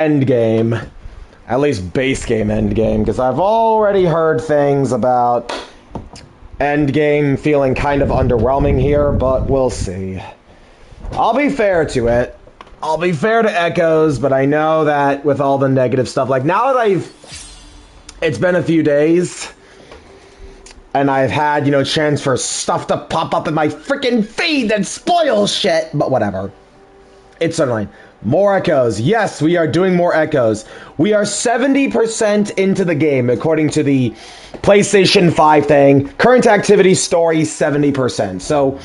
end game. At least base game end game, because I've already heard things about end game feeling kind of underwhelming here, but we'll see. I'll be fair to it. I'll be fair to Echoes, but I know that with all the negative stuff, like now that it's been a few days, and I've had, chance for stuff to pop up in my freaking feed that spoils shit, but whatever. It's annoying. More Echoes. Yes, we are doing more Echoes. We are 70% into the game, according to the PlayStation 5 thing. Current activity story, 70%. So,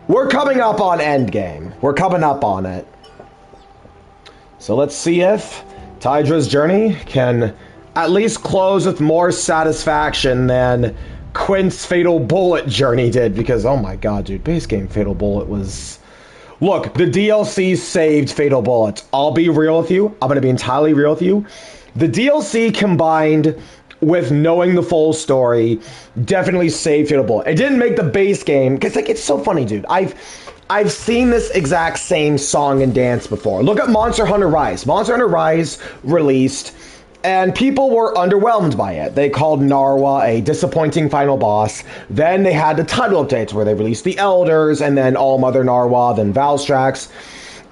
we're coming up on endgame. We're coming up on it. So let's see if Tydra's journey can at least close with more satisfaction than Quint's Fatal Bullet journey did. Because, oh my god, dude, base game Fatal Bullet was... Look, the DLC saved Fatal Bullet. I'll be real with you. I'm going to be entirely real with you. The DLC combined with knowing the full story definitely saved Fatal Bullet. It didn't make the base game, because it's so funny, dude. I've seen this exact same song and dance before. Look at Monster Hunter Rise. Monster Hunter Rise released, and people were underwhelmed by it. They called Narwa a disappointing final boss. Then they had the title updates where they released the Elders, and then All Mother Narwa, then Valstrax.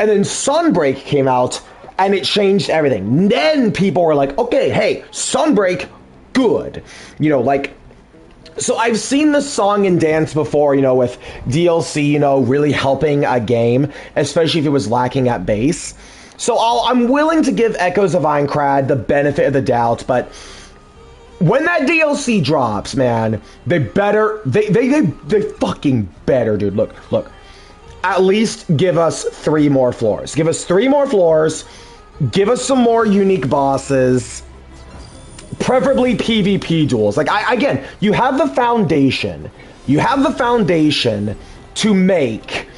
And then Sunbreak came out, and it changed everything. Then people were like, okay, hey, Sunbreak, good. So I've seen the song and dance before, with DLC, really helping a game, especially if it was lacking at base. So I'm willing to give Echoes of Aincrad the benefit of the doubt, but when that DLC drops, man, they fucking better, dude. Look. At least give us 3 more floors. Give us 3 more floors. Give us some more unique bosses. Preferably PvP duels. Again, you have the foundation. You have the foundation to make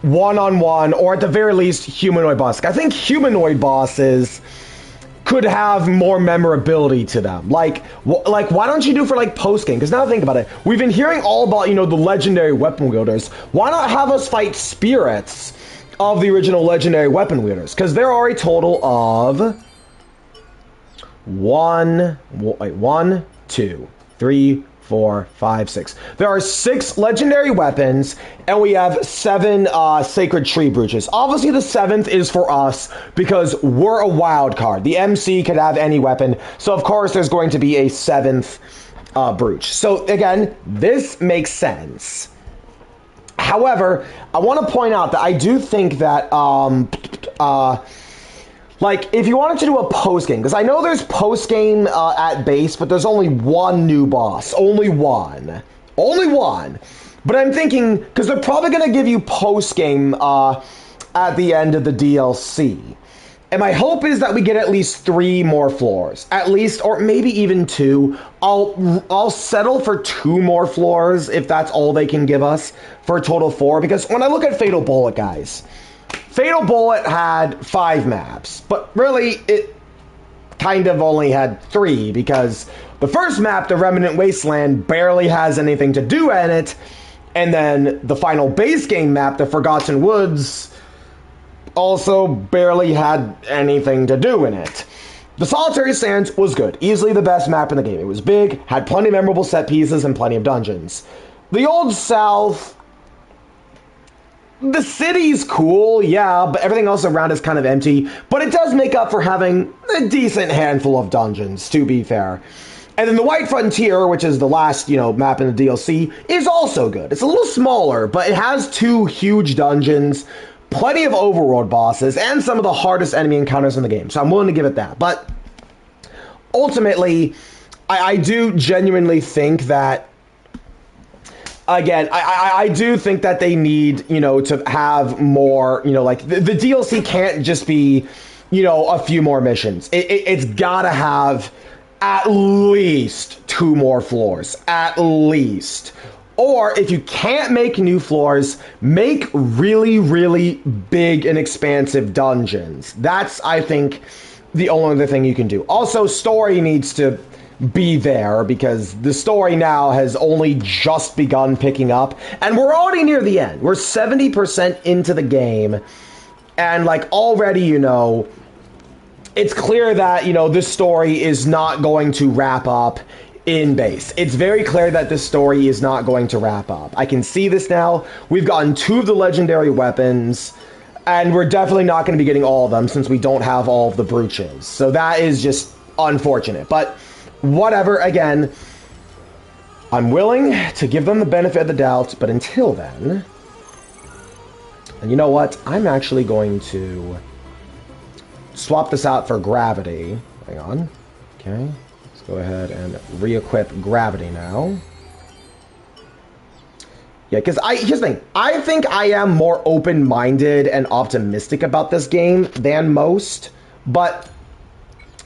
one-on-one, or at the very least, humanoid bosses. I think humanoid bosses could have more memorability to them. Like why don't you do for, post-game? Because now think about it. We've been hearing all about, the legendary weapon wielders. Why not have us fight spirits of the original legendary weapon wielders? Because there are a total of... 1, 2, 3, 4, 5, 6. There are 6 legendary weapons, and we have 7 sacred tree brooches. Obviously, the 7th is for us because we're a wild card. The MC could have any weapon, so of course there's going to be a 7th brooch. So again, this makes sense. However, I want to point out that I do think that if you wanted to do a post-game, because I know there's post-game at base, but there's only 1 new boss. Only one. Only one. But I'm thinking, because they're probably going to give you post-game at the end of the DLC. And my hope is that we get at least 3 more floors. At least, or maybe even 2. I'll settle for 2 more floors, if that's all they can give us, for a total of 4. Because when I look at Fatal Bullet, guys... Fatal Bullet had 5 maps, but really it kind of only had 3 because the first map, the Remnant Wasteland, barely has anything to do in it, and then the final base game map, the Forgotten Woods, also barely had anything to do in it. The Solitary Sands was good, easily the best map in the game. It was big, had plenty of memorable set pieces, and plenty of dungeons. The Old South... The city's cool, yeah, but everything else around is kind of empty. But it does make up for having a decent handful of dungeons, to be fair. And then the White Frontier, which is the last, map in the DLC, is also good. It's a little smaller, but it has 2 huge dungeons, plenty of overworld bosses, and some of the hardest enemy encounters in the game. So I'm willing to give it that. But ultimately, I do genuinely think that again, I do think that they need, to have more, the DLC can't just be, a few more missions. It's gotta have at least 2 more floors. At least. Or if you can't make new floors, make really, really big and expansive dungeons. That's, I think, the only other thing you can do. Also, story needs to be there because the story now has only just begun picking up and we're already near the end. We're 70% into the game and already, it's clear that, you know, this story is not going to wrap up in base. It's very clear that this story is not going to wrap up. I can see this now. We've gotten 2 of the legendary weapons, and we're definitely not going to be getting all of them since we don't have all of the brooches. So that is just unfortunate. But whatever, again, I'm willing to give them the benefit of the doubt, but until then... And you know what? I'm actually going to swap this out for gravity. Hang on. Okay. Let's go ahead and re-equip gravity now. Yeah, because here's the thing. I think I am more open-minded and optimistic about this game than most. But,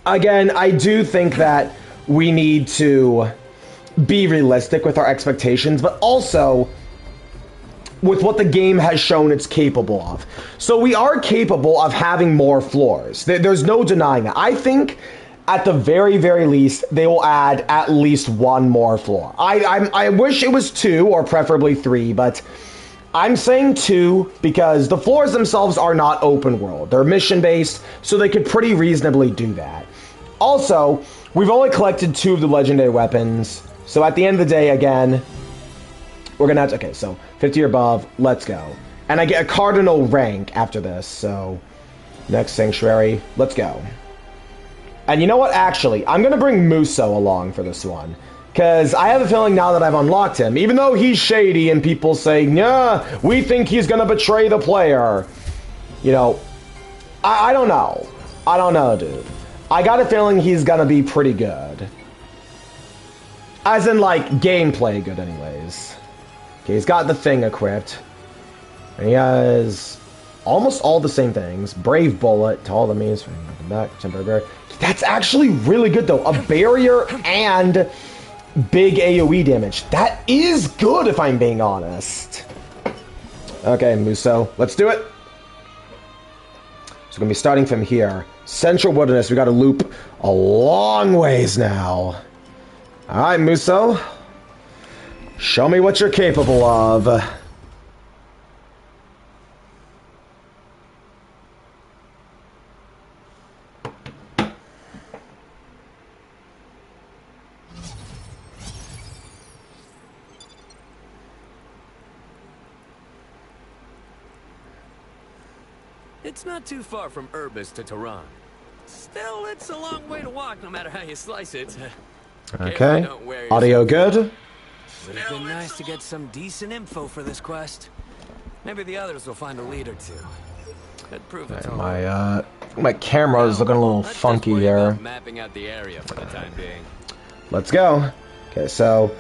again, I do think that we need to be realistic with our expectations, but also with what the game has shown it's capable of. So we are capable of having more floors. There's no denying that. I think at the very, very least, they will add at least 1 more floor. I wish it was 2 or preferably 3, but I'm saying 2 because the floors themselves are not open world. They're mission-based, so they could pretty reasonably do that. Also, we've only collected 2 of the legendary weapons, so at the end of the day, again, we're gonna have to, okay, so 50 or above, let's go. And I get a cardinal rank after this, so next sanctuary, let's go. And you know what, actually, I'm gonna bring Muso along for this one, because I have a feeling now that I've unlocked him, even though he's shady and people say, nah, we think he's gonna betray the player. You know, I don't know. I don't know, dude. I got a feeling he's gonna be pretty good. As in, like, gameplay good anyways. Okay, he's got the thing equipped. And he has almost all the same things. Brave Bullet, to all enemies from the back, temporary barrier. That's actually really good, though. A barrier and big AoE damage. That is good, if I'm being honest. Okay, Muso, let's do it. So we're going to be starting from here. Central Wilderness, we got to loop a long ways now. All right, Muso. Show me what you're capable of. It's not too far from Urbis to Tehran. Still, it's a long way to walk no matter how you slice it. Okay. Audio good? Would have been nice to get some decent info for this quest. Maybe the others will find a lead or two. Could prove it's all. My camera is looking a little funky here. Mapping out the area for the time being. Let's go. Okay, so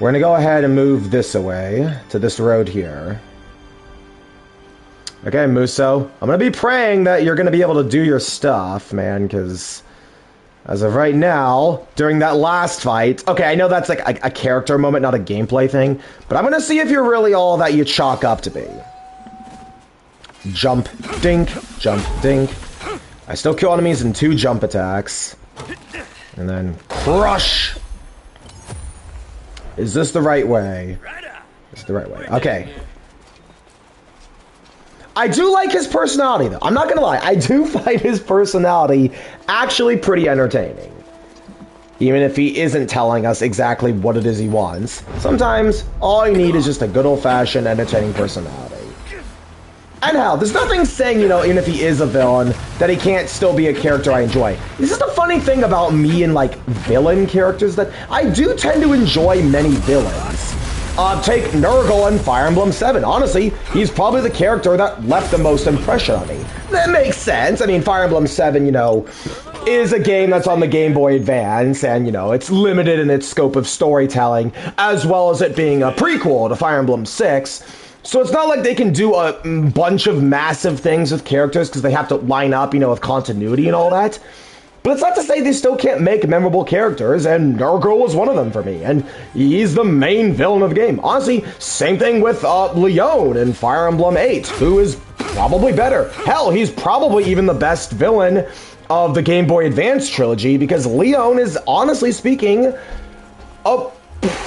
we're gonna go ahead and move this away to this road here. Okay, Muso, I'm gonna be praying that you're gonna be able to do your stuff, man, because as of right now, during that last fight, okay, I know that's like a character moment, not a gameplay thing, but I'm gonna see if you're really all that you chalk up to be. Jump, dink, jump, dink. I still kill enemies in 2 jump attacks. And then crush. Is this the right way? Is it the right way? Okay. I do like his personality, though. I'm not gonna lie. I do find his personality actually pretty entertaining. Even if he isn't telling us exactly what it is he wants. Sometimes, all you need is just a good old-fashioned entertaining personality. And hell, there's nothing saying, you know, even if he is a villain, that he can't still be a character I enjoy. This is the funny thing about me and, like, villain characters, that I do tend to enjoy many villains. Take Nurgle in Fire Emblem 7. Honestly, he's probably the character that left the most impression on me. That makes sense. I mean, Fire Emblem 7, you know, is a game that's on the Game Boy Advance, and, you know, it's limited in its scope of storytelling, as well as it being a prequel to Fire Emblem 6. So it's not like they can do a bunch of massive things with characters because they have to line up, you know, with continuity and all that. But it's not to say they still can't make memorable characters, and Nurgle was one of them for me, and he's the main villain of the game. Honestly, same thing with Leon in Fire Emblem 8, who is probably better. Hell, he's probably even the best villain of the Game Boy Advance trilogy, because Leon is, honestly speaking, a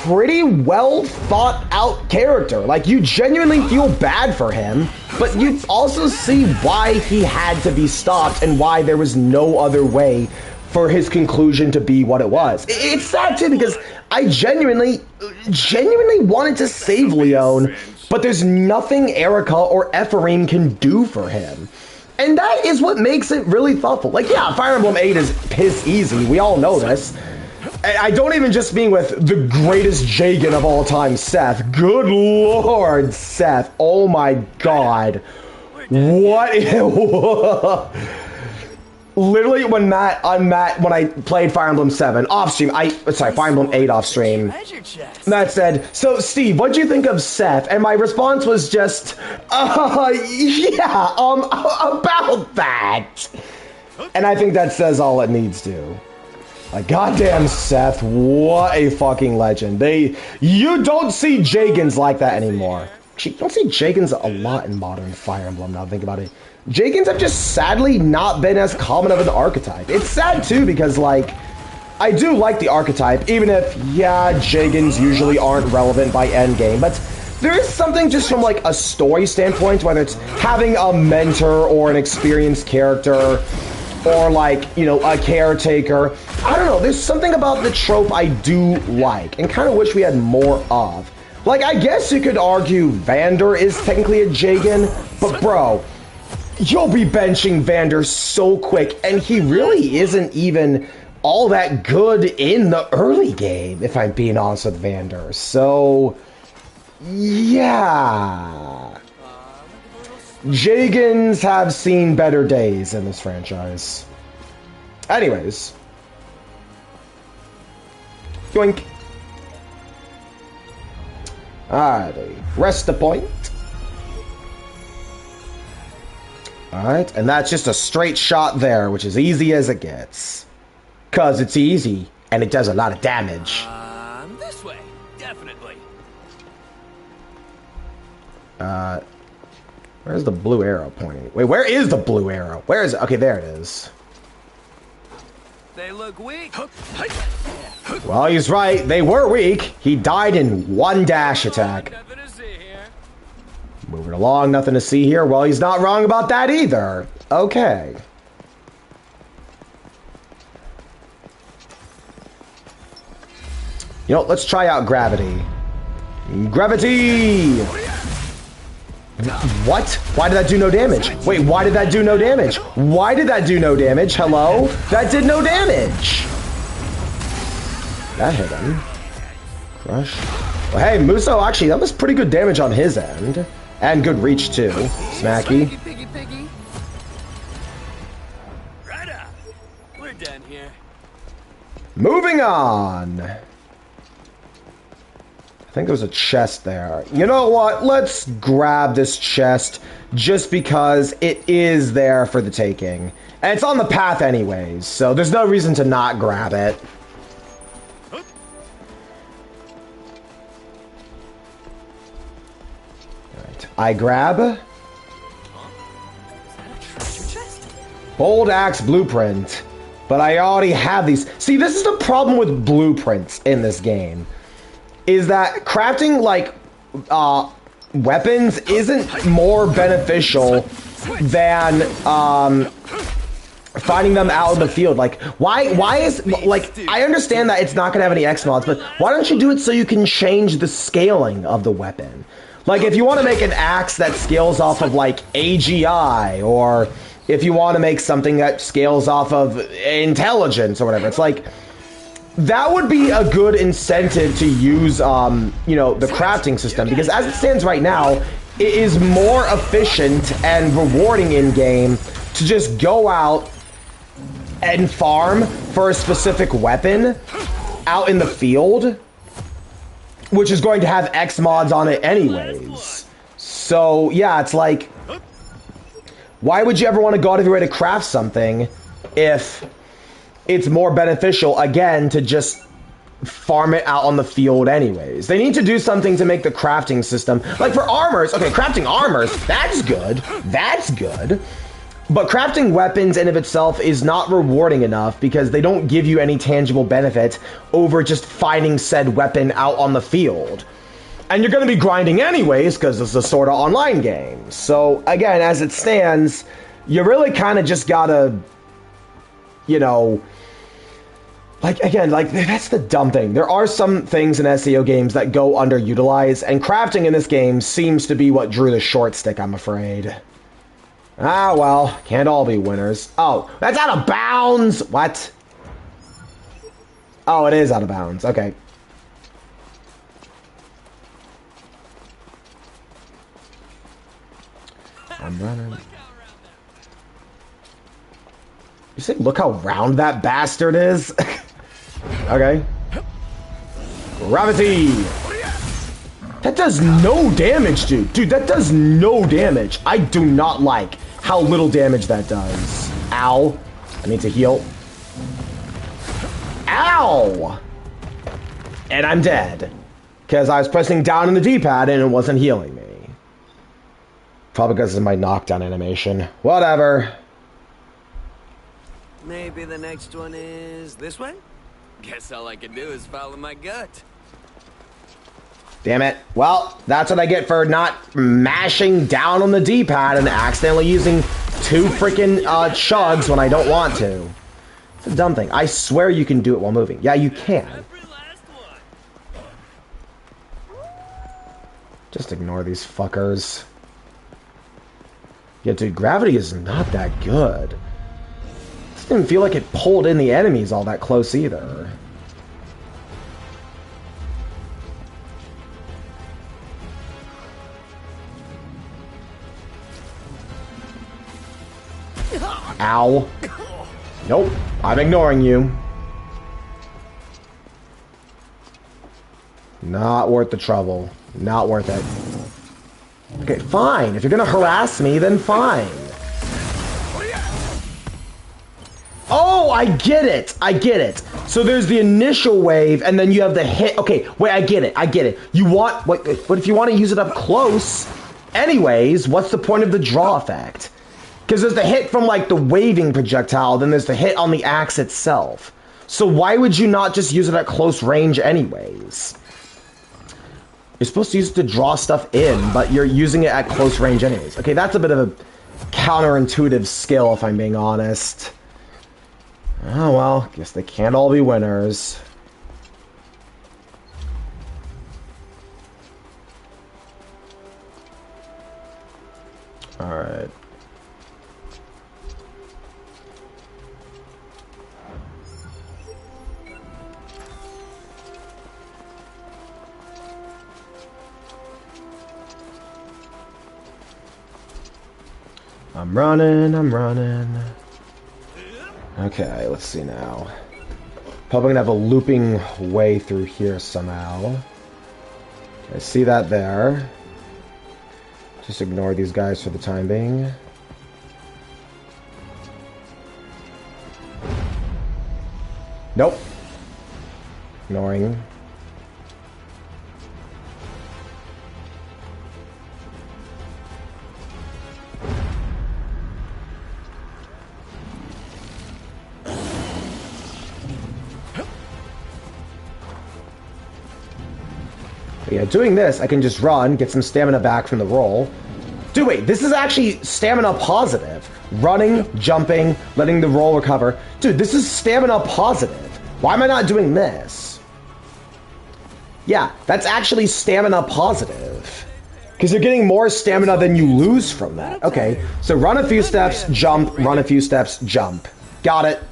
pretty well thought out character. Like, you genuinely feel bad for him, but you also see why he had to be stopped and why there was no other way for his conclusion to be what it was. It's sad too, because I genuinely wanted to save Leon, but there's nothing Erica or Ephraim can do for him. And that is what makes it really thoughtful. Like, yeah, Fire Emblem 8 is piss easy. We all know this. I don't even just mean with the greatest Jagan of all time, Seth. Good lord, Seth. Oh my god. What? Literally, when I played Fire Emblem 7 off stream, Fire Emblem 8 off stream, Matt said, "So Steve, what'd you think of Seth?" And my response was just, about that. And I think that says all it needs to. Like, goddamn Seth, what a fucking legend. You don't see Jagans like that anymore. Actually, you don't see Jagans a lot in modern Fire Emblem, now think about it. Jagans have just sadly not been as common of an archetype. It's sad too, because like, I do like the archetype, even if, yeah, Jagans usually aren't relevant by endgame, but there is something just from like a story standpoint, whether it's having a mentor or an experienced character, or like, you know, a caretaker. I don't know, there's something about the trope I do like, and kind of wish we had more of. Like, I guess you could argue Vander is technically a Jagan, but bro, you'll be benching Vander so quick, and he really isn't even all that good in the early game, if I'm being honest with Vander. So, yeah. Jagans have seen better days in this franchise. Anyways. Yoink. Alrighty. Rest the point. Alright, and that's just a straight shot there, which is easy as it gets. Cause it's easy, and it does a lot of damage. This way, definitely. Where's the blue arrow pointing? Wait, where is the blue arrow? Where is it? Okay, there it is. They look weak. Well, he's right. They were weak. He died in one dash attack. Nothing to see here. Moving along, nothing to see here. Well, he's not wrong about that either. Okay. You know, let's try out gravity. Gravity! What? Why did that do no damage? Wait, why did that do no damage? Why did that do no damage? Hello? That did no damage! That hit him. Crush. Well, hey, Muso, actually, that was pretty good damage on his end. And good reach, too. Smacky. Piggy. Right up. We're done here. Moving on. I think there was a chest there. You know what? Let's grab this chest just because it is there for the taking. And it's on the path anyways, so there's no reason to not grab it. Alright, I grab Bold Axe Blueprint, but I already have these. See, this is the problem with blueprints in this game. Is that crafting, like, weapons isn't more beneficial than, finding them out in the field. Like, why is, like, I understand that it's not gonna have any X mods, but why don't you do it so you can change the scaling of the weapon? Like, if you want to make an axe that scales off of, like, AGI, or if you want to make something that scales off of intelligence or whatever, it's like, that would be a good incentive to use, you know, the crafting system, because as it stands right now, it is more efficient and rewarding in-game to just go out and farm for a specific weapon out in the field, which is going to have X mods on it anyways. So, yeah, it's like, why would you ever want to go out of your way to craft something if it's more beneficial, again, to just farm it out on the field anyways? They need to do something to make the crafting system, like for armors, okay, crafting armors, that's good, But crafting weapons in of itself is not rewarding enough because they don't give you any tangible benefit over just finding said weapon out on the field. And you're going to be grinding anyways because it's a sort of online game. So, again, as it stands, you really kind of just gotta, you know, like, again, like, that's the dumb thing. There are some things in SEO games that go underutilized, and crafting in this game seems to be what drew the short stick, I'm afraid. Ah, well, can't all be winners. Oh, that's out of bounds! What? Oh, it is out of bounds. Okay. I'm running. You say, look how round that bastard is? Okay. Gravity! That does no damage, dude. Dude, that does no damage. I do not like how little damage that does. Ow. I need to heal. Ow! And I'm dead. Because I was pressing down on the D-pad and it wasn't healing me. Probably because of my knockdown animation. Whatever. Maybe the next one is this way? Guess all I can do is follow my gut. Damn it. Well, that's what I get for not mashing down on the D-pad and accidentally using 2 freaking chugs when I don't want to. It's a dumb thing. I swear you can do it while moving. Yeah, you can. Just ignore these fuckers. Yeah, dude, gravity is not that good. Didn't feel like it pulled in the enemies all that close either. Ow. Nope, I'm ignoring you. Not worth the trouble. Not worth it. Okay, fine. If you're gonna harass me, then fine. Oh, I get it. I get it. So there's the initial wave, and then you have the hit. Okay, wait, I get it. I get it. You want, but if you want to use it up close, anyways, what's the point of the draw effect? Because there's the hit from, like, the waving projectile, then there's the hit on the axe itself. So why would you not just use it at close range anyways? You're supposed to use it to draw stuff in, but you're using it at close range anyways. Okay, that's a bit of a counterintuitive skill, if I'm being honest. Oh, well, guess they can't all be winners. Alright. I'm running. Okay, let's see now. Probably gonna have a looping way through here somehow. I see that there. Just ignore these guys for the time being. Nope. Ignoring. Yeah, doing this, I can just run, get some stamina back from the roll. Dude, wait, this is actually stamina positive. Running, jumping, letting the roll recover. Dude, this is stamina positive. Why am I not doing this? Yeah, that's actually stamina positive. Because you're getting more stamina than you lose from that. Okay, so run a few steps, jump, run a few steps, jump. Got it.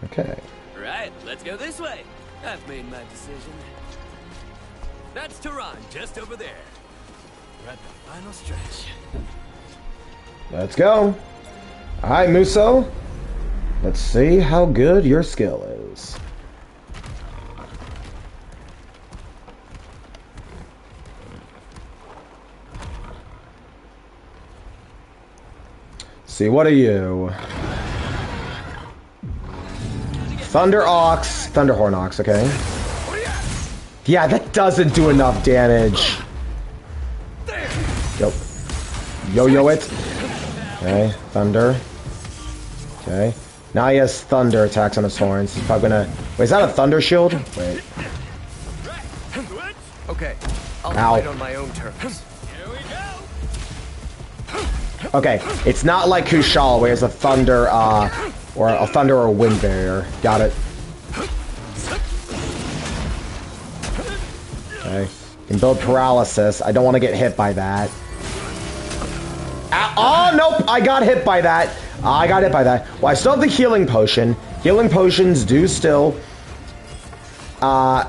Okay. Right, let's go this way. I've made my decision. That's Tehran, just over there. We're at the final stretch. Let's go. Alright, Muso. Let's see how good your skill is. See, what are you? Thunder Ox, Thunderhorn Ox, okay. Yeah, that doesn't do enough damage. yo-yo it. Okay, thunder. Okay. Now he has thunder attacks on his horns. He's probably gonna... Wait, is that a thunder shield? Wait. Okay, I'll Ow. fight on my own terms. Here we go. Okay, it's not like Kushal where it's a thunder, or a thunder or wind barrier. Got it. Okay. Can build paralysis. I don't want to get hit by that. Oh, nope! I got hit by that. I got hit by that. Well, I still have the healing potion. Healing potions do still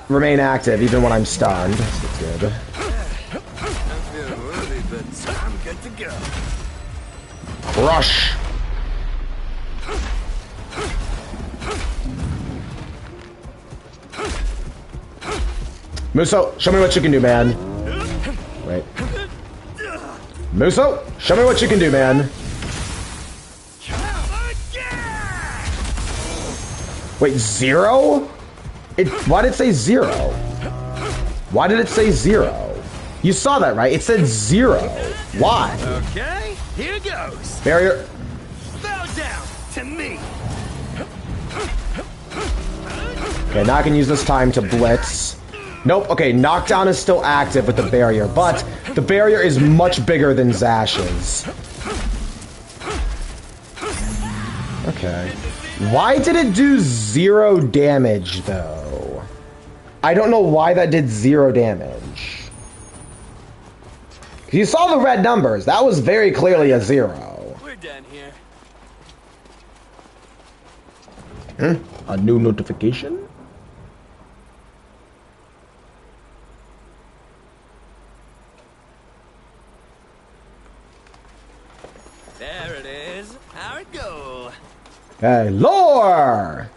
remain active even when I'm stunned. That's good. I'm feeling worthy, but I'm good to go. Crush. Muso, show me what you can do, man. Wait. Muso, show me what you can do, man. Wait, 0? Why did it say 0? Why did it say 0? You saw that, right? It said 0. Why? Okay, here goes. Barrier. Bow down to me. Okay, now I can use this time to blitz. Nope, okay, knockdown is still active with the barrier, but the barrier is much bigger than Zash's. Okay. Why did it do 0 damage, though? I don't know why that did 0 damage. You saw the red numbers. That was very clearly a 0. We're done here. A new notification? There it is. Our goal. Okay, lore!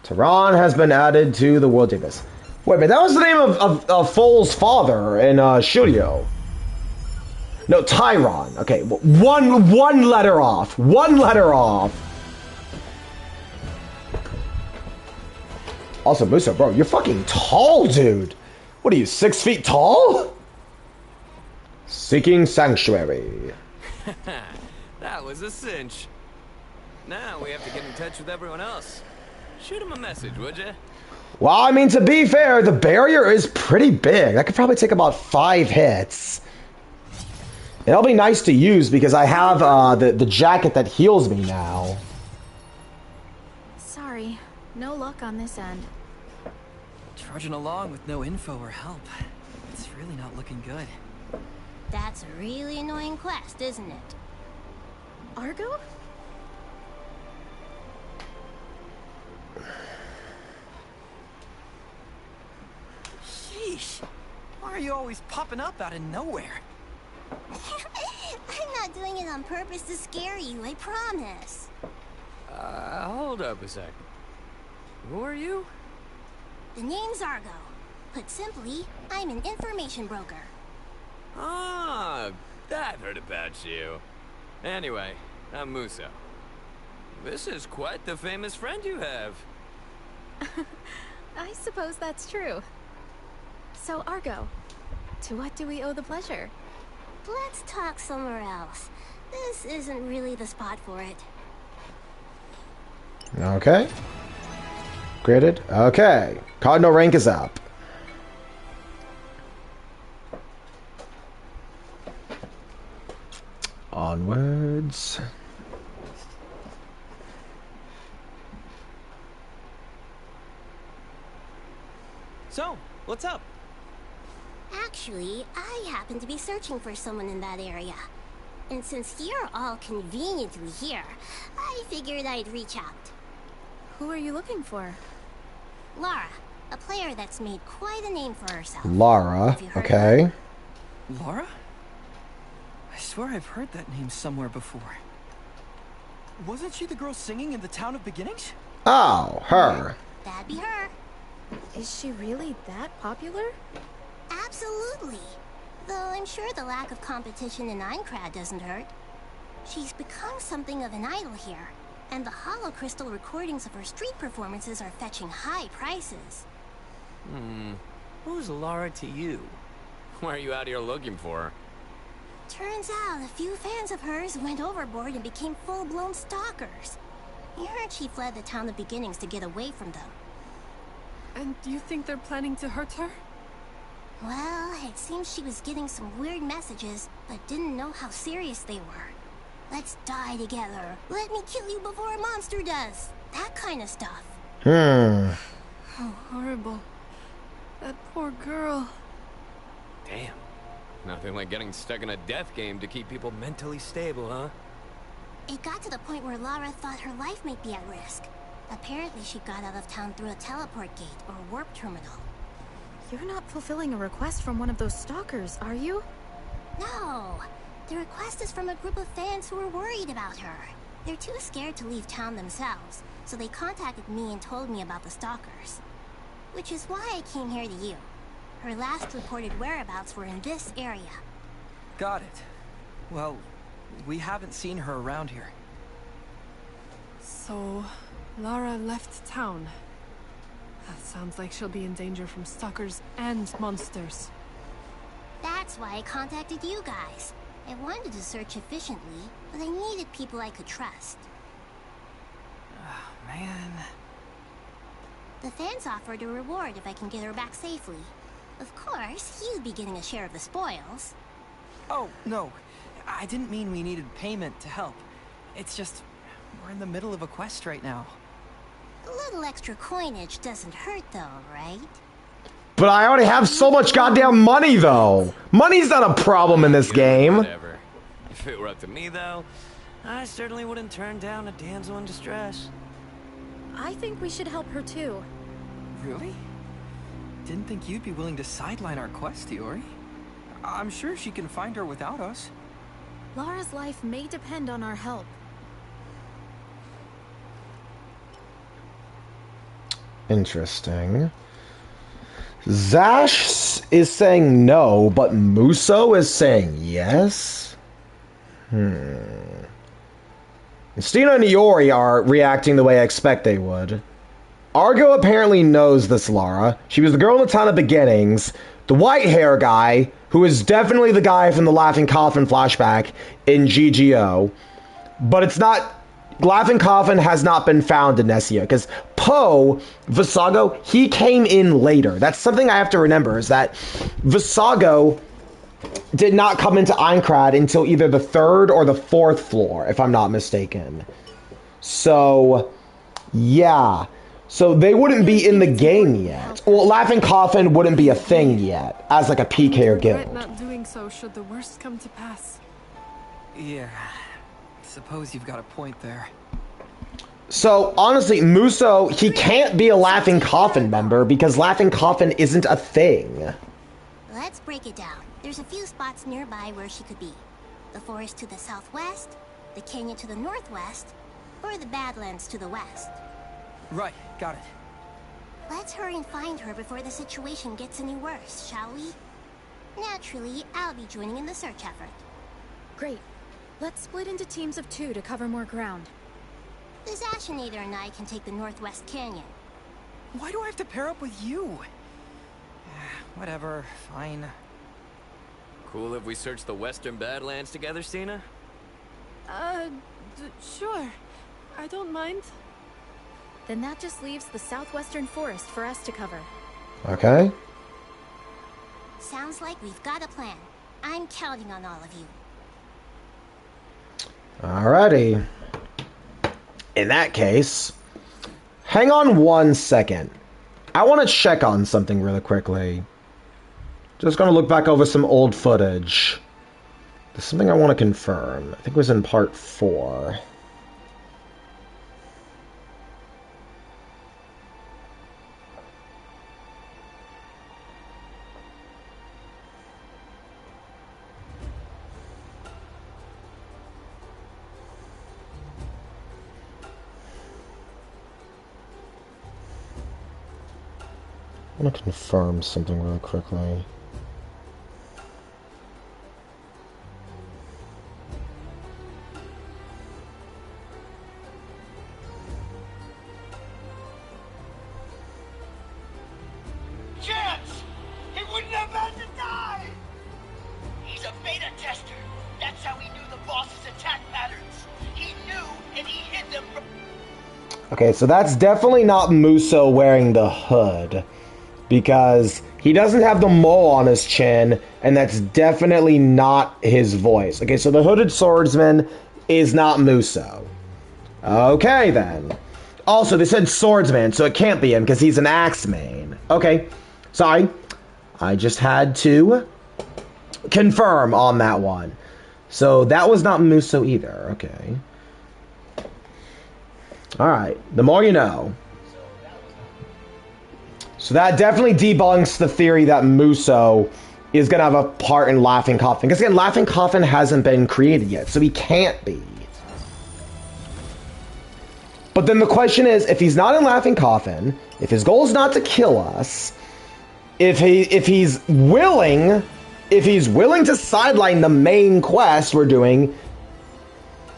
Tehran has been added to the world database. Wait, but that was the name of Foal's father in Shuryo. No, Tyron. Okay, one letter off. One letter off. Also, Musa, bro, you're fucking tall, dude. What are you, 6 feet tall? Seeking Sanctuary. That was a cinch. Now we have to get in touch with everyone else. Shoot him a message, would you? Well, I mean, to be fair, the barrier is pretty big. That could probably take about 5 hits. It'll be nice to use because I have the jacket that heals me now. Sorry, no luck on this end. Trudging along with no info or help. It's really not looking good. That's a really annoying quest, isn't it? Argo? Sheesh. Why are you always popping up out of nowhere? I'm not doing it on purpose to scare you, I promise. Hold up a sec. Who are you? The name's Argo. Put simply, I'm an information broker. Ah, I've heard about you. Anyway, I'm Musa. This is quite the famous friend you have. I suppose that's true. So, Argo, to what do we owe the pleasure? Let's talk somewhere else. This isn't really the spot for it. Okay. Graded. Okay. Cardinal rank is up. Onwards. So, what's up? Actually, I happen to be searching for someone in that area. And since you're all conveniently here, I figured I'd reach out. Who are you looking for? Lara, a player that's made quite a name for herself. Lara. Have you heard of Okay. her? Laura? I swear I've heard that name somewhere before. Wasn't she the girl singing in the Town of Beginnings? Oh, her. That'd be her. Is she really that popular? Absolutely. Though I'm sure the lack of competition in Aincrad doesn't hurt. She's become something of an idol here, and the hollow crystal recordings of her street performances are fetching high prices. Who's Lara to you? Why are you out here looking for her? Turns out a few fans of hers went overboard and became full-blown stalkers. I heard she fled the town of beginnings to get away from them. And you think they're planning to hurt her? Well, it seems she was getting some weird messages, but didn't know how serious they were. Let's die together. Let me kill you before a monster does. That kind of stuff. How horrible. That poor girl. Damn. Nothing like getting stuck in a death game to keep people mentally stable, huh? It got to the point where Lara thought her life might be at risk. Apparently she got out of town through a teleport gate or warp terminal. You're not fulfilling a request from one of those stalkers, are you? No! The request is from a group of fans who are worried about her. They're too scared to leave town themselves, so they contacted me and told me about the stalkers. Which is why I came here to you. Her last reported whereabouts were in this area. Got it. Well, we haven't seen her around here. So, Lara left town. That sounds like she'll be in danger from stalkers and monsters. That's why I contacted you guys. I wanted to search efficiently, but I needed people I could trust. Oh, man. The fans offered a reward if I can get her back safely. Of course, you'd be getting a share of the spoils. Oh, no. I didn't mean we needed payment to help. It's just, we're in the middle of a quest right now. A little extra coinage doesn't hurt though, right? But I already have so much goddamn money, though. Money's not a problem in this game. Whatever. If it were up to me, though, I certainly wouldn't turn down a damsel in distress. I think we should help her too. Really? Didn't think you'd be willing to sideline our quest, Youre. I'm sure she can find her without us. Lara's life may depend on our help. Interesting. Zash is saying no, but Muso is saying yes? Stina and Youre are reacting the way I expect they would. Argo apparently knows this Lara. She was the girl in the town of beginnings. The white hair guy, who is definitely the guy from the Laughing Coffin flashback in GGO. But it's not... Laughing Coffin has not been found in Nessia, because Poe, Visago, he came in later. That's something I have to remember, is that Visago did not come into Aincrad until either the 3rd or the 4th floor, if I'm not mistaken. So, yeah. So they wouldn't be in the game yet. Well, Laughing Coffin wouldn't be a thing yet, as like a PK or Regret guild. not doing so should the worst come to pass. Yeah. Suppose you've got a point there. So, honestly, Muso, he can't be a Laughing Coffin member because Laughing Coffin isn't a thing. Let's break it down. There's a few spots nearby where she could be. The forest to the southwest, the canyon to the northwest, or the Badlands to the west. Right, got it. Let's hurry and find her before the situation gets any worse, shall we? Naturally, I'll be joining in the search effort. Great. Let's split into teams of 2 to cover more ground. The Zashinator and I can take the Northwest Canyon. Why do I have to pair up with you? Whatever, fine. Cool if we search the Western Badlands together, Stina? Sure. I don't mind. Then that just leaves the southwestern forest for us to cover. Okay. Sounds like we've got a plan. I'm counting on all of you. Alrighty. In that case, hang on 1 second. I want to check on something really quickly. Just gonna look back over some old footage. There's something I want to confirm. I think it was in part 4. I want to confirm something really quickly. Chance! He wouldn't have had to die! He's a beta tester. Okay, so that's definitely not Muso wearing the hood. Because he doesn't have the mole on his chin, and that's definitely not his voice. Okay, so the hooded swordsman is not Muso. Okay, then. Also, they said swordsman, so it can't be him, because he's an axeman. Okay, sorry. I just had to confirm on that one. So that was not Muso either. Okay. Alright, the more you know. So that definitely debunks the theory that Muso is going to have a part in Laughing Coffin. Because again, Laughing Coffin hasn't been created yet, so he can't be. But then the question is, if he's not in Laughing Coffin, if his goal is not to kill us, if he's willing to sideline the main quest we're doing,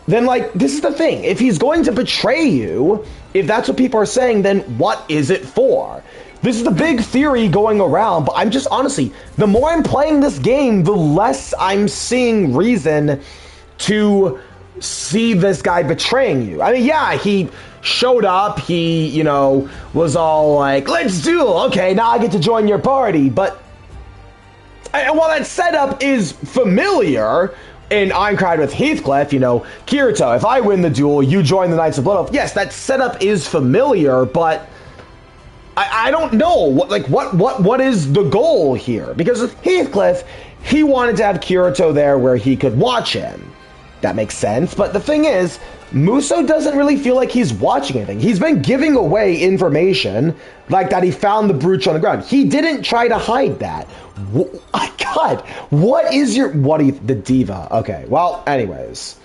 then, like, this is the thing. If he's going to betray you, if that's what people are saying, then what is it for? This is the big theory going around, but I'm just, honestly, the more I'm playing this game, the less I'm seeing reason to see this guy betraying you. I mean, yeah, he showed up, he, you know, was all like, let's duel, okay, now I get to join your party, but and while that setup is familiar in Aincrad with Heathcliff, you know, Kirito, if I win the duel, you join the Knights of Blood Oath. Yes, that setup is familiar, but I don't know what is the goal here? Because with Heathcliff, he wanted to have Kirito there where he could watch him. That makes sense, but the thing is, Muso doesn't really feel like he's watching anything. He's been giving away information, like that he found the brooch on the ground. He didn't try to hide that. God, what is the diva? Okay, well, anyways.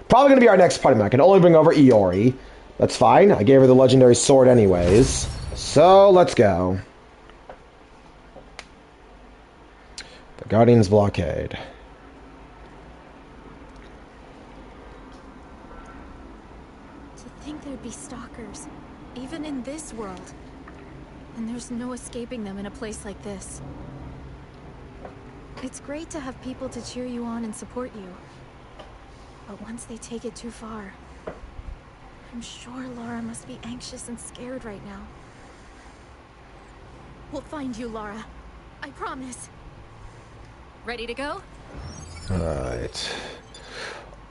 Probably gonna be our next party member. I can only bring over Youre. That's fine, I gave her the legendary sword anyways. So, let's go. The Guardian's Blockade. There'd be stalkers, even in this world. And there's no escaping them in a place like this. It's great to have people to cheer you on and support you. But once they take it too far, I'm sure Lara must be anxious and scared right now. We'll find you, Lara. I promise. Ready to go? Alright.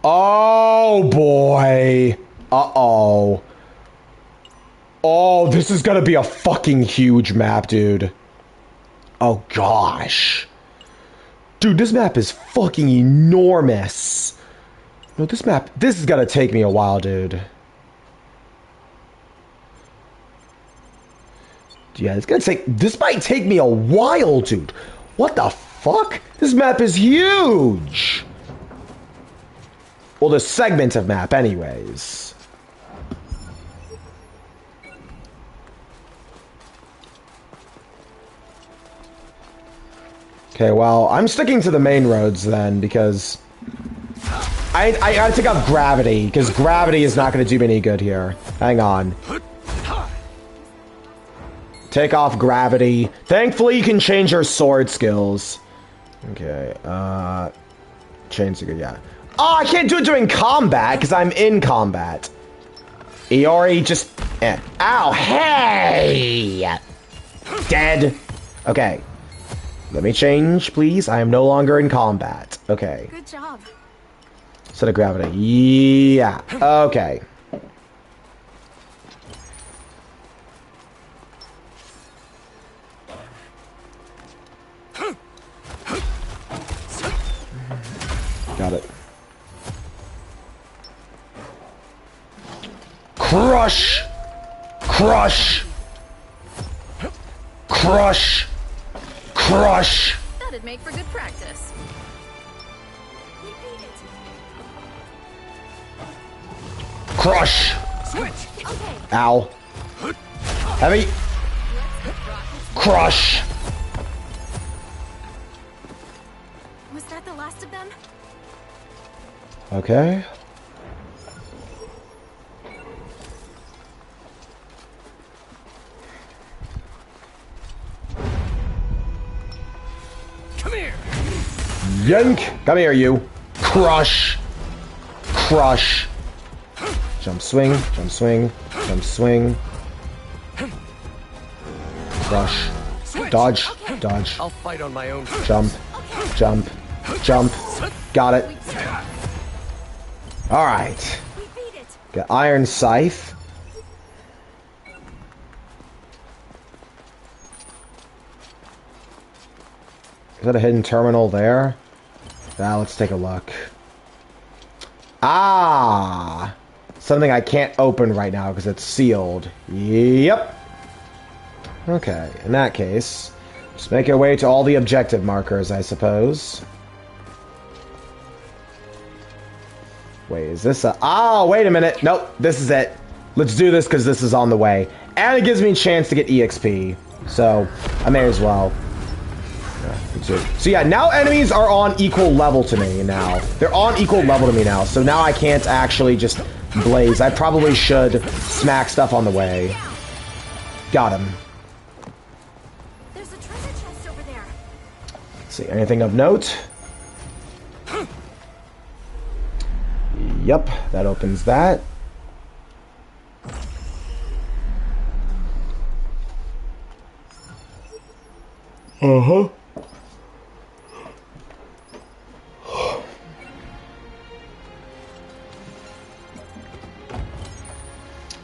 Oh boy. Uh-oh. Oh, this is gonna be a fucking huge map, dude. Oh, gosh. Dude, this map is fucking enormous. No, this is gonna take me a while, dude. Yeah, this might take me a while, dude. What the fuck? This map is huge. Well, the segment of map, anyways. Okay, well, I'm sticking to the main roads then, because I gotta take off gravity, because gravity is not gonna do me any good here. Hang on. Take off gravity. Thankfully, you can change your sword skills. Okay, change the, yeah. Oh, I can't do it during combat, because I'm in combat. Youre just, ow, hey! Dead. Okay. Let me change, please. I am no longer in combat. Okay. Good job. Set of gravity. Yeah. Okay. Got it. Crush! Crush! Crush! Crush! That'd make for good practice. Repeat it. Crush! Switch. Okay. Ow. Heavy. Crush! Was that the last of them? Okay. Come here. Yank! Come here, you. Crush! Crush! Jump, swing, jump, swing, jump, swing. Rush. Dodge, dodge. I'll fight on my own. Jump, jump, jump. Got it. Alright. Got Iron Scythe. Is that a hidden terminal there? Now let's take a look. Ah! Something I can't open right now because it's sealed. Yep. Okay, in that case, just make our way to all the objective markers, I suppose. Wait, is this a... Oh, wait a minute. Nope, this is it. Let's do this because this is on the way. And it gives me a chance to get EXP. So, I may as well. So yeah, now enemies are on equal level to me now. They're on equal level to me now. So now I can't actually just blaze. I probably should smack stuff on the way. Got him. There's a treasure chest over there. Let's see, anything of note? Yep, that opens that. Uh-huh.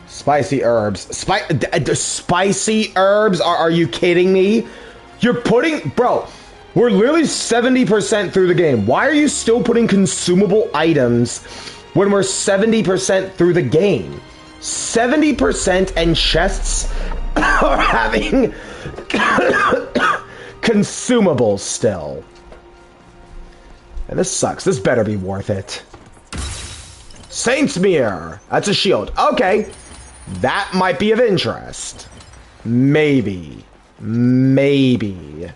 Spicy herbs. Spicy herbs? Are you kidding me? You're putting... Bro, we're literally 70% through the game. Why are you still putting consumable items when we're 70% through the game? 70% and chests are having consumables still. And this sucks. This better be worth it. Saint's Mirror. That's a shield. Okay. That might be of interest. Maybe. Maybe.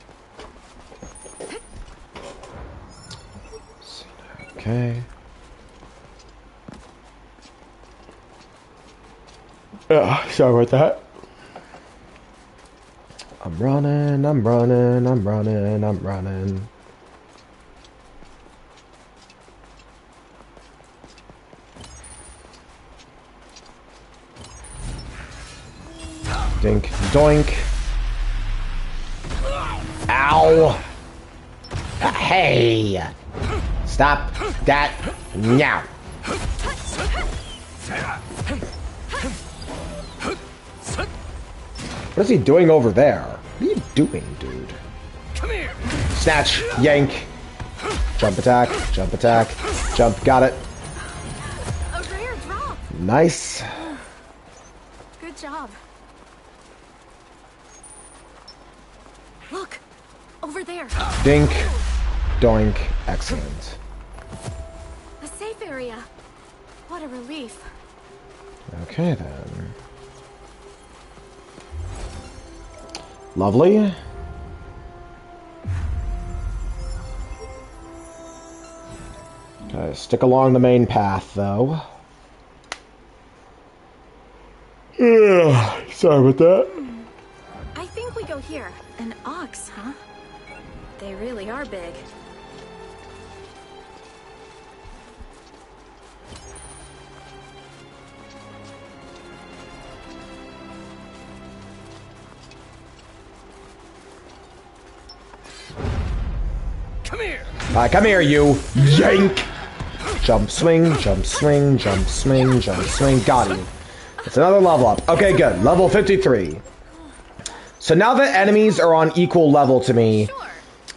Okay. Sorry about that. I'm running, I'm running, I'm running, I'm running. Dink, doink. Ow! Hey! Stop that now! What is he doing over there? What are you doing, dude? Come here. Snatch, yank, jump attack, jump, got it. A rare drop. Nice. Good job. Look, over there. Dink, doink, excellent. A safe area. What a relief. Okay then. Lovely. Okay, stick along the main path though. Sorry about that. I think we go here. An ox, huh? They really are big. Come here. Come here, you yank! Jump, swing, jump, swing, jump, swing, jump, swing. Got you. It's another level up. Okay, good. Level 53. So now that enemies are on equal level to me,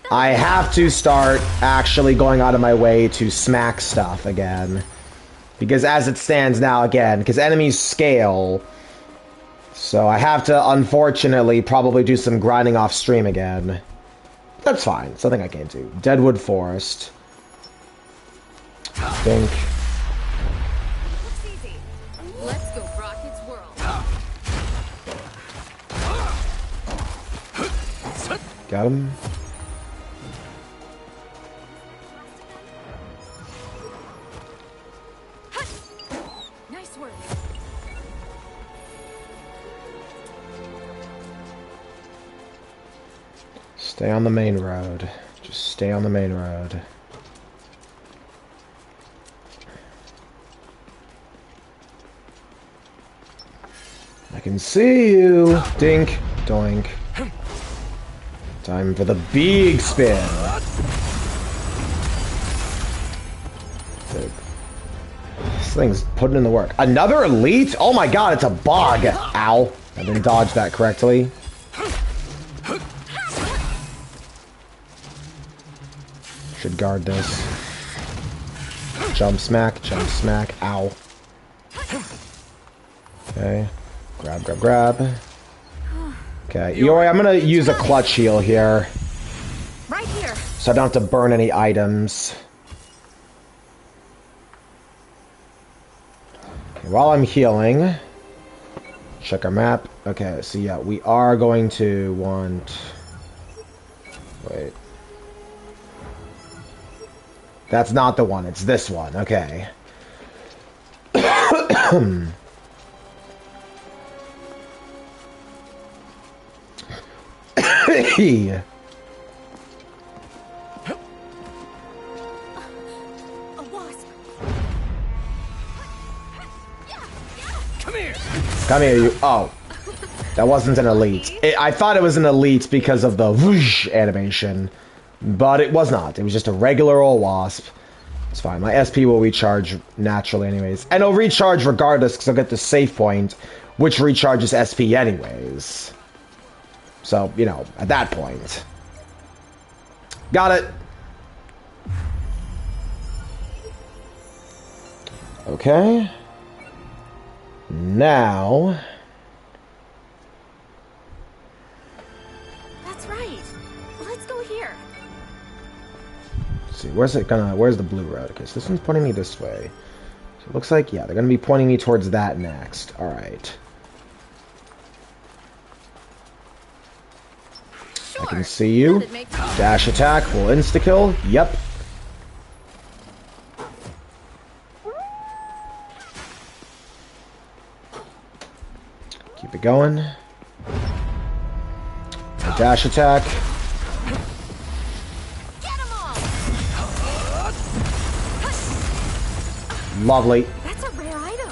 I have to start actually going out of my way to smack stuff again. Because as it stands now, again, because enemies scale, so I have to, unfortunately, probably do some grinding off stream again. That's fine. Something I can do. Deadwood Forest. Think. Looks easy. Let's go rock its world. Got him. Nice work. Stay on the main road. Just stay on the main road. I can see you. Dink, doink. Time for the big spin. This thing's putting in the work. Another elite? Oh my god, it's a bog. Ow. I didn't dodge that correctly. Should guard this. Jump smack, ow. Okay. Grab, grab, grab. Okay, Youre, I'm gonna use a clutch heal here. Right here. So I don't have to burn any items. Okay, while I'm healing, check our map. Okay, so yeah, we are going to want... Wait. That's not the one, it's this one. Okay. A wasp. Come here, you. Oh. That wasn't an elite. I thought it was an elite because of the whoosh animation. But it was not. It was just a regular old wasp. It's fine. My SP will recharge naturally anyways. And it'll recharge regardless because I'll get the save point, which recharges SP anyways. So, you know, at that point. Got it. Okay. Now... That's right. Let's go here. Let's see, where's the blue road? Okay, so this one's pointing me this way. So it looks like, yeah, they're gonna be pointing me towards that next. Alright. I can see you. Dash attack will insta-kill. Yep. Keep it going. Dash attack. Lovely. That's a rare item.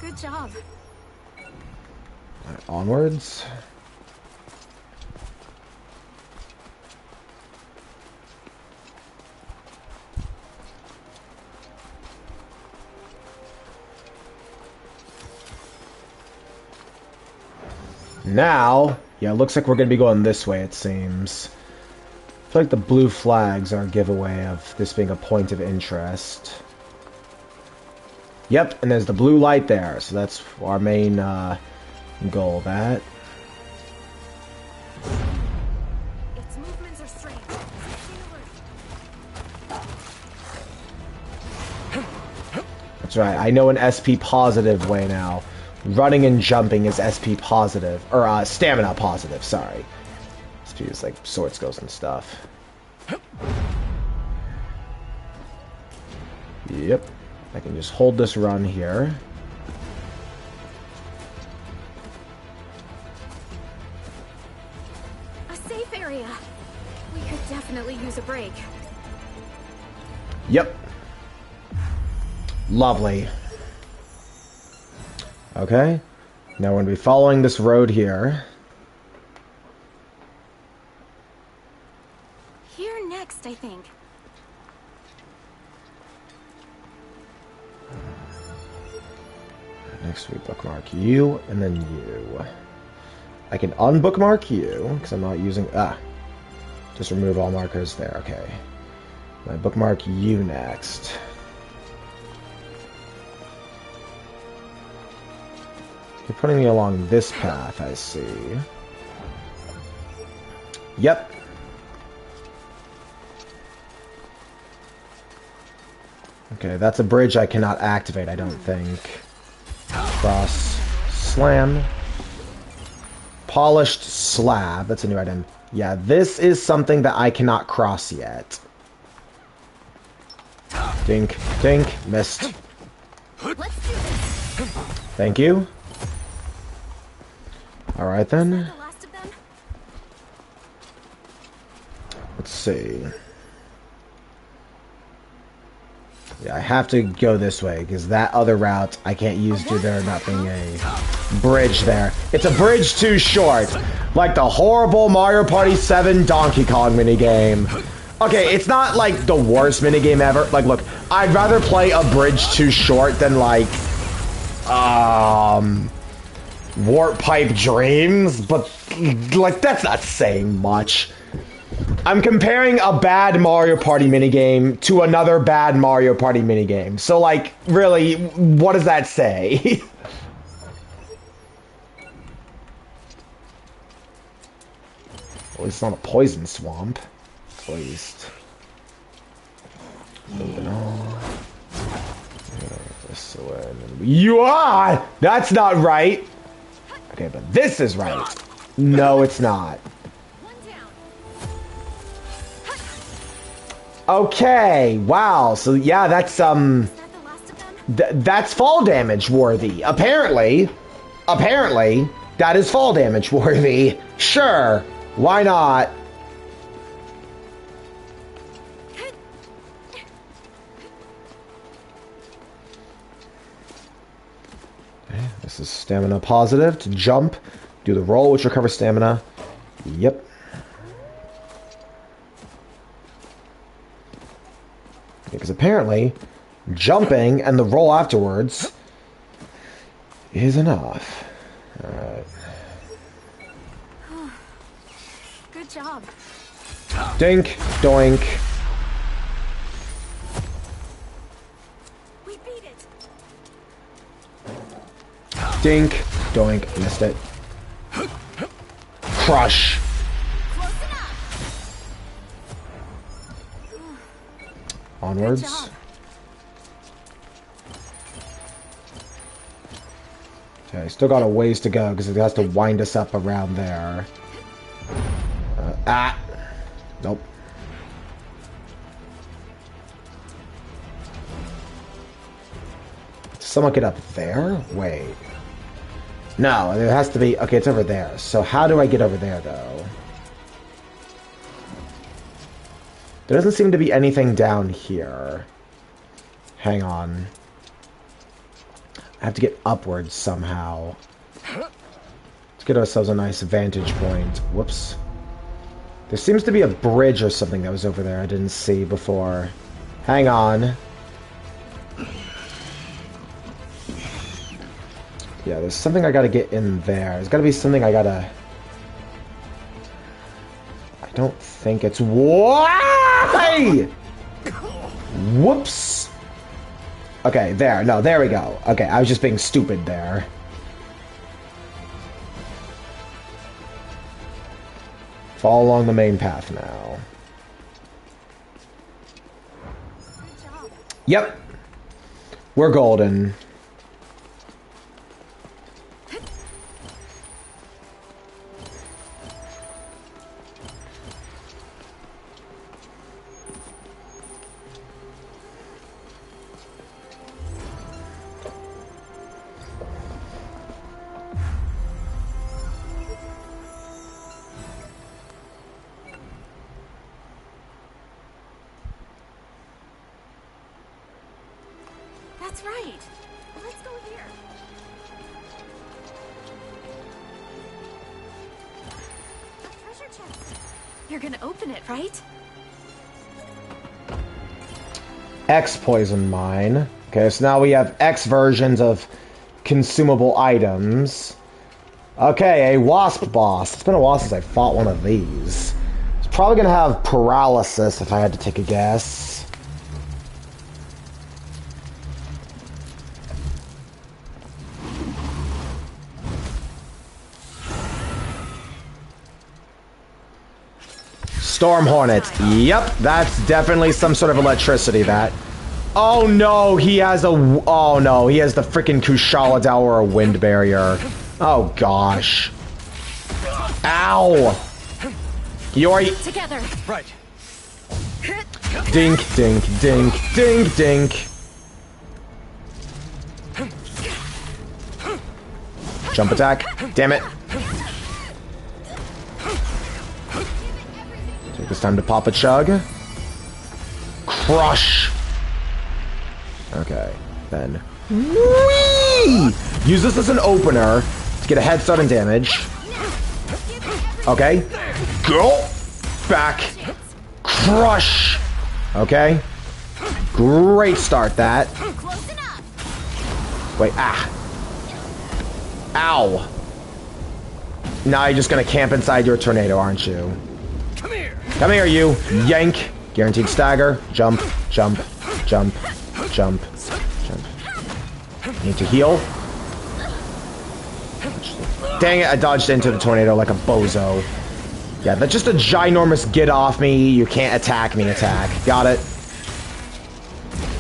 Good job. Right, onwards. Now, yeah, it looks like we're going to be going this way, it seems. I feel like the blue flags are a giveaway of this being a point of interest. Yep, and there's the blue light there, so that's our main goal, that. Its movements are strange. That's right, I know an SP positive way now. Running and jumping is SP positive, or stamina positive, sorry. SP is like sword skills and stuff. Yep, I can just hold this run here. A safe area. We could definitely use a break. Yep. Lovely. Okay, now we're going to be following this road here. Here next, I think. Next we bookmark you, and then you. I can unbookmark you, because I'm not using... just remove all markers there, okay. I bookmark you next. You're putting me along this path, I see. Yep. Okay, that's a bridge I cannot activate, I don't think. Cross. Slam. Polished slab. That's a new item. Yeah, this is something that I cannot cross yet. Dink. Dink. Missed. Let's do this. Thank you. Alright Is then. that the last of them? Let's see. Yeah, I have to go this way, because that other route I can't use due to there not being a bridge there. It's a bridge too short. Like the horrible Mario Party 7 Donkey Kong minigame. Okay, it's not like the worst minigame ever. Like, look, I'd rather play a bridge too short than like, Warp Pipe Dreams, but like that's not saying much. I'm comparing a bad Mario Party minigame to another bad Mario Party minigame. So like, really, what does that say? At least it's not a poison swamp. At least. Moving on. This way. You are! That's not right! Okay, but this is right. No, it's not. Okay, wow. So yeah, that's that's fall damage worthy. Apparently, that is fall damage worthy. Sure, why not? This is stamina positive to jump, do the roll, which recovers stamina. Yep. Because apparently, jumping and the roll afterwards is enough. Alright. Good job. Dink, doink. We beat it. Dink, doink, missed it. Crush. Close enough. Onwards. Good job. Okay, still got a ways to go because it has to wind us up around there. Nope. Does someone get up there? Wait. No, there has to be... Okay, it's over there. So how do I get over there, though? There doesn't seem to be anything down here. Hang on. I have to get upwards somehow. Let's get ourselves a nice vantage point. Whoops. There seems to be a bridge or something that was over there I didn't see before. Hang on. Yeah, there's something I gotta get in there. There's gotta be something I gotta... I don't think it's... Why? Whoops. Okay, there. No, there we go. Okay, I was just being stupid there. Follow along the main path now. Yep. We're golden. That's right. Let's go here. A treasure chest. You're gonna open it, right? X poison mine. Okay, so now we have X versions of consumable items. Okay, a wasp boss. It's been a while since I fought one of these. It's probably gonna have paralysis if I had to take a guess. Storm Hornet. Yep, that's definitely some sort of electricity, that. Oh no, he has a... Oh no, he has the freaking Kushala Dower wind barrier. Oh gosh. Ow! Yori. Together. Right. Dink, dink, dink, dink, dink. Jump attack. Damn it. Take this time to pop a chug. Crush. Okay, then. Whee! Use this as an opener to get a head start and damage. Okay. Go! Back. Crush! Okay. Great start, that. Wait, ah. Ow. Now you're just gonna camp inside your tornado, aren't you? Come here. Come here, you. Yank. Guaranteed stagger. Jump, jump, jump, jump, jump. Need to heal. Dang it, I dodged into the tornado like a bozo. Yeah, that's just a ginormous get off me, you can't attack me attack. Got it.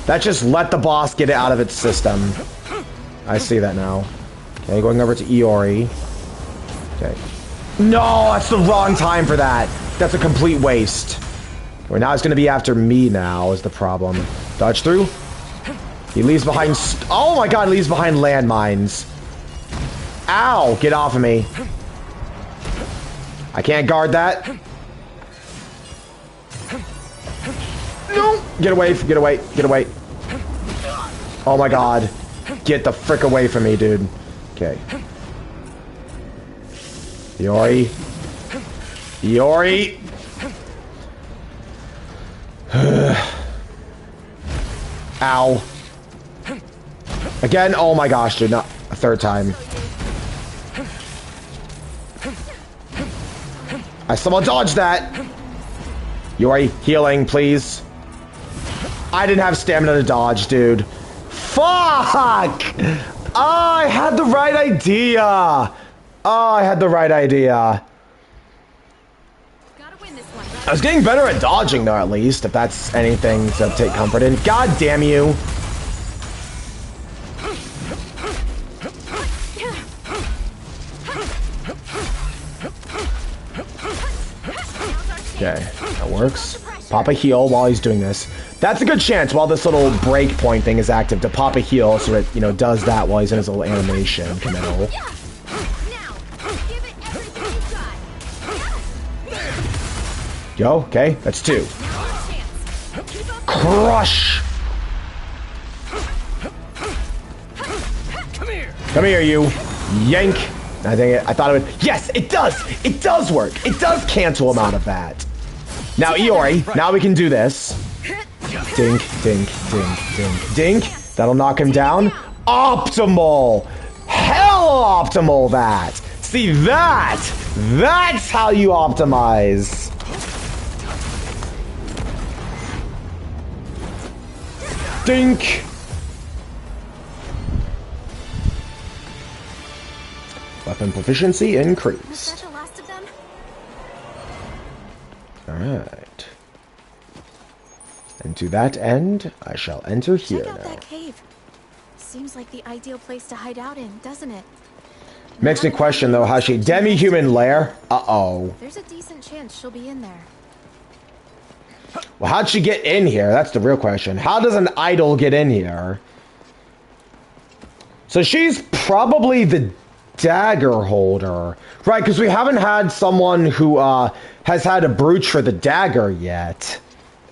That just let the boss get it out of its system. I see that now. Okay, going over to Iori. Okay. No, that's the wrong time for that. That's a complete waste. Well, now it's going to be after me now is the problem. Dodge through. He leaves behind... oh my god, he leaves behind landmines. Ow! Get off of me. I can't guard that. No! Get away, get away, get away. Oh my god. Get the frick away from me, dude. Okay. Iori. Iori! Ow. Again? Oh my gosh, dude. Not a third time. I somehow dodged that. Iori, healing, please. I didn't have stamina to dodge, dude. Fuck! Oh, I had the right idea. Oh, I had the right idea. I was getting better at dodging, though, at least, if that's anything to take comfort in. God damn you. Okay, that works. Pop a heal while he's doing this. That's a good chance while this little breakpoint thing is active to pop a heal so it, you know, does that while he's in his little animation committal. Yo, okay, that's 2. Crush! Come here, you. Yank. I think I thought it would. Yes, it does! It does work! It does cancel him out of that. Now, Iori, now we can do this. Dink, dink, dink, dink, dink. That'll knock him down. Optimal! Hell optimal that! See that? That's how you optimize. Dink! Weapon proficiency increased. Was that the last of them? Alright. And to that end, I shall enter here Check out now. that cave. Seems like the ideal place to hide out in, doesn't it? Makes me question, though, how she... Demi-human lair? Uh-oh. There's a decent chance she'll be in there. Well, how'd she get in here? That's the real question. How does an idol get in here? So she's probably the dagger holder. Right, because we haven't had someone who has had a brooch for the dagger yet.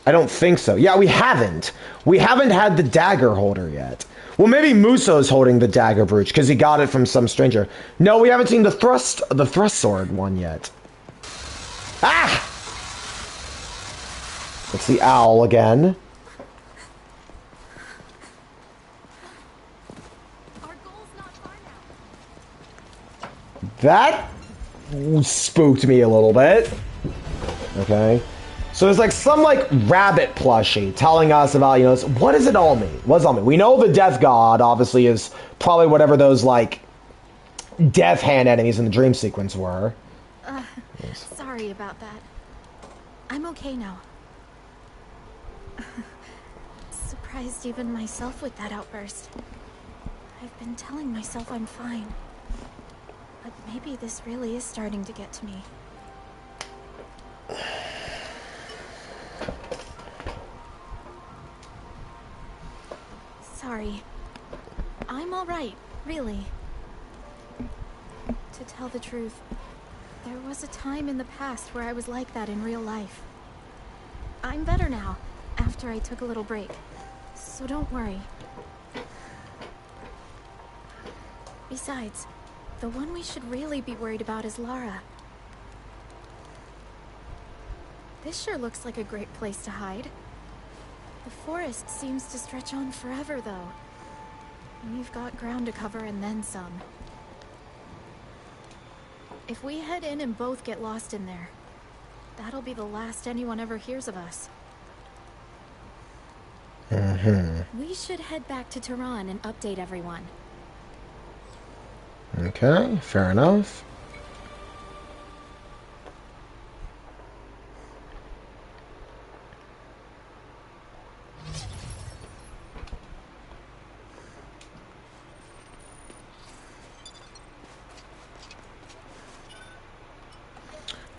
I don't think so. Yeah, we haven't. We haven't had the dagger holder yet. Well, maybe Muso's holding the dagger brooch because he got it from some stranger. No, we haven't seen the thrust sword one yet. Ah! It's the owl again. That spooked me a little bit. Okay. So there's like some like rabbit plushie telling us about, you know, what does it all mean? What does it all mean? We know the death god obviously is probably whatever those like death hand enemies in the dream sequence were. Sorry about that. I'm okay now. Surprised even myself with that outburst. I've been telling myself I'm fine. But maybe this really is starting to get to me. Sorry. I'm alright, really. To tell the truth, there was a time in the past where I was like that in real life. I'm better now, after I took a little break. So don't worry. Besides, the one we should really be worried about is Lara. This sure looks like a great place to hide. The forest seems to stretch on forever, though. We've got ground to cover and then some. If we head in and both get lost in there, that'll be the last anyone ever hears of us. We should head back to Tehran and update everyone. Okay, fair enough.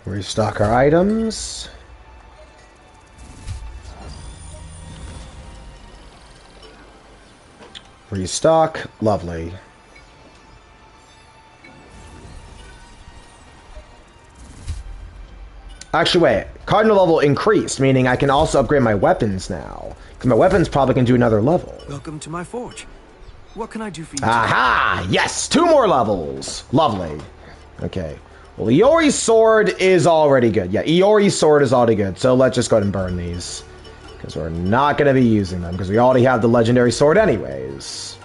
Restock our items. Restock. Lovely. Actually, wait. Cardinal level increased, meaning I can also upgrade my weapons now. Because my weapons probably can do another level. Welcome to my forge. What can I do for you? Aha! Yes! 2 more levels! Lovely. Okay. Well, Iori's sword is already good. Yeah, Iori's sword is already good. So let's just go ahead and burn these. Because we're not going to be using them. Because we already have the legendary sword anyways.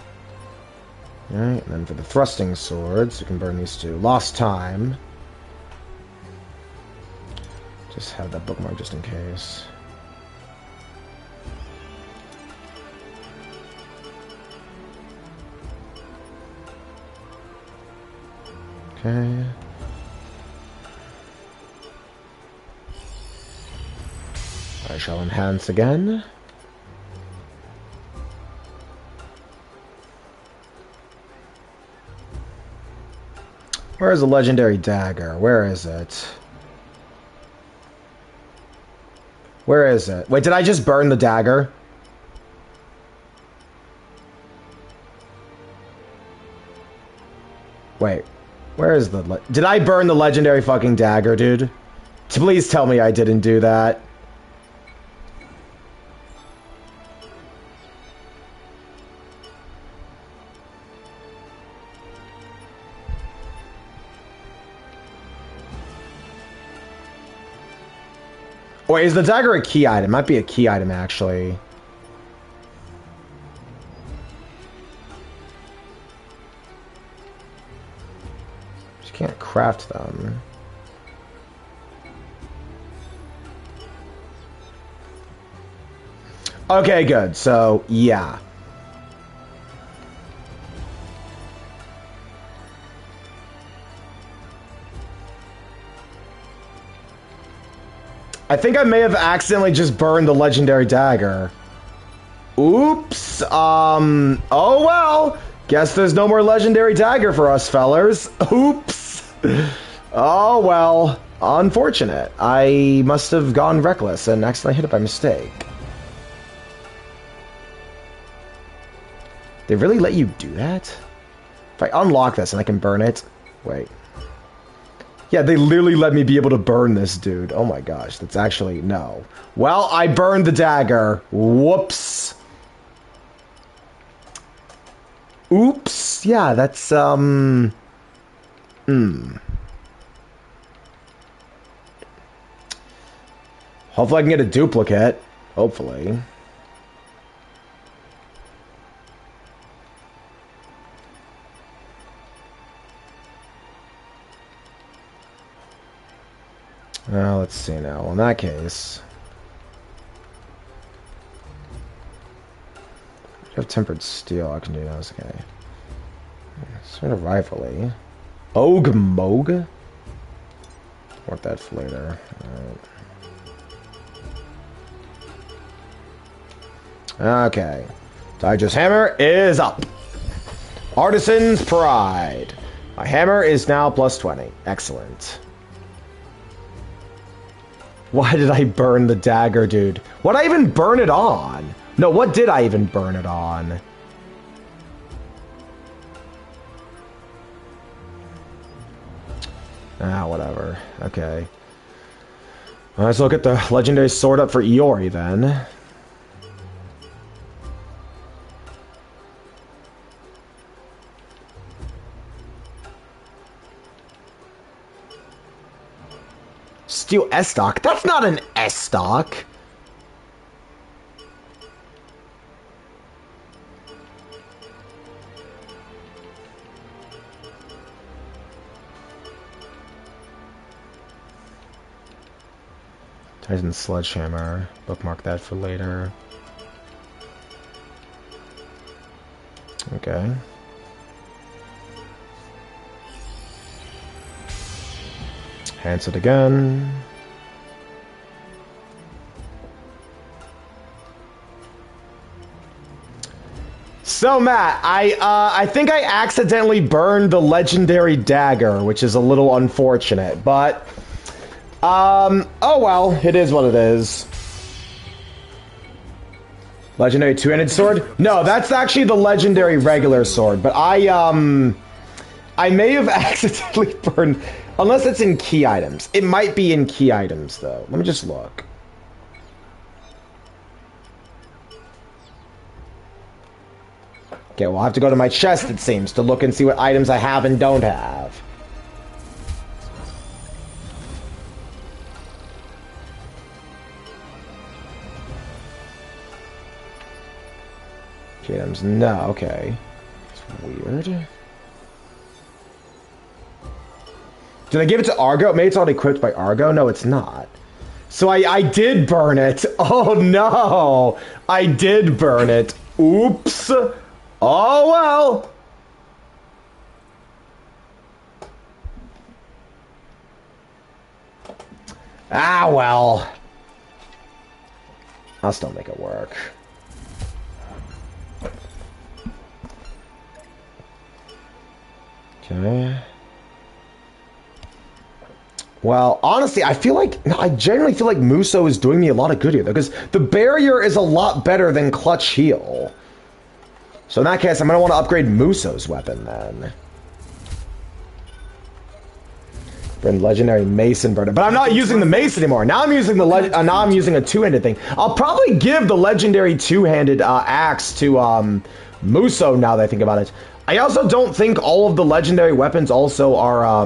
Alright, and then for the thrusting swords, we can burn these 2. Lost time. Just have that bookmark just in case. Okay. I shall enhance again. Where is the legendary dagger? Where is it? Where is it? Wait, did I just burn the dagger? Wait, where is the... Did I burn the legendary fucking dagger, dude? Please tell me I didn't do that. Wait, is the dagger a key item? It might be a key item, actually. Just can't craft them. Okay, good. So, yeah. I think I may have accidentally just burned the legendary dagger. Oops. Oh well. Guess there's no more legendary dagger for us, fellers. Oops. Oh well. Unfortunate. I must have gone reckless and accidentally hit it by mistake. They really let you do that? If I unlock this and I can burn it... Wait. Yeah, they literally let me be able to burn this dude. Oh my gosh, that's actually... No. Well, I burned the dagger. Whoops. Oops. Yeah, that's, Hopefully I can get a duplicate. Hopefully. Let's see now. Well, in that case... I have tempered steel. I can do those. Okay. Sort of rivalry. Og Mog? Want that for later. Alright. Okay. Dige's hammer is up. Artisan's Pride. My hammer is now plus 20. Excellent. Why did I burn the dagger, dude? What'd I even burn it on? No, what did I even burn it on? Ah, whatever. Okay. Might as well get the legendary sword up for Iori, then. Steel S-Stock? That's not an S-Stock. Titan Sledgehammer. Bookmark that for later. Okay. Hands it again. So Matt, I think I accidentally burned the legendary dagger, which is a little unfortunate, but oh well, it is what it is. Legendary two-handed sword? No, that's actually the legendary regular sword, but I may have accidentally burned, unless it's in key items. It might be in key items though. Let me just look. Okay, well, I'll have to go to my chest, it seems, to look and see what items I have and don't have. Key items, no, okay. It's weird. Did I give it to Argo? Maybe it's already equipped by Argo? No, it's not. So I did burn it. Oh, no. I did burn it. Oops. Oh, well. Ah, well. I'll still make it work. Okay. Well, honestly, I genuinely feel like Muso is doing me a lot of good here, though, because the barrier is a lot better than Clutch Heal. So in that case, I'm going to want to upgrade Muso's weapon, then. Burn legendary Mason burner. But I'm not using the Mace anymore. Now I'm using now I'm using a two-handed thing. I'll probably give the legendary two-handed axe to Muso, now that I think about it. I also don't think all of the legendary weapons also are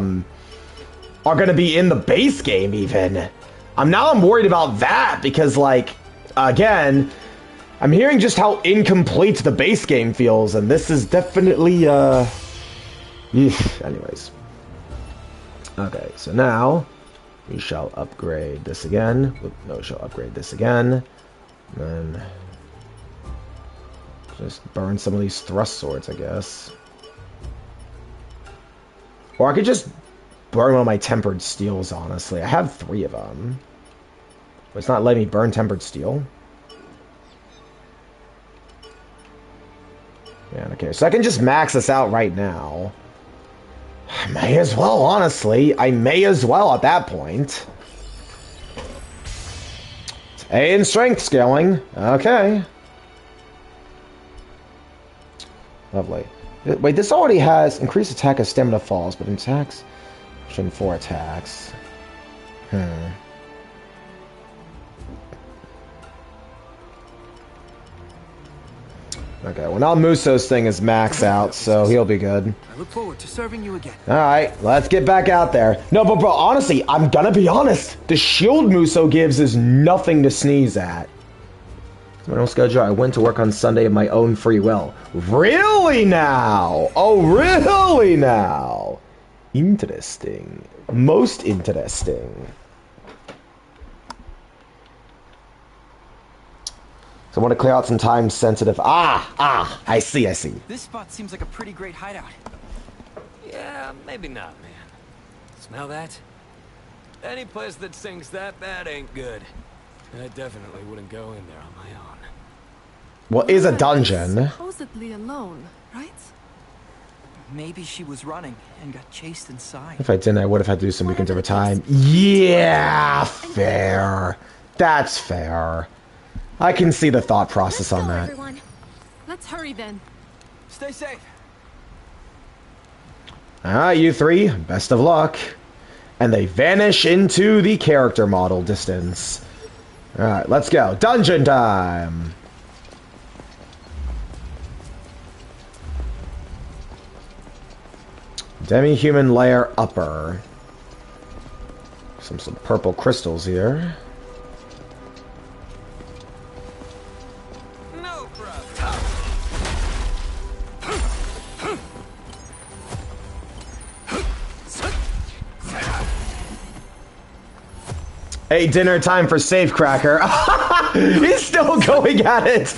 going to be in the base game, even. I'm worried about that, because, like, again, I'm hearing just how incomplete the base game feels, and this is definitely, anyways. Okay, so now we shall upgrade this again. No, shall upgrade this again. And then just burn some of these thrust swords, I guess. Or I could just burn one of my tempered steels, honestly. I have 3 of them. But it's not letting me burn tempered steel. Yeah, okay, so I can just max this out right now. I may as well, honestly. I may as well at that point. It's A in strength scaling. Okay. Lovely. Wait, this already has increased attack as stamina falls, but attacks... Showing 4 attacks. Okay, well now Muso's thing is max out, so he'll be good. I look forward to serving you again. Alright, let's get back out there. No, but bro, honestly, I'm gonna be honest. The shield Muso gives is nothing to sneeze at. My own schedule, I went to work on Sunday of my own free will. Really now? Oh, really now? Interesting. Most interesting. So I want to clear out some time sensitive. I see. This spot seems like a pretty great hideout. Yeah, maybe not, man. Smell that? Any place that stinks that bad ain't good. I definitely wouldn't go in there on my own. Well, is a dungeon. Supposedly alone, right? Maybe she was running and got chased inside. If I didn't, I would have had to do some weekends over time. Yeah, fair. That's fair. I can see the thought process on that. Everyone. Let's hurry then. Stay safe. Alright, you 3. Best of luck. And they vanish into the character model distance. Alright, let's go. Dungeon time! Demi-human layer upper. Some purple crystals here. No problem. Hey, dinner time for Safecracker. He's still going at it.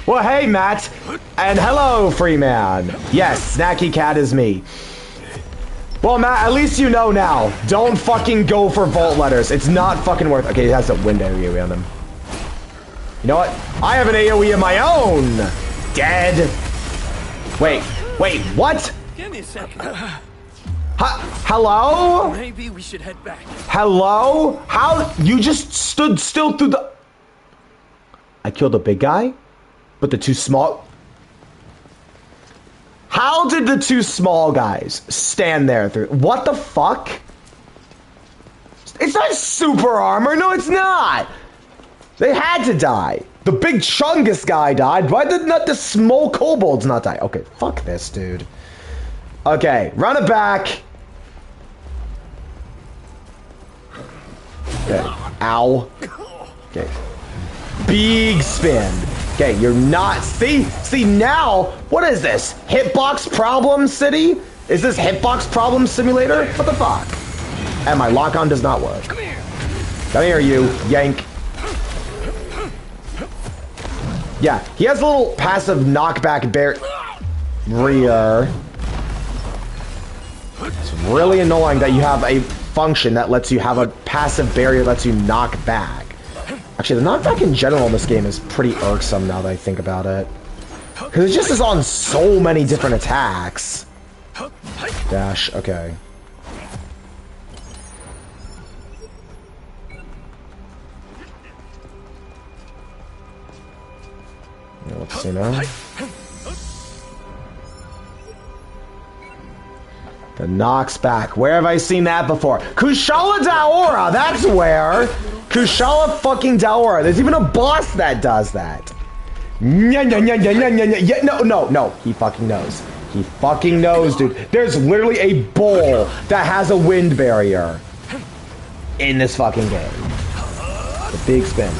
Well, hey, Matt. And hello, Freeman. Yes, Snacky Cat is me. Well, Matt, at least you know now. Don't fucking go for vault letters. It's not fucking worth... Okay, he has a wind AoE on him. You know what? I have an AoE of my own. Dead. Wait, what? Give me a second. Hello? Maybe we should head back. Hello? How? You just stood still through the... I killed the big guy? But the two small... How did the two small guys stand there through... What the fuck? It's not super armor. No, it's not. They had to die. The big Chungus guy died. Why did not the small kobolds not die? Okay, fuck this, dude. Okay, run it back. Okay, ow. Okay. Big spin. Okay, you're not... See now, what is this? Hitbox problem city? Is this hitbox problem simulator? What the fuck? And my lock-on does not work. Come here, you yank. Yeah, he has a little passive knockback barrier. It's really annoying that you have a function that lets you have a passive barrier that lets you knock back. Actually, the knockback in general in this game is pretty irksome now that I think about it. Because it just is on so many different attacks. Dash, okay. Yeah, let's see now. The knocks back. Where have I seen that before? Kushala Daora, that's where. Kushala fucking Daora. There's even a boss that does that. No. He fucking knows. He fucking knows, dude. There's literally a bowl that has a wind barrier in this fucking game. The big spin.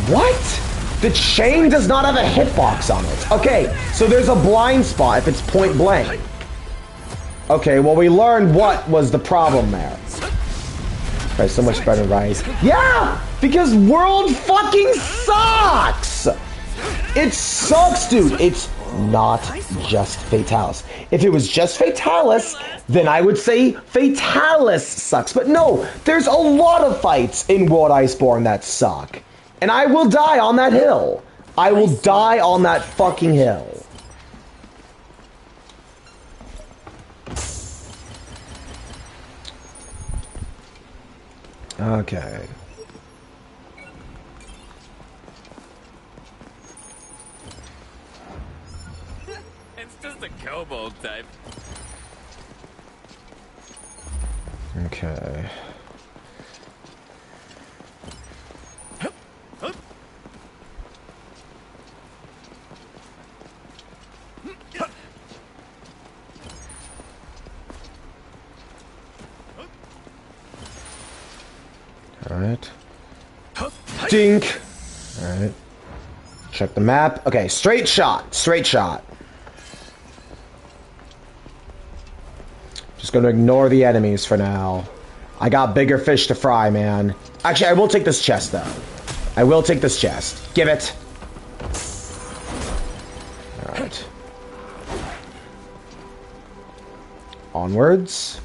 What? The chain does not have a hitbox on it. Okay, so there's a blind spot if it's point blank. Okay, well, we learned what was the problem there. Okay, so much better, Rise. Yeah! Because World fucking sucks! It sucks, dude. It's not just Fatalis. If it was just Fatalis, then I would say Fatalis sucks. But no, there's a lot of fights in World Iceborne that suck. And I will die on that hill. I will die on that fucking hill. Okay. It's just a kobold type. Okay. Alright. Dink! Alright. Check the map. Okay, straight shot. Straight shot. Just gonna ignore the enemies for now. I got bigger fish to fry, man. Actually, I will take this chest, though. I will take this chest. Give it. Alright. Onwards.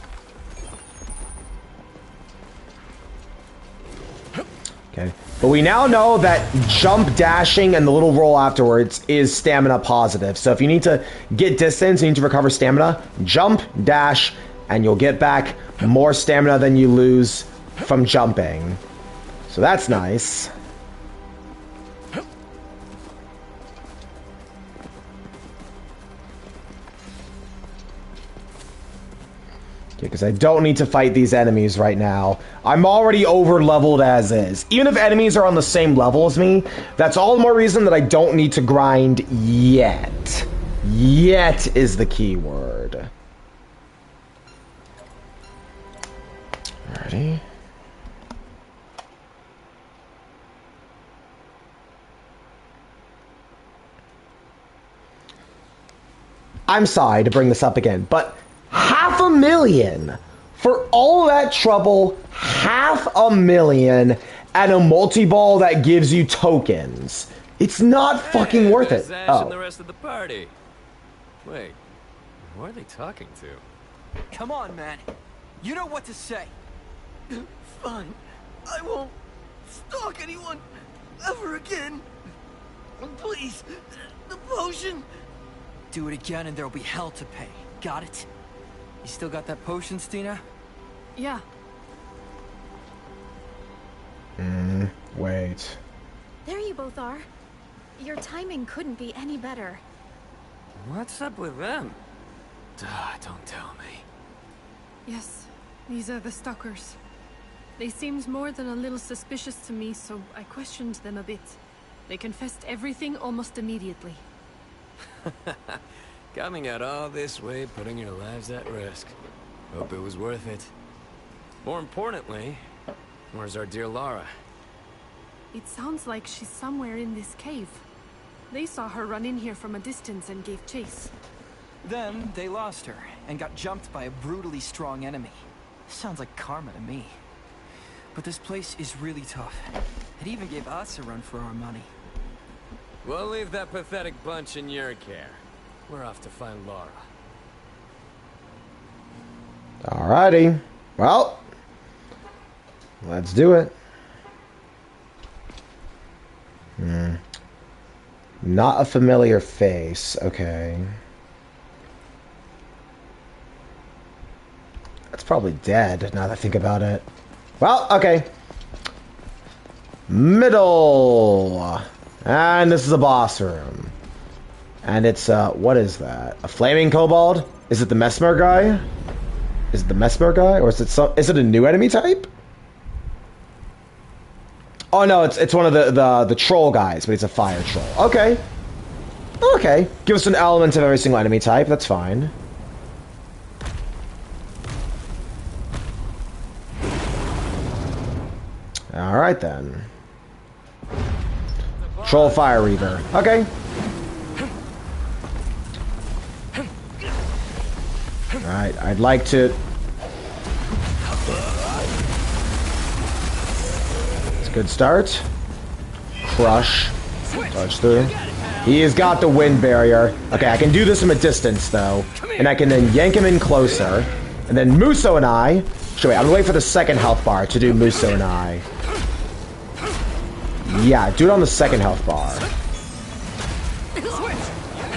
Okay. But we now know that jump dashing and the little roll afterwards is stamina positive. So if you need to get distance, you need to recover stamina, jump, dash, and you'll get back more stamina than you lose from jumping. So that's nice. Because I don't need to fight these enemies right now. I'm already over-leveled as is. Even if enemies are on the same level as me, that's all the more reason that I don't need to grind yet. Yet is the key word. Alrighty. I'm sorry to bring this up again, but $500,000 for all that trouble, $500,000 and a multi-ball that gives you tokens. It's not fucking worth it. Ash Oh. and the rest of the party. Wait, who are they talking to? Come on, man. You know what to say. Fine. I won't stalk anyone ever again. Please, the potion. Do it again and there'll be hell to pay. Got it? You still got that potion, Stina? Yeah. Wait. There you both are. Your timing couldn't be any better. What's up with them? Don't tell me. Yes, these are the stalkers. They seemed more than a little suspicious to me, so I questioned them a bit. They confessed everything almost immediately. Coming out all this way, putting your lives at risk. Hope it was worth it. More importantly, where's our dear Lara? It sounds like she's somewhere in this cave. They saw her run in here from a distance and gave chase. Then they lost her and got jumped by a brutally strong enemy. Sounds like karma to me. But this place is really tough. It even gave us a run for our money. We'll leave that pathetic bunch in your care. We're off to find Lara. Alrighty. Well, let's do it. Not a familiar face. Okay. That's probably dead, now that I think about it. Well, okay. Middle. And this is a boss room. And it's, what is that? A flaming kobold? Is it the Mesmer guy? Is it the Mesmer guy? Or is it a new enemy type? Oh no, it's one of the troll guys, but he's a fire troll. Okay. Okay. Give us an element of every single enemy type, that's fine. Alright then. Troll Fire Reaver. Okay. Alright, I'd like to... It's a good start. Crush. Dodge through. He has got the wind barrier. Okay, I can do this from a distance, though. And I can then yank him in closer. And then Muso and I... Wait, I'm gonna wait for the second health bar to do Muso and I. Yeah, do it on the second health bar.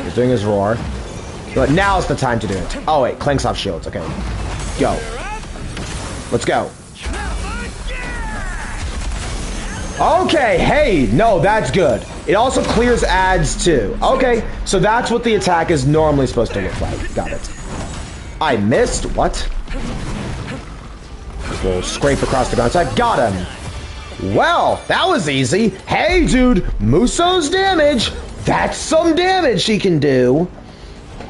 He's doing his roar. But now's the time to do it. Oh wait, clanks off shields. Okay. Go. Let's go. Okay, hey, no, that's good. It also clears ads too. Okay, so that's what the attack is normally supposed to look like. Got it. I missed? What? We'll scrape across the ground. So I got him. Well, that was easy. Hey, dude, Muso's damage. That's some damage he can do.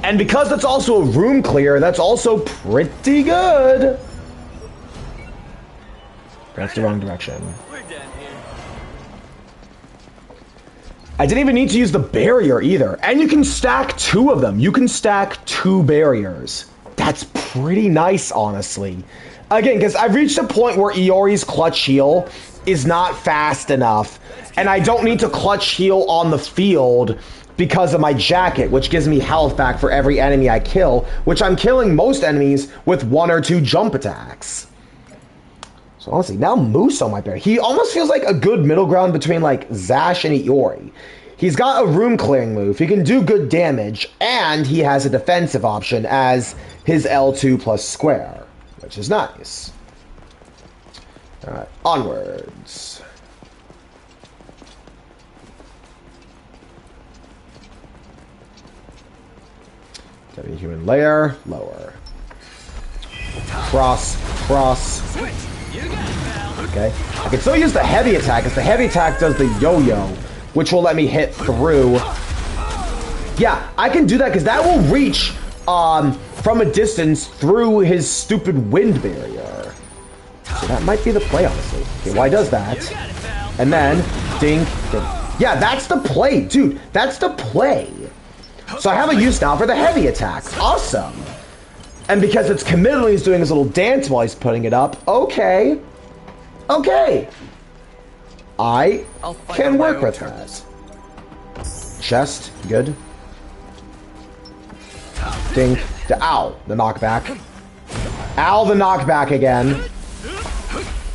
And because that's also a room clear, that's also pretty good. That's the wrong direction. We're done here. I didn't even need to use the barrier either. And you can stack two of them. You can stack two barriers. That's pretty nice, honestly. Again, because I've reached a point where Iori's clutch heal is not fast enough. And I don't need to clutch heal on the field because of my jacket, which gives me health back for every enemy I kill, which I'm killing most enemies with 1 or 2 jump attacks. So honestly, now Muso might be. He almost feels like a good middle ground between like Zash and Iori. He's got a room clearing move, he can do good damage, and he has a defensive option as his L2 plus square, which is nice. Alright, onwards. Human layer, lower. Cross. Okay. I can still use the heavy attack, because the heavy attack does the yo-yo, which will let me hit through. Yeah, I can do that, because that will reach from a distance through his stupid wind barrier. So that might be the play, honestly. Okay, why does that? And then, dink. Yeah, that's the play, dude. That's the play. So I have a use now for the heavy attacks. Awesome. And because it's committal, he's doing his little dance while he's putting it up. Okay. Okay. I can work with that. Chest, good. Dink. Ow, the knockback. Ow, the knockback again.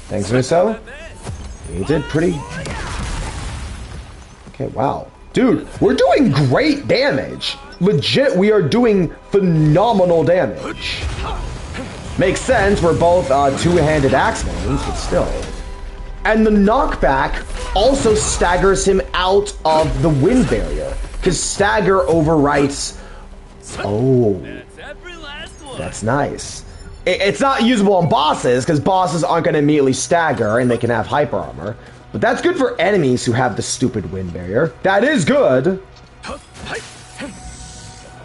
Thanks, Muso. He did pretty... Okay, wow. Dude, we're doing great damage. Legit, we are doing phenomenal damage. Makes sense, we're both two-handed axemans, but still. And the knockback also staggers him out of the wind barrier. Because stagger overwrites... Oh. That's nice. It's not usable on bosses, because bosses aren't going to immediately stagger, and they can have hyper armor. But that's good for enemies who have the stupid wind barrier. That is good.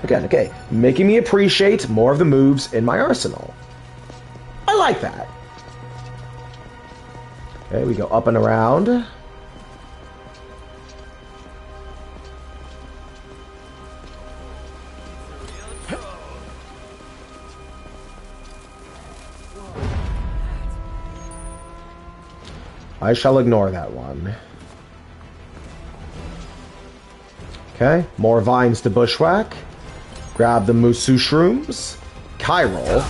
Again, okay. Making me appreciate more of the moves in my arsenal. I like that. Okay, we go up and around. I shall ignore that one. Okay, more vines to bushwhack. Grab the Musu shrooms. Chiral.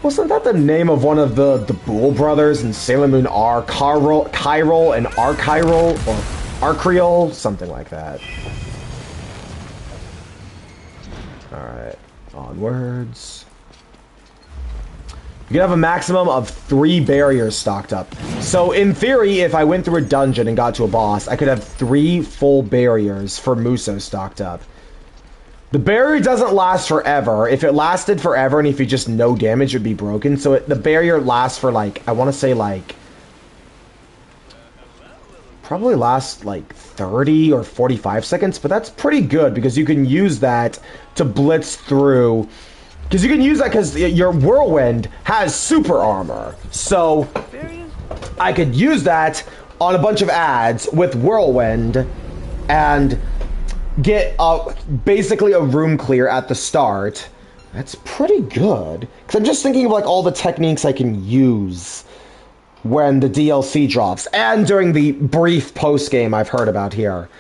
Wasn't that the name of one of the Boole brothers in Sailor Moon R? Chiral and Archiral? Or Arcrial? Something like that. Alright, onwards. You can have a maximum of 3 barriers stocked up. So in theory, if I went through a dungeon and got to a boss, I could have 3 full barriers for Muso stocked up. The barrier doesn't last forever. If it lasted forever and if you just no damage, it would be broken. So the barrier lasts for like, I want to say like, probably lasts like 30 or 45 seconds, but that's pretty good because you can use that to blitz through. Because you can use that because your whirlwind has super armor. So I could use that on a bunch of ads with whirlwind and get basically a room clear at the start. That's pretty good. Because I'm just thinking of like all the techniques I can use when the DLC drops and during the brief post game I've heard about here.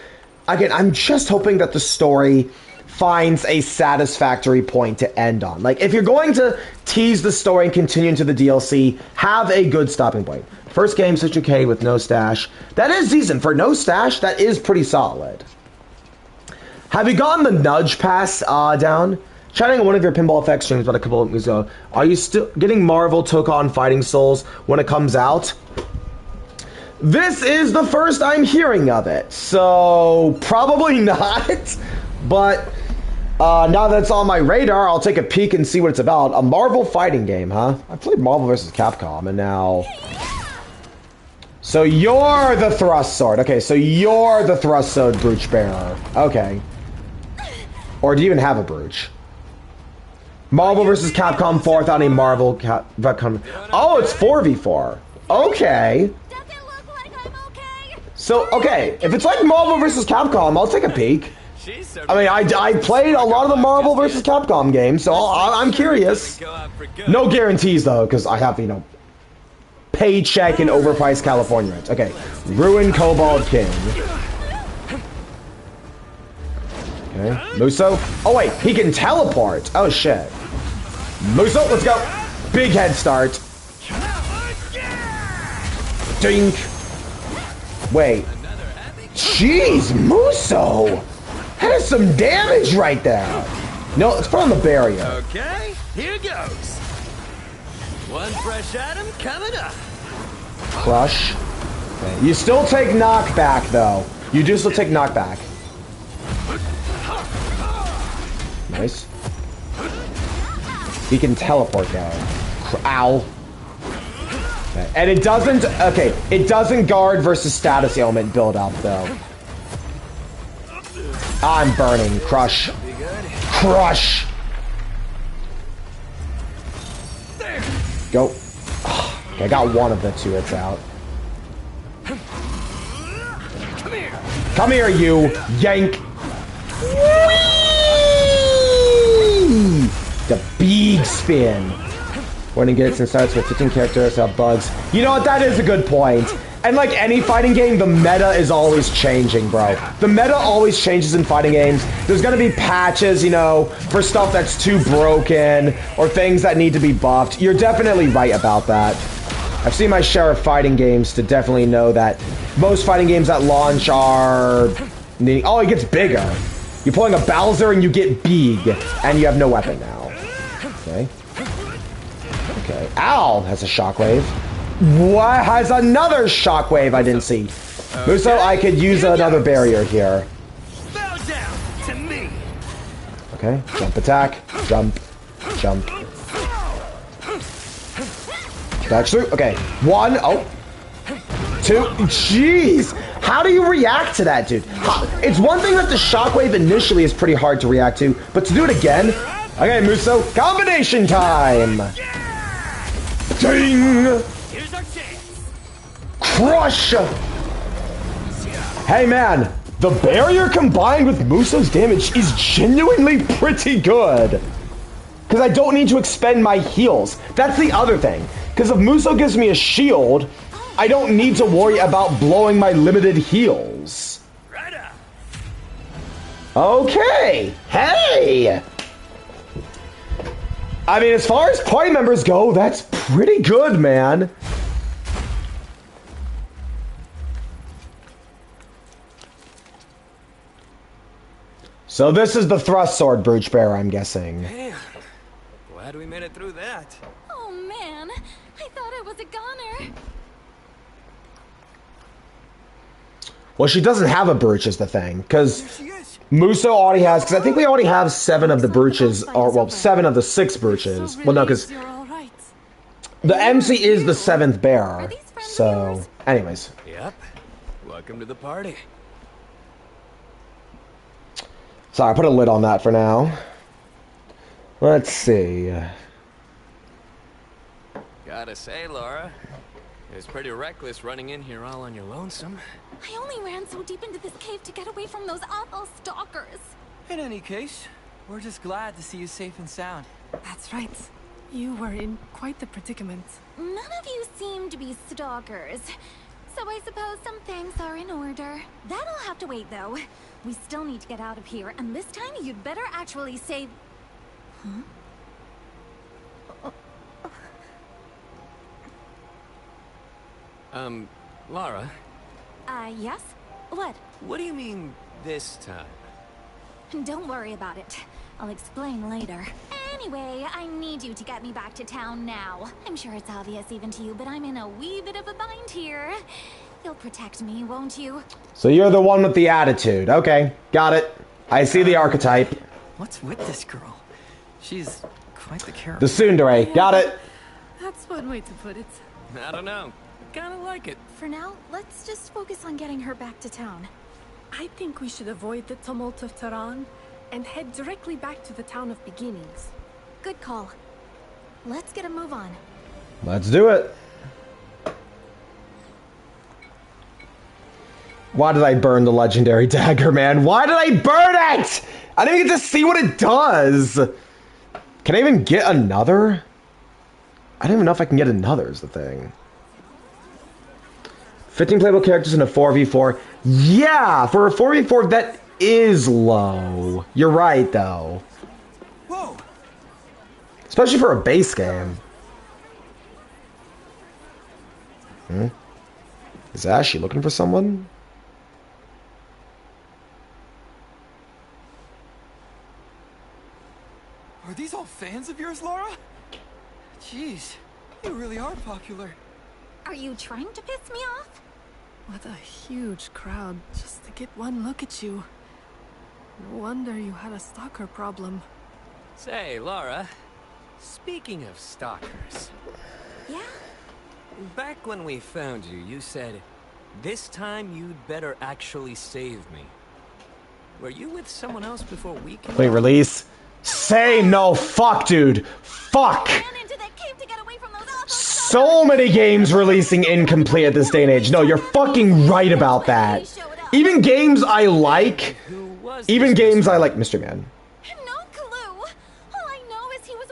Again, I'm just hoping that the story finds a satisfactory point to end on. Like, if you're going to tease the story and continue into the DLC, have a good stopping point. First game, such okay with no stash. That is decent. For no stash, that is pretty solid. Have you gotten the nudge pass down? Chatting on one of your Pinball Effects streams about a couple of weeks ago, are you still getting Marvel took on Fighting Souls when it comes out? This is the first I'm hearing of it, so probably not. But now that it's on my radar, I'll take a peek and see what it's about. A Marvel fighting game, huh? I played Marvel vs. Capcom, and now... So you're the thrust sword. Okay, so you're the thrust sword brooch bearer. Okay. Or do you even have a brooch? Marvel vs. Capcom 4 without any Marvel Capcom. Oh, it's 4v4. Okay. So, okay, if it's like Marvel vs. Capcom, I'll take a peek. I mean, I played a lot of the Marvel vs. Capcom games, so I'm curious. No guarantees, though, because I have, you know, paycheck and overpriced California rent. Okay, Ruin Kobold King. Okay, Muso. Oh, wait, he can teleport. Oh, shit. Muso, let's go. Big head start. Dink. Wait. Jeez, Muso. That is some damage right there. No, let's put on the barrier. Okay, here goes. One fresh item coming up. Crush. Okay. You still take knockback, though. You do still take knockback. Nice. He can teleport down. Ow. Okay. And it doesn't... Okay, it doesn't guard versus status ailment build up, though. I'm burning. Crush. Crush. Go. Okay, I got one of the 2 hits out. Come here, you yank. The big spin. When it gets and starts with 15 characters, have bugs. You know what? That is a good point. And like any fighting game, the meta is always changing, bro. The meta always changes in fighting games. There's gonna be patches, you know, for stuff that's too broken or things that need to be buffed. You're definitely right about that. I've seen my share of fighting games to definitely know that most fighting games at launch are needing... Oh, it gets bigger. You're pulling a Bowser and you get big, and you have no weapon now. Okay. Okay. Ow! That's a shockwave. What? Has another shockwave I didn't see. Muso, I could use another barrier here. Bow down to me. Okay. Jump attack. Jump. Jump. Dodge through. Okay. 1. Oh. 2. Jeez. How do you react to that, dude? It's one thing that the shockwave initially is pretty hard to react to, but to do it again? Okay, Muso. Combination time. Ding. Here's our chance. Crush! Hey man, the barrier combined with Muso's damage is genuinely pretty good. Because I don't need to expend my heals. That's the other thing. Because if Muso gives me a shield, I don't need to worry about blowing my limited heals. Right up. Okay, hey! I mean, as far as party members go, that's pretty good, man. So this is the thrust sword brooch bearer, I'm guessing. Damn. Glad we made it through that. Oh man, I thought I was a goner. Well, she doesn't have a brooch is the thing, because Muso already has, because I think we already have 7 of the brooches, or well, 7 of the 6 brooches. Well, no, because the MC is the 7th bearer. So, anyways. Yep. Welcome to the party. Sorry, I put a lid on that for now. Let's see. Gotta say, Laura, it was pretty reckless running in here all on your lonesome. I only ran so deep into this cave to get away from those awful stalkers. In any case, we're just glad to see you safe and sound. That's right. You were in quite the predicament. None of you seem to be stalkers. So I suppose some things are in order. That'll have to wait, though. We still need to get out of here, and this time you'd better actually save... Huh? Laura? Yes? What? What do you mean, this time? Don't worry about it. I'll explain later. Anyway, I need you to get me back to town now. I'm sure it's obvious even to you, but I'm in a wee bit of a bind here. You'll protect me, won't you? So you're the one with the attitude. Okay, got it. I see the archetype. What's with this girl? She's quite the The character. tsundere. Got it. That's one way to put it. I don't know. Kinda like it. For now, let's just focus on getting her back to town. I think we should avoid the tumult of Tehran and head directly back to the town of beginnings. Good call. Let's get a move on. Let's do it. Why did I burn the legendary dagger, man? Why did I burn it? I didn't even get to see what it does. Can I even get another? I don't even know if I can get another is the thing. 15 playable characters in a 4v4. Yeah, for a 4v4, that is low. You're right, though. Whoa! Especially for a base game. Is Ashley looking for someone? Are these all fans of yours, Laura? Jeez, you really are popular. Are you trying to piss me off? What a huge crowd just to get one look at you. No wonder you had a stalker problem. Say, Laura, speaking of stalkers, Yeah? back when we found you, you said, this time you'd better actually save me. Were you with someone else before we came? Wait, release. Say no. Fuck, dude. Fuck. Ran into that cave to get away from those awful So many games releasing incomplete at this day and age. No, you're fucking right about that. Even games I like. Who was Even this games Mr. I like. Mystery Man. No clue. All I know is he was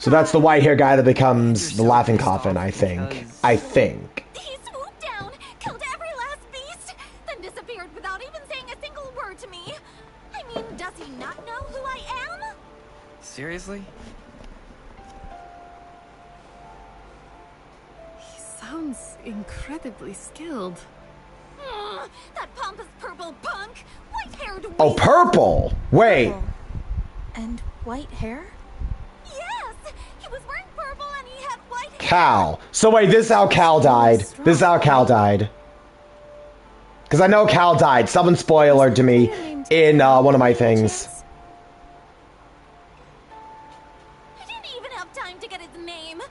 So that's the white hair guy that becomes the laughing coffin, I think. I think. He swooped down, killed every last beast, then disappeared without even saying a single word to me. I mean, does he not know who I am? Seriously? He sounds incredibly skilled. That pompous purple punk! White-haired Oh, purple! Wait. Purple. And white hair? Yes! He was wearing purple and he had white hair! Cal. So wait, this is how Cal died. This is how Cal died. Because I know Cal died. Someone spoiled to me in one of my things. I didn't even have time to get his name.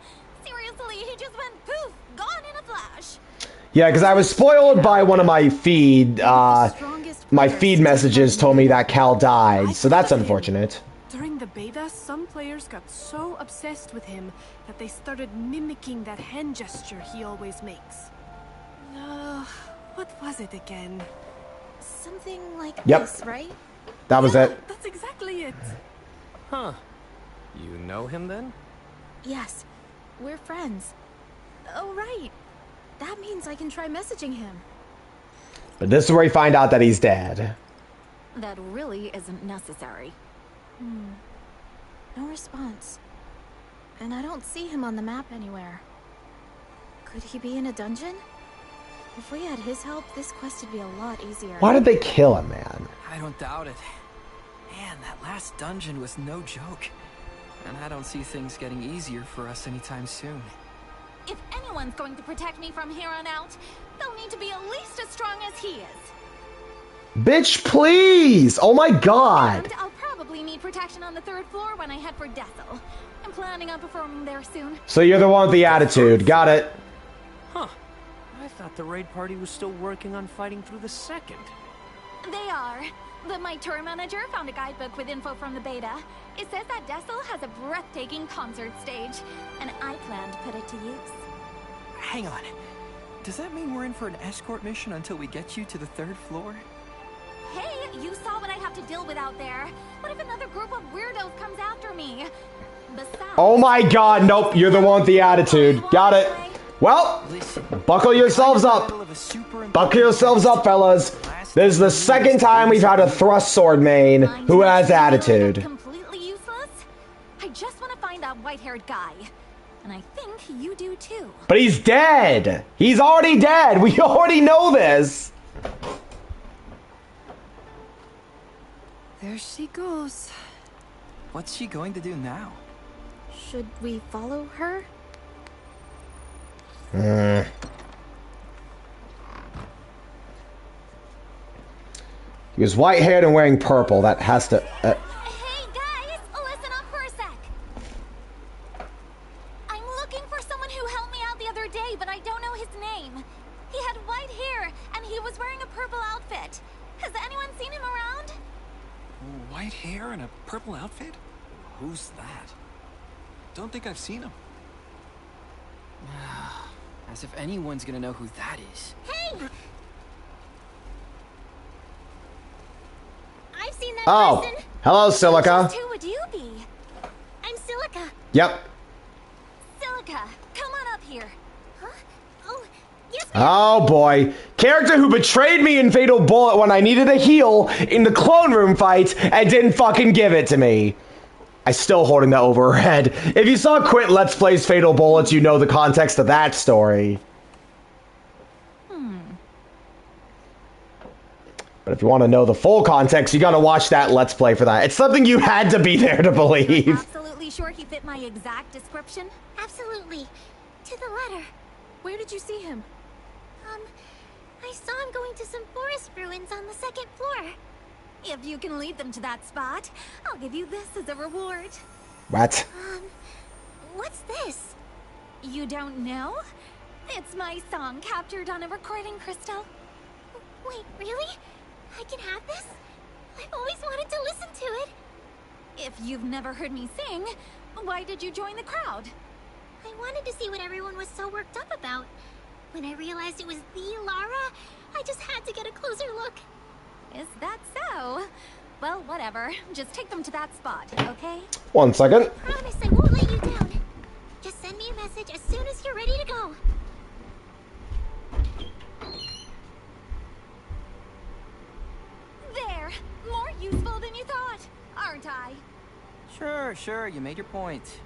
Seriously, he just went poof, gone in a flash. Yeah, because I was spoiled by one of my feed, my feed messages told me that Cal died, so that's unfortunate. During the beta, some players got so obsessed with him that they started mimicking that hand gesture he always makes. What was it again? Something like Yep. this, right? That was Yeah, it. That's exactly it. Huh. You know him then? Yes. We're friends. Oh, right. That means I can try messaging him. But this is where we find out that he's dead. That really isn't necessary. No response. And I don't see him on the map anywhere. Could he be in a dungeon? If we had his help, this quest would be a lot easier. Why did they kill him, man? I don't doubt it. Man, that last dungeon was no joke. And I don't see things getting easier for us anytime soon. If anyone's going to protect me from here on out, they'll need to be at least as strong as he is. Bitch, please! Oh my god! And I'll probably need protection on the 3rd floor when I head for Dazzle. I'm planning on performing there soon. So you're the one with the attitude. Got it. Huh. I thought the raid party was still working on fighting through the 2nd. They are. But my tour manager found a guidebook with info from the beta. It says that Dazzle has a breathtaking concert stage, and I plan to put it to use. Hang on. Does that mean we're in for an escort mission until we get you to the 3rd floor? Hey, you saw what I have to deal with out there. What if another group of weirdos comes after me? Besides, Oh my god, nope, you're the one with the attitude. Got it. Well, buckle yourselves up. Buckle yourselves up, fellas. This is the 2nd time we've had a thrust sword main who has attitude. Completely useless? I just want to find that white-haired guy. And I think you do too. But he's dead. He's already dead. We already know this. There she goes. What's she going to do now? Should we follow her? He was white-haired and wearing purple. That has to... Hey guys, listen up for a sec. I'm looking for someone who helped me out the other day, but I don't know his name. He had white hair, and he was wearing a purple outfit. Has anyone seen him around? White hair and a purple outfit? Who's that? Don't think I've seen him. As if anyone's gonna know who that is. Hey! I've seen that Oh, person. hello, Silica. Who would you be? I'm Silica. Yep. Silica, come on up here. Huh? Oh, yes, ma'am. Oh boy. Character who betrayed me in Fatal Bullet when I needed a heal in the clone room fight and didn't fucking give it to me. I'm still holding that over her head. If you saw Quint Let's Plays Fatal Bullets, you know the context of that story. But if you want to know the full context, you gotta watch that Let's Play for that. It's something you had to be there to believe. Absolutely sure he fit my exact description? Absolutely. To the letter. Where did you see him? I saw him going to some forest ruins on the 2nd floor. If you can lead them to that spot, I'll give you this as a reward. What? What's this? You don't know? It's my song captured on a recording crystal. Wait, really? I can have this? I've always wanted to listen to it. If you've never heard me sing, why did you join the crowd? I wanted to see what everyone was so worked up about. When I realized it was the Lara, I just had to get a closer look. Is that so? Well, whatever. Just take them to that spot, okay? 1 second. Promise I won't let you down. Just send me a message as soon as you're ready to go. There! More useful than you thought, aren't I? Sure, you made your point.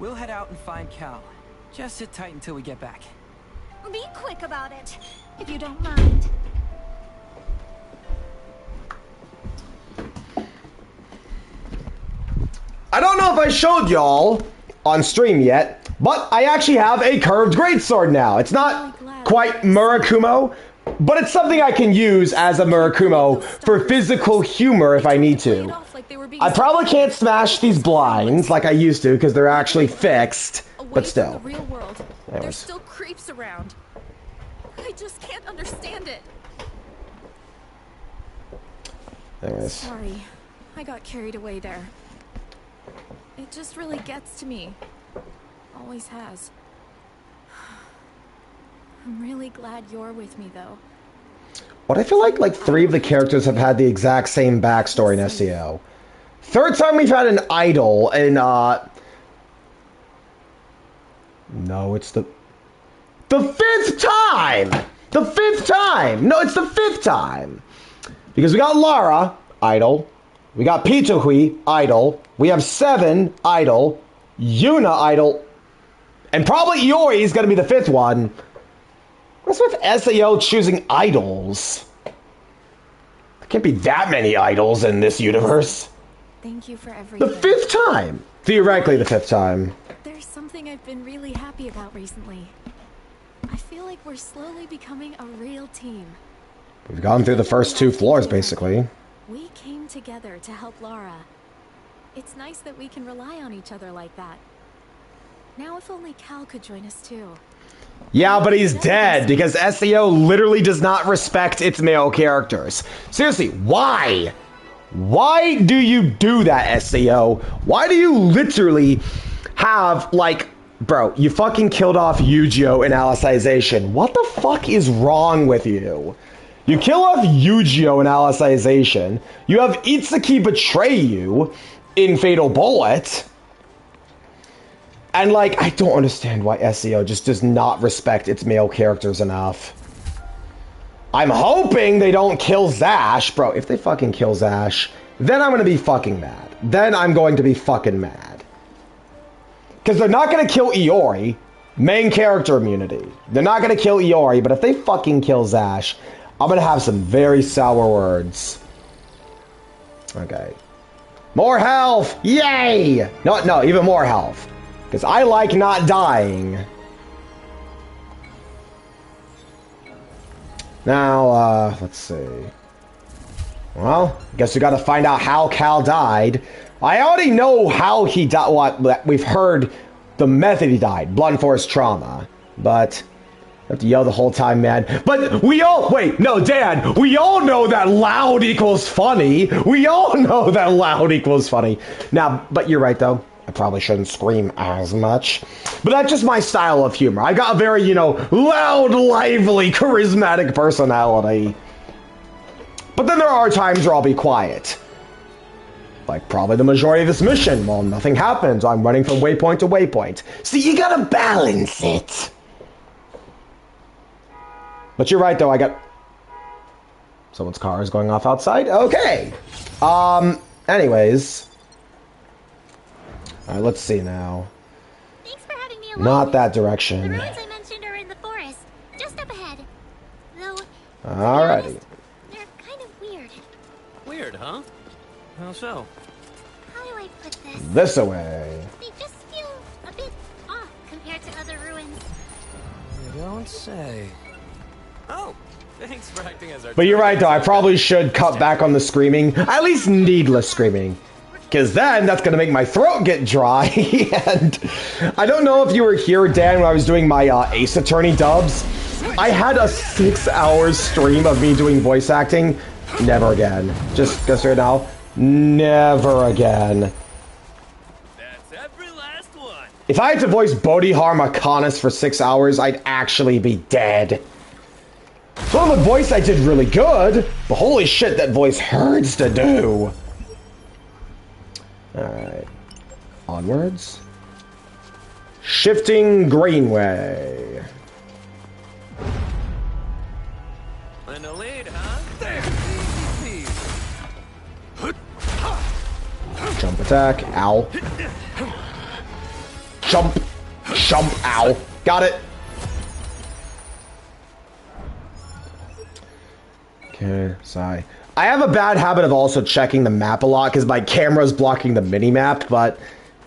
We'll head out and find Cal. Just sit tight until we get back. Be quick about it, if you don't mind. I don't know if I showed y'all on stream yet, but I actually have a curved greatsword now. It's not quite Murakumo, but it's something I can use as a Murakumo for physical humor if I need to. I probably can't smash these blinds like I used to because they're actually fixed, but still. Real world. Anyways. There's still creeps around. I just can't understand it. Anyways. Sorry, I got carried away there. It just really gets to me. Always has. I'm really glad you're with me, though. What I feel like 3 of the characters have had the exact same backstory in SEO. Third time we've had an idol in, no, it's the 5th time! The 5th time! No, it's the 5th time! Because we got Lara, idol. We got Pituhui, idol. We have 7, idol. Yuna, idol. And probably Iori is going to be the 5th one. What's with SAO choosing idols? There can't be that many idols in this universe. Thank you for everything. The 5th time! Theoretically, the 5th time. There's something I've been really happy about recently. I feel like we're slowly becoming a real team. We've gone through the first 2 floors, basically. We came together to help Lara. It's nice that we can rely on each other like that. Now if only Cal could join us too. Yeah, but he's dead because SEO literally does not respect its male characters. Seriously, why? Why do you do that, SEO? Why do you literally have, like, bro, you fucking killed off Yu-Gi-Oh! In Alicization. What the fuck is wrong with you? You kill off Yu-Gi-Oh! In Alicization. You have Itsuki betray you in Fatal Bullet. And, like, I don't understand why SEO just does not respect its male characters enough. I'm hoping they don't kill Zash. Bro, if they fucking kill Zash, then I'm gonna be fucking mad. Then I'm going to be fucking mad. Because they're not gonna kill Iori. Main character immunity. They're not gonna kill Iori, but if they fucking kill Zash, I'm gonna have some very sour words. Okay. More health! Yay! No, even more health. Because I like not dying. Now, let's see. Well, I guess we gotta find out how Cal died. I already know how he died. What we've heard the method he died. Blunt force trauma. But I have to yell the whole time, man. But we all wait, no, Dan, we all know that loud equals funny. We all know that loud equals funny. Now, but you're right though. I probably shouldn't scream as much. But that's just my style of humor. I got a very, loud, lively, charismatic personality. But then there are times where I'll be quiet. Like probably the majority of this mission. Well, nothing happens. I'm running from waypoint to waypoint. See, you gotta balance it. But you're right, though. I got... Someone's car is going off outside. Okay. Anyways. Alright, let's see now. Thanks for having me along. Not that direction. The ruins I mentioned are in the forest, just up ahead. Though, alrighty. honest, they're kind of weird. Weird, huh? How so? How do I put this? This away. They just feel a bit off compared to other ruins. You don't say. Oh, thanks for acting as our... But you're right, though. I probably should cut back on the screaming. At least needless screaming. Because then that's going to make my throat get dry. And I don't know if you were here, Dan, when I was doing my Ace Attorney dubs. I had a 6-hour stream of me doing voice acting. Never again. Just right now. Never again. That's every last one. If I had to voice Bodhihar Makanis for 6 hours, I'd actually be dead. Well, the voice I did really good, but holy shit, that voice hurts to do. Alright. Onwards. Shifting Greenway. In the lead, huh? There. Jump attack. Ow. Jump. Jump. Ow. Got it. Okay, sorry. I have a bad habit of also checking the map a lot because my camera's blocking the mini-map, but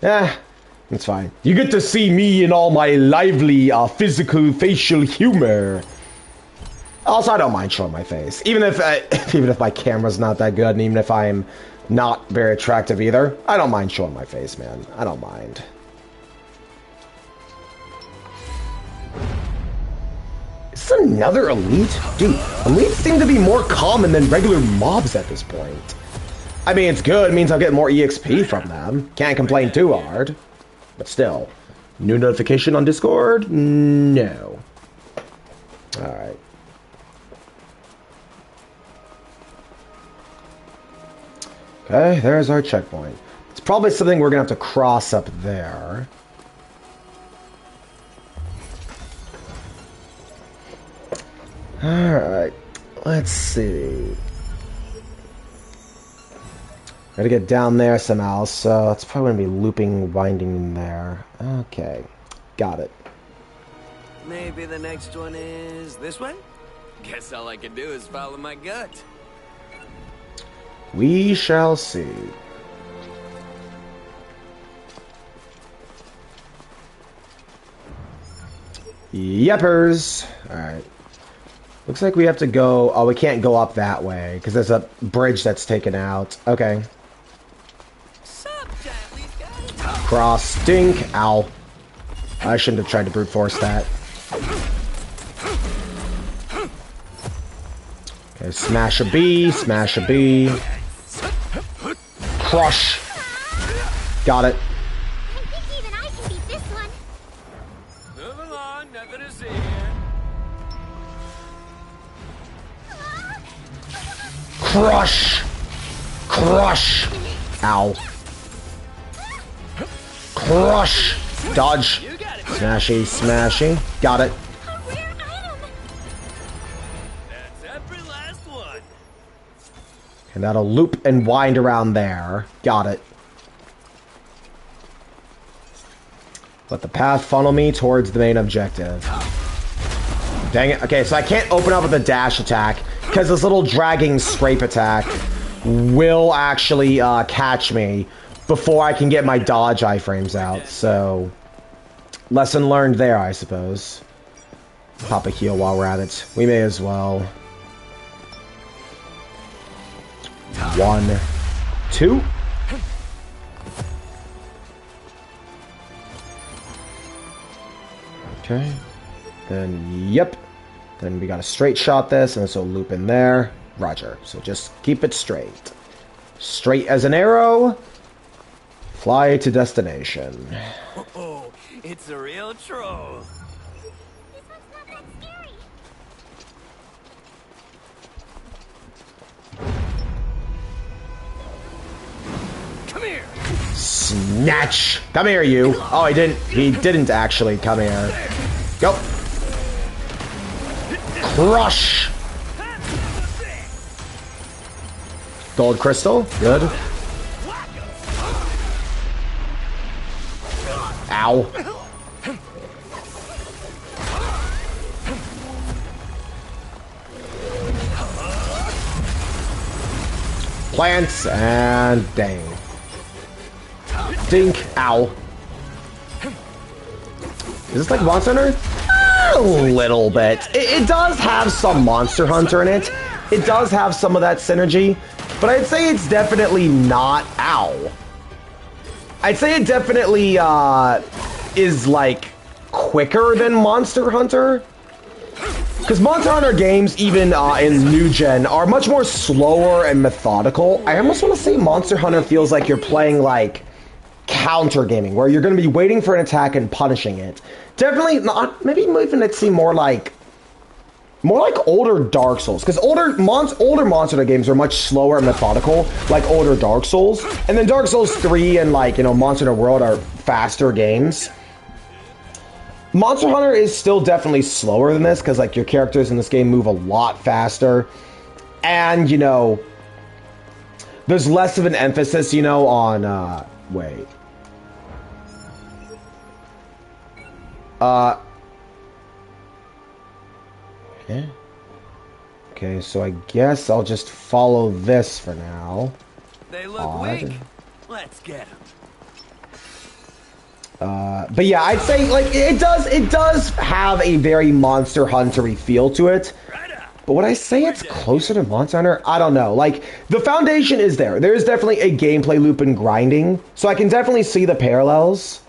it's fine. You get to see me in all my lively physical facial humor. Also, I don't mind showing my face, even if my camera's not that good, and even if I'm not very attractive either. I don't mind showing my face, man. I don't mind. Is this another elite? Dude, elites seem to be more common than regular mobs at this point. I mean, it's good. It means I'll get more EXP from them. Can't complain too hard. But still. New notification on Discord? No. Alright. Okay, there's our checkpoint. It's probably something we're going to have to cross up there. Alright, let's see. Gotta get down there somehow, so it's probably gonna be looping, winding in there. Okay, got it. Maybe the next one is this way? Guess all I can do is follow my gut. We shall see. Yeppers! Alright. Looks like we have to go... Oh, we can't go up that way, because there's a bridge that's taken out. Okay. Cross, dink, ow. I shouldn't have tried to brute force that. Okay, smash a B, smash a B. Crush. Got it. I think even I can beat this one. Move along, nothing to see here. Crush! Crush! Ow. Crush! Dodge. Smashy, smashy. Got it. That's every last one. And that'll loop and wind around there. Got it. Let the path funnel me towards the main objective. Dang it. Okay, so I can't open up with a dash attack because this little dragging scrape attack will actually catch me before I can get my dodge iframes out. So, lesson learned there, I suppose. Pop a heal while we're at it. We may as well. 1, 2. Okay. Then, yep. Then we gotta straight shot this, and so loop in there. Roger. So just keep it straight. Straight as an arrow. Fly to destination. Oh, it's a real troll. This one's not that scary. Come here. Snatch! Come here, you. Oh, he didn't. He didn't actually come here. Go. Crush. Gold crystal. Good. Ow. Plants and dang. Dink. Ow. Is this like Monster Hunter? A little bit. It does have some Monster Hunter in it. It does have some of that synergy. But I'd say it's definitely not... Ow. I'd say it definitely is like quicker than Monster Hunter. Because Monster Hunter games, even in new gen, are much more slower and methodical. I almost want to say Monster Hunter feels like you're playing like counter gaming, where you're going to be waiting for an attack and punishing it. Definitely not, maybe even let's see more like More like older Dark Souls, because older Monster Hunter games are much slower and methodical, like older Dark Souls. And then Dark Souls 3 and like, you know, Monster Hunter World are faster games. Monster Hunter is still definitely slower than this, because like your characters in this game move a lot faster. And, you know, there's less of an emphasis, you know, on, wait. Okay. Okay, so I guess I'll just follow this for now. They look weak. Let's get them. But yeah, I'd say like it does have a very Monster Hunter-y feel to it. But would I say it's closer to Monster Hunter? I don't know. Like the foundation is there. There is definitely a gameplay loop in grinding, so I can definitely see the parallels.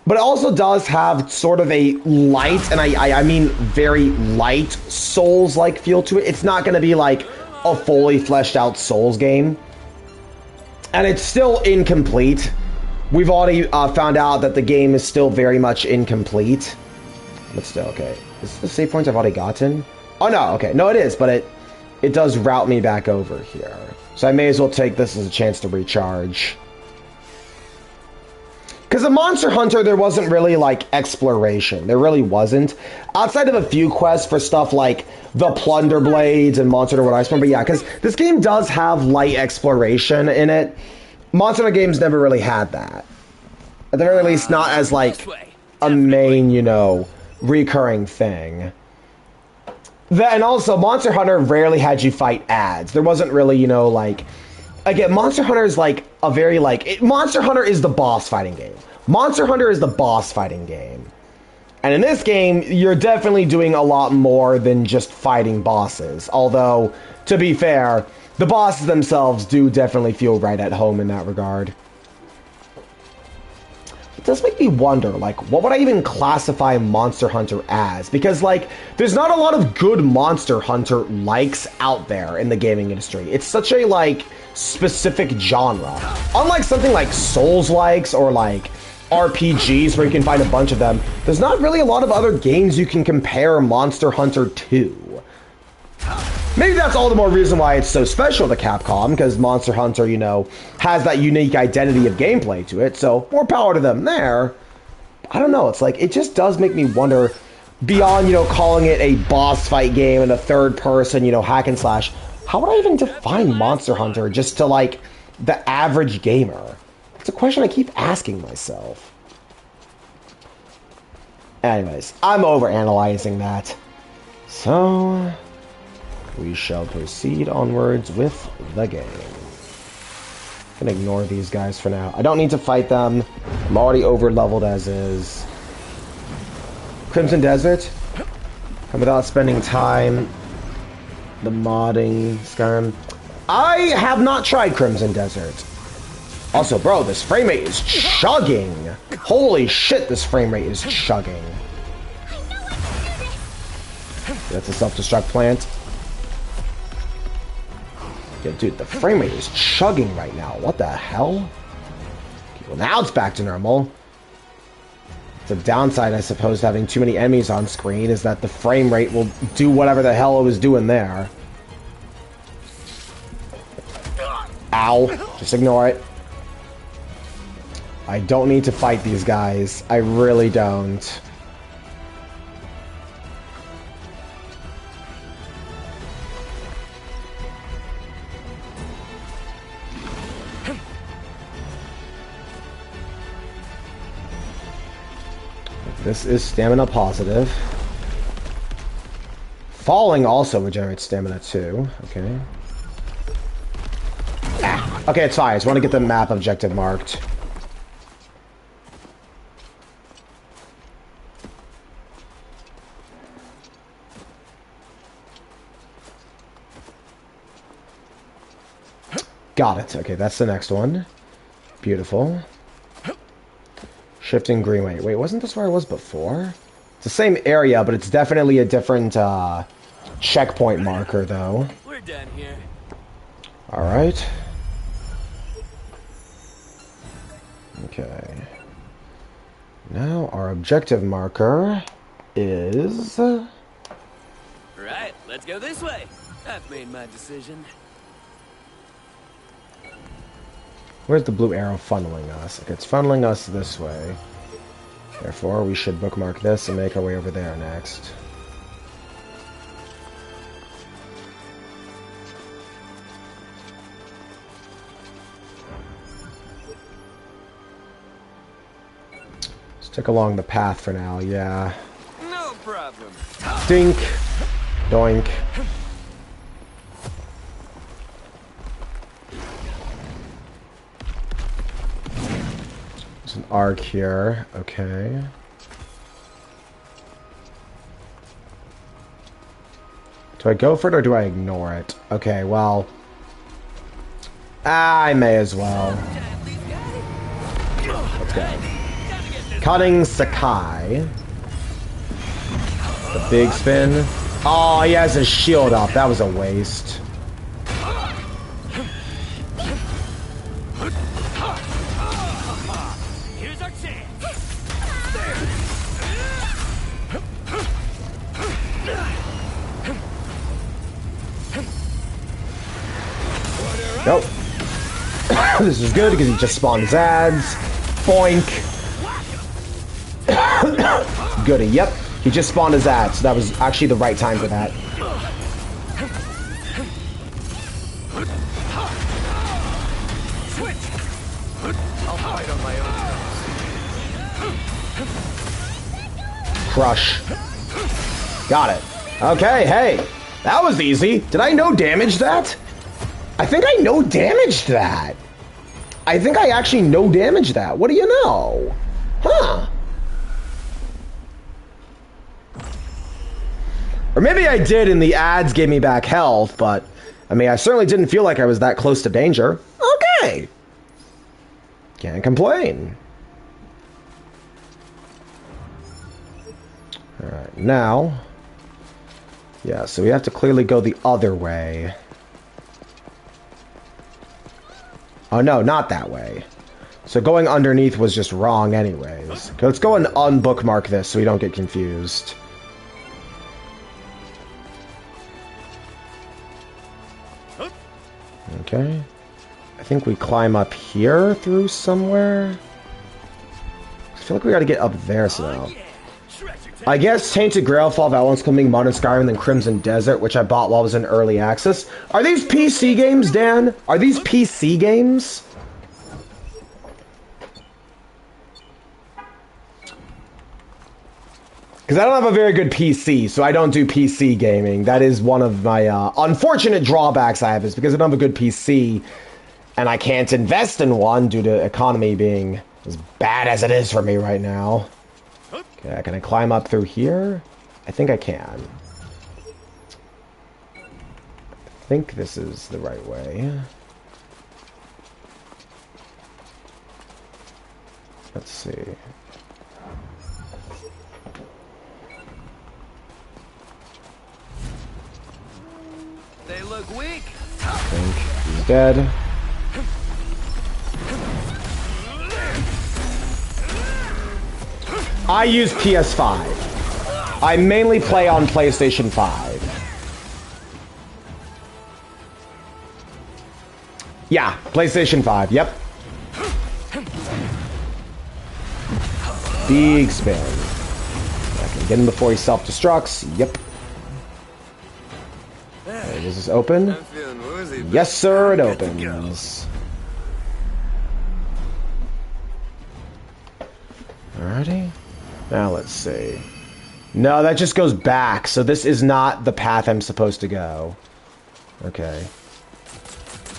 But it also does have sort of a light, and I mean very light Souls-like feel to it. It's not going to be like a fully fleshed out Souls game. And it's still incomplete. We've already found out that the game is still very much incomplete. But still, okay. Is this the save point I've already gotten? Oh, no, okay. No, it is, but it does route me back over here. So I may as well take this as a chance to recharge. Because in Monster Hunter, there wasn't really, like, exploration. There really wasn't. Outside of a few quests for stuff like the Plunder Blades and Monster Hunter World Iceborne. But yeah, because this game does have light exploration in it. Monster Hunter games never really had that. At the very least, not as, like, a main, you know, recurring thing. And also, Monster Hunter rarely had you fight ads. There wasn't really, you know, like... Again, Monster Hunter is like a very like... Monster Hunter is the boss fighting game. Monster Hunter is the boss fighting game. And in this game, you're definitely doing a lot more than just fighting bosses. Although, to be fair, the bosses themselves do definitely feel right at home in that regard. It does make me wonder, like, what would I even classify Monster Hunter as? Because, like, there's not a lot of good Monster Hunter likes out there in the gaming industry. It's such a, like, specific genre. Unlike something like Souls-likes or, like, RPGs where you can find a bunch of them, there's not really a lot of other games you can compare Monster Hunter to. Maybe that's all the more reason why it's so special to Capcom, because Monster Hunter, you know, has that unique identity of gameplay to it, so more power to them there. I don't know, it's like, it just does make me wonder, beyond, you know, calling it a boss fight game and a third person, you know, hack and slash, how would I even define Monster Hunter just to, like, the average gamer? It's a question I keep asking myself. Anyways, I'm overanalyzing that. So... we shall proceed onwards with the game. I'm gonna ignore these guys for now. I don't need to fight them. I'm already over-leveled as is. Crimson Desert. And without spending time... the modding Skyrim. I have not tried Crimson Desert. Also, bro, this frame rate is chugging. Holy shit, this frame rate is chugging. That's a self-destruct plant. Yeah, dude, the frame rate is chugging right now. What the hell? Okay, well, now it's back to normal. The downside, I suppose, to having too many enemies on screen is that the frame rate will do whatever the hell it was doing there. Ow. Just ignore it. I don't need to fight these guys. I really don't. This is stamina positive. Falling also regenerates stamina too. Okay. Ah. Okay, it's fine. I just want to get the map objective marked. Got it. Okay, that's the next one. Beautiful. Shifting Greenway. Wait, wasn't this where I was before? It's the same area, but it's definitely a different checkpoint marker, though. We're done here. Alright. Okay. Now our objective marker is... this way. I've made my decision. Where's the blue arrow funneling us? Okay, it's funneling us this way. Therefore, we should bookmark this and make our way over there next. Stick along the path for now, yeah. No problem. Dink. Doink. There's an arc here. Okay. Do I go for it or do I ignore it? Okay, well... I may as well. Let's go. Cutting Sakai. The big spin. Oh, he has his shield up. That was a waste. Here's our chance. Nope. This is good because he just spawned his ads. Boink. Goody, yep. He just spawned his ads, so that was actually the right time for that. I'll fight on my own. Crush. Got it. Okay, hey. That was easy. Did I no damage that? I think I no damaged that. I think I actually no damaged that. What do you know? Huh. Or maybe I did and the ads gave me back health, but I mean, I certainly didn't feel like I was that close to danger. Okay. Can't complain. Alright, now... Yeah, so we have to clearly go the other way. Oh no, not that way. So going underneath was just wrong anyways. Okay, let's go and unbookmark this so we don't get confused. Okay. I think we climb up here through somewhere. I feel like we gotta get up there somehow. I guess Tainted Grail, Fall of Outlands, Coming, Modern Skyrim, and Crimson Desert, which I bought while I was in early access. Are these PC games, Dan? Are these PC games? Because I don't have a very good PC, so I don't do PC gaming. That is one of my unfortunate drawbacks I have, is because I don't have a good PC, and I can't invest in one due to economy being as bad as it is for me right now. Okay, can I climb up through here? I think I can. I think this is the right way. Let's see. They look weak. I think he's dead. I use PS5. I mainly play on PlayStation 5. Yeah, PlayStation 5, yep. Big spin. I can get him before he self-destructs, yep. Okay, does this open? Yes, sir, it opens. Alrighty. Now let's see. No, that just goes back, so this is not the path I'm supposed to go. Okay.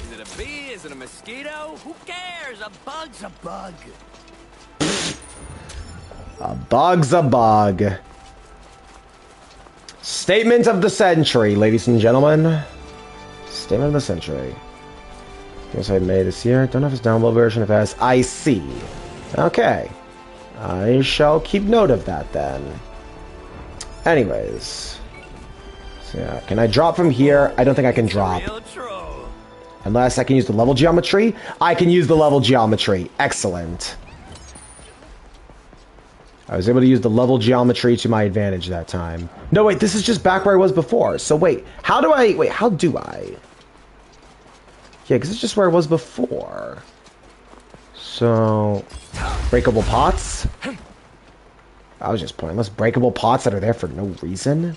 Is it a bee? Is it a mosquito? Who cares? A bug's a bug. A bug's a bug. Statement of the century, ladies and gentlemen. Statement of the century. Guess I made this here. Don't know if it's download version, if it has I see. Okay. I shall keep note of that then. Anyways. So yeah, can I drop from here? I don't think I can drop. Unless I can use the level geometry. I can use the level geometry. Excellent. I was able to use the level geometry to my advantage that time. No, wait, this is just back where I was before. So wait, how do I... Wait, how do I? Yeah, because it's just where I was before. So... Breakable pots? That was just pointless. Breakable pots that are there for no reason?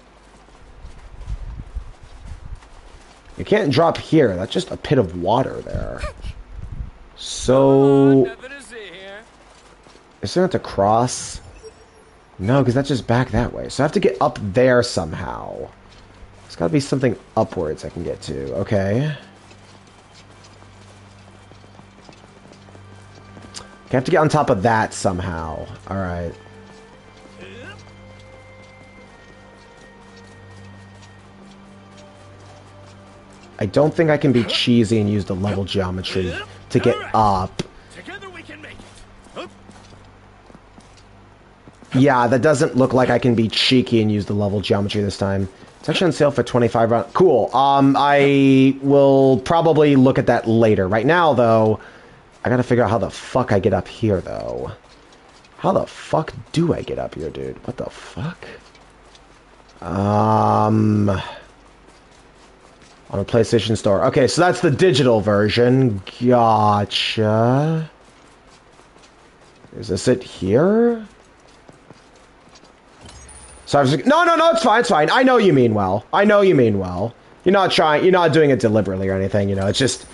You can't drop here. That's just a pit of water there. So... Is there to cross? No, because that's just back that way. So I have to get up there somehow. There's got to be something upwards I can get to. Okay. I have to get on top of that somehow. Alright. I don't think I can be cheesy and use the level geometry to get up. Yeah, that doesn't look like I can be cheeky and use the level geometry this time. It's actually on sale for 25 rounds. Cool. I will probably look at that later. Right now, though, I gotta figure out how the fuck I get up here, though. How the fuck do I get up here, dude? What the fuck? On a PlayStation Store. Okay, so that's the digital version. Gotcha. Is this it here? So I was like, no, it's fine, it's fine. I know you mean well. I know you mean well. You're not doing it deliberately or anything, you know, it's just,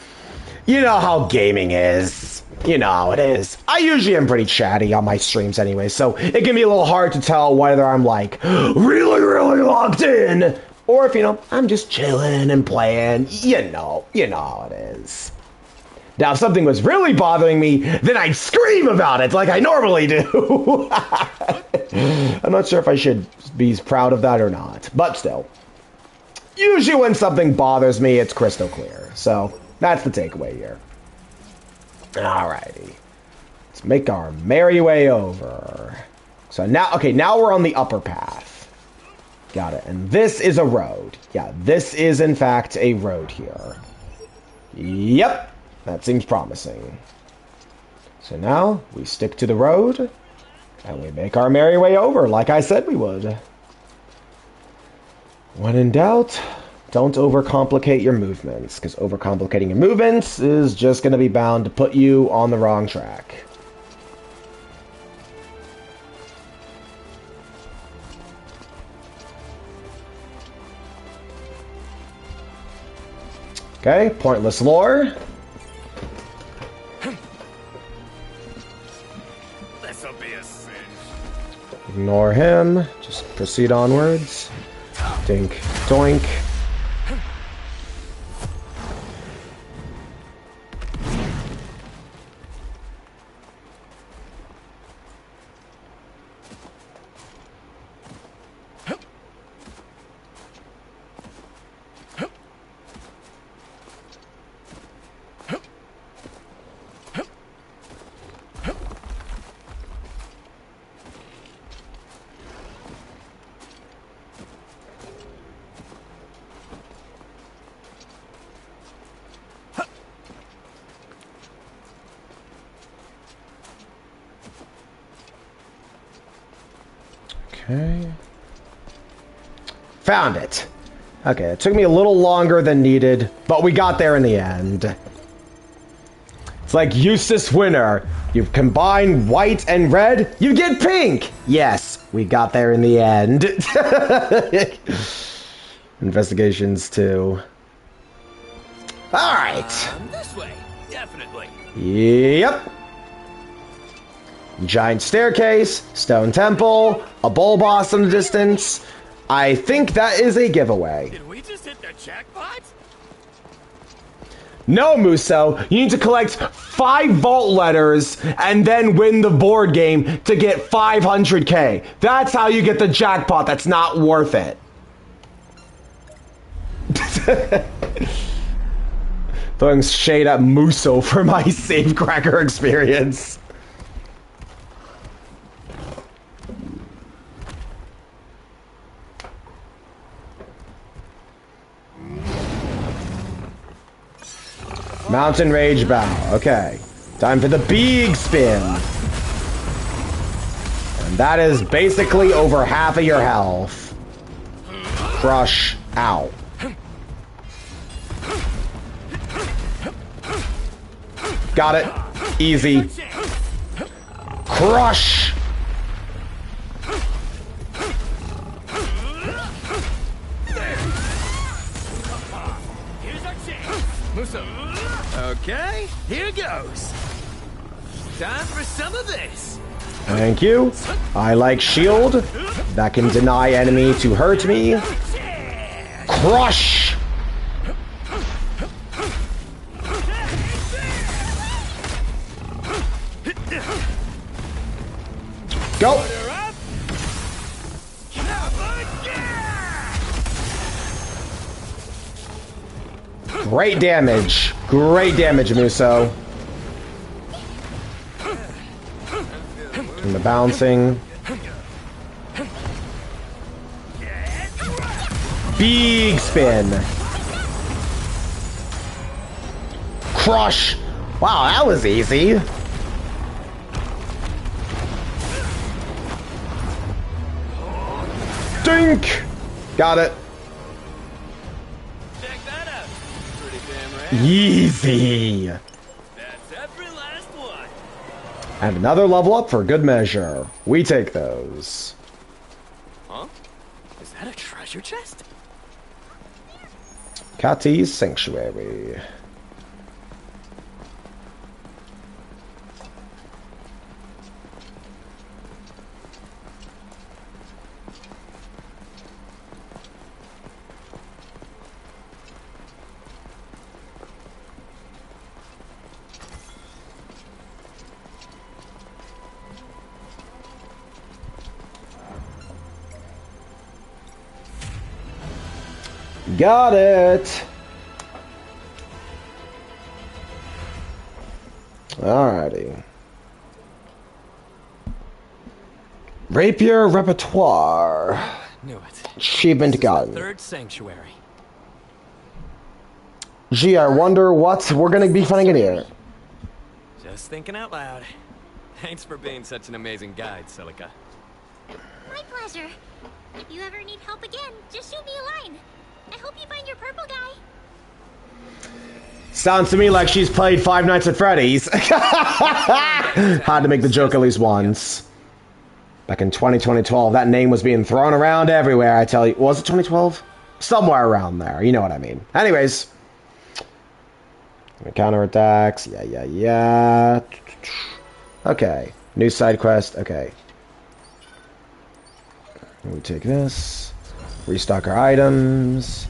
you know how gaming is. You know how it is. I usually am pretty chatty on my streams anyway, so it can be a little hard to tell whether I'm like, really, really locked in, or if, you know, I'm just chilling and playing. You know how it is. Now, if something was really bothering me, then I'd scream about it like I normally do. I'm not sure if I should be proud of that or not, but still. Usually when something bothers me, it's crystal clear. So, that's the takeaway here. Alrighty. Let's make our merry way over. So now, okay, now we're on the upper path. Got it. And this is a road. Yeah, this is in fact a road here. Yep. That seems promising. So now, we stick to the road, and we make our merry way over, like I said we would. When in doubt, don't overcomplicate your movements, because overcomplicating your movements is just going to be bound to put you on the wrong track. Okay, pointless lore. Ignore him. Just proceed onwards. Dink, doink. Okay. Found it. Okay, it took me a little longer than needed, but we got there in the end. It's like Eustace Winner. You combine white and red, you get pink! Yes, we got there in the end. Investigations too. Alright. This way, definitely. Yep. Giant staircase, stone temple, a bull boss in the distance. I think that is a giveaway. Did we just hit the jackpot? No, Muso. You need to collect 5 vault letters and then win the board game to get 500k. That's how you get the jackpot. That's not worth it. Throwing shade at Muso for my safecracker experience. Mountain Rage Bow. Okay. Time for the big spin. And That is basically over half of your health. Crush. Ow. Got it. Easy. Crush. Okay, here goes. Time for some of this. Thank you. I like shield. That can deny enemy to hurt me. Crush. Go. Great damage. Great damage, Muso. And the bouncing. Big spin. Crush. Wow, that was easy. Dink. Got it. Check that out. Pretty damn rad. Easy. That's every last one. And another level up for good measure. We take those. Huh? Is that a treasure chest? Kati's Sanctuary. Got it. Alrighty. Rapier repertoire. Knew it. Achievement This is the gotten. third sanctuary. Gee, I wonder what we're gonna be finding in here. Just thinking out loud. Thanks for being such an amazing guide, Silica. My pleasure. If you ever need help again, just shoot me a line. I hope you find your purple guy. Sounds to me like she's played Five Nights at Freddy's. Had to make the joke at least once. Back in 2012, that name was being thrown around everywhere, I tell you. Was it 2012? Somewhere around there. You know what I mean. Anyways. Counterattacks. Yeah. Okay. New side quest. Okay. We take this. Restock our items.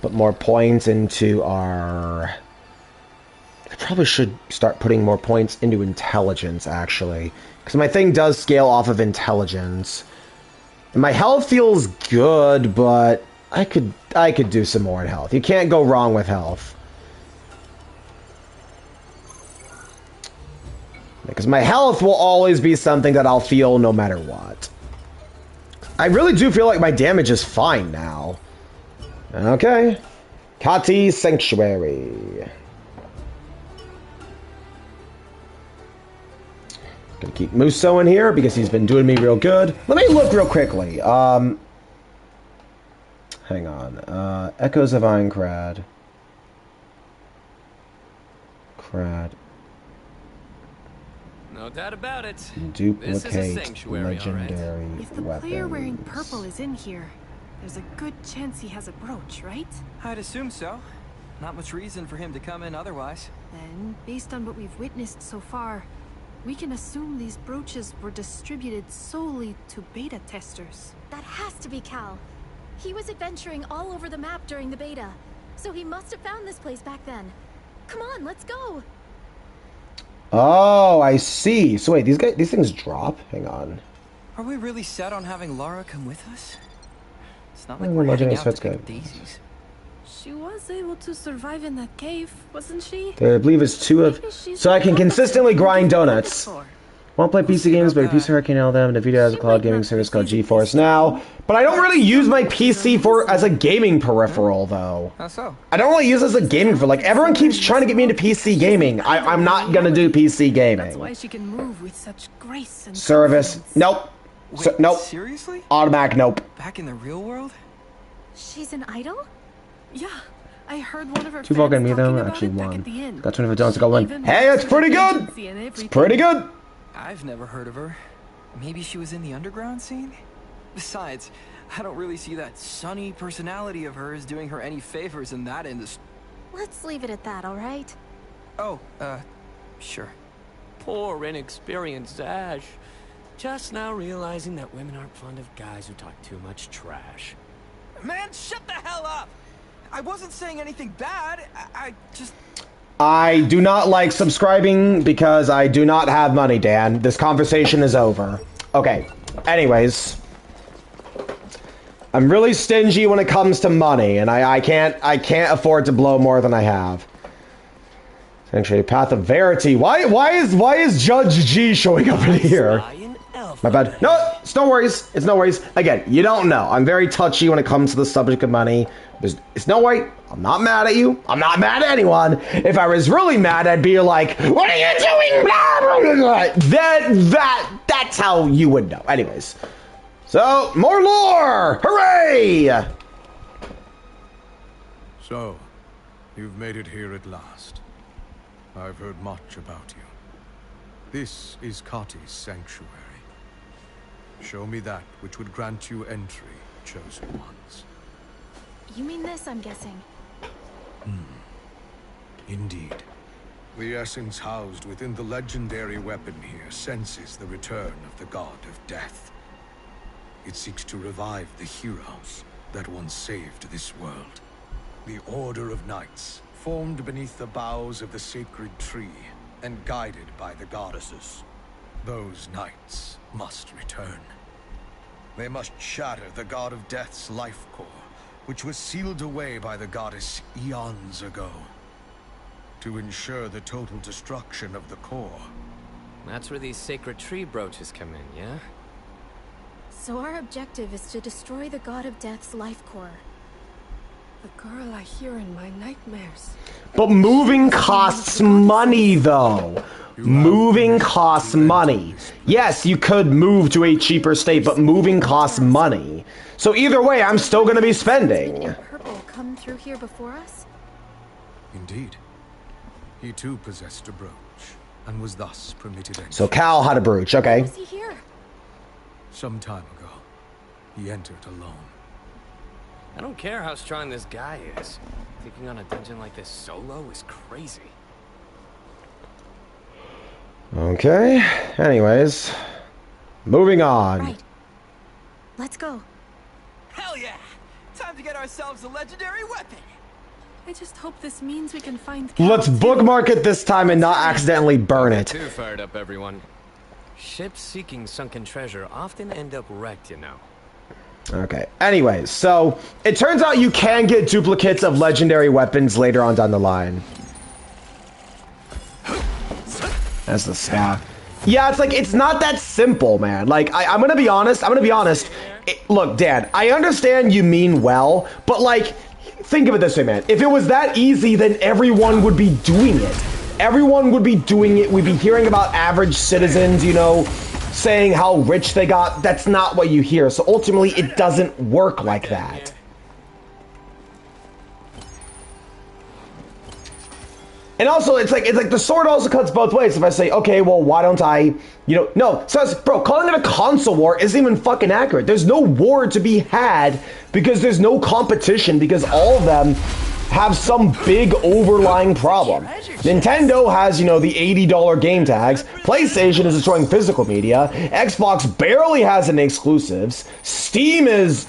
Put more points into our... I probably should start putting more points into intelligence, actually. Because my thing does scale off of intelligence. And my health feels good, but I could do some more in health. You can't go wrong with health. Because my health will always be something that I'll feel no matter what. I really do feel like my damage is fine now. Okay. Kati's Sanctuary. Gonna keep Muso in here because he's been doing me real good. Let me look real quickly. Hang on. Echoes of Aincrad. No doubt about it. Duplicate This is a sanctuary, legendary If the weapons. player wearing purple is in here, there's a good chance he has a brooch, right? I'd assume so. Not much reason for him to come in otherwise. Then, based on what we've witnessed so far, we can assume these brooches were distributed solely to beta testers. That has to be Cal. He was adventuring all over the map during the beta, so he must have found this place back then. Come on, let's go! Oh, I see. So wait, these things drop? Hang on. Are we really set on having Lara come with us? It's not like Oh, we're heading legendary out sweats to pick good. daisies. She was able to survive in that cave, wasn't she? I believe it's two of... Maybe she's So I can the one consistently that's grind been donuts. before. Won't play PC games, but a PC hurricane all them. The video has a cloud gaming service called GeForce Now. But I don't really use my PC as a gaming peripheral, though. How so? I don't really use it as a gaming for like everyone keeps trying to get me into PC gaming. I'm not gonna do PC That's why gaming. she can move with such grace and Service. confidence. Nope. Wait, So, nope. seriously? Automatic nope. Back in the real world? She's an idol? Yeah, I heard one of her Two fans Vulcan meet them. talking about Actually it back won. at the end. Got 25 dollars to go in. Even Hey, it's works for pretty the good. agency and It's everything. pretty good. I've never heard of her. Maybe she was in the underground scene? Besides, I don't really see that sunny personality of hers doing her any favors in that industry. Let's leave it at that, alright? Oh, sure. Poor, inexperienced Ash. Just now realizing that women aren't fond of guys who talk too much trash. Man, shut the hell up! I wasn't saying anything bad. I just... I do not like subscribing because I do not have money, Dan. This conversation is over. Okay. Anyways. I'm really stingy when it comes to money, and I can't afford to blow more than I have. Actually, Path of Verity. Why is Judge G showing up in here? My bad. No, it's no worries. It's no worries. Again, you don't know. I'm very touchy when it comes to the subject of money. It's no way. I'm not mad at you. I'm not mad at anyone. If I was really mad, I'd be like, "What are you doing?" Blah, blah, blah. That's how you would know. Anyways. So, more lore! Hooray! So, you've made it here at last. I've heard much about you. This is Kati's sanctuary. Show me that which would grant you entry, chosen ones. You mean this, I'm guessing? Indeed. The essence housed within the legendary weapon here senses the return of the god of death. It seeks to revive the heroes that once saved this world. The Order of Knights, formed beneath the boughs of the sacred tree and guided by the goddesses. Those knights must return. They must shatter the god of death's life core, which was sealed away by the goddess eons ago. To ensure the total destruction of the core. That's where these sacred tree brooches come in, yeah? So our objective is to destroy the god of death's life core. The girl I hear in my nightmares. But moving costs money, though. Moving costs money. Yes, you could move to a cheaper state, but moving costs money. So either way, I'm still going to be spending. Did Purple come through here before us? Indeed. He too possessed a brooch, and was thus permitted entry. So Cal had a brooch, okay. Why is he here? Some time ago, he entered alone. I don't care how strong this guy is. Taking on a dungeon like this solo is crazy. Okay, anyways. Moving on. Right. Let's go. Hell yeah! Time to get ourselves a legendary weapon! I just hope this means we can find Let's bookmark it this time and not accidentally burn it. Too fired up, everyone. Ships seeking sunken treasure often end up wrecked, you know. Okay, anyways, so it turns out you can get duplicates of legendary weapons later on down the line. That's the staff. Yeah, it's like, it's not that simple, man. Like, I'm gonna be honest, look, Dan, I understand you mean well, but like, think of it this way, man. If it was that easy, then everyone would be doing it. Everyone would be doing it. We'd be hearing about average citizens, you know, saying how rich they got. That's not what you hear. So ultimately, it doesn't work like that. And also, it's like the sword also cuts both ways. If I say, okay, well, why don't I, you know, no. So, bro, calling it a console war isn't even fucking accurate. There's no war to be had because there's no competition because all of them have some big overlying problem. Nintendo has, you know, the $80 game tags. PlayStation is destroying physical media. Xbox barely has any exclusives. Steam is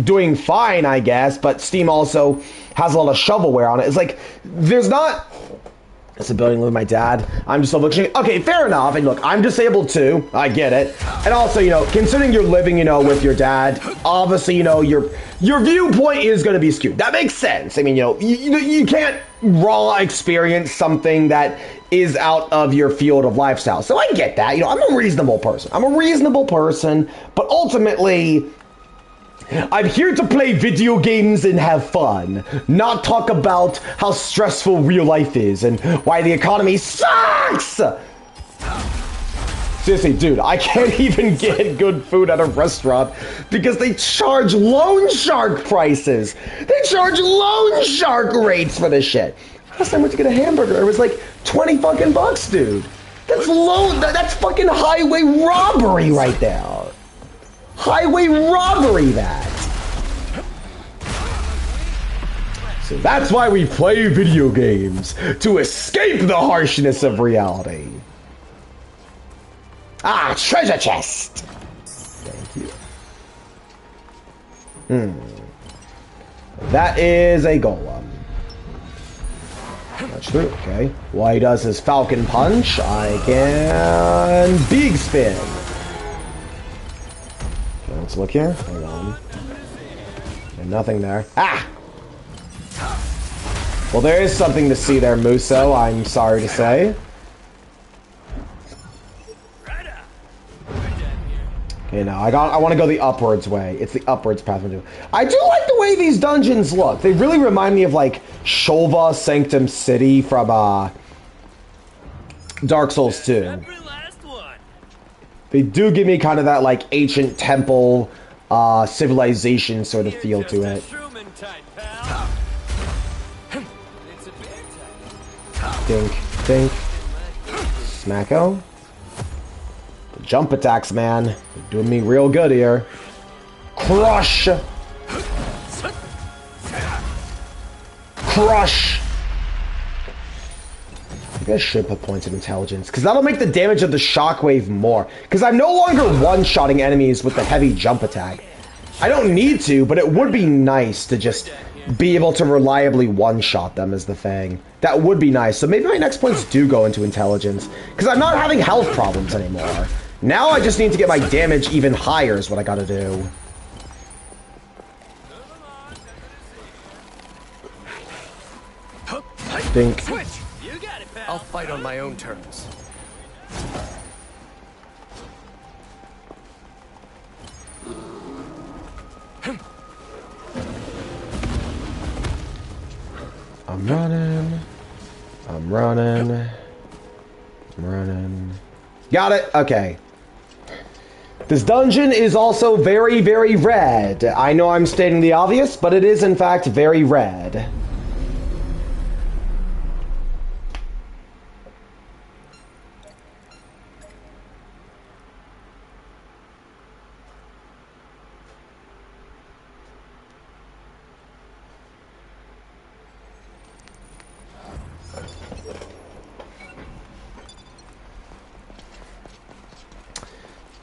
doing fine, I guess, but Steam also has a lot of shovelware on it. It's like, there's not... It's a building with my dad. I'm just looking. Okay, fair enough. And look, I'm disabled too. I get it. And also, you know, considering you're living, you know, with your dad, obviously, you know, your viewpoint is going to be skewed. That makes sense. I mean, you know, you can't raw experience something that is out of your field of lifestyle. So I get that. You know, I'm a reasonable person. But ultimately, I'm here to play video games and have fun, not talk about how stressful real life is and why the economy sucks! Seriously, dude, I can't even get good food at a restaurant because they charge loan shark prices. They charge loan shark rates for this shit. Last time I went to get a hamburger, it was like 20 fucking bucks, dude. That's fucking highway robbery right there. Highway robbery, that. So that's why we play video games, to escape the harshness of reality. Ah, treasure chest! Thank you. That is a golem. That's true, okay. While he does his falcon punch, I can big spin. Okay, let's look here. Hold on. There's nothing there. Ah! Well, there is something to see there, Muso, I'm sorry to say. Okay, now I want to go the upwards way. It's the upwards path. I do like the way these dungeons look. They really remind me of like Shulva Sanctum City from Dark Souls 2. They do give me kind of that like ancient temple civilization sort of feel to it. Dink, dink. Smacko. Jump attacks, man. They're doing me real good here. Crush! Crush! Maybe I should put points of intelligence, because that'll make the damage of the shockwave more. Because I'm no longer one-shotting enemies with the heavy jump attack. I don't need to, but it would be nice to just be able to reliably one-shot them is the thing. That would be nice. So maybe my next points do go into intelligence, because I'm not having health problems anymore. Now I just need to get my damage even higher is what I gotta do. Think. I'll fight on my own terms. I'm running. I'm running. I'm running. Got it. Okay. This dungeon is also very, very red. I know I'm stating the obvious, but it is in fact very red.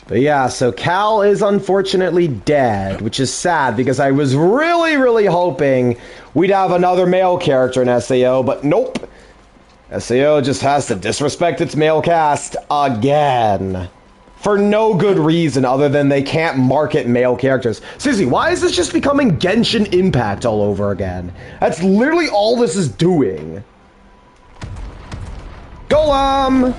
But yeah, so Cal is unfortunately dead, which is sad because I was really, really hoping we'd have another male character in SAO, but nope. SAO just has to disrespect its male cast again. For no good reason other than they can't market male characters. Seriously, why is this just becoming Genshin Impact all over again? That's literally all this is doing. Golem!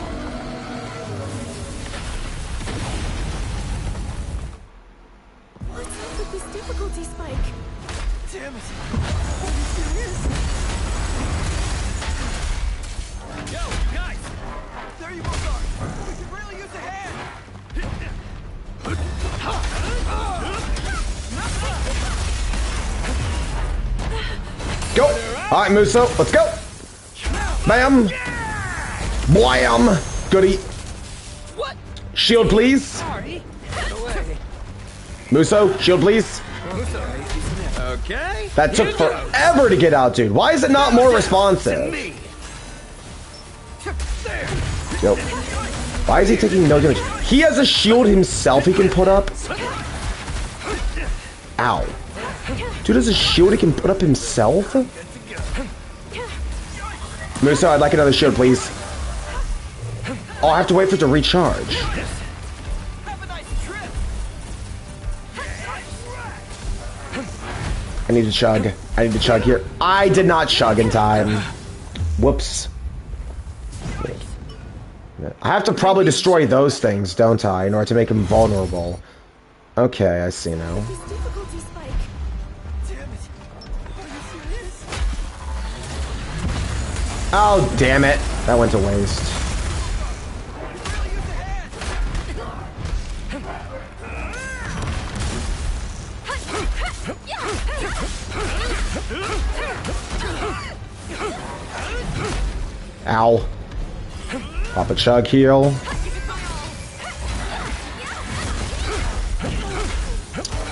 Go! Alright, Muso, let's go! Bam! Blam! Goodie. What? Shield, please. Sorry. Muso, shield, please. Okay. That took forever to get out, dude. Why is it not more responsive? Nope. Why is he taking no damage? He has a shield himself he can put up. Ow. Dude has a shield he can put up himself? Muso, I'd like another shield, please. Oh, I have to wait for it to recharge. I need to chug. I need to chug here. I did not chug in time. Whoops. I have to probably destroy those things, don't I, in order to make them vulnerable. Okay, I see now. Oh, damn it. That went to waste. Ow. Pop a chug heal.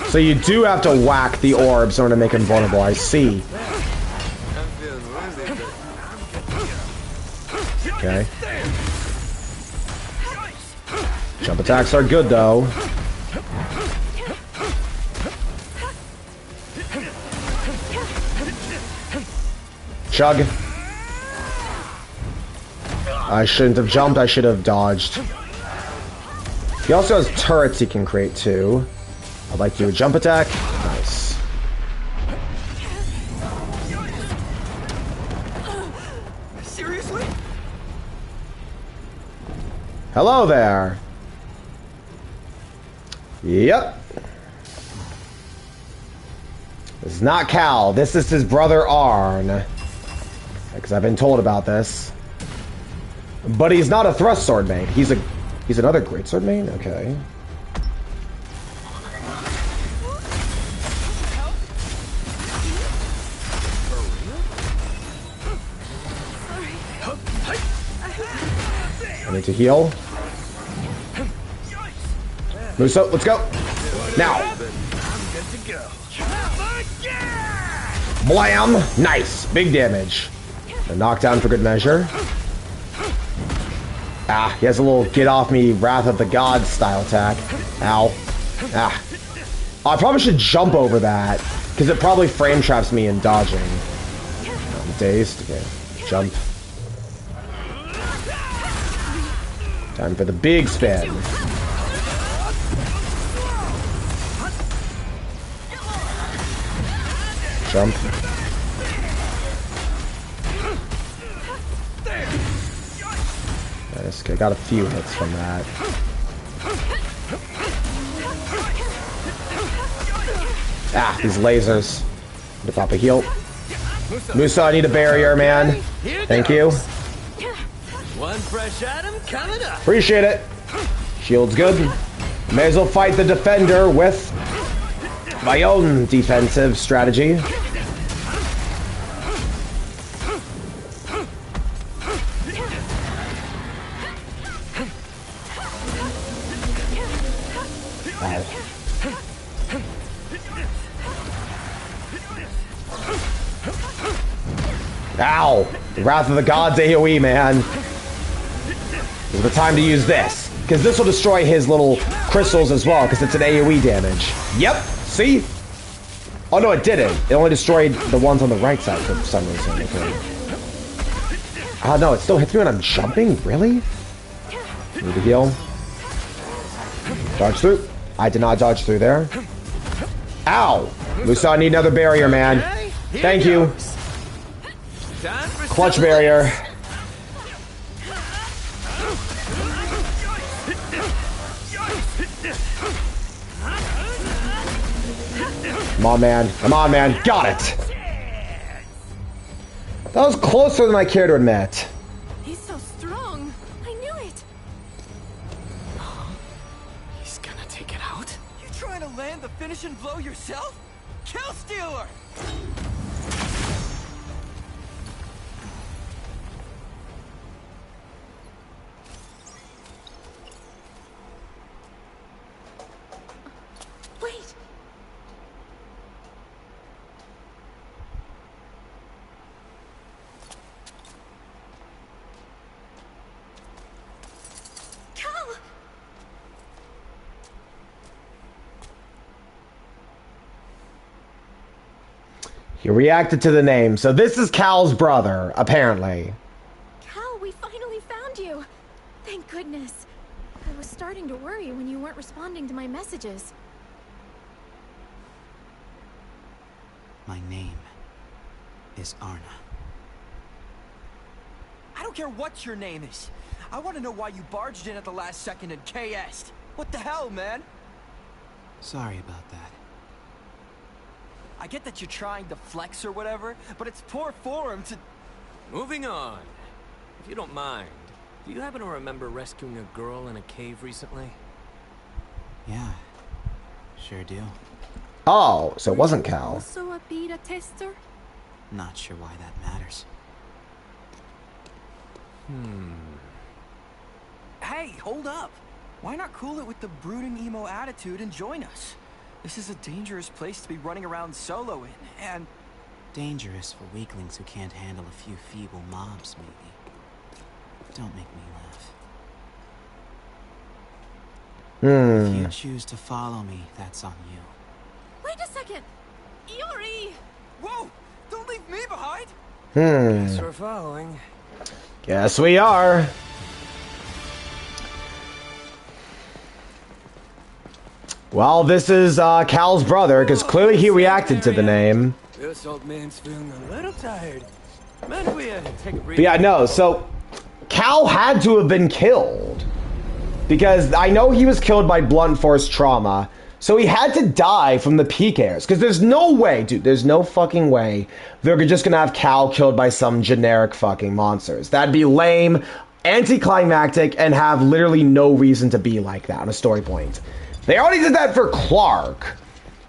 So you do have to whack the orbs in order to make him vulnerable, I see. Okay. Jump attacks are good though. Chug. I shouldn't have jumped, I should have dodged. He also has turrets he can create too. I'd like to do a jump attack. Nice. Seriously? Hello there. Yep. This is not Cal. This is his brother Arn. Because I've been told about this. But he's not a thrust sword main. He's another greatsword main? Okay. I need to heal. Muso, let's go. Now. Blam! Nice. Big damage. A knockdown for good measure. Ah, he has a little get off me Wrath of the Gods style attack. Ow. Ah. Oh, I probably should jump over that, because it probably frame traps me in dodging. I'm dazed. Okay. Jump. Time for the big spin. Jump. Nice. Okay, got a few hits from that. Ah, these lasers. Need to pop a heal. Musa, I need a barrier, man. Thank you. One fresh item coming up. Appreciate it. Shield's good. May as well fight the defender with my own defensive strategy. Ow! Wrath of the Gods AoE, man. This is the time to use this. Because this will destroy his little crystals as well, because it's an AoE damage. Yep, see? Oh no, it didn't. It only destroyed the ones on the right side for some reason. Okay. Oh no, it still hits me when I'm jumping? Really? Need to heal. Dodge through. I did not dodge through there. Ow! Musa, I need another barrier, man. Thank you. Clutch barrier. Come on, man. Come on, man. Got it. That was closer than I care to admit. He's so strong. I knew it. He's gonna take it out? You trying to land the finishing blow yourself? Kill Stealer! Wait. Cal! He reacted to the name. So this is Cal's brother, apparently. Cal, we finally found you. Thank goodness. I was starting to worry when you weren't responding to my messages. My name is Arna. I don't care what your name is. I want to know why you barged in at the last second and KS'd. What the hell, man? Sorry about that. I get that you're trying to flex or whatever, but it's poor form to... Moving on. If you don't mind, do you happen to remember rescuing a girl in a cave recently? Yeah, sure do. Oh, so it wasn't Cal. Also a beta tester? Not sure why that matters. Hey, hold up! Why not cool it with the brooding emo attitude and join us? This is a dangerous place to be running around solo in, and... Dangerous for weaklings who can't handle a few feeble mobs, maybe. Don't make me laugh. If you choose to follow me, that's on you. Wait a second! Youre! Whoa! Don't leave me behind! Guess we're following. Yes, we are. Well, this is Cal's brother, because clearly he reacted to the name. This old man's feeling a little tired. Mind if we take a breather? But yeah, no, so Cal had to have been killed. Because I know he was killed by blunt force trauma. So he had to die from the PKers. Because there's no way, dude, there's no fucking way they're just going to have Cal killed by some generic fucking monsters. That'd be lame, anticlimactic, and have literally no reason to be like that on a story point. They already did that for Clark.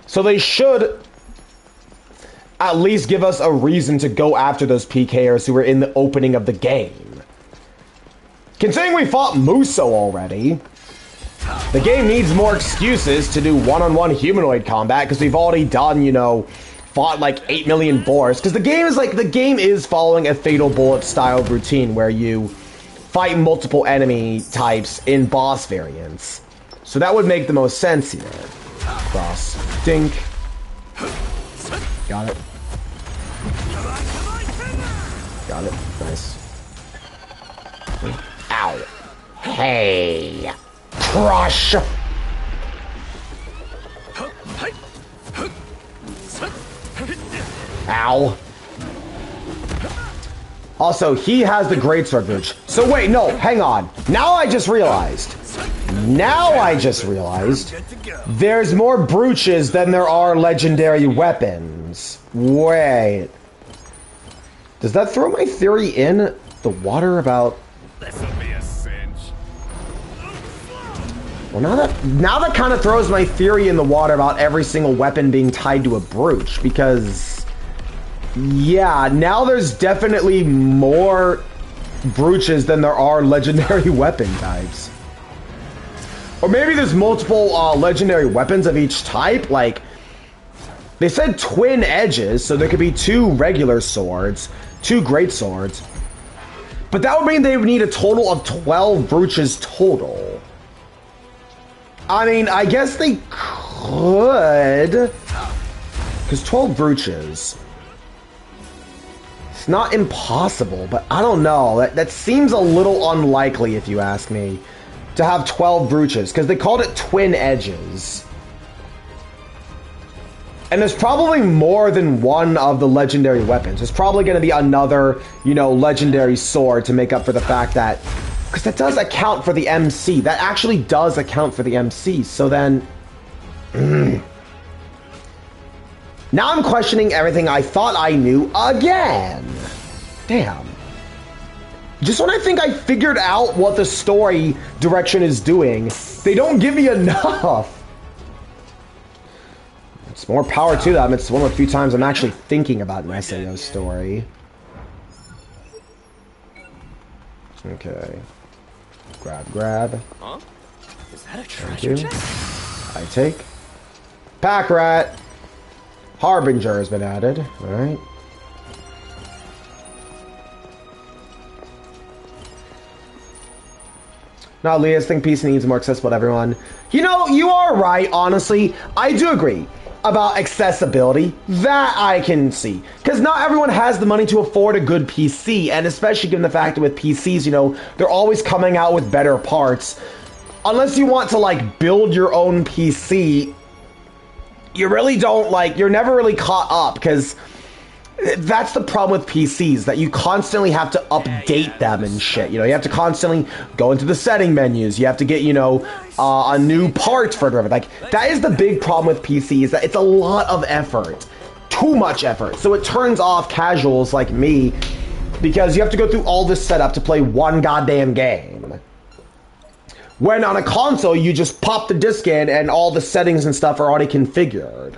So they should at least give us a reason to go after those PKers who were in the opening of the game. Considering we fought Muso already, the game needs more excuses to do one-on-one humanoid combat because we've already done, you know, fought like 8 million boars. Because the game is following a Fatal Bullet style routine where you fight multiple enemy types in boss variants. So that would make the most sense here. Cross. Dink. Got it. Got it. Nice. Ow. Hey. Crush. Ow. Also, he has the greatsword brooch. So wait, no, hang on. Now I just realized. There's more brooches than there are legendary weapons. Wait. Does that throw my theory in the water about... This'll be a cinch. Well, now that kind of throws my theory in the water about every single weapon being tied to a brooch, because... Yeah, now there's definitely more brooches than there are legendary weapon types. Or maybe there's multiple legendary weapons of each type, like... They said twin edges, so there could be 2 regular swords, 2 great swords. But that would mean they would need a total of 12 brooches total. I mean, I guess they could... Because 12 brooches... It's not impossible, but I don't know. That seems a little unlikely, if you ask me, to have 12 brooches, because they called it twin edges. And there's probably more than one of the legendary weapons. There's probably going to be another, you know, legendary sword to make up for the fact that... Because that does account for the MC. That actually does account for the MC. So then... Now I'm questioning everything I thought I knew again. Damn. Just when I think I figured out what the story direction is doing, they don't give me enough. It's more power to them. It's one of the few times I'm actually thinking about an SAO story. Okay. Grab. Huh? Is that a treasure chest? I take. Pack rat. Harbinger has been added. Alright. Now, Leah's think PC needs more accessible to everyone. You know, you are right, honestly. I do agree about accessibility. That I can see. Because not everyone has the money to afford a good PC. And especially given the fact that with PCs, you know, they're always coming out with better parts. Unless you want to, like, build your own PC... You really don't, like, you're never really caught up, because that's the problem with PCs, that you constantly have to update them and shit. You know, you have to constantly go into the setting menus. You have to get, you know, a new part for it. Like, that is the big problem with PCs, that it's a lot of effort. Too much effort. So it turns off casuals like me, because you have to go through all this setup to play one goddamn game. When on a console, you just pop the disc in and all the settings and stuff are already configured.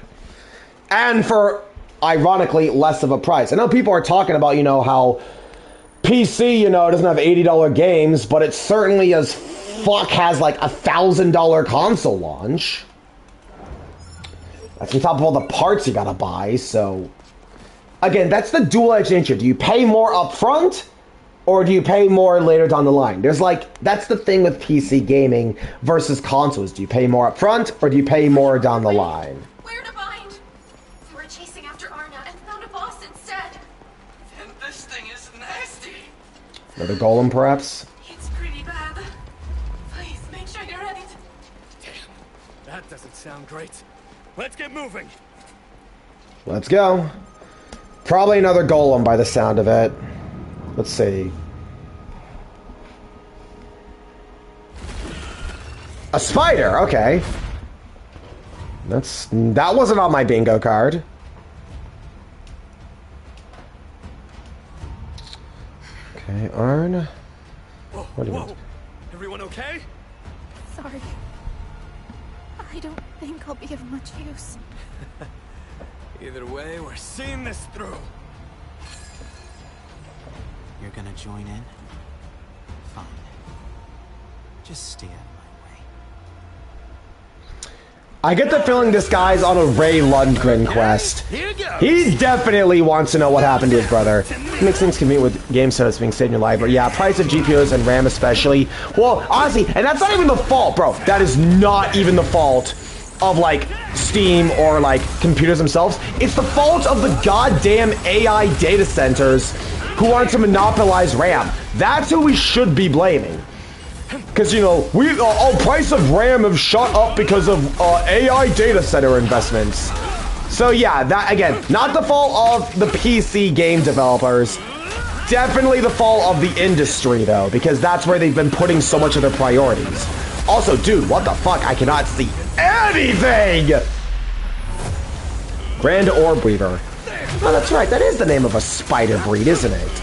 And for, ironically, less of a price. I know people are talking about, you know, how PC, you know, it doesn't have $80 games, but it certainly as fuck has like $1,000 console launch. That's on top of all the parts you gotta buy, so... Again, that's the dual-edged nature. Do you pay more up front, or do you pay more later down the line? There's like... That's the thing with PC gaming versus consoles. Do you pay more up front, or do you pay more down the line? Where to bind? We were chasing after Arna and found a boss instead. And this thing is nasty. Another golem, perhaps? It's pretty bad. Please, make sure you're ready. Damn, that doesn't sound great. Let's get moving. Let's go. Probably another golem by the sound of it. Let's see. A spider, okay. That wasn't on my bingo card. Okay, Arn. What do you want? Everyone okay? Sorry. I don't think I'll be of much use. Either way, we're seeing this through. You're gonna join in? Fine. Just stay out of my way. I get the feeling this guy's on a Ray Lundgren quest. He definitely wants to know what happened to his brother. Mixed things convenient with game service being saved in your library. Yeah, price of GPUs and RAM especially. Well, honestly, and that's not even the fault, bro. That is not even the fault of like Steam or like computers themselves. It's the fault of the goddamn AI data centers who want to monopolize RAM. That's who we should be blaming. Because, you know, price of RAM have shot up because of AI data center investments. So yeah, that, again, not the fault of the PC game developers. Definitely the fault of the industry, though, because that's where they've been putting so much of their priorities. Also, dude, what the fuck? I cannot see anything! Grand Orb Weaver. Oh, that's right. That is the name of a spider breed, isn't it?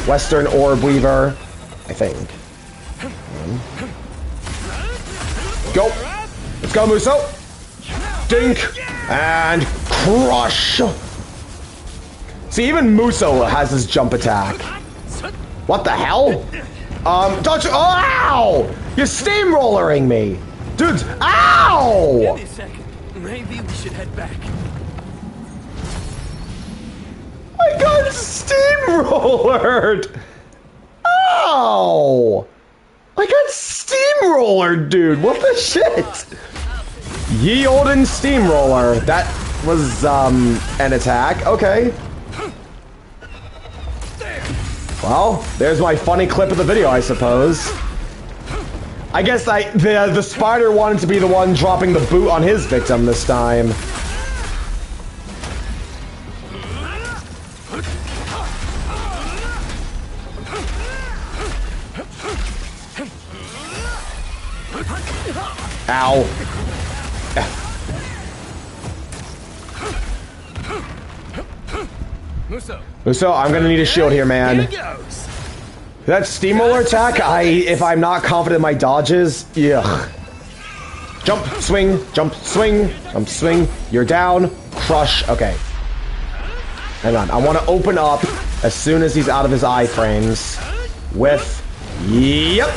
Western Orb Weaver, I think. Go. Let's go, Muso. Dink. And crush. See, even Muso has his jump attack. What the hell? Dodge. Oh, ow! You're steamrollering me. Dude, ow! Give me a second. Maybe we should head back. I got steamrollered! Ow! I got steamrollered, dude! What the shit? Ye olden steamroller. That was, an attack. Okay. Well, there's my funny clip of the video, I suppose. I guess the spider wanted to be the one dropping the boot on his victim this time. Ow. Muso, I'm gonna need a shield here, man. That steamroller attack, if I'm not confident in my dodges, ugh. Jump, swing, jump, swing, jump, swing. You're down, crush. Okay. Hang on, I want to open up as soon as he's out of his iframes with, yep.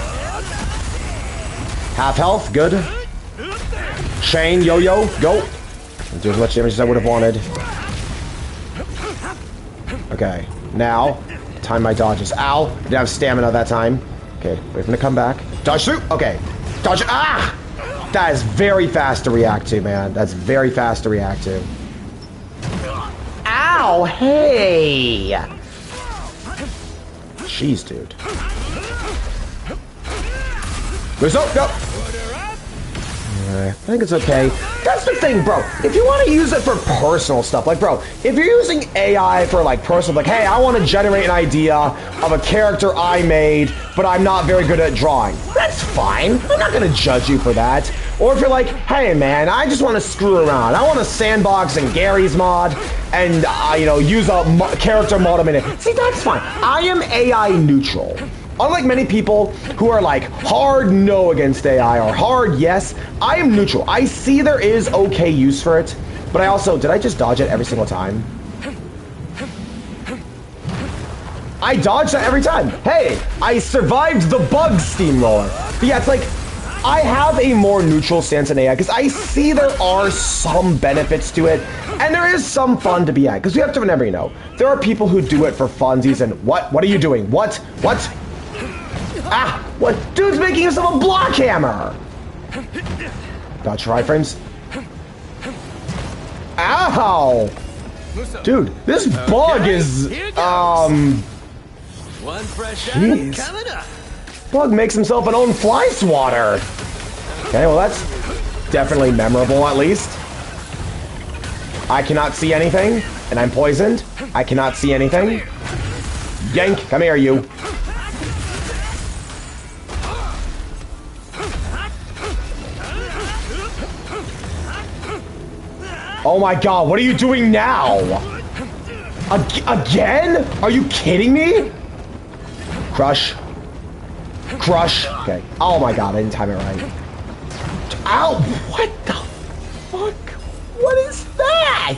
Half health, good. Chain, yo-yo, go. Do as much damage as I would have wanted. Okay, now, time my dodges. Ow, didn't have stamina that time. Okay, wait for him to come back. Dodge through, okay. Dodge, ah! That is very fast to react to, man. That's very fast to react to. Ow, hey! Jeez, dude. Go, go! I think it's okay. That's the thing, bro. If you want to use it for personal stuff, like, bro, if you're using AI for, like, personal, like, hey, I want to generate an idea of a character I made, but I'm not very good at drawing, that's fine. I'm not going to judge you for that. Or if you're like, hey, man, I just want to screw around. I want to sandbox in Gary's mod and, you know, use a character mod in it. See, that's fine. I am AI neutral. Unlike many people who are like hard no against AI or hard yes, I am neutral. I see there is okay use for it, but I also, did I just dodge it every single time? I dodge that every time. Hey, I survived the bug steamroller. But yeah, it's like, I have a more neutral stance in AI because I see there are some benefits to it, and there is some fun to be had. Because we have to remember, you know, there are people who do it for funsies and what? What are you doing? What? Ah! What? Dude's making himself a block hammer! Dodge for iframes. Ow! Dude, this bug is, One fresh item coming up. Bug makes himself an own fly swatter. Okay, well that's definitely memorable at least. I cannot see anything, and I'm poisoned. I cannot see anything. Yank, come here, you. Oh my god, what are you doing now? Again? Are you kidding me? Crush. Crush. Okay. Oh my god, I didn't time it right. Ow! What the fuck? What is that?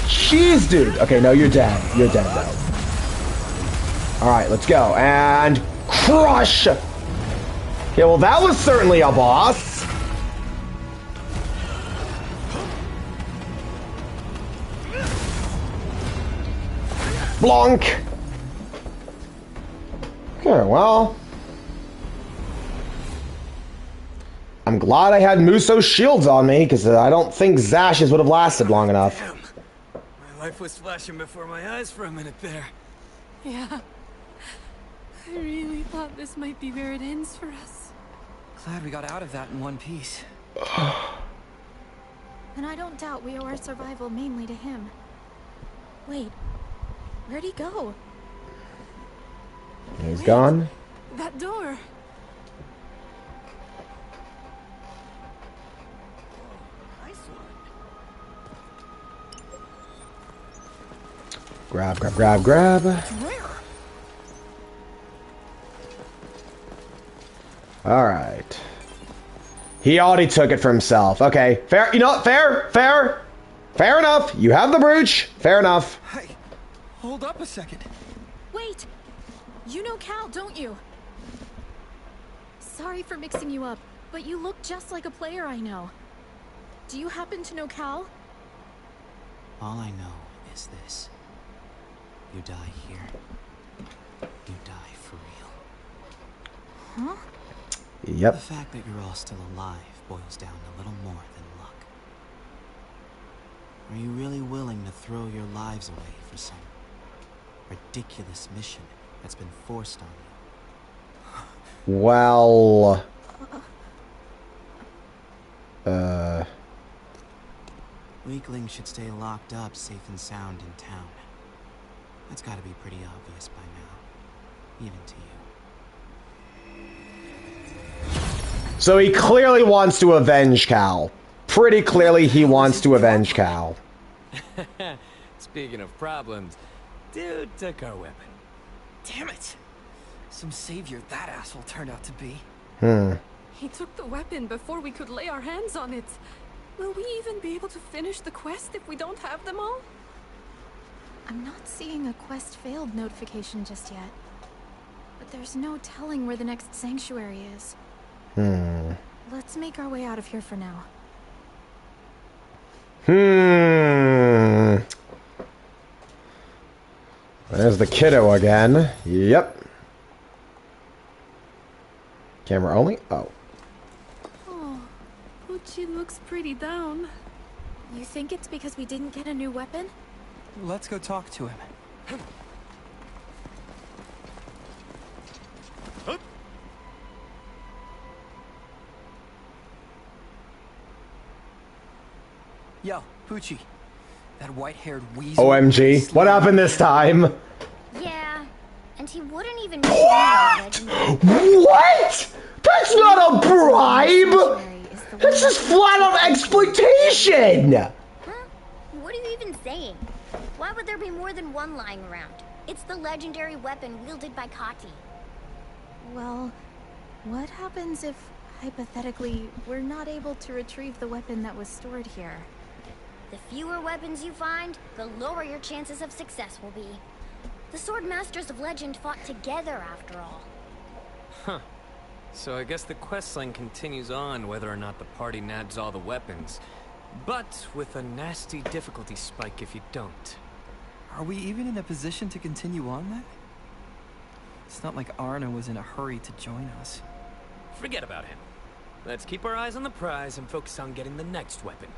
Jeez, dude. Okay, no, you're dead. You're dead, though. Alright, let's go. And crush! Okay, well, that was certainly a boss. Blonk! Okay, well. I'm glad I had Muso's shields on me, because I don't think Zash's would have lasted long enough. Damn. My life was flashing before my eyes for a minute there. Yeah. I really thought this might be where it ends for us. Glad we got out of that in one piece. And I don't doubt we owe our survival mainly to him. Wait, where'd he go? He's gone. That door. Grab, grab, grab, grab. Alright. He already took it for himself. Okay, fair. You know what? Fair. Fair enough. You have the brooch. Fair enough. Hey, hold up a second. Wait! You know Cal, don't you? Sorry for mixing you up, but you look just like a player I know. Do you happen to know Cal? All I know is this. You die here. You die for real. Huh? Yep. The fact that you're all still alive boils down to little more than luck. Are you really willing to throw your lives away for some ridiculous mission that's been forced on you? Well... Weaklings should stay locked up safe and sound in town. That's gotta be pretty obvious by now. Even to you. So he clearly wants to avenge Cal. Pretty clearly he wants to avenge Cal. Speaking of problems, dude took our weapon. Damn it! Some savior that asshole turned out to be. He took the weapon before we could lay our hands on it. Will we even be able to finish the quest if we don't have them all? I'm not seeing a quest failed notification just yet. But there's no telling where the next sanctuary is. Let's make our way out of here for now. There's the kiddo again. Yep. Camera only? Oh. Oh, Pucci looks pretty down. You think it's because we didn't get a new weapon? Let's go talk to him. Yo, Pucci. That white-haired weasel. OMG. What happened this time? Yeah, and he wouldn't even what? What? That's not a bribe! That's just flat-out exploitation! Huh? What are you even saying? Why would there be more than one lying around? It's the legendary weapon wielded by Kati. Well, what happens if, hypothetically, we're not able to retrieve the weapon that was stored here? The fewer weapons you find, the lower your chances of success will be. The Sword Masters of Legend fought together after all. Huh. So I guess the questline continues on whether or not the party nabs all the weapons. But with a nasty difficulty spike if you don't. Are we even in a position to continue on then? It's not like Arna was in a hurry to join us. Forget about him. Let's keep our eyes on the prize and focus on getting the next weapon.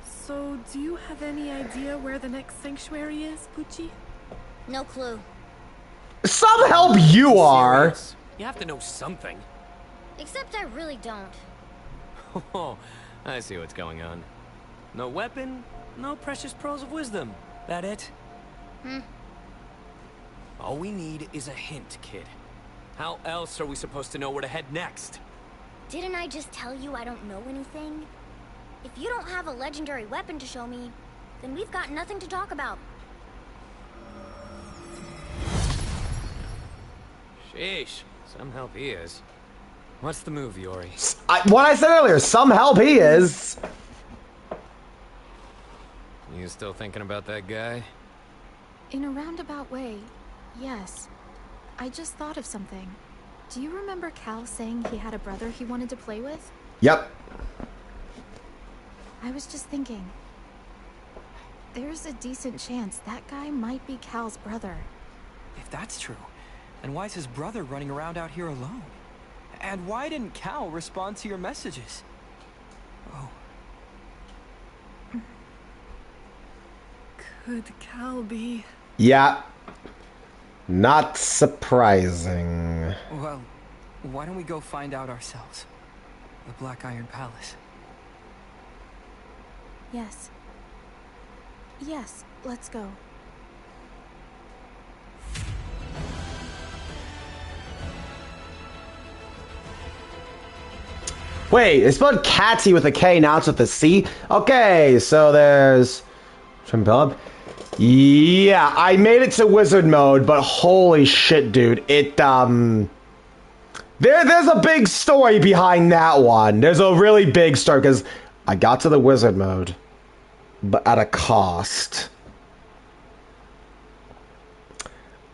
So, do you have any idea where the next sanctuary is, Pucci? No clue. Some help you are. Serious? You have to know something. Except I really don't. Oh, I see what's going on. No weapon, no precious pearls of wisdom. That it? All we need is a hint, kid. How else are we supposed to know where to head next? Didn't I just tell you I don't know anything? If you don't have a legendary weapon to show me, then we've got nothing to talk about. Sheesh, some help he is. What's the move, Yuri? What I said earlier, some help he is. You still thinking about that guy? In a roundabout way, yes. I just thought of something. Do you remember Cal saying he had a brother he wanted to play with? Yep. I was just thinking. There's a decent chance that guy might be Cal's brother. If that's true, then why is his brother running around out here alone? And why didn't Cal respond to your messages? Oh. Could Cal be? Yeah. Not surprising. Well, why don't we go find out ourselves? The Black Iron Palace. Yes. Yes, let's go. Wait, it's spelled Catty with a K, now it's with a C? Okay, so there's... Yeah, I made it to wizard mode, but holy shit, dude. It, There's a big story behind that one. There's a really big story, because I got to the wizard mode, but at a cost.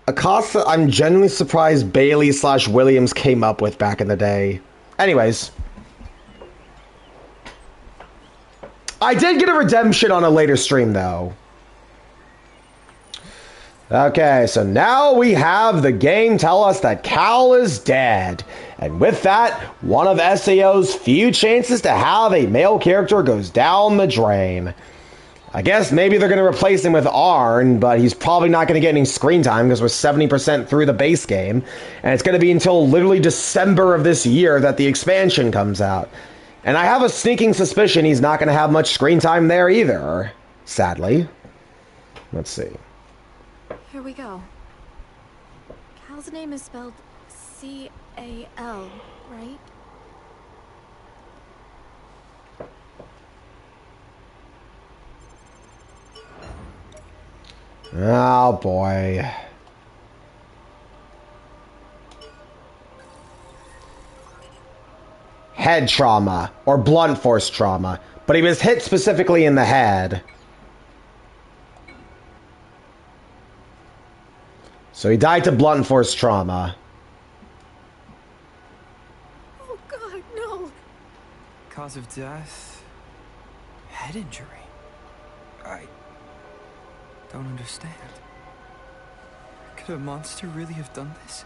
A cost that I'm genuinely surprised Bailey/Williams came up with back in the day. Anyways. I did get a redemption on a later stream, though. Okay, so now we have the game tell us that Cal is dead. And with that, one of SAO's few chances to have a male character goes down the drain. I guess maybe they're going to replace him with Arn, but he's probably not going to get any screen time because we're 70% through the base game. And it's going to be until literally December of this year that the expansion comes out. And I have a sneaking suspicion he's not going to have much screen time there either, sadly. Let's see. Here we go. Cal's name is spelled C-A-L, right? Oh boy. Head trauma, or blunt force trauma, but he was hit specifically in the head. So he died to blunt force trauma. Oh god, no! Cause of death? Head injury? I don't understand. Could a monster really have done this?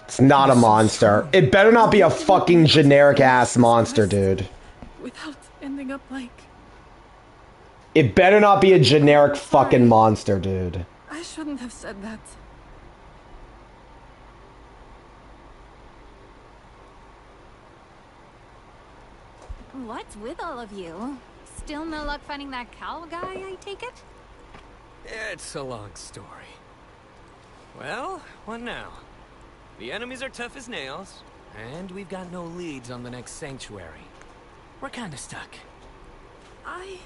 It's not a monster. It better not be a fucking generic-ass monster, dude. Without ending up like... It better not be a generic fucking monster, dude. I shouldn't have said that. What's with all of you? Still no luck finding that Cal guy, I take it? It's a long story. Well, what now? The enemies are tough as nails, and we've got no leads on the next sanctuary. We're kinda stuck. I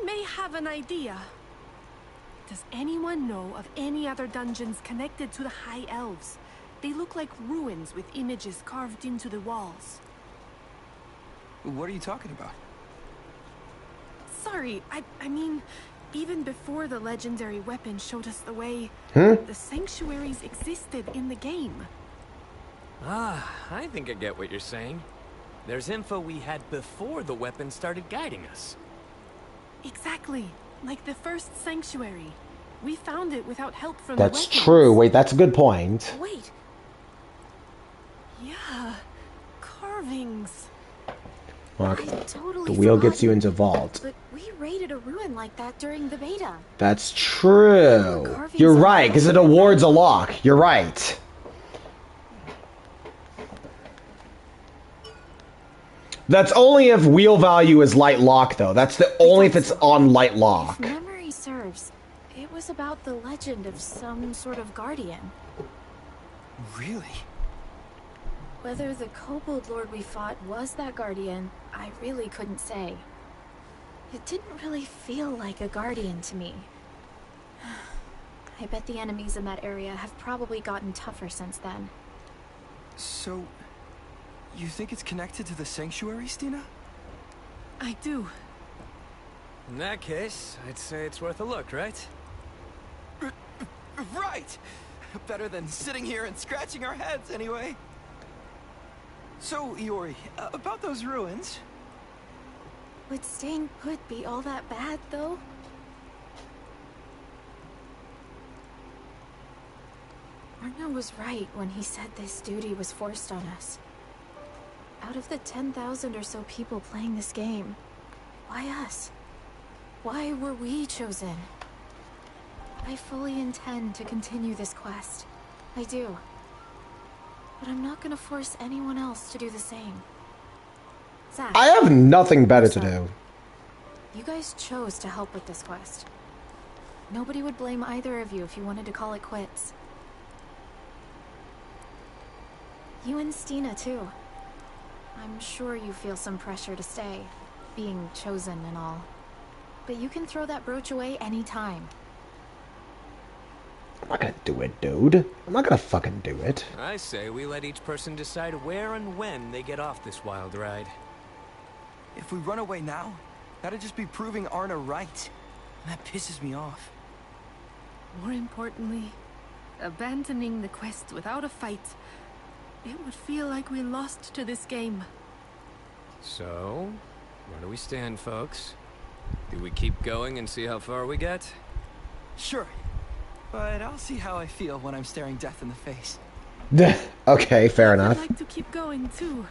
may have an idea. Does anyone know of any other dungeons connected to the High Elves? They look like ruins with images carved into the walls. What are you talking about? Sorry, I mean, Even before the legendary weapon showed us the way, the sanctuaries existed in the game. Ah, I think I get what you're saying. There's info we had before the weapon started guiding us. Exactly. Like the first sanctuary. We found it without help from That's the weapons. true. Wait, that's a good point. Wait. Yeah. Carvings. Okay. Totally The wheel forgot, gets you into vault. but we raided a ruin like that during the beta. That's true. You're right, because it awards a lock. You're right. That's only if wheel value is light lock, though. That's the only if it's on light lock. If memory serves, it was about the legend of some sort of guardian. Really? Whether the kobold lord we fought was that guardian, I really couldn't say. It didn't really feel like a guardian to me. I bet the enemies in that area have probably gotten tougher since then. So, you think it's connected to the sanctuary, Stina? I do. In that case, I'd say it's worth a look, right? Right! Better than sitting here and scratching our heads, anyway. So, Youre, about those ruins... Would staying put be all that bad, though? Arno was right when he said this duty was forced on us. Out of the 10,000 or so people playing this game, why us? Why were we chosen? I fully intend to continue this quest. I do. But I'm not gonna force anyone else to do the same. Zach, I have nothing better to do. you guys chose to help with this quest. Nobody would blame either of you if you wanted to call it quits. You and Stina, too. I'm sure you feel some pressure to stay, being chosen and all. But you can throw that brooch away anytime. I'm not gonna do it, dude. I'm not gonna fucking do it. I say we let each person decide where and when they get off this wild ride. If we run away now, that'd just be proving Arna right. That pisses me off. More importantly, abandoning the quest without a fight. It would feel like we lost to this game. So, where do we stand, folks? Do we keep going and see how far we get? Sure. But I'll see how I feel when I'm staring death in the face. Okay, fair I'd enough. like to keep going, too.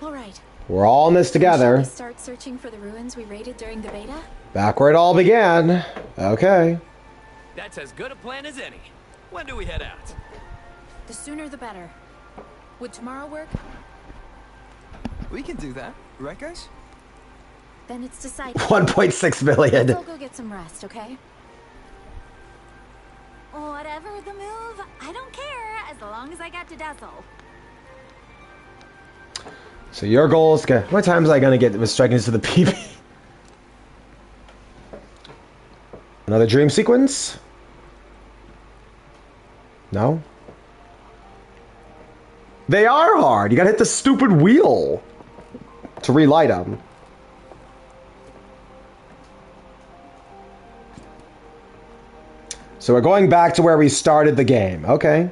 All right. We're all in this Shall together. we start searching for the ruins we raided during the beta? Back where it all began. Okay. That's as good a plan as any. When do we head out? The sooner the better. Would tomorrow work? We can do that, right guys? Then it's decided. 1.6 million. Let's all go get some rest, okay? Whatever the move, I don't care as long as I got to dazzle. So your goal is... How many times am I gonna get with striking into the PB? Another dream sequence? No? They are hard. You gotta hit the stupid wheel to relight them. So we're going back to where we started the game. Okay.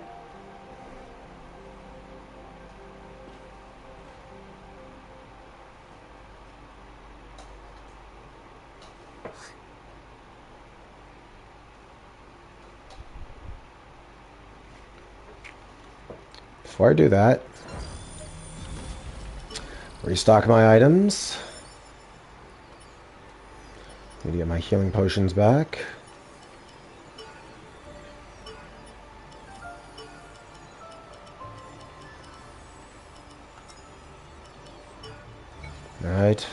Before I do that, restock my items. Need to get my healing potions back. Alright.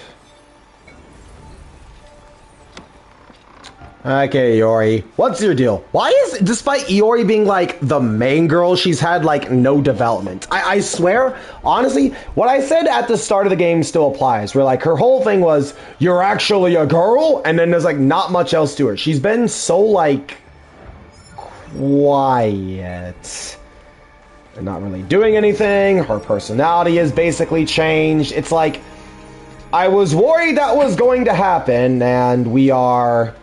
Okay, Iori. What's your deal? Why is, despite Iori being, like, the main girl, she's had, like, no development? I swear, honestly, what I said at the start of the game still applies. Where, like, her whole thing was, you're actually a girl? And then there's, like, not much else to her. She's been so, like, quiet. And not really doing anything. Her personality has basically changed. It's like, I was worried that was going to happen, and we are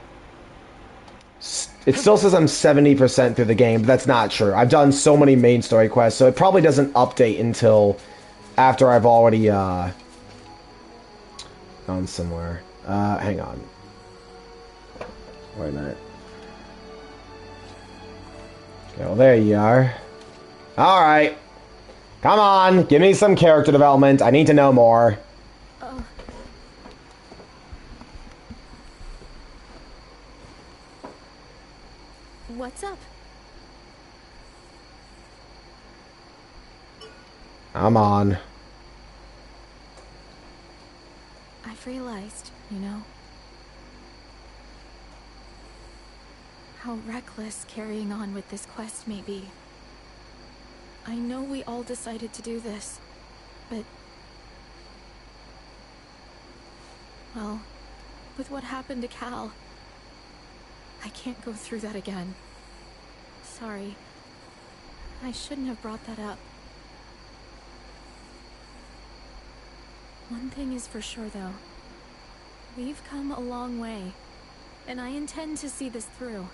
It still says I'm 70% through the game, but that's not true. I've done so many main story quests, so it probably doesn't update until after I've already gone somewhere. Hang on. Wait a minute. Okay, well, there you are. Alright. Come on, give me some character development. I need to know more. Oh. What's up? Come on. I've realized, you know, how reckless carrying on with this quest may be. I know we all decided to do this, but... well, with what happened to Cal, I can't go through that again. Sorry. I shouldn't have brought that up. One thing is for sure, though. We've come a long way, and I intend to see this through.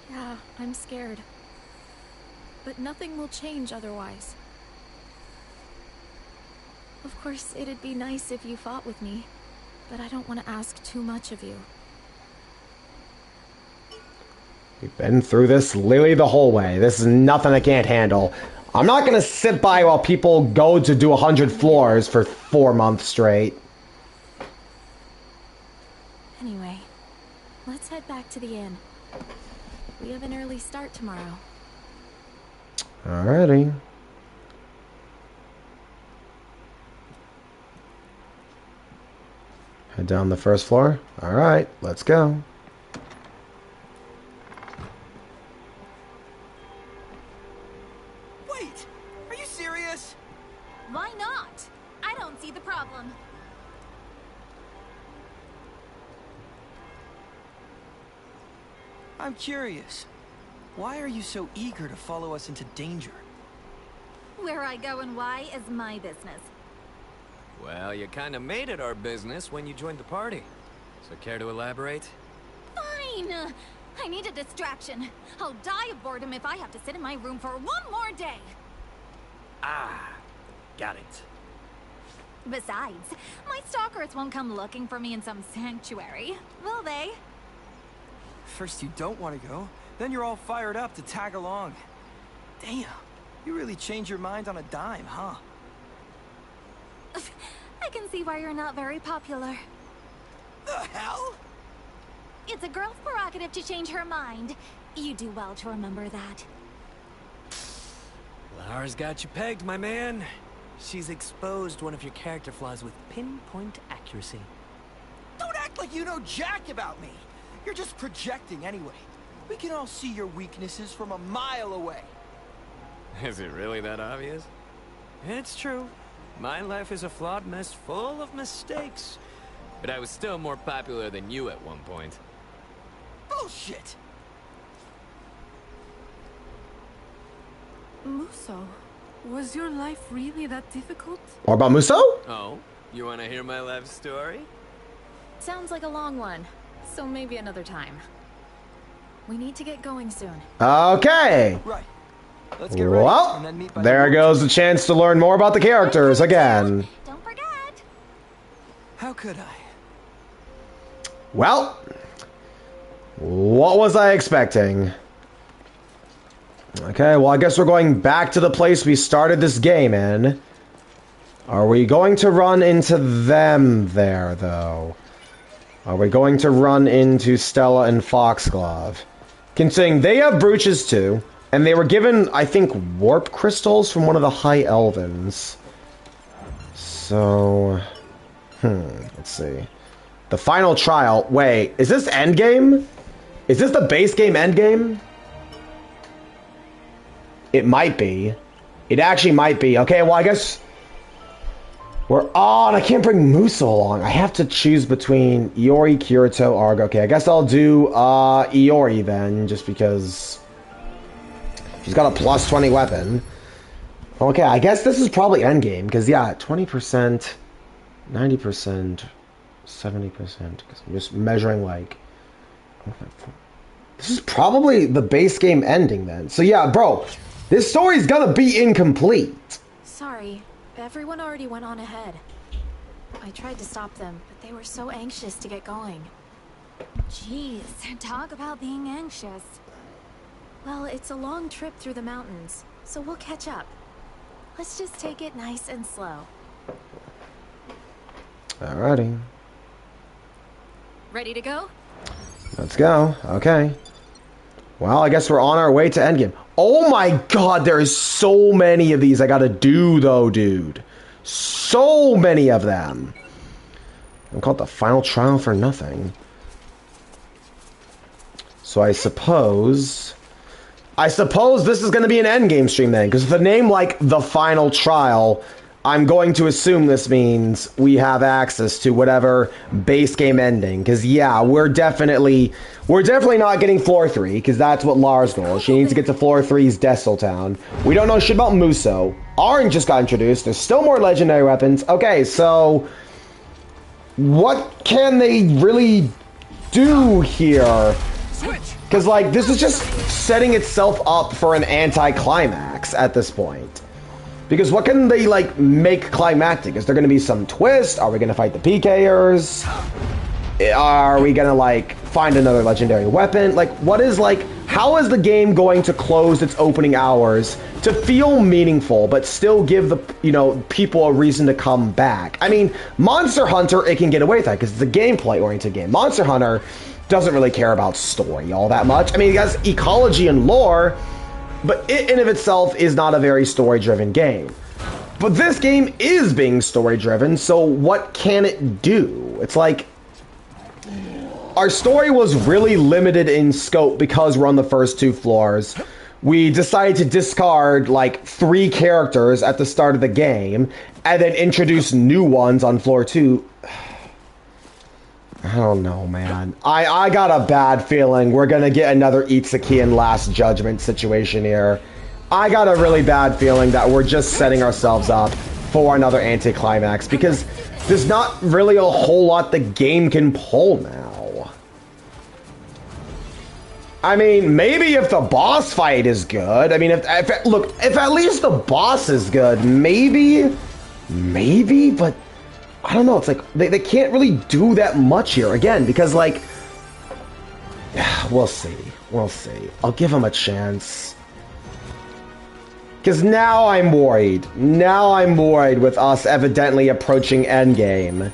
Yeah, I'm scared. But nothing will change otherwise. Of course, it'd be nice if you fought with me, but I don't want to ask too much of you. We've been through this literally the whole way. This is nothing I can't handle. I'm not gonna sit by while people go to do 100 floors for 4 months straight. Anyway, let's head back to the inn. We have an early start tomorrow. Alrighty. Head down the first floor. Alright, let's go. Wait! Are you serious? Why not? I don't see the problem. I'm curious. Why are you so eager to follow us into danger? Where I go and why is my business. Well, you kind of made it our business when you joined the party. So care to elaborate? Fine! I need a distraction. I'll die of boredom if I have to sit in my room for one more day. Ah, got it. Besides, my stalkers won't come looking for me in some sanctuary, will they? First you don't want to go, then you're all fired up to tag along. Damn, you really change your mind on a dime, huh? I can see why you're not very popular. The hell? It's a girl's prerogative to change her mind. You do well to remember that. Lara's got you pegged, my man. She's exposed one of your character flaws with pinpoint accuracy. Don't act like you know jack about me. You're just projecting anyway. We can all see your weaknesses from a mile away. Is it really that obvious? It's true. My life is a flawed mess full of mistakes. But I was still more popular than you at one point. Bullshit! Muso, was your life really that difficult? More about Muso? Oh, you want to hear my life story? Sounds like a long one, so maybe another time. We need to get going soon. Okay. Right. Let's get ready and then meet by There goes the chance to learn more about the characters again. Don't forget. How could I? Well, what was I expecting? Okay, well, I guess we're going back to the place we started this game in. Are we going to run into them there, though? Are we going to run into Stella and Foxglove? Considering they have brooches, too. And they were given, I think, warp crystals from one of the High Elvens. So... let's see. The final trial. Wait, is this endgame? Is this the base game endgame? It might be. It actually might be. Okay, well, I guess... we're on. I can't bring Muso along. I have to choose between Iori, Kirito, Arg. Okay, I guess I'll do Iori then, just because... she's got a plus 20 weapon. Okay, I guess this is probably endgame, because, yeah, 20%, 90%, 70%, because I'm just measuring, like... This is probably the base game ending then. So yeah, bro, this story's gonna be incomplete. Sorry, everyone already went on ahead. I tried to stop them, but they were so anxious to get going. Jeez, talk about being anxious. Well, it's a long trip through the mountains, so we'll catch up. Let's just take it nice and slow. Alrighty. Ready to go? Let's go. Okay. Well, I guess we're on our way to endgame. Oh my god, there is so many of these I gotta do though, dude. So many of them. I'm called the final trial for nothing. So I suppose this is going to be an endgame stream then, because with a name like the final trial, I'm going to assume this means we have access to whatever base game ending. Because yeah, we're definitely not getting floor 3, because that's what Lara's goal. She needs to get to floor 3's Dazzle Town. We don't know shit about Muso. Orange just got introduced. There's still more legendary weapons. Okay, so what can they really do here? Because, like, this is just setting itself up for an anti-climax at this point. Because what can they, like, make climactic? Is there going to be some twist? Are we going to fight the PKers? Are we going to, like, find another legendary weapon? Like, what is, like, how is the game going to close its opening hours to feel meaningful, but still give the, you know, people a reason to come back? I mean, Monster Hunter, it can get away with that because it's a gameplay-oriented game. Monster Hunter doesn't really care about story all that much. I mean, it has ecology and lore, but it in of itself is not a very story-driven game. But this game is being story-driven, so what can it do? It's like, our story was really limited in scope because we're on the first 2 floors. We decided to discard, like, 3 characters at the start of the game, and then introduce new ones on floor 2. I don't know, man. I got a bad feeling we're gonna get another Itsuki Last Judgment situation here. I got a really bad feeling that we're just setting ourselves up for another anticlimax because there's not really a whole lot the game can pull now. I mean, maybe if the boss fight is good. I mean, if at least the boss is good, maybe, but I don't know, it's like, they can't really do that much here, again, because, like, we'll see. I'll give them a chance. Because now I'm worried. With us evidently approaching endgame.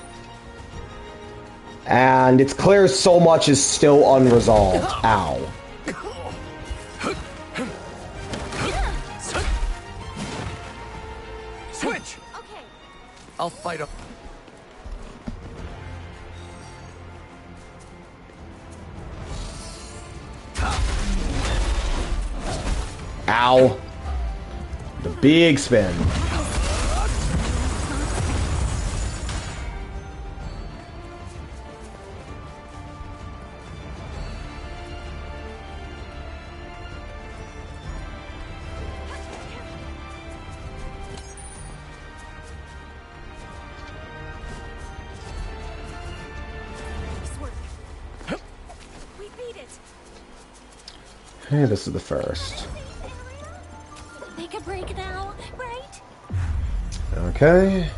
And it's clear so much is still unresolved. Ow. Switch! Okay. I'll fight him. Ow. The big spin. We beat it. Hey, this is the first. Make a break now, right? Okay.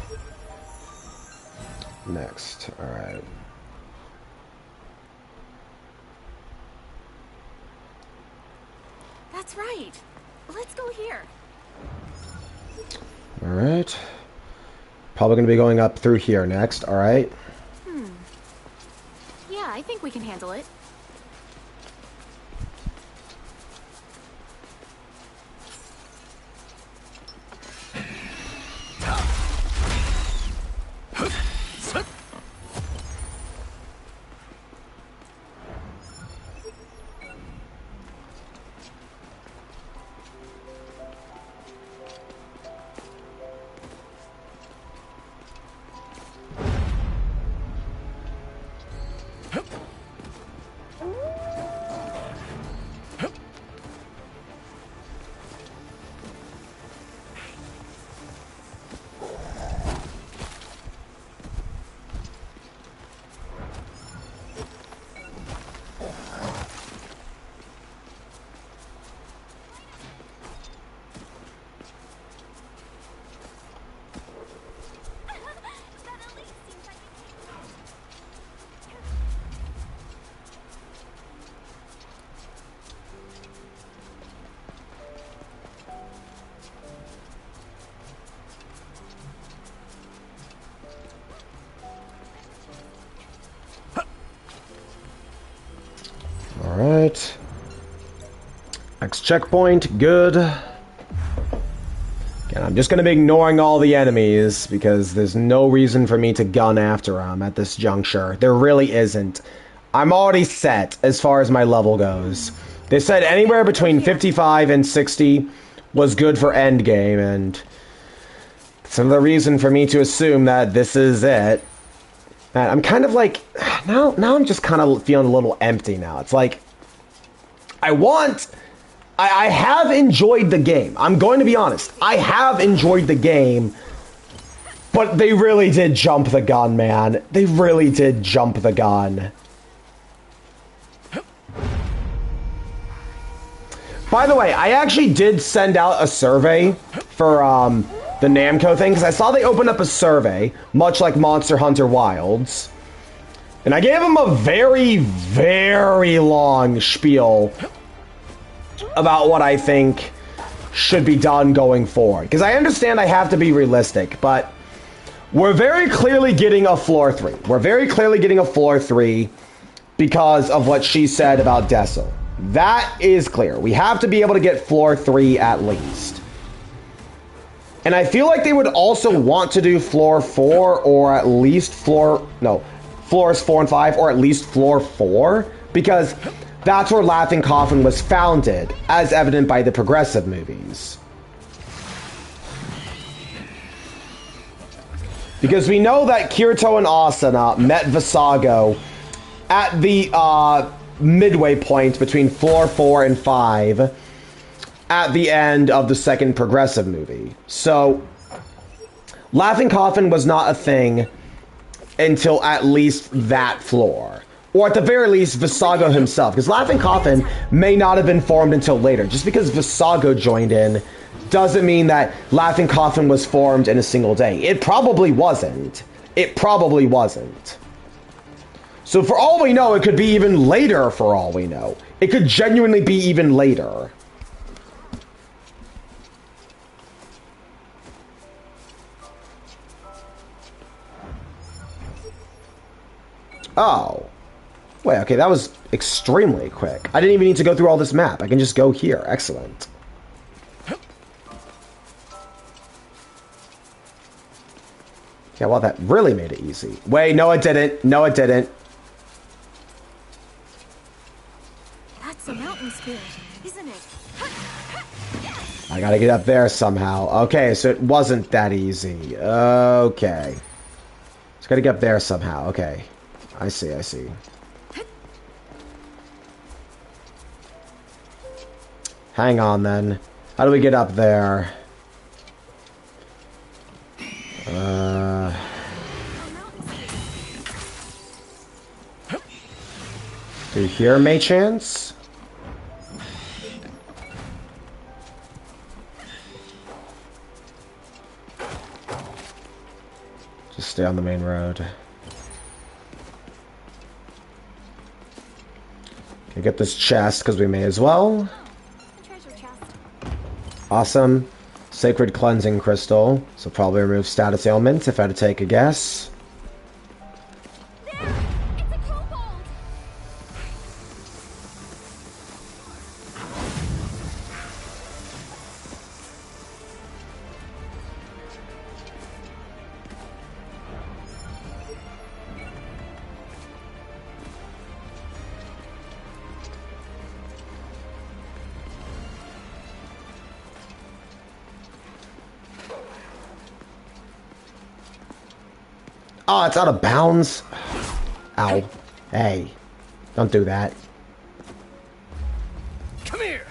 Next. Alright. That's right. Let's go here. Alright. Probably going to be going up through here next. Alright. Yeah, I think we can handle it. checkpoint. Good. Again, I'm just going to be ignoring all the enemies because there's no reason for me to gun after them at this juncture. There really isn't. I'm already set as far as my level goes. They said anywhere between 55 and 60 was good for endgame, and it's another reason for me to assume that this is it. Man, I'm kind of like... Now I'm just kind of feeling a little empty now. It's like... I have enjoyed the game. I'm going to be honest. I have enjoyed the game. But they really did jump the gun, man. They really did jump the gun. By the way, I actually did send out a survey for the Namco thing, because I saw they opened up a survey, much like Monster Hunter Wilds. And I gave them a very, very long spiel about what I think should be done going forward. Because I understand I have to be realistic, but we're very clearly getting a floor 3. We're very clearly getting a floor 3 because of what she said about Dazzles. That is clear. We have to be able to get floor 3 at least. And I feel like they would also want to do floor 4 or at least floors 4 and 5 or at least floor 4, because that's where Laughing Coffin was founded, as evident by the Progressive movies. Because we know that Kirito and Asuna met Visago at the midway point between floor 4 and 5 at the end of the second Progressive movie. So, Laughing Coffin was not a thing until at least that floor. Or at the very least, Visago himself. Because Laughing Coffin may not have been formed until later. Just because Visago joined in doesn't mean that Laughing Coffin was formed in a single day. It probably wasn't. It probably wasn't. So for all we know, it could be even later for all we know. It could genuinely be even later. Oh. Wait, okay, that was extremely quick. I didn't even need to go through all this map. I can just go here. Excellent. Yeah, well, that really made it easy. Wait, no it didn't. No it didn't. That's a mountain spirit, isn't it? I gotta get up there somehow. Okay, so it wasn't that easy. Okay. Just gotta get up there somehow. Okay. I see, I see. Hang on, then. How do we get up there? Through here, may chance? Just stay on the main road. Okay, get this chest, because we may as well. Awesome. Sacred Cleansing Crystal. So probably remove status ailments if I had to take a guess. There! It's a kobold! Oh, it's out of bounds. Ow. Hey. Don't do that. Come here.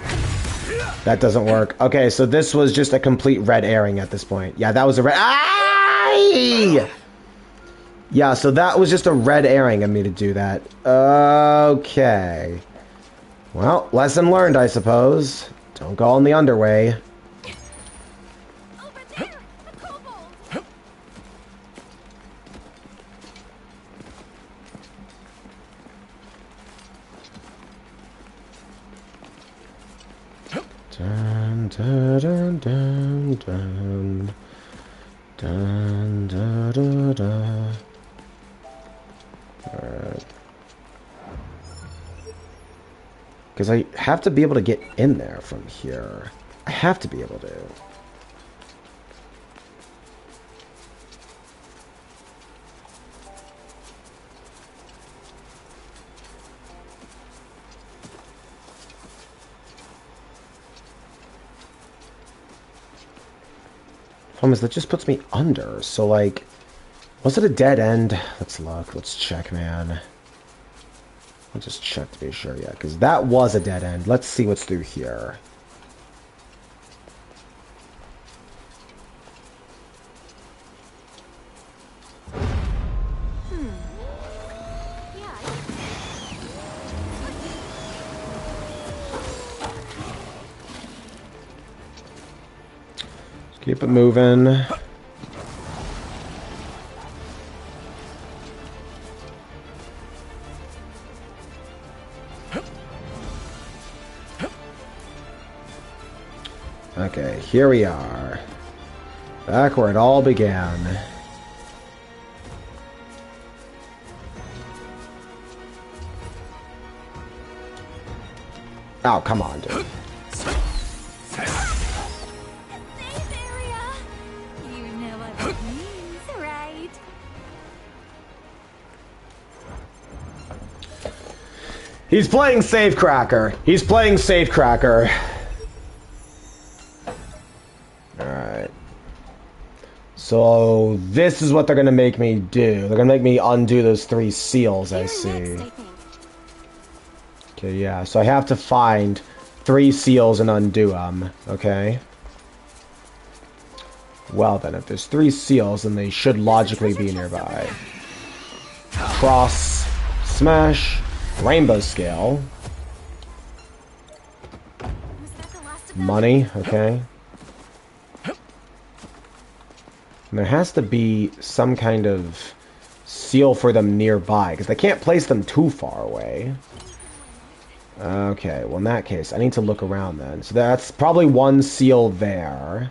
That doesn't work. Okay, so this was just a complete red herring at this point. Yeah, that was a red... Aye! Yeah, so that was just a red herring of me to do that. Okay. Well, lesson learned, I suppose. Don't go on the underway. Over there! The kobold! Dun, dun, dun, dun, dun. Dun, dun, dun, dun. Alright. Because I have to be able to get in there from here. I have to be able to. Problem is, that just puts me under. So, like, was it a dead end? Let's look. Let's check, man. I'll just check to be sure, yeah. Because that was a dead end. Let's see what's through here. Keep it moving. Okay, here we are. Back where it all began. Oh, come on, dude. He's playing Safecracker. He's playing Safecracker. Alright. So, this is what they're gonna make me do. They're gonna make me undo those 3 seals, I see. Okay, yeah. So I have to find 3 seals and undo them. Okay. Well then, if there's 3 seals, then they should logically be nearby. Cross. Smash. Rainbow scale. Money, okay. And there has to be some kind of seal for them nearby, because they can't place them too far away. Okay, well in that case, I need to look around then. So that's probably 1 seal there.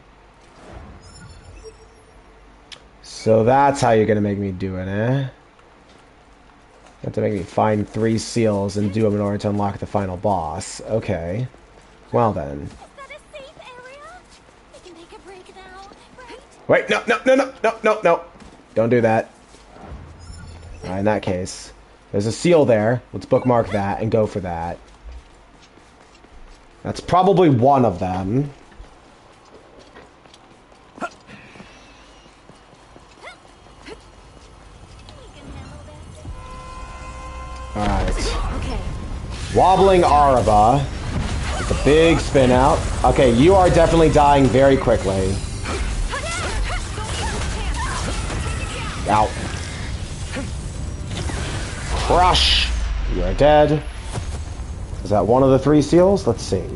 So that's how you're gonna make me do it, eh? You have to make me find 3 seals and do them in order to unlock the final boss. Okay. Well then. Is that a safe area? We can take a break now, right? Wait, no. Don't do that. Alright, in that case. There's a seal there. Let's bookmark that and go for that. That's probably one of them. Alright. Okay. Wobbling Araba. It's a big spin out. Okay, you are definitely dying very quickly. Out. Crush! You are dead. Is that one of the 3 seals? Let's see.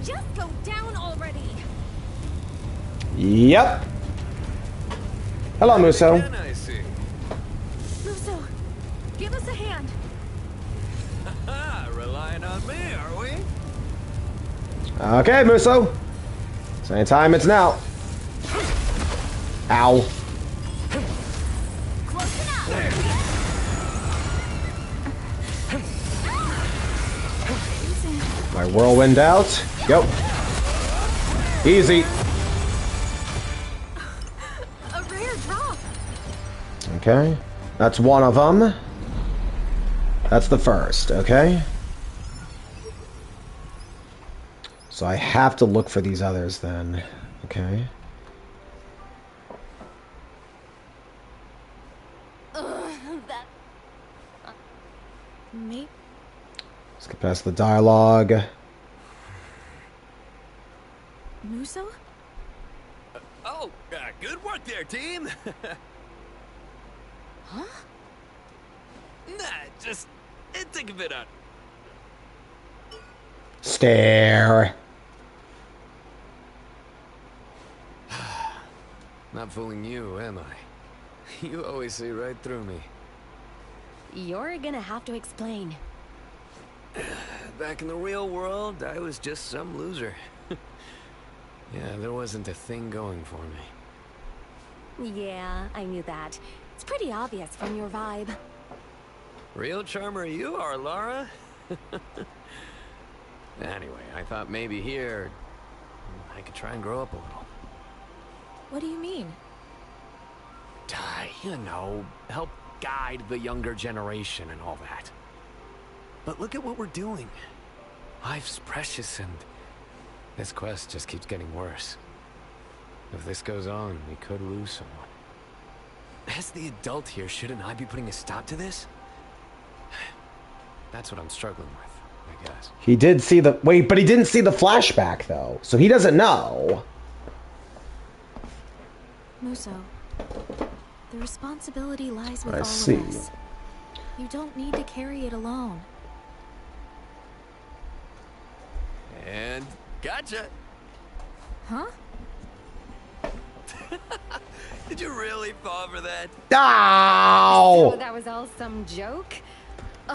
Just go down already. Yep. Hello, Muso. Muso, give us a hand. Relying on me, are we? Okay, Muso. Same time, it's now. Ow. Close enough. My whirlwind out. Go. Easy. A rare drop. Okay. That's one of them. That's the first, okay? So I have to look for these others then. Okay. Me? Let's get past the dialogue. Muso? Good work there, team. Huh? Just think of it out. Stare. Not fooling you, am I? You always see right through me. You're gonna have to explain. Back in the real world, I was just some loser. Yeah, there wasn't a thing going for me. Yeah, I knew that. It's pretty obvious from your vibe. Real charmer you are, Lara. Anyway, I thought maybe here I could try and grow up a little. What do you mean? You know, help guide the younger generation and all that. But look at what we're doing. Life's precious and this quest just keeps getting worse. If this goes on, we could lose someone. As the adult here, shouldn't I be putting a stop to this? That's what I'm struggling with, I guess. He did see the... Wait, but he didn't see the flashback, though. So he doesn't know. Muso, the responsibility lies with I all see. of us. You don't need to carry it alone. And gotcha! Huh? Did you really fall for that? Ow! So that was all some joke?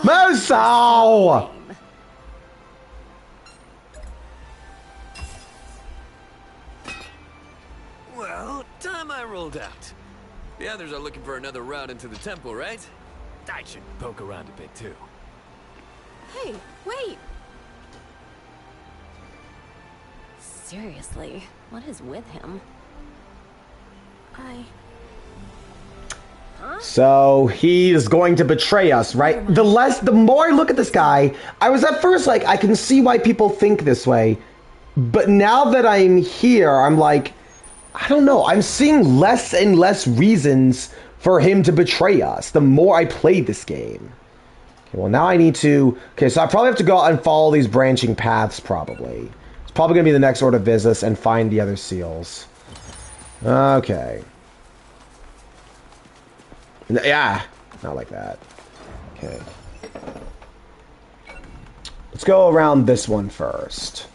Muso! Well, time I rolled out. The others are looking for another route into the temple, right? I should poke around a bit too. Hey, wait! Seriously, what is with him? So he is going to betray us, right? The more I look at this guy, I was at first like, I can see why people think this way. But now that I'm here, I'm like, I don't know. I'm seeing less and less reasons for him to betray us the more I play this game. Okay, well, now I need to... Okay, so I probably have to go out and follow these branching paths, probably. It's probably going to be the next order of business and find the other seals. Okay. Yeah, not like that. Okay. Let's go around this one first.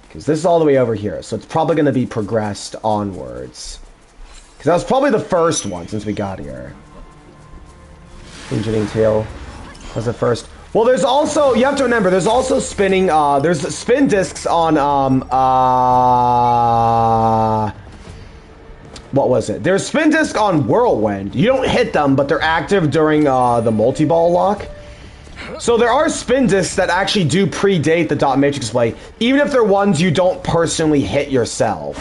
Because this is all the way over here, so it's probably going to be progressed onwards. Because that was probably the first one since we got here. Engineering tail was the first. Well, there's also, you have to remember, there's also spinning, there's spin discs on, what was it? There's spin disc on Whirlwind. You don't hit them, but they're active during the multi-ball lock. So there are spin discs that actually do predate the dot matrix display, even if they're ones you don't personally hit yourself.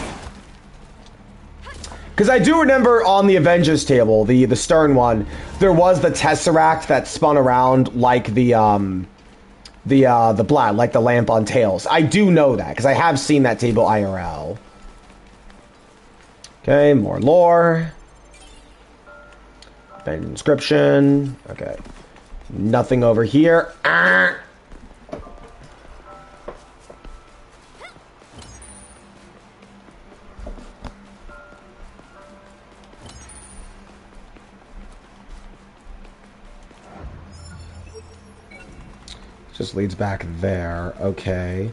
Because I do remember on the Avengers table, the Stern one, there was the Tesseract that spun around like the black, like the lamp on Tails. I do know that because I have seen that table IRL. Okay, more lore. Then inscription. Okay. Nothing over here. Ah! Just leads back there. Okay.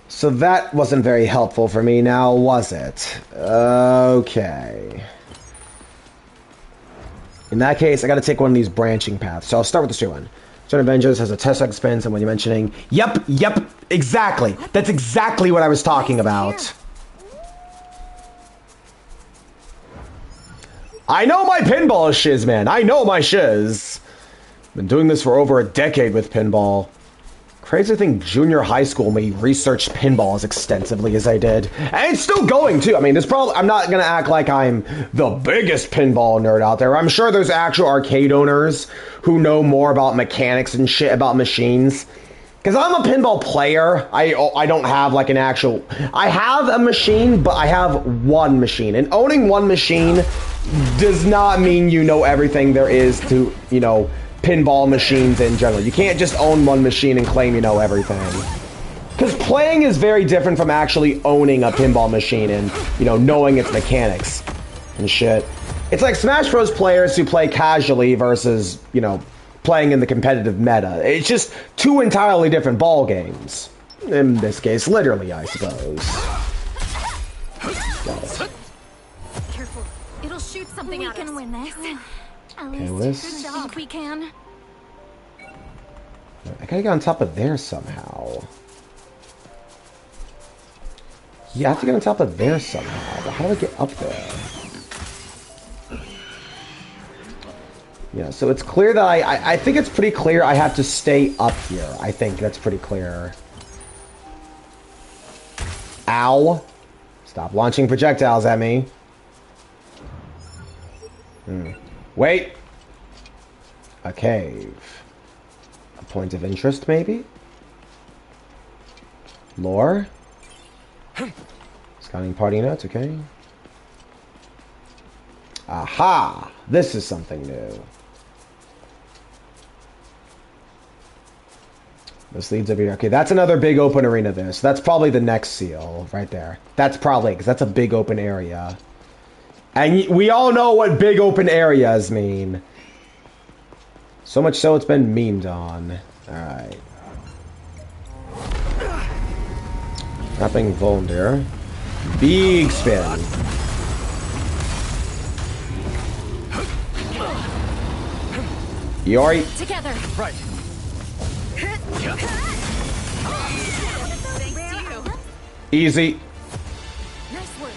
So that wasn't very helpful for me now, was it? Okay. In that case, I gotta take one of these branching paths. So I'll start with the straight one. Stern Avengers has a Tesseract spins, and when you're mentioning... Yep, exactly. That's exactly what I was talking about. I know my pinball shiz, man. I know my shiz. Been doing this for over a decade with pinball. Crazy thing, junior high school, me researched pinball as extensively as I did. And it's still going, too. I mean, there's probably... I'm not gonna act like I'm the biggest pinball nerd out there. I'm sure there's actual arcade owners who know more about mechanics and shit about machines. Because I'm a pinball player. I don't have, like, an actual... I have a machine, but I have one machine. And owning one machine does not mean you know everything there is to, you know... pinball machines in general. You can't just own one machine and claim you know everything. Because playing is very different from actually owning a pinball machine and, you know, knowing its mechanics and shit. It's like Smash Bros. Players who play casually versus, you know, playing in the competitive meta. It's just two entirely different ball games. In this case, literally, I suppose. Careful. It'll shoot something at us. We can win this. At Okay, least I think we can. I gotta get on top of there somehow. Yeah, I have to get on top of there somehow. But how do I get up there? Yeah, so it's clear that I think it's pretty clear I have to stay up here. I think that's pretty clear. Ow. Stop launching projectiles at me. Wait. A cave. A point of interest, maybe? Lore? Scouting party notes, okay. Aha! This is something new. This leads over here. Okay, that's another big open arena there. So that's probably the next seal right there. That's probably, because that's a big open area. And we all know what big open areas mean. So much so it's been memed on. Alright. Tapping Volunteer. Big spin. Youre. Together. Right. Easy. Nice work.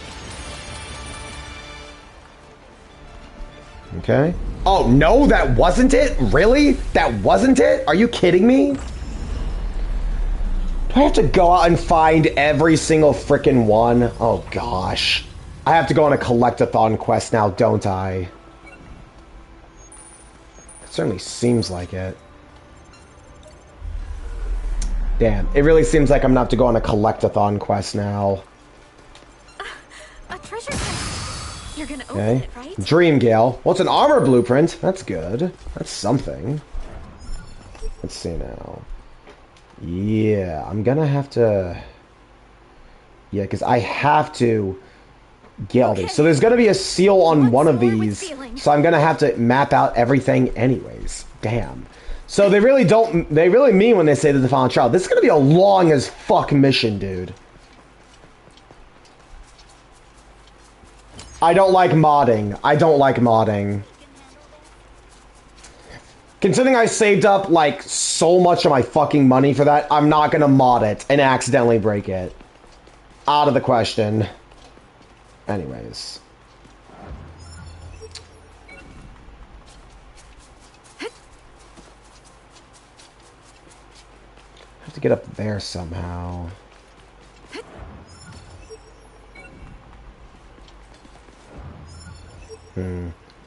Okay. Oh, no, that wasn't it? Really? That wasn't it? Are you kidding me? Do I have to go out and find every single frickin' one? Oh, gosh. I have to go on a collect-a-thon quest now, don't I? It certainly seems like it. Damn, it really seems like I'm gonna have to go on a collect-a-thon quest now. A treasure chest. You're gonna open Okay. it, right? Dream Gale. Well, it's an armor blueprint. That's good. That's something. Let's see now. Yeah, I'm gonna have to... Yeah, because I have to get all these. So there's gonna be a seal on one of these. So I'm gonna have to map out everything anyways. Damn. So they really don't... They really mean when they say that the final trial. This is gonna be a long as fuck mission, dude. I don't like modding. I don't like modding. Considering I saved up, like, so much of my fucking money for that, I'm not gonna mod it and accidentally break it. Out of the question. Anyways. I have to get up there somehow.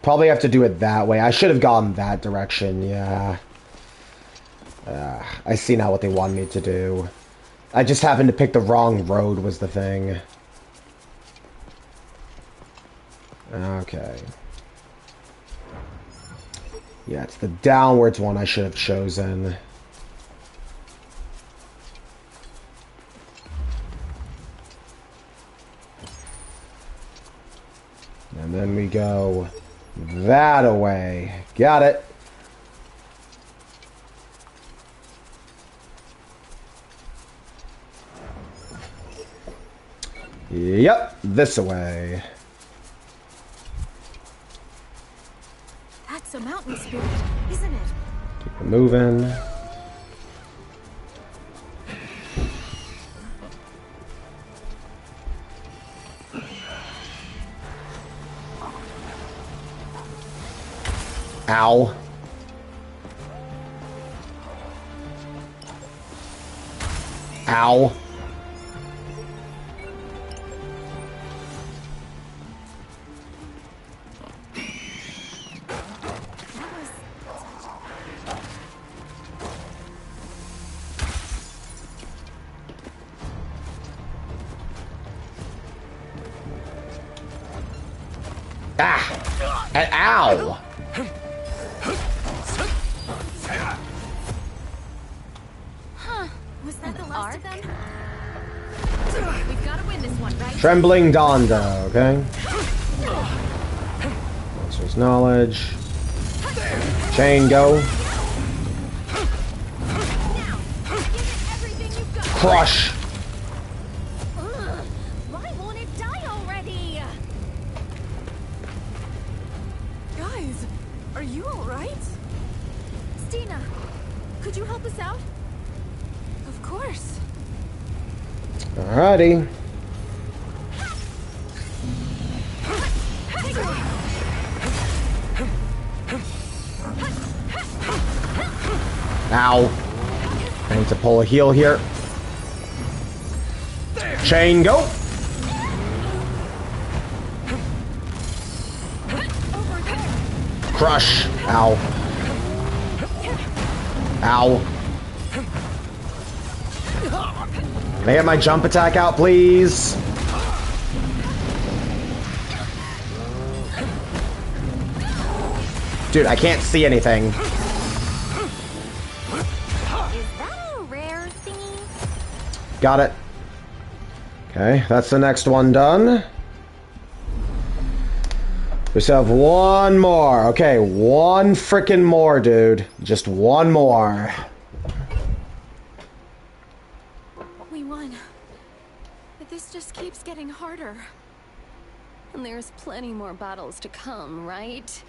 Probably have to do it that way. I should have gone that direction, yeah. I see now what they wanted me to do. I just happened to pick the wrong road was the thing. Okay. Yeah, it's the downwards one I should have chosen. And then we go that away. Got it. Yep, this away. That's a mountain spirit, isn't it? Keep it moving. Ow. Ow. Ah! And ow! Huh. Was that the last of them? We've got to win this one, right? Trembling Donda, okay? Monster's Knowledge. Chain, go. Crush! Why won't it die already? Guys, are you alright? Stina, could you help us out? Of course. Alrighty. Ow. I need to pull a heal here. Chain, go! Crush. Ow. Ow. Can I get my jump attack out, please? Dude, I can't see anything. Is that a rare thingy? Got it. Okay, that's the next one done. We still have one more. Okay, one frickin' more, dude. Just one more. We won. But this just keeps getting harder. And there's plenty more battles to come, right?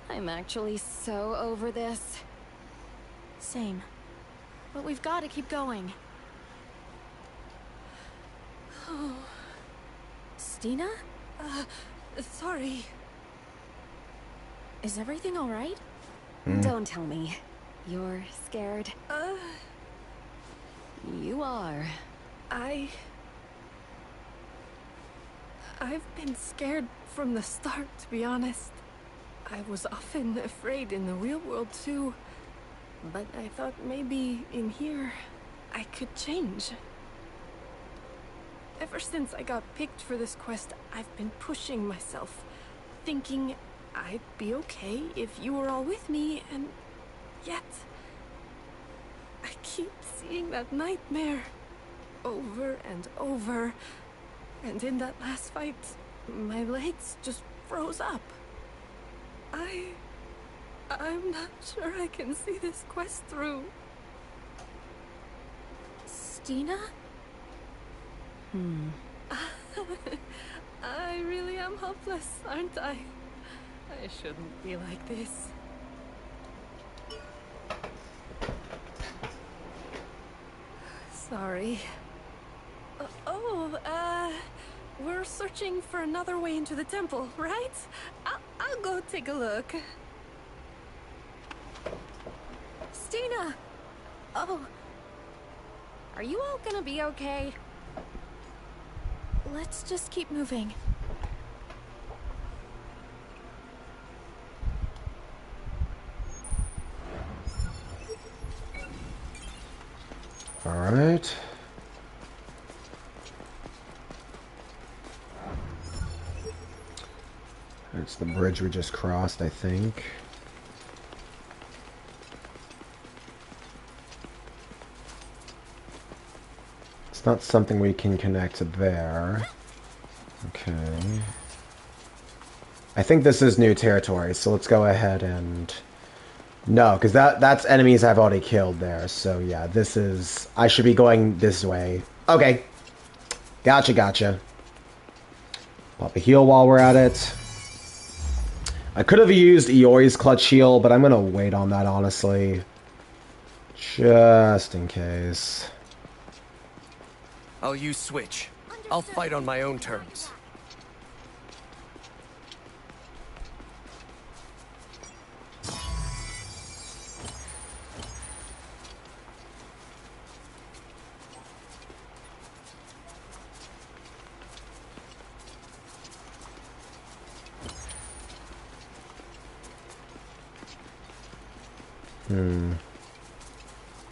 I'm actually so over this. Same. But we've got to keep going. Oh. Stina? Sorry. Is everything all right? Don't tell me. You're scared? You are. I've been scared from the start, to be honest. I was often afraid in the real world too. But I thought maybe in here I could change. Ever since I got picked for this quest, I've been pushing myself, thinking I'd be okay if you were all with me, and yet I keep seeing that nightmare over and over. And in that last fight, my legs just froze up. I'm not sure I can see this quest through. Stina? I really am hopeless, aren't I? I shouldn't be like this. Sorry. We're searching for another way into the temple, right? I'll go take a look. Stina! Oh. Are you all gonna be okay? Let's just keep moving. All right. It's the bridge we just crossed, I think. It's not something we can connect to there. Okay. I think this is new territory, so let's go ahead and... No, because that's enemies I've already killed there, so yeah, this is... I should be going this way. Okay. Gotcha, gotcha. Pop a heal while we're at it. I could have used Iori's clutch heal, but I'm going to wait on that, honestly. Just in case. I'll use switch. I'll fight on my own terms.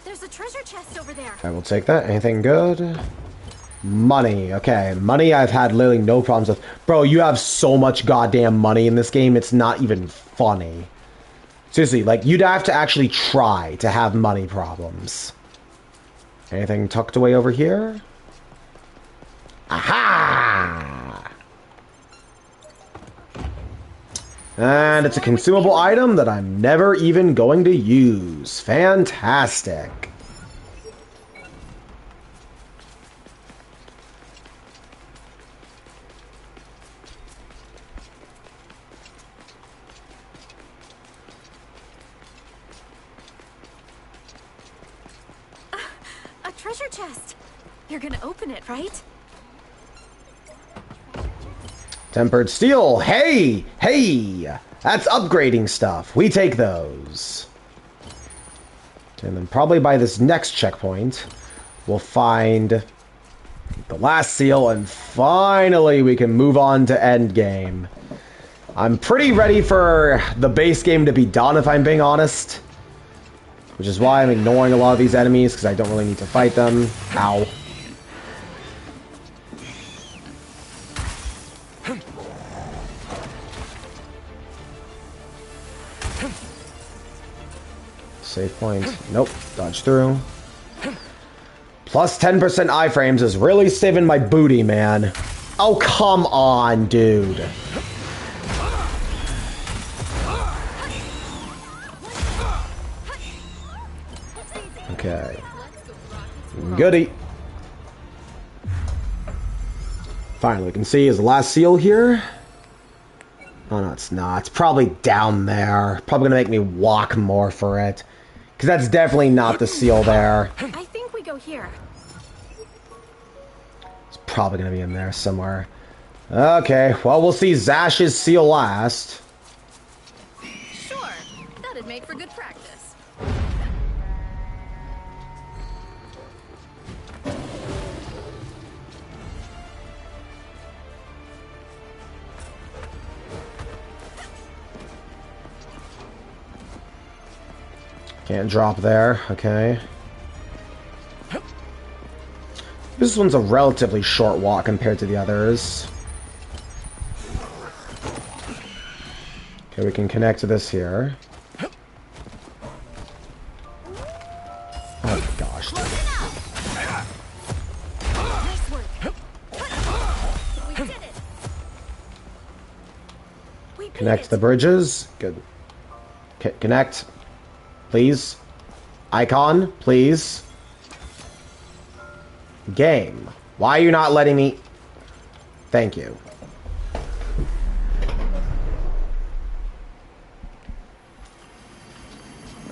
There's a treasure chest over there. I will take that. Anything good? Money. Okay, money I've had literally no problems with. Bro, you have so much goddamn money in this game, it's not even funny. Seriously, like, you'd have to actually try to have money problems. Anything tucked away over here? Aha! And it's a consumable item that I'm never even going to use. Fantastic. A treasure chest. You're gonna open it, right? Tempered steel. Hey! Hey! That's upgrading stuff. We take those. And then probably by this next checkpoint, we'll find the last seal, and finally we can move on to endgame. I'm pretty ready for the base game to be done, if I'm being honest. Which is why I'm ignoring a lot of these enemies, because I don't really need to fight them. Ow. Save point. Nope. Dodge through. Plus 10% iframes is really saving my booty, man. Oh, come on, dude. Okay. Goody. Finally, we can see is the last seal here. Oh, no, it's not. It's probably down there. Probably gonna make me walk more for it. Because that's definitely not the seal there. I think we go here. It's probably gonna be in there somewhere. Okay, well, we'll see Zash's seal last. Sure, that'd make for good practice. Can't drop there, okay. This one's a relatively short walk compared to the others. Okay, we can connect to this here. Oh gosh. Nice work. We did it. Connect the bridges. Good. Connect. Please. Icon, please. Game. Why are you not letting me? Thank you.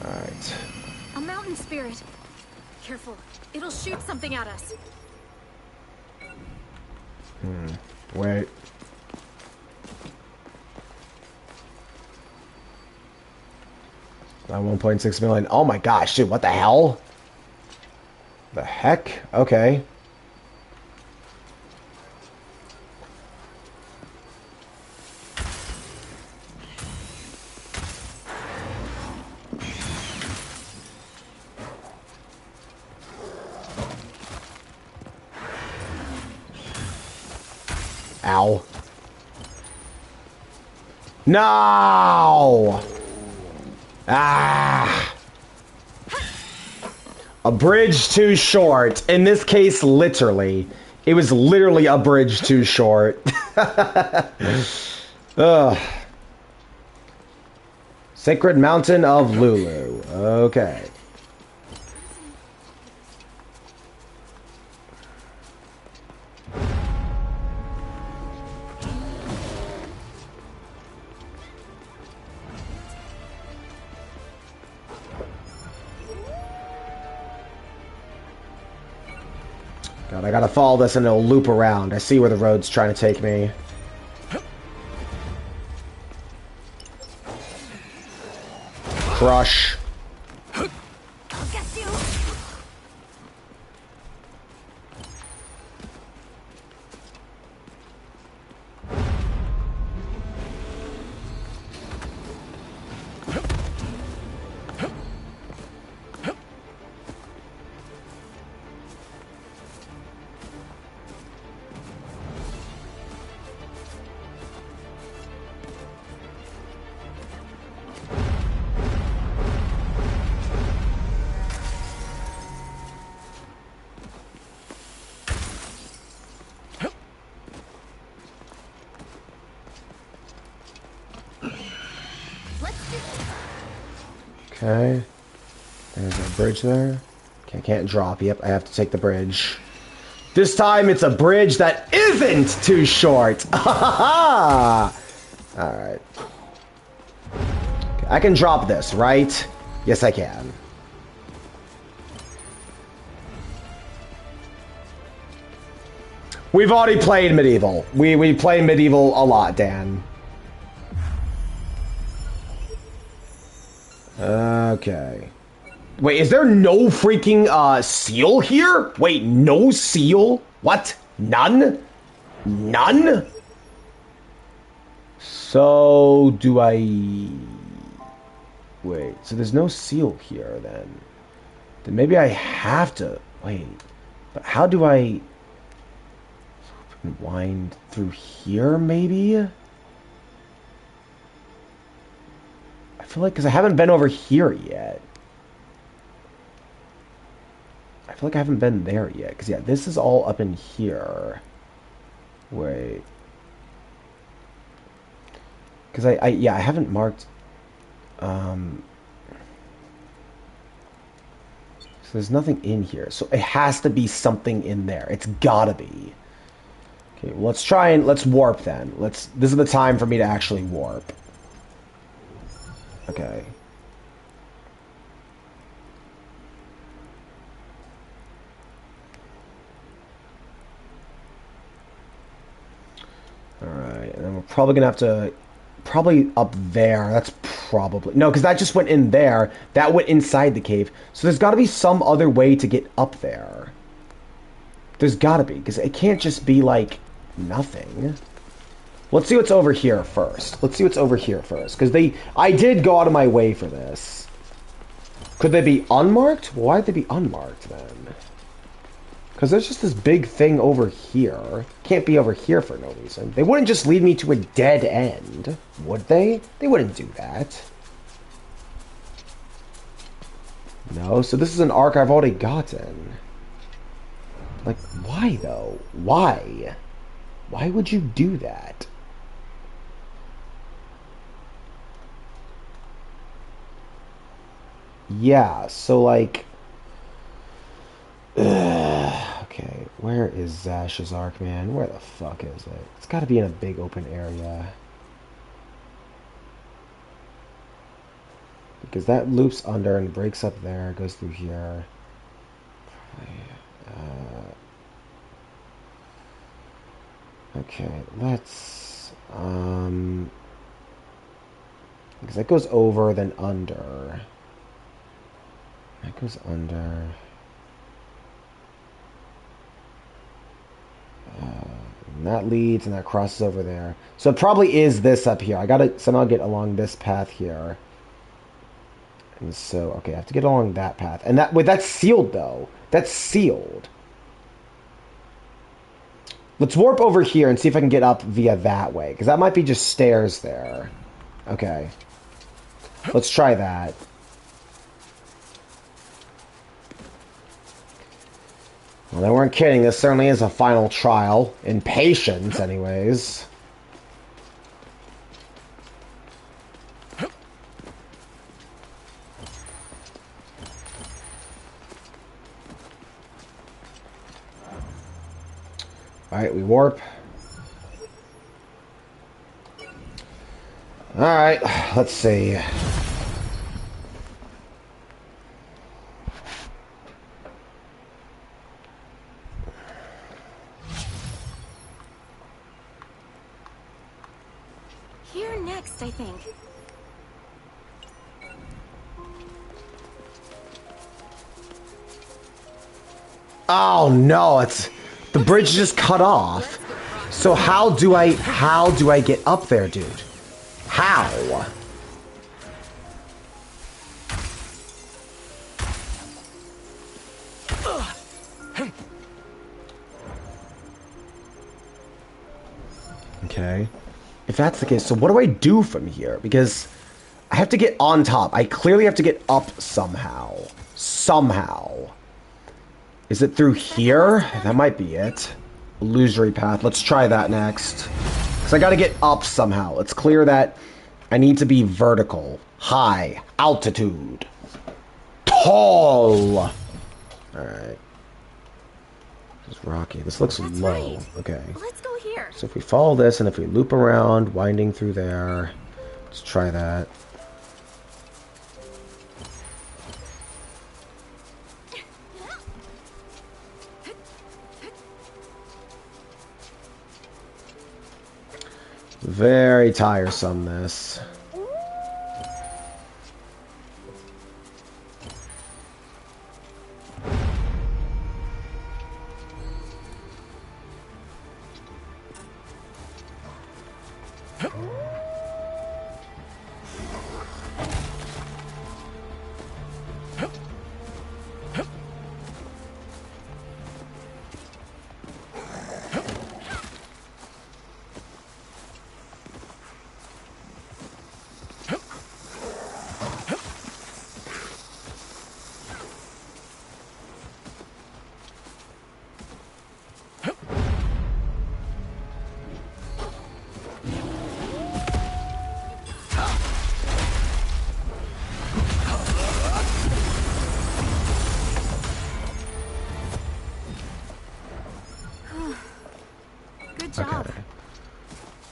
Alright. A mountain spirit. Careful. It'll shoot something at us. Wait. At 1.6 million. Oh my gosh, dude, what the hell? The heck? Okay. Ow. No! Ah! A bridge too short. In this case, literally. It was literally a bridge too short. Ugh. Sacred Mountain of Lulu. Okay. God, I gotta follow this and it'll loop around. I see where the road's trying to take me. Crush. I'll get you. Okay. There's a bridge there. Okay, I can't drop. Yep, I have to take the bridge. This time it's a bridge that isn't too short. Alright. Okay, I can drop this, right? Yes, I can. We've already played Medieval. We play Medieval a lot, Dan. Okay. Wait, is there no freaking seal here? Wait, no seal? What? None? None? So, do I... Wait, so there's no seal here then. Then maybe I have to... Wait, but how do I... Wind through here, maybe? I feel like, because I haven't been over here yet. I feel like I haven't been there yet. Because, yeah, this is all up in here. Wait. Because I haven't marked... So there's nothing in here. So it has to be something in there. It's gotta be. Okay, well, let's try and... Let's warp then. This is the time for me to actually warp. Okay. Alright, and then we're probably gonna have to... Probably up there. That's probably... No, because that just went in there. That went inside the cave. So there's gotta be some other way to get up there. There's gotta be, because it can't just be, like, nothing. Let's see what's over here first. Because I did go out of my way for this. Could they be unmarked? Well, why'd they be unmarked, then? Because there's just this big thing over here. Can't be over here for no reason. They wouldn't just lead me to a dead end, would they? They wouldn't do that. No, so this is an arc I've already gotten. Like, why, though? Why? Why would you do that? Yeah, so, like... Okay, where is Zash's arc, man? Where the fuck is it? It's gotta be in a big open area. Because that loops under and breaks up there, goes through here. Okay, let's... Because that goes over, then under. That goes under... and that leads and that crosses over there. So it probably is this up here. I gotta somehow get along this path here. And so, okay, I have to get along that path. And that, wait, that's sealed though. That's sealed. Let's warp over here and see if I can get up via that way. Because that might be just stairs there. Okay. Let's try that. Well, they weren't kidding. This certainly is a final trial. In patience, anyways. Alright, we warp. Alright, let's see. Here next, I think. Oh no, it's... The bridge just cut off. So how do I get up there, dude? How? Okay. If that's the case, so what do I do from here? Because I have to get on top. I clearly have to get up somehow. Somehow. Is it through here? That might be it. Illusory path. Let's try that next. Because I gotta get up somehow. It's clear that I need to be vertical. High. Altitude. Tall. Alright. This is rocky. This looks low. Right. Okay. Let's go here. So if we follow this and if we loop around, winding through there. Let's try that. Very tiresome, this.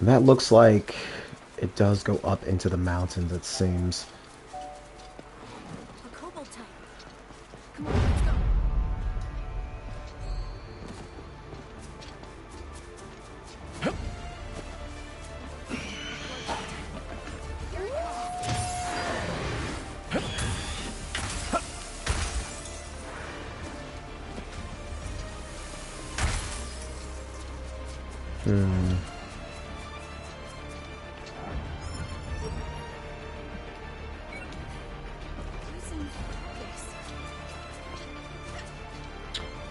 And that looks like it does go up into the mountains, it seems. A kobold type. Come on, let's go.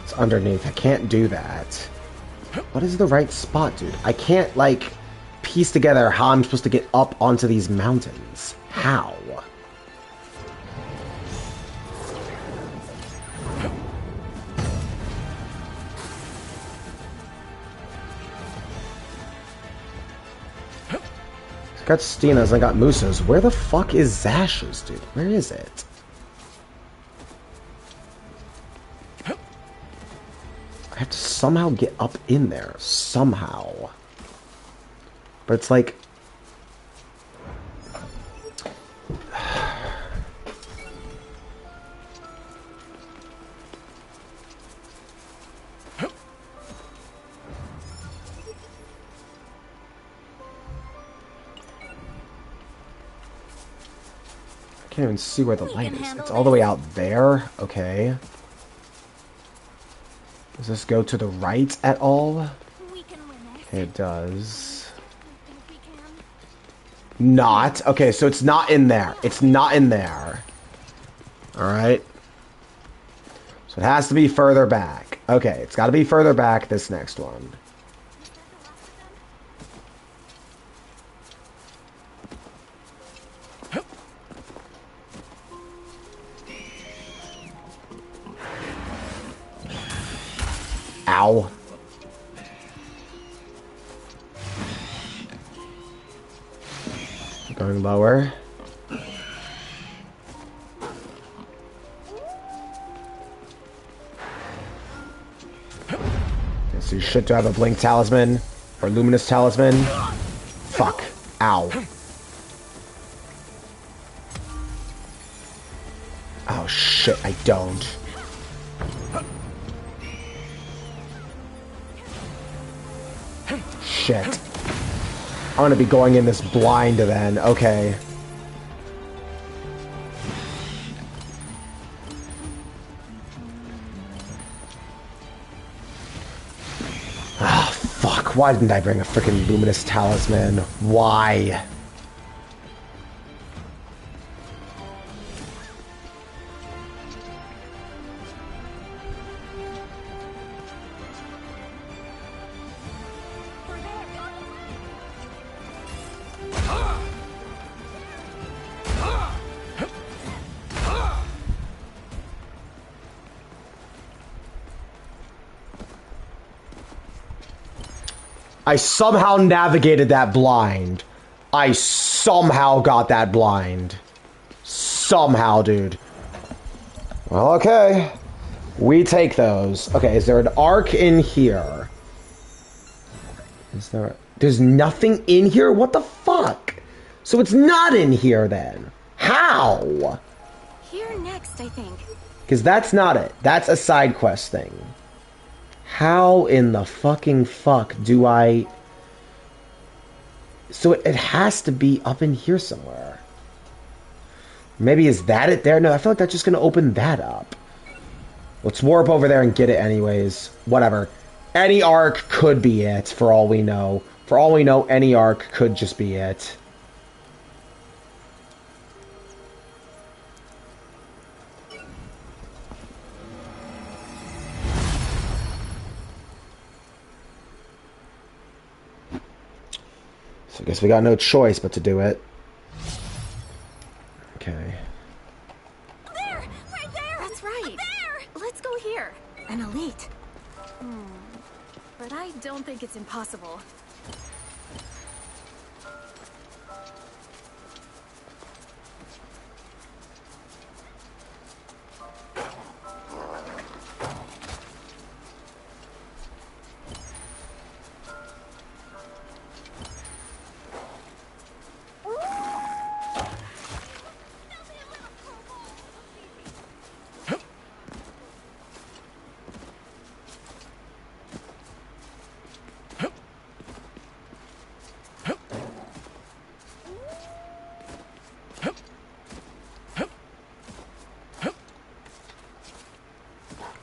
It's underneath. I can't do that. What is the right spot, dude? I can't, like, piece together how I'm supposed to get up onto these mountains. How? I got Stina's, I got Musa's. Where the fuck is Zash's, dude? Where is it? I have to somehow get up in there. Somehow. But it's like... I can't even see where the light is. It's all the way out there? Okay. Does this go to the right at all? Okay, it does. Not. Okay, so it's not in there. It's not in there. Alright. So it has to be further back. Okay, it's got to be further back, this next one. Ow. Going lower. Okay, so you should have a blink talisman or luminous talisman. Fuck. Ow. Oh shit, I don't. Shit. I'm gonna be going in this blind then. Okay. Ah, fuck. Why didn't I bring a freaking luminous talisman? Why? I somehow navigated that blind. I somehow got that blind. Somehow, dude. Well, okay. We take those. Okay, is there an arc in here? Is there... There's nothing in here? What the fuck? So it's not in here then. How? Here next, I think. Because that's not it. That's a side quest thing. How in the fucking fuck do I... So it has to be up in here somewhere. Maybe is that it there? No, I feel like that's just going to open that up. Let's warp over there and get it anyways. Whatever. Any arc could be it, for all we know. For all we know, any arc could just be it. So I guess we got no choice but to do it. Okay. There! Right there! That's right! Up there! Let's go here. An elite. But I don't think it's impossible.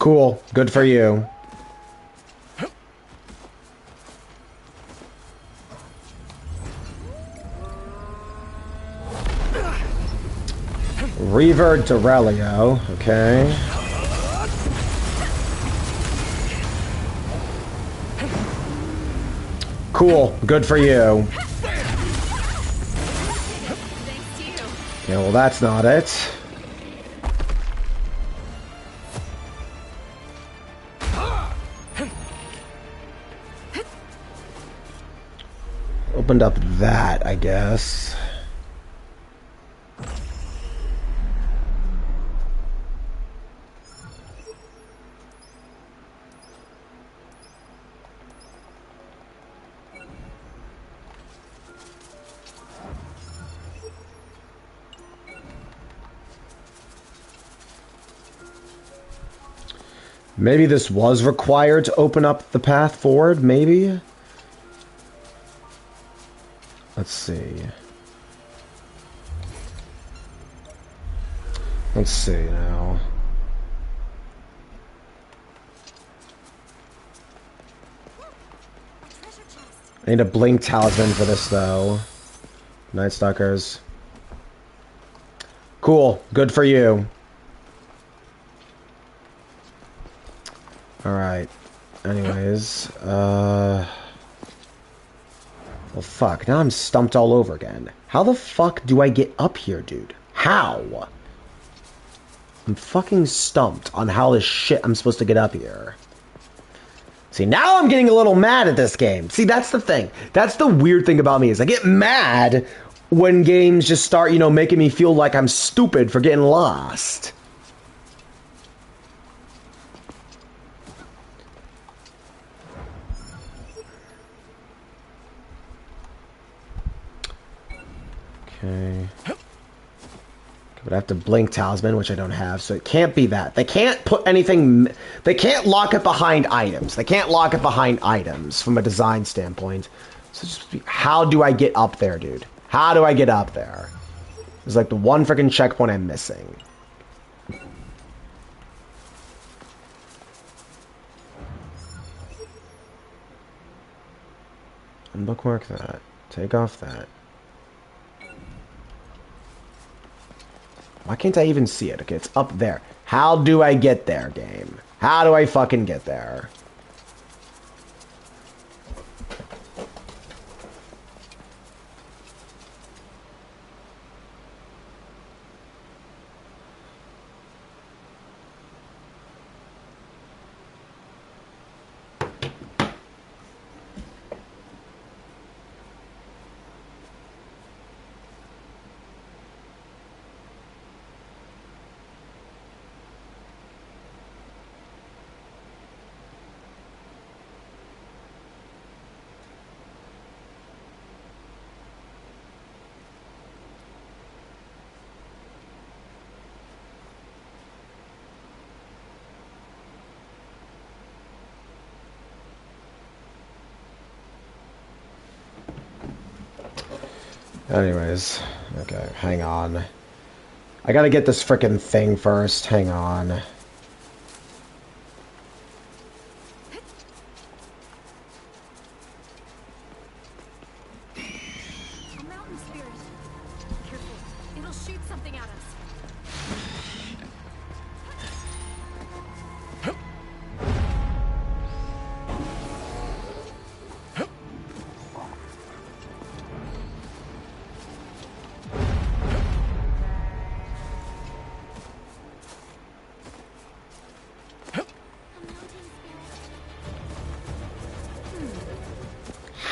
Cool. Good for you. Reaver Dorelio. Okay. Cool. Good for you. Yeah, well, that's not it. Opened up that, I guess. Maybe this was required to open up the path forward, maybe? Let's see. Let's see now. I need a blink talisman for this, though. Night Stalkers. Cool. Good for you. Alright. Anyways, well, fuck. Now I'm stumped all over again. How the fuck do I get up here, dude? How? I'm fucking stumped on how this shit I'm supposed to get up here. See, now I'm getting a little mad at this game. See, that's the thing. That's the weird thing about me, is I get mad when games just start, you know, making me feel like I'm stupid for getting lost. Okay. But I have to blink talisman, which I don't have, so it can't be that. They can't put anything... They can't lock it behind items. They can't lock it behind items from a design standpoint. So just how do I get up there, dude? How do I get up there? There's like the one freaking checkpoint I'm missing. Unbookmark that. Take off that. Why can't I even see it? Okay, it's up there. How do I get there, game? How do I fucking get there? Anyways, okay, hang on. I gotta get this frickin' thing first. Hang on.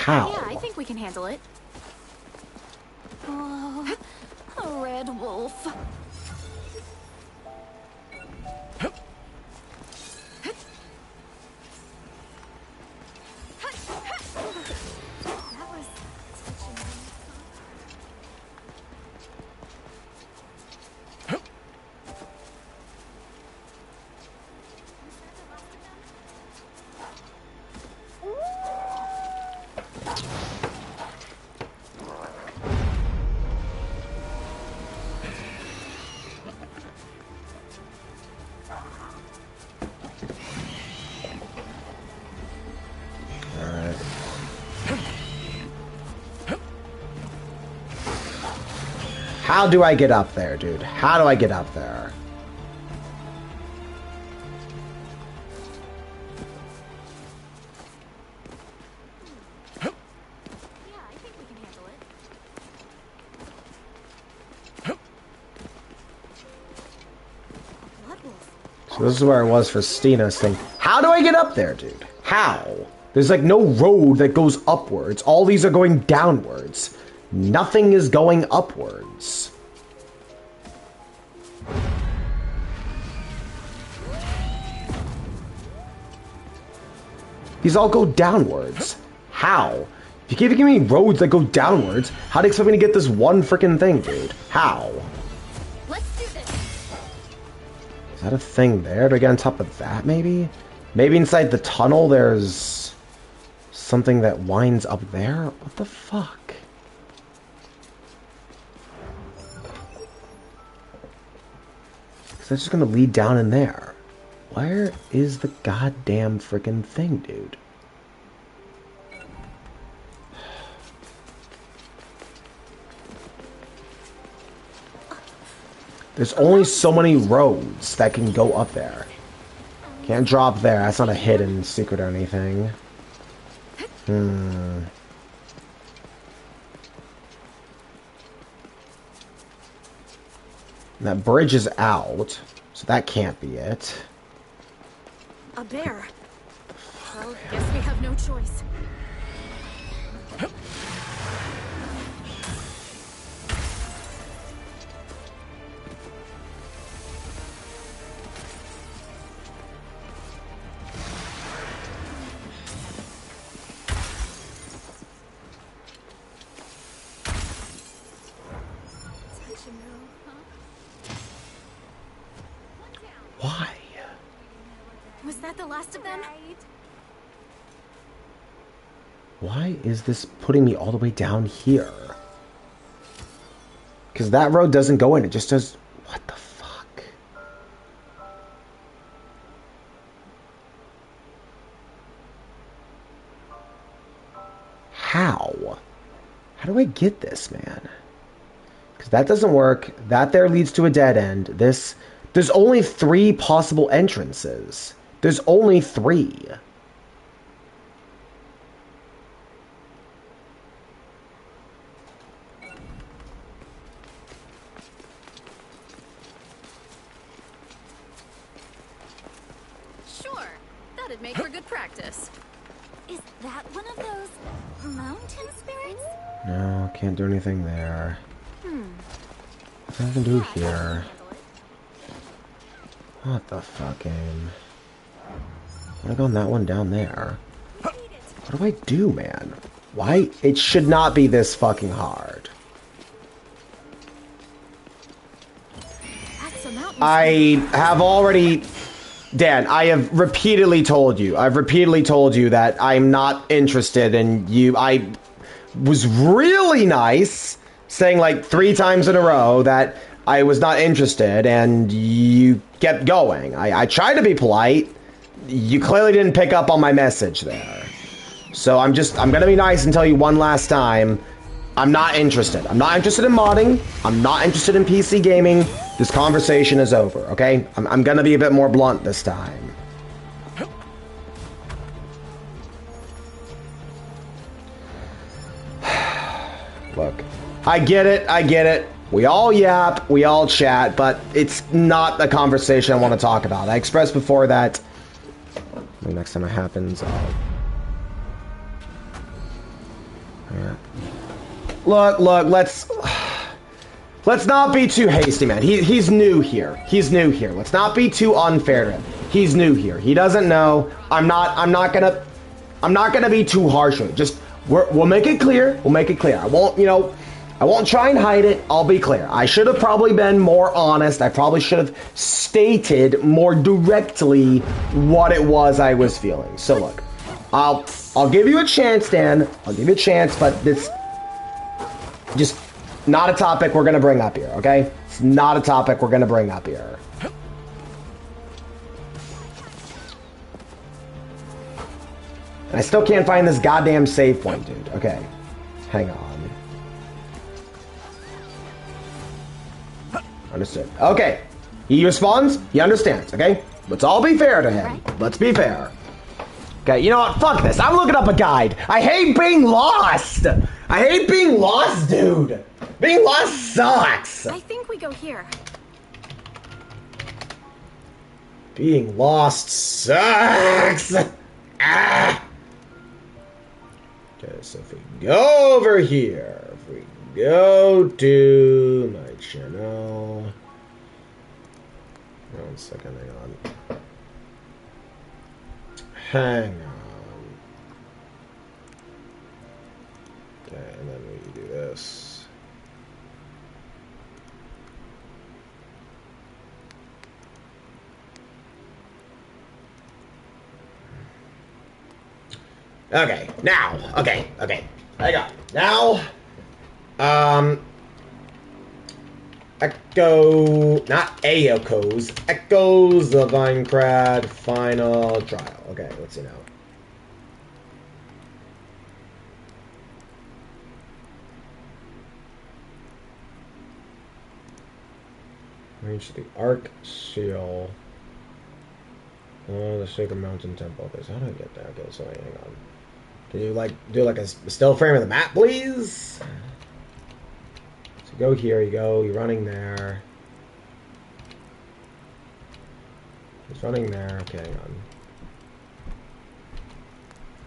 How? Yeah, I think we can handle it. Oh, a red wolf. How do I get up there, dude? How do I get up there? So this is where I was for Stina's thing. How do I get up there, dude? How? There's like no road that goes upwards. All these are going downwards. Nothing is going upwards. These all go downwards. How? If you keep giving me roads that go downwards, how do you expect me to get this one freaking thing, dude? How? Is that a thing there? Do I get on top of that, maybe? Maybe inside the tunnel there's something that winds up there? What the fuck? Is that just gonna lead down in there? Where is the goddamn freaking thing, dude? There's only so many roads that can go up there. Can't drop there. That's not a hidden secret or anything. That bridge is out, so that can't be it. A bear. Well, guess we have no choice. Why? Was that the last of them? Why is this putting me all the way down here? Because that road doesn't go in. It just does... What the fuck? How? How do I get this, man? Because that doesn't work. That there leads to a dead end. This... There's only 3 possible entrances. There's only 3. Sure, that'd make for good practice. Is that one of those mountain spirits? No, can't do anything there. Nothing I can do here. What the fuck, game? I wanna go on that one down there. What do I do, man? Why? It should not be this fucking hard. I have already... Dan, I have repeatedly told you. I've repeatedly told you that I'm not interested in you. I was really nice, saying like 3 times in a row that I was not interested, and you kept going. I tried to be polite. You clearly didn't pick up on my message there. So I'm gonna be nice and tell you one last time, I'm not interested. I'm not interested in modding. I'm not interested in PC gaming. This conversation is over, okay? I'm gonna be a bit more blunt this time. Look, I get it. We all yap, we all chat, but it's not the conversation I want to talk about. I expressed before that maybe next time it happens, yeah. Look, let's not be too hasty, man. He's new here. Let's not be too unfair to him. He's new here. He doesn't know. I'm not gonna be too harsh with it. Just we'll make it clear. I won't try and hide it. I'll be clear. I should have probably been more honest. I probably should have stated more directly what it was I was feeling. So look, I'll give you a chance, Dan. I'll give you a chance, but this just not a topic we're gonna bring up here, okay? It's not a topic we're gonna bring up here. And I still can't find this goddamn save point, dude. Okay, hang on. Understood. Okay. He responds, he understands, okay? Let's all be fair to him. Let's be fair. Okay, you know what? Fuck this. I'm looking up a guide. I hate being lost. I hate being lost, dude. Being lost sucks. I think we go here. Being lost sucks. Ah. Okay, so if we go over here, if we go to my channel. 1 second, hang on. Hang on. Okay, and then we do this. Okay, now, okay. Hang on. Now, not echoes of Aincrad final trial. Okay, let's see now. Reach the Arc Seal. Oh, the Sacred Mountain Temple. Okay, so how do I get there? Okay, so hang on. Can you do a still frame of the map, please? So go here, you're running there. He's running there. Okay, hang on.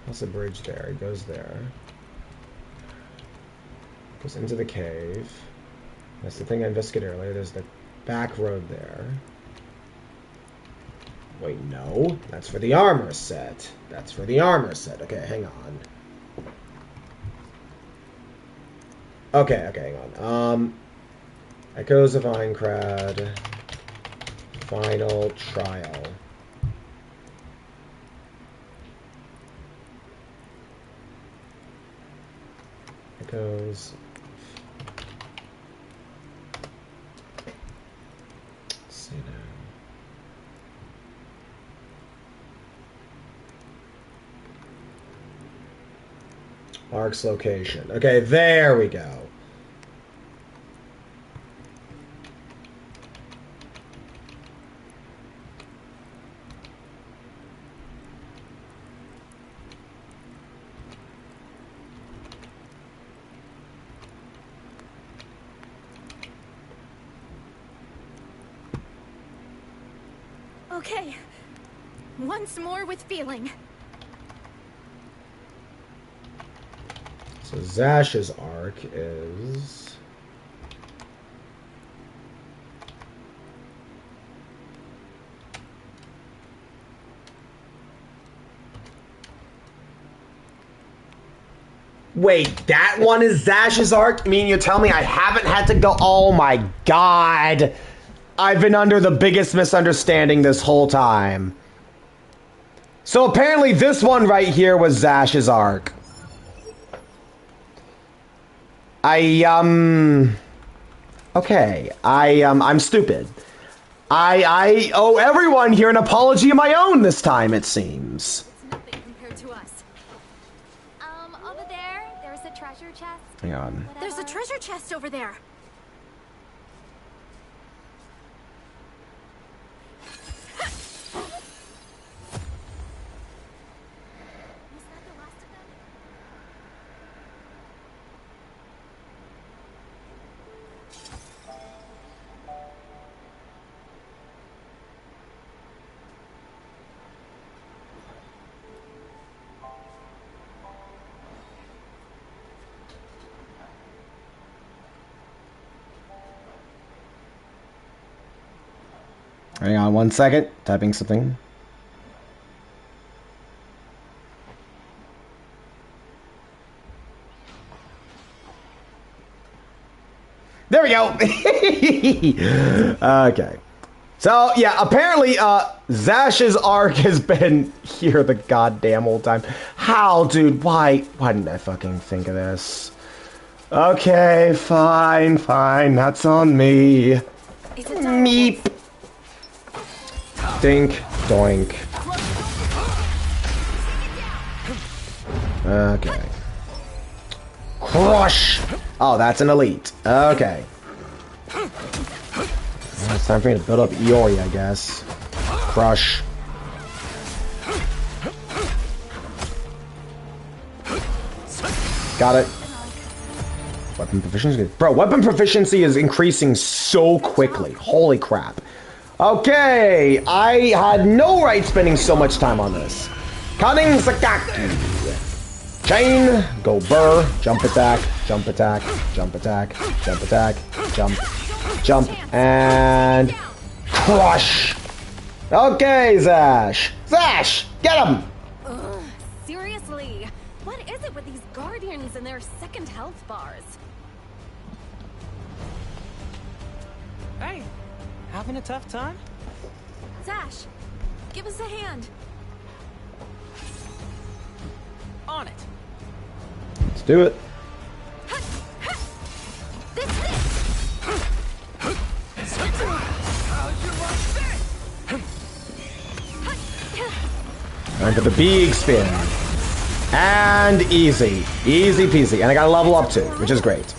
That's the bridge there. He goes there. Goes into the cave. That's the thing I investigated earlier. There's the back road there. Wait, no. That's for the armor set. Okay, hang on. Okay, hang on. Echoes of Aincrad. Final trial. Echoes. Let's see now. Ark's location. Okay, there we go. Okay. Once more with feeling. So Zash's arc is... Wait, that one is Zash's arc? I mean, you're telling me I haven't had to go... Oh my god! I've been under the biggest misunderstanding this whole time. So apparently this one right here was Zash's arc. Okay. I'm stupid. I owe everyone here an apology of my own this time, it seems. It's nothing compared to us. Over there, there's a treasure chest. Hang on. Whatever. There's a treasure chest over there. Hang on 1 second. Typing something. There we go. Okay. So, yeah, apparently, Zash's arc has been here the goddamn whole time. How, dude? Why didn't I fucking think of this? Okay, fine. That's on me. Meep. Dink, doink. Okay. Crush! Oh, that's an elite. Okay. It's time for me to build up youre, I guess. Crush. Got it. Weapon proficiency. Bro, weapon proficiency is increasing so quickly. Holy crap. Okay, I had no right spending so much time on this. Cunning Sakaki. Chain, go burr, jump attack, jump attack, jump attack, jump attack, jump, jump, and crush. Okay, Zash. Zash, get him! Ugh, seriously, what is it with these guardians and their second health bars? Hey, having a tough time? Zash, give us a hand. On it. Let's do it. And to the big spin. And easy. Easy peasy. And I got a level up too, which is great.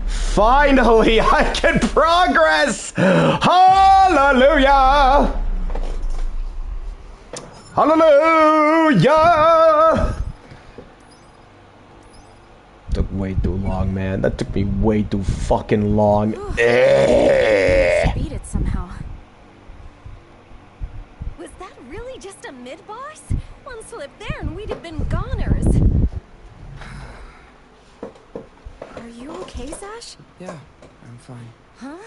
Finally, I can progress! Hallelujah! Hallelujah! Took way too long, man. That took me way too fucking long. Beat it somehow. Was that really just a mid-boss? One slip there and we'd have been goners. Are you okay, Zash? Yeah, I'm fine. Huh?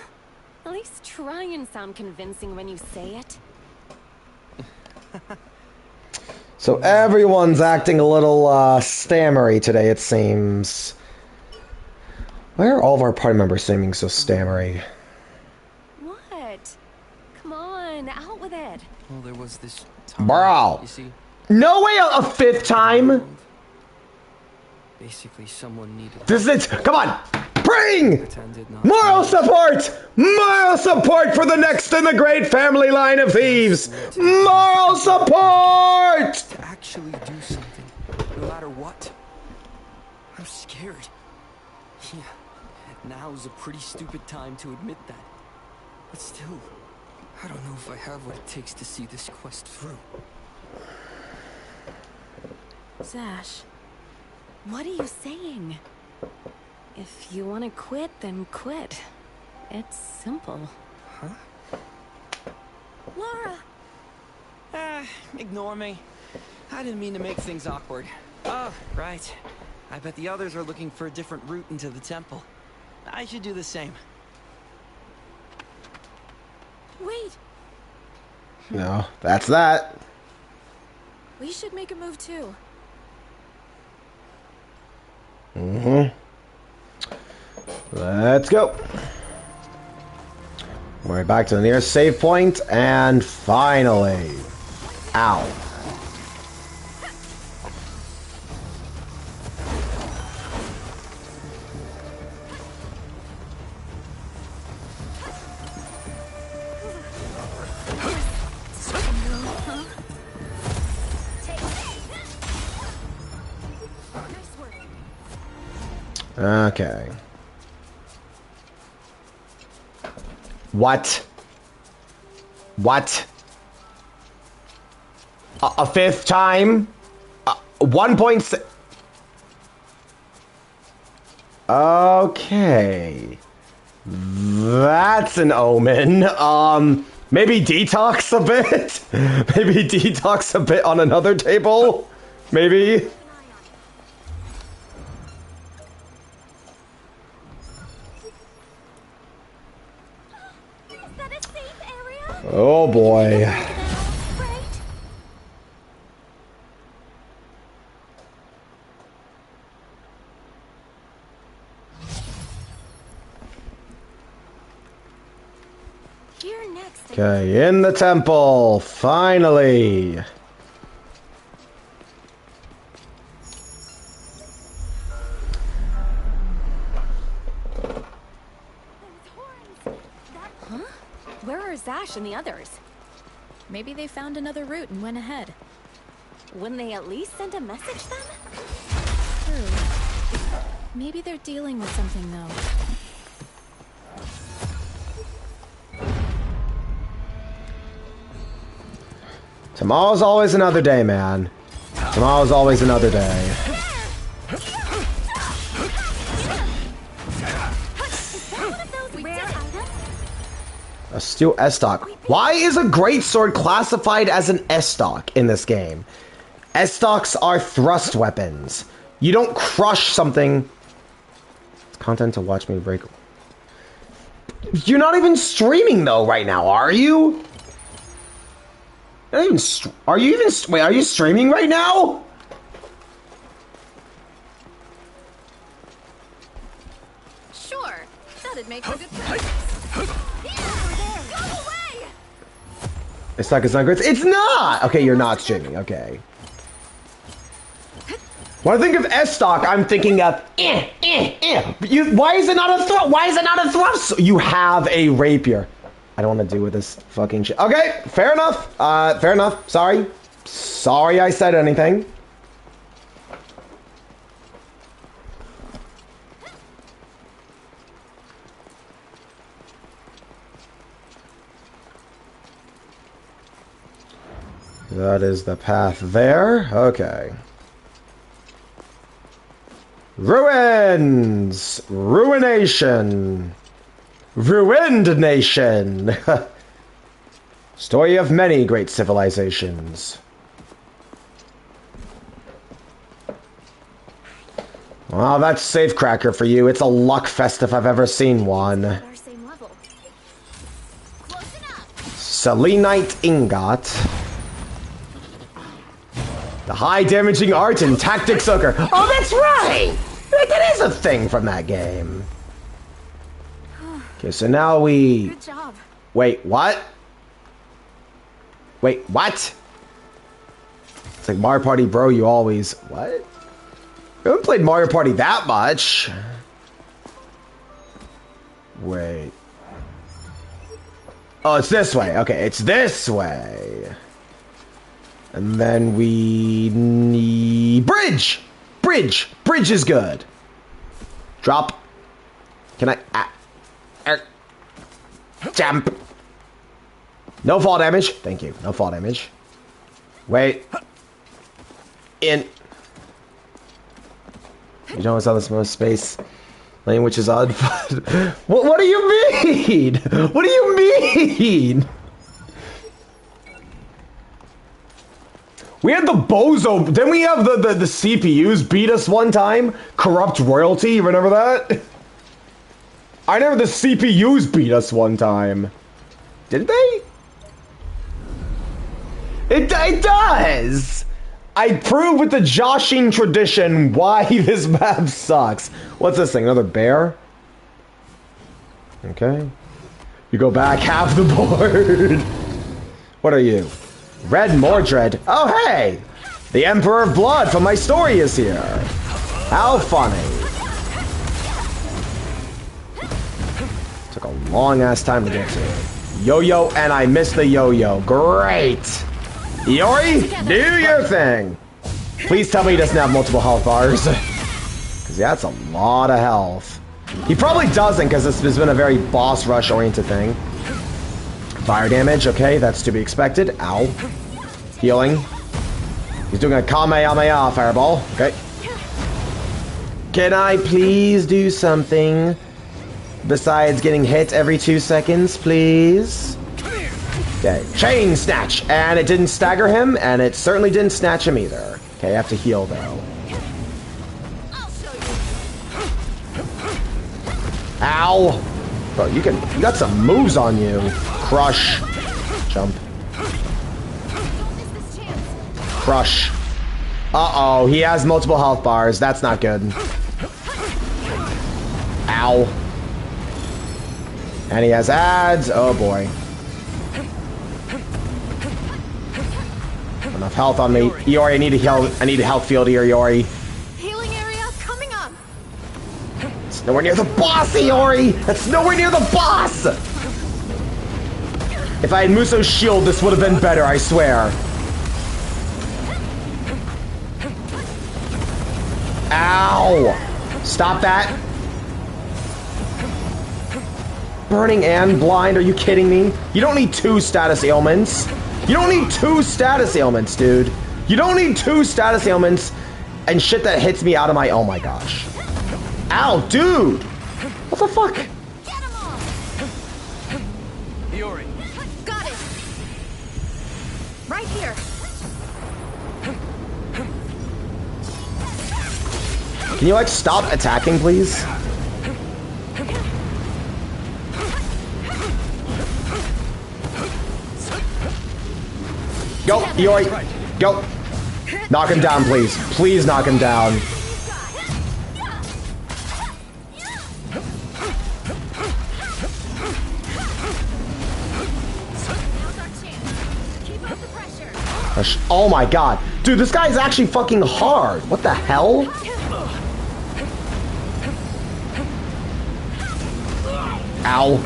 At least try and sound convincing when you say it. So everyone's acting a little stammery today, it seems. Why are all of our party members seeming so stammery? What? Come on, out with it. Well, there was this time, Bro! you see, No way a fifth time! basically someone needed This is it! Come on! Bring! pretended not Moral to. support! Moral support for the next in the great family line of thieves! Moral support! To actually do something, no matter what. I'm scared. Yeah, now's a pretty stupid time to admit that. But still, I don't know if I have what it takes to see this quest through. Zash. What are you saying? If you want to quit, then quit. It's simple. Huh? Laura! Ignore me. I didn't mean to make things awkward. Oh, right. I bet the others are looking for a different route into the temple. I should do the same. Wait, No, that's that. we should make a move too. Let's go. We're back to the nearest save point, and finally. Ow. Okay. What? What? A fifth time? 1.6. Okay. That's an omen. Maybe detox a bit? Maybe detox a bit on another table? Maybe? Oh boy. Okay, in the temple, finally. Huh? Where are Zash and the others? Maybe they found another route and went ahead. Wouldn't they at least send a message then? true. Maybe they're dealing with something, though. Tomorrow's always another day, man. Tomorrow's always another day. A steel S-stock. Why is a greatsword classified as an S-stock in this game? S-stocks are thrust weapons. You don't crush something. It's content to watch me break. You're not even streaming though right now, are you? Not even are you even wait, are you streaming right now? Sure, that'd make for good practice. It's not great. It's not! Okay, you're not streaming. Okay. When I think of S-stock, I'm thinking of why is it not a thrust? Why is it not a thrust? You have a rapier. I don't want to deal with this fucking shit. Okay, fair enough. Fair enough. Sorry. Sorry I said anything. That is the path there. Okay. Ruins! Ruination! Ruined nation! Story of many great civilizations. Well, that's Safecracker for you. It's a luck fest if I've ever seen one. Selenite ingot. The high damaging art and tactic soaker. Oh, that's right! That is a thing from that game. Okay, so now we... Good job. Wait, what? Wait, what? It's like Mario Party, bro, you always... What? I haven't played Mario Party that much. Wait. Oh, it's this way. Okay, it's this way. And then we need... Bridge! Bridge! Bridge is good. Drop. Can I... Jump. No fall damage. Thank you. No fall damage. Wait. In. You don't have this most space lane, which is odd. What do you mean? What do you mean? We had the bozo. Then we have the CPUs beat us one time. Corrupt royalty. You remember that? I remember the CPUs beat us one time. Did they? It does! I prove with the joshing tradition why this map sucks. What's this thing? Another bear? Okay. You go back half the board. What are you? Red Mordred. Oh, hey! The Emperor of Blood from my story is here. How funny. Took a long-ass time to get to it. Yo-yo, and I missed the yo-yo. Great! Youre, do your thing! Please tell me he doesn't have multiple health bars. Because that's a lot of health. He probably doesn't, because this has been a very boss rush-oriented thing. Fire damage, okay, that's to be expected. Ow. Healing. He's doing a Kamehameha fireball. Okay. Can I please do something besides getting hit every 2 seconds, please? Okay. Chain snatch! And it didn't stagger him, and it certainly didn't snatch him either. Okay, I have to heal, though. Ow! Bro, you got some moves on you. Crush. Jump. Crush. Uh-oh, he has multiple health bars. That's not good. Ow. And he has ads. Oh boy. Enough health on me. Youre, I need a health field here, Youre. Healing area coming up. It's nowhere near the boss, Youre! That's nowhere near the boss! If I had Muso's shield, this would have been better, I swear. Ow! Stop that. Burning and blind, are you kidding me? You don't need 2 status ailments. You don't need 2 status ailments, dude. You don't need 2 status ailments and shit that hits me out of my... Oh my gosh. Ow, dude! What the fuck? Youre. Got it. Right here. Can you, like, stop attacking, please? Go, Youre. Go. Knock him down, please. Please knock him down. Oh my god. Dude, this guy is actually fucking hard. What the hell? Ow.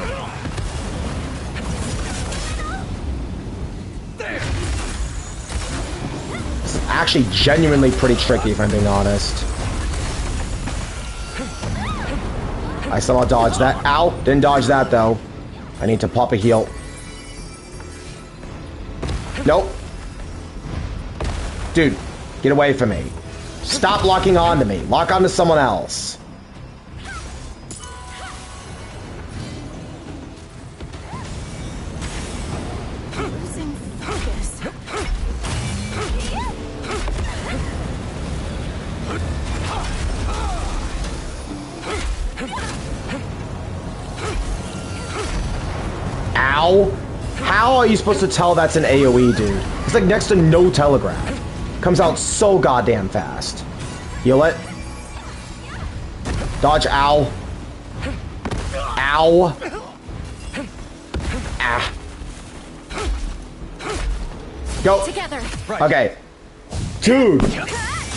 It's actually genuinely pretty tricky, if I'm being honest. I somehow dodged that. Ow. Didn't dodge that, though. I need to pop a heal. Nope. Dude, get away from me. Stop locking onto me. Lock onto someone else. Losing focus. Ow. How are you supposed to tell that's an AoE, dude? It's like next to no telegraph. Comes out so goddamn fast. Heal it. Dodge, ow. Ow. Ah. Go. Together. Okay. Dude.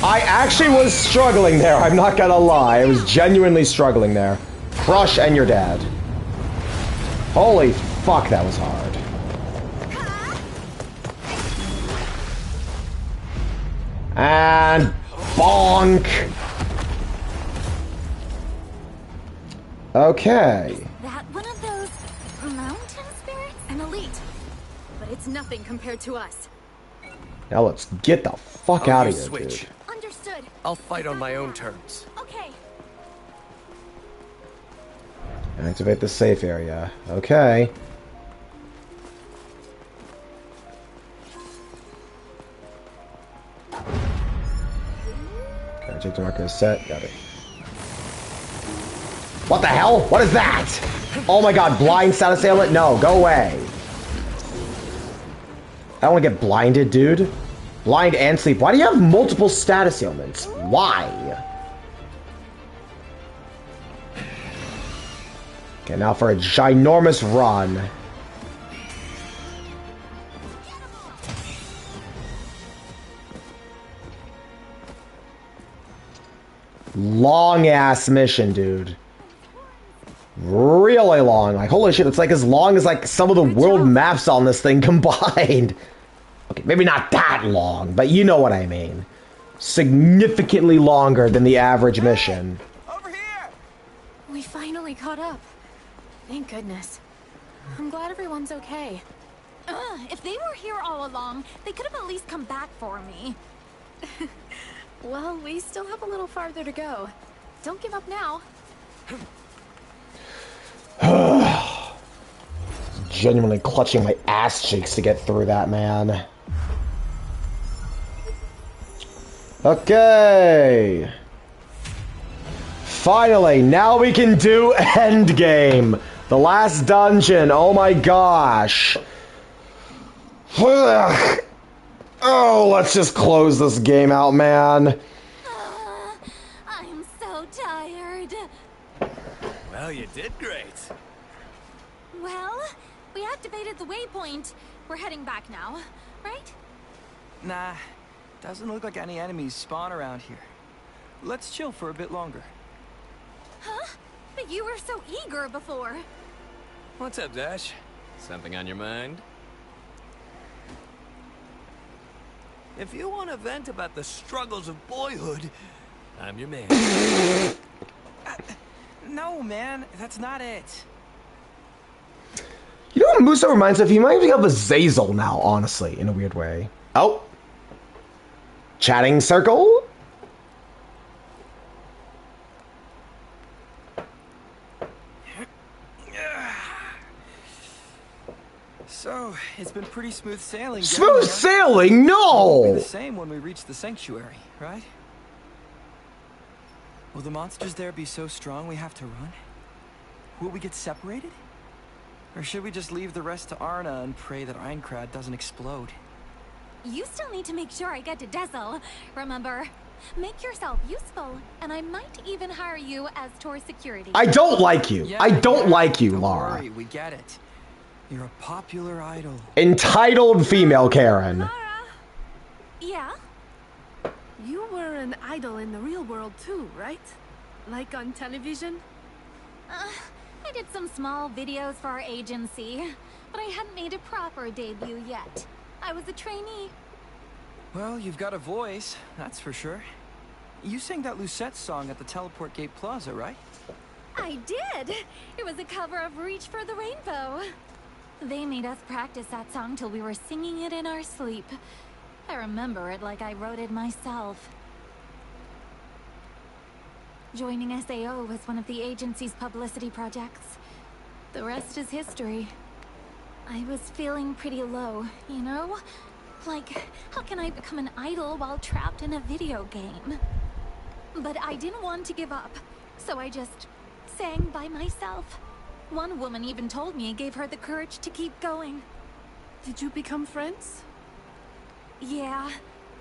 I actually was struggling there. I'm not gonna lie. I was genuinely struggling there. Crush and you're dead. Holy fuck, that was hard. And bonk. Okay. Is that one of those mountain spirits? An elite. But it's nothing compared to us. Now let's get the fuck out of here, switch. dude. Understood. I'll fight on my own terms. Okay. Activate the safe area. Okay. Okay, check the marker is set. Got it. What the hell? What is that? Oh my god, blind status ailment? No, go away. I don't want to get blinded, dude. Blind and sleep. Why do you have multiple status ailments? Why? Okay, now for a ginormous run. Long ass mission, dude. Really long. Like, holy shit, it's like as long as like some of the world maps on this thing combined. Okay, maybe not that long, but you know what I mean. Significantly longer than the average mission. Over here! We finally caught up. Thank goodness. I'm glad everyone's okay. If they were here all along, they could have at least come back for me. Well, we still have a little farther to go. Don't give up now. Genuinely clutching my ass cheeks to get through that, man. Okay. Finally, now we can do endgame. The last dungeon. Oh my gosh. Oh, let's just close this game out, man. I'm so tired. Well, you did great. Well, we activated the waypoint. We're heading back now, right? Nah, doesn't look like any enemies spawn around here. Let's chill for a bit longer. Huh? But you were so eager before. What's up, Dash? Something on your mind? If you want to vent about the struggles of boyhood, I'm your man. No, man, that's not it. You know what Muso reminds me of? He might be of a Zazel now, honestly, in a weird way. Oh. Chatting circle? So, it's been pretty smooth sailing. Smooth sailing? No! It'll be the same when we reach the sanctuary, right? Will the monsters there be so strong we have to run? Will we get separated? Or should we just leave the rest to Arna and pray that Aincrad doesn't explode? You still need to make sure I get to Dazzle. Remember, make yourself useful, and I might even hire you as tour security. I don't like you. Yeah, I don't like you, don't Lara. worry, we get it. You're a popular idol. Entitled female Karen. Lara, Yeah? you were an idol in the real world too, right? Like on television? I did some small videos for our agency, but I hadn't made a proper debut yet. I was a trainee. Well, you've got a voice, that's for sure. You sang that Lucette song at the Teleport Gate Plaza, right? I did! It was a cover of Reach for the Rainbow. They made us practice that song till we were singing it in our sleep. I remember it like I wrote it myself. Joining SAO was one of the agency's publicity projects. The rest is history. I was feeling pretty low, you know? Like, how can I become an idol while trapped in a video game? But I didn't want to give up, so I just sang by myself. One woman even told me it gave her the courage to keep going. Did you become friends? Yeah,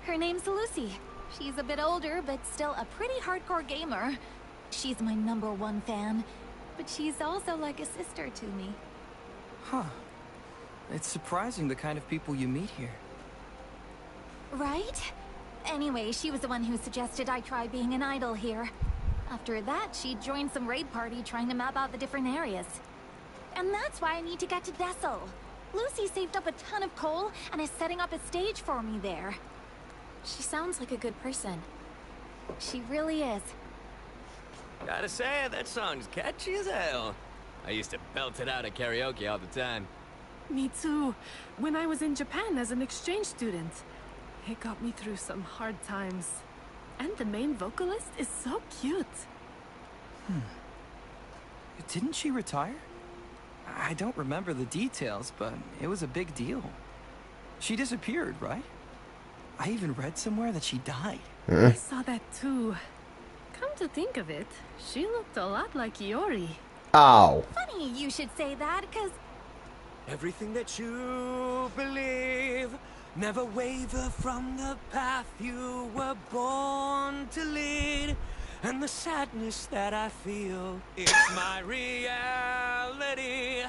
her name's Lucy. She's a bit older, but still a pretty hardcore gamer. She's my #1 fan, but she's also like a sister to me. Huh. It's surprising the kind of people you meet here. Right? Anyway, she was the one who suggested I try being an idol here. After that, she joined some raid party trying to map out the different areas. And that's why I need to get to Dazzle. Lucy saved up a ton of coal and is setting up a stage for me there. She sounds like a good person. She really is. Gotta say, that song's catchy as hell. I used to belt it out at karaoke all the time. Me too. When I was in Japan as an exchange student. It got me through some hard times. And the main vocalist is so cute. Didn't she retire? I don't remember the details, but it was a big deal. She disappeared, right? I even read somewhere that she died. I saw that too. Come to think of it, she looked a lot like Youre. Oh. Funny you should say that, because Everything that you believe, never waver from the path you were born to lead. And the sadness that I feel, it's my reality.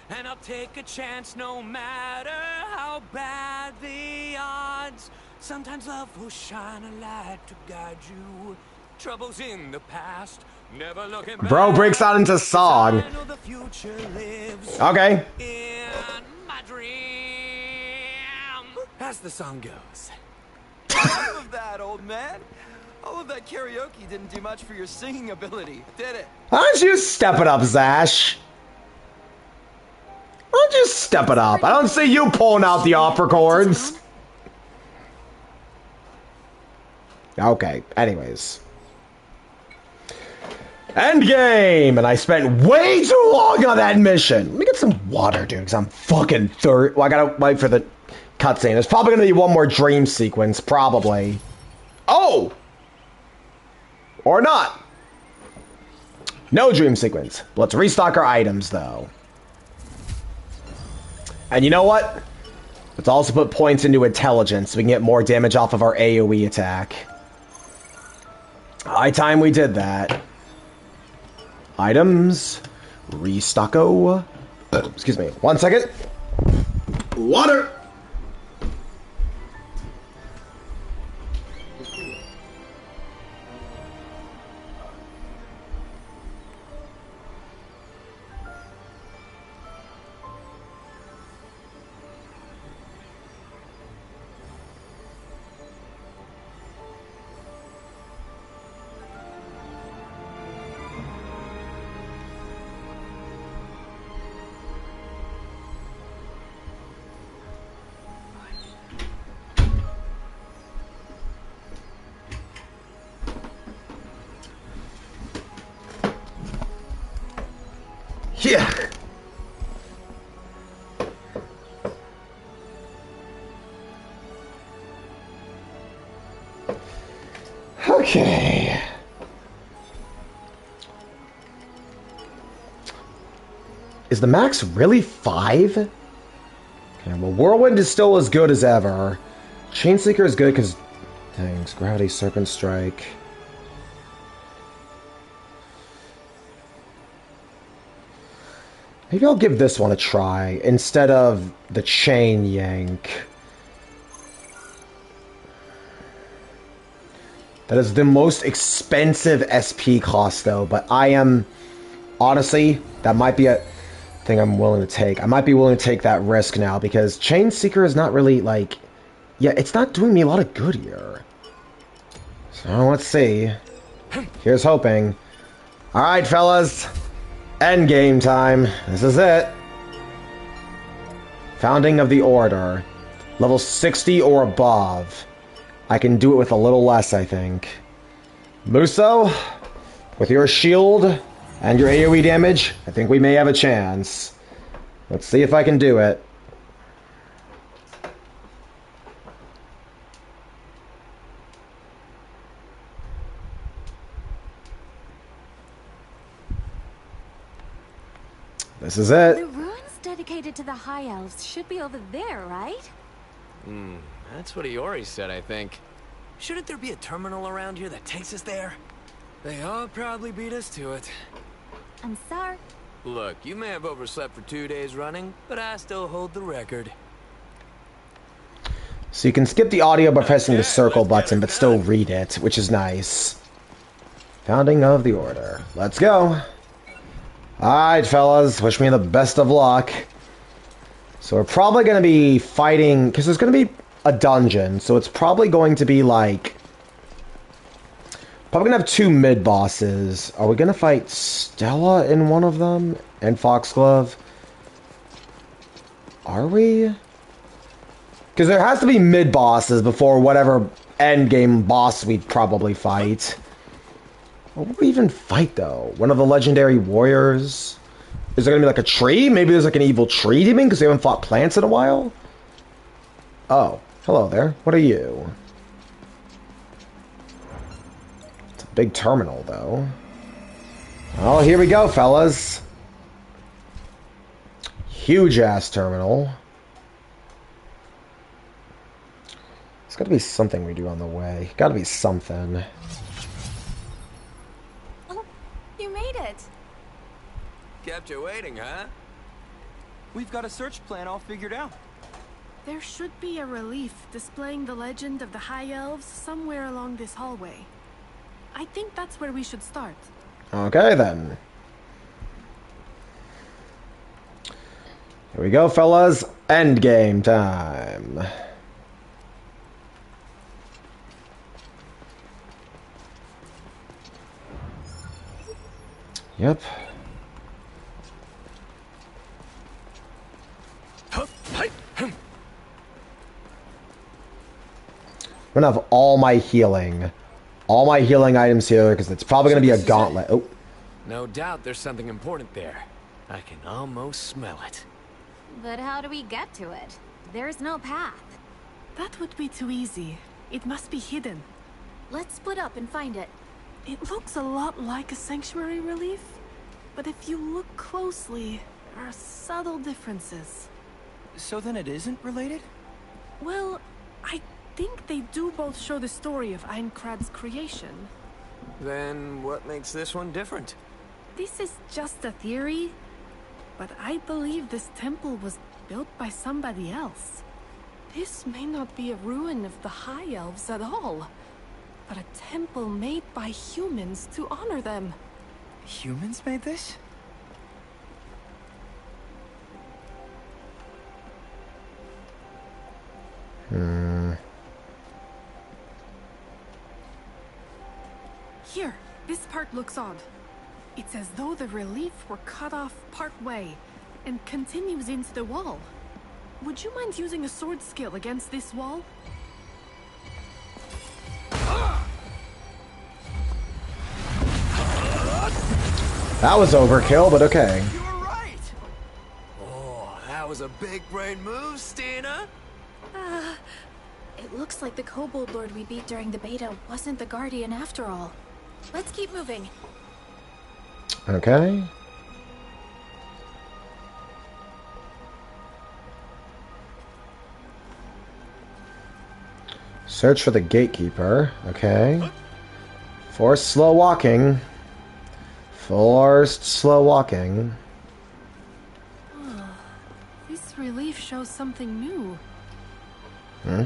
And I'll take a chance no matter how bad the odds. Sometimes love will shine a light to guide you. Troubles in the past, never looking back. Bro breaks out into song. I know the future lives Okay. in my dream. As the song goes. Enough of that, old man. All of that karaoke didn't do much for your singing ability, did it? Why don't you step it up, Zash? Why don't you step it up? I don't see you pulling out the opera chords. Okay, anyways. Endgame! And I spent way too long on that mission. Let me get some water, dude, because I'm fucking thirsty. Well, I gotta wait for the cutscene. There's probably gonna be one more dream sequence, probably. Oh! Or not. No dream sequence. Let's restock our items, though. And you know what? Let's also put points into intelligence so we can get more damage off of our AoE attack. High time we did that. Items. Restocko. Excuse me. 1 second. Water! Yeah. Okay. Is the max really 5? Okay, well, Whirlwind is still as good as ever. Chainseeker is good because... Thanks. Gravity, Serpent Strike. Maybe I'll give this one a try instead of the Chain Yank. That is the most expensive SP cost, though, but I am... Honestly, that might be a thing I'm willing to take. I might be willing to take that risk now, because Chainseeker is not really, like... Yeah, it's not doing me a lot of good here. So, let's see. Here's hoping. Alright, fellas. Endgame time. This is it. Founding of the Order. Level 60 or above. I can do it with a little less, I think. Muso, with your shield and your AoE damage, I think we may have a chance. Let's see if I can do it. This is it. The ruins dedicated to the High Elves should be over there, right? That's what Iori said, I think. Shouldn't there be a terminal around here that takes us there? They all probably beat us to it. I'm sorry. Look, you may have overslept for 2 days running, but I still hold the record. So you can skip the audio by pressing the circle button, but still read it, which is nice. Founding of the Order. Let's go. Alright, fellas. Wish me the best of luck. So we're probably going to be fighting... Because there's going to be a dungeon, so it's probably going to be like... Probably going to have 2 mid-bosses. Are we going to fight Stella in one of them? And Foxglove? Are we? Because there has to be mid-bosses before whatever endgame boss we'd probably fight. What would we even fight, though? One of the legendary warriors? Is there going to be like a tree? Maybe there's like an evil tree demon because we haven't fought plants in a while? Oh, hello there. What are you? It's a big terminal, though. Oh, here we go, fellas. Huge-ass terminal. There's got to be something we do on the way. Got to be something. You made it! Kept you waiting, huh? We've got a search plan all figured out. There should be a relief displaying the legend of the High Elves somewhere along this hallway. I think that's where we should start. Okay, then. Here we go, fellas. Endgame time. Yep. I'm gonna have all my healing items here because it's probably gonna be a gauntlet. Oh. No doubt there's something important there. I can almost smell it. But how do we get to it? There's no path. That would be too easy. It must be hidden. Let's split up and find it. It looks a lot like a sanctuary relief, but if you look closely, there are subtle differences. So then it isn't related? Well, I think they do both show the story of Aincrad's creation. Then what makes this one different? This is just a theory, but I believe this temple was built by somebody else. This may not be a ruin of the High Elves at all, but a temple made by humans to honor them. Humans made this? Here, this part looks odd. It's as though the relief were cut off part way and continues into the wall. Would you mind using a sword skill against this wall? That was overkill, but okay. You were right! was a big brain move, Stina. It looks like the Kobold Lord we beat during the beta wasn't the Guardian after all. Let's keep moving. Okay. Search for the gatekeeper. Okay. Forced slow walking. Forced slow walking. This relief shows something new. Hmm?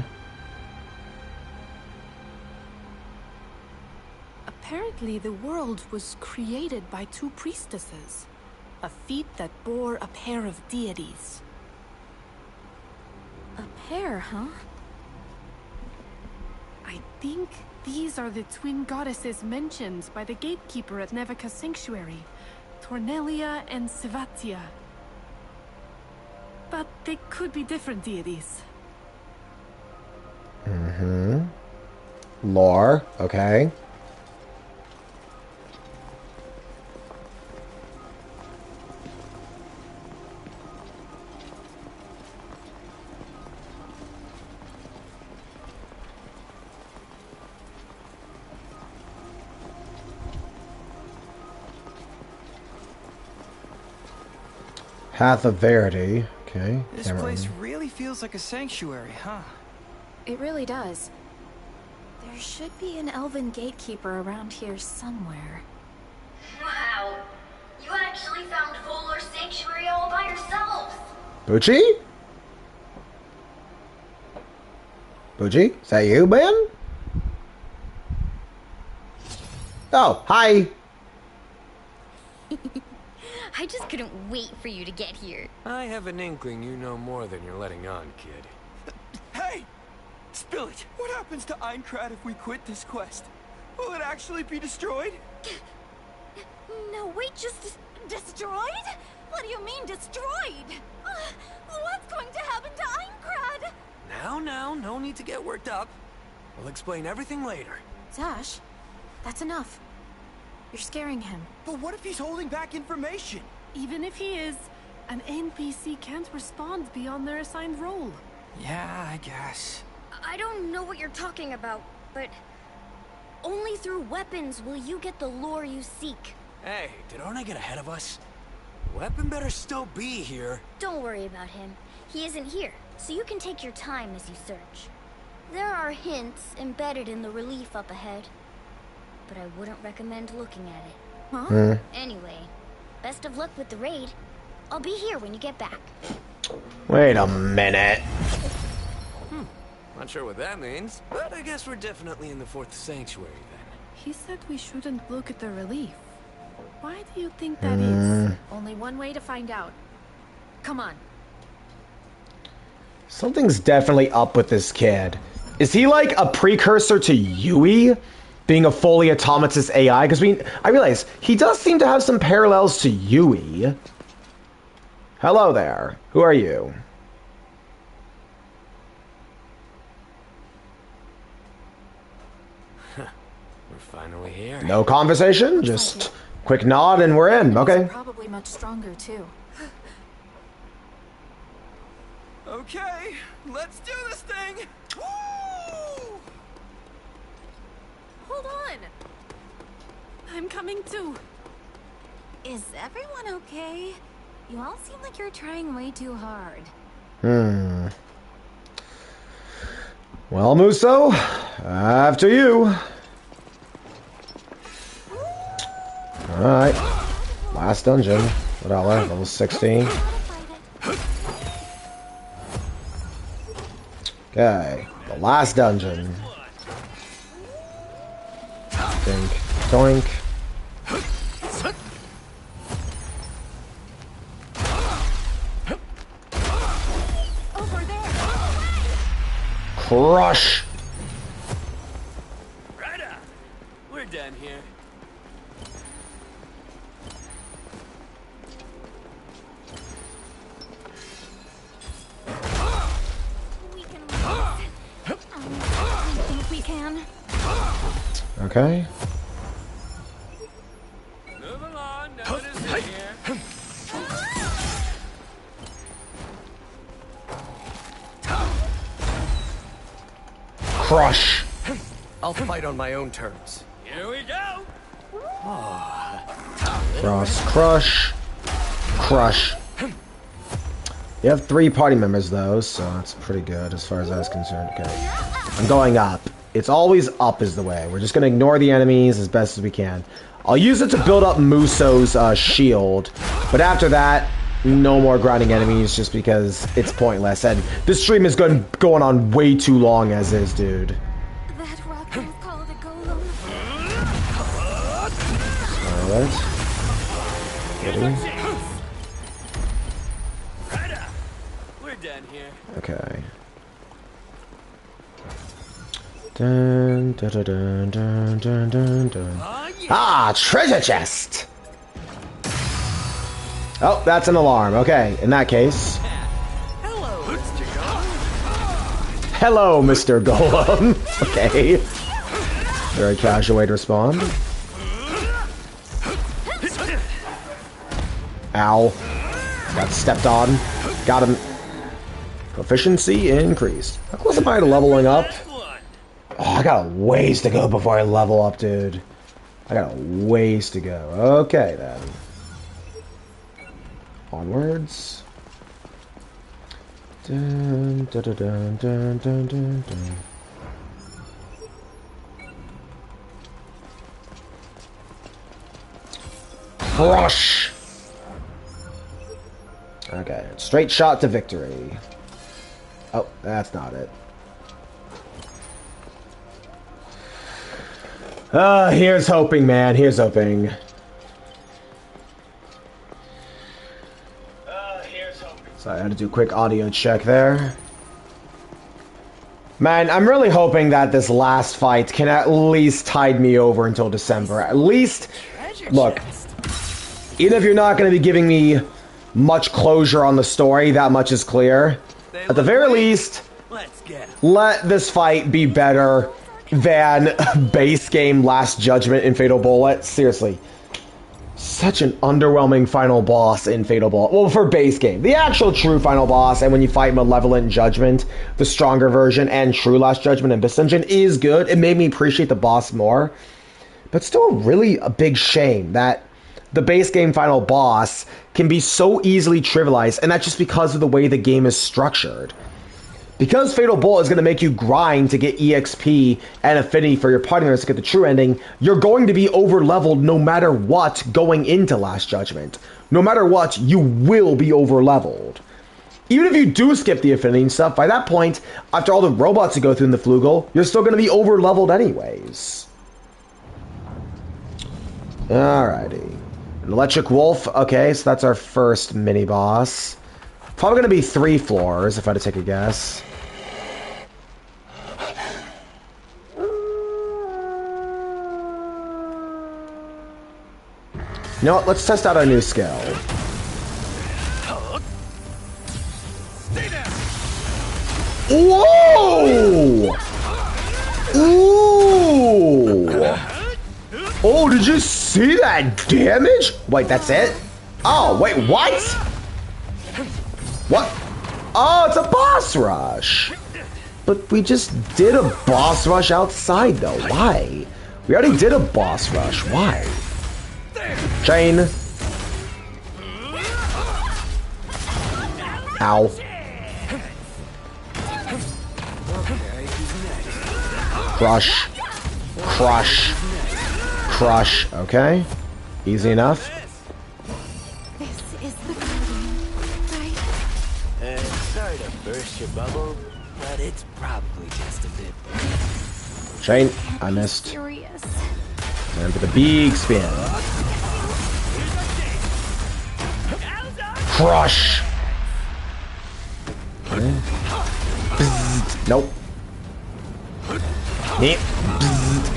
Apparently, the world was created by two priestesses. A feat that bore a pair of deities. A pair, huh? I think these are the twin goddesses mentioned by the gatekeeper at Nevica's sanctuary, Tornelia and Sivatia. But they could be different deities. Mm-hmm. Lore. Okay. Path of Verity. Okay. This place really feels like a sanctuary, huh? It really does. There should be an elven gatekeeper around here somewhere. Wow. You actually found Volar Sanctuary all by yourselves. Bucci? Bucci? Is that you, man? Oh, hi. I just couldn't wait for you to get here. I have an inkling you know more than you're letting on, kid. Hey! Spill it! What happens to Aincrad if we quit this quest? Will it actually be destroyed? No, wait, just destroyed? What do you mean destroyed? What's going to happen to Aincrad? Now, no need to get worked up. We'll explain everything later. Zash, that's enough. You're scaring him. But what if he's holding back information? Even if he is, an NPC can't respond beyond their assigned role. Yeah, I guess. I don't know what you're talking about, but only through weapons will you get the lore you seek. Hey, did Arne get ahead of us? Weapon better still be here. Don't worry about him. He isn't here, so you can take your time as you search. There are hints embedded in the relief up ahead, but I wouldn't recommend looking at it. Huh? Anyway, best of luck with the raid. I'll be here when you get back. Wait a minute. Not sure what that means, but I guess we're definitely in the fourth sanctuary then. He said we shouldn't look at the relief. Why do you think that is? Only one way to find out. Come on. Something's definitely up with this kid. Is he like a precursor to Yui? Being a fully automatous AI? Because I realize he does seem to have some parallels to Yui. Hello there. Who are you? We're finally here. No conversation? Just quick nod and we're in. Okay. Probably much stronger too. Okay, let's do this thing! Woo! Hold on! I'm coming too. Is everyone okay? You all seem like you're trying way too hard. Well, Muso, after you. Alright. Last dungeon. What'll? Level 16. Okay. The last dungeon. Dink. Doink. Crush! Right on. We're done here. We can win. I think we can. Okay. Move along, no one is in here. Crush. I'll fight on my own terms. Here we go. Crush. Crush. You have 3 party members though, so that's pretty good as far as that's concerned. Okay. I'm going up. It's always up is the way. We're just gonna ignore the enemies as best as we can. I'll use it to build up Muso's shield, but after that, no more grinding enemies just because it's pointless. And this stream is going on way too long as is, dude. That rock was called a golem. Alright. We're done here. Okay. Dun, dun, dun, dun, dun, dun, dun, dun. Ah, treasure chest! Oh, that's an alarm. Okay, in that case. Hello, Mr. Golem. Okay. Very casual way to respond. Ow. Got stepped on. Got him. Proficiency increased. How close am I to leveling up? Oh, I got a ways to go before I level up, dude. I got a ways to go. Okay, then. Onwards. Dun, dun, dun, dun, dun, dun, dun, dun. Crush! Okay, straight shot to victory. Oh, that's not it. Here's hoping, man. Here's hoping. So I had to do a quick audio check there. Man, I'm really hoping that this last fight can at least tide me over until December. At least, look, even if you're not going to be giving me much closure on the story, that much is clear. At the very least, let this fight be better than base game Last Judgment in Fatal Bullet. Seriously. Such an underwhelming final boss in Fatal Bullet. Well, for base game. The actual true final boss, and when you fight Malevolent Judgment, the stronger version, and true Last Judgment in Abyss Dungeon is good. It made me appreciate the boss more. But still really a big shame that the base game final boss can be so easily trivialized, and that's just because of the way the game is structured. Because Fatal Bullet is going to make you grind to get EXP and affinity for your party members to get the true ending, you're going to be over-leveled no matter what going into Last Judgment. No matter what, you will be over-leveled. Even if you do skip the affinity and stuff, by that point, after all the robots you go through in the Flugel, you're still going to be over-leveled anyways. Alrighty. An Electric Wolf. Okay, so that's our first mini-boss. Probably going to be 3 floors, if I had to take a guess. You know what? Let's test out our new skill. Whoa! Ooh! Oh, did you see that damage? Wait, that's it? Oh, wait, what? What? Oh, it's a boss rush. But we just did a boss rush outside, though. Why? We already did a boss rush. Why? Chain. Ow. Crush. Crush. Crush. Okay. Easy enough. Sorry to burst your bubble, but it's probably just a bit. Chain. I missed. And with a big spin. Crush. Okay. Bzzzt. Nope.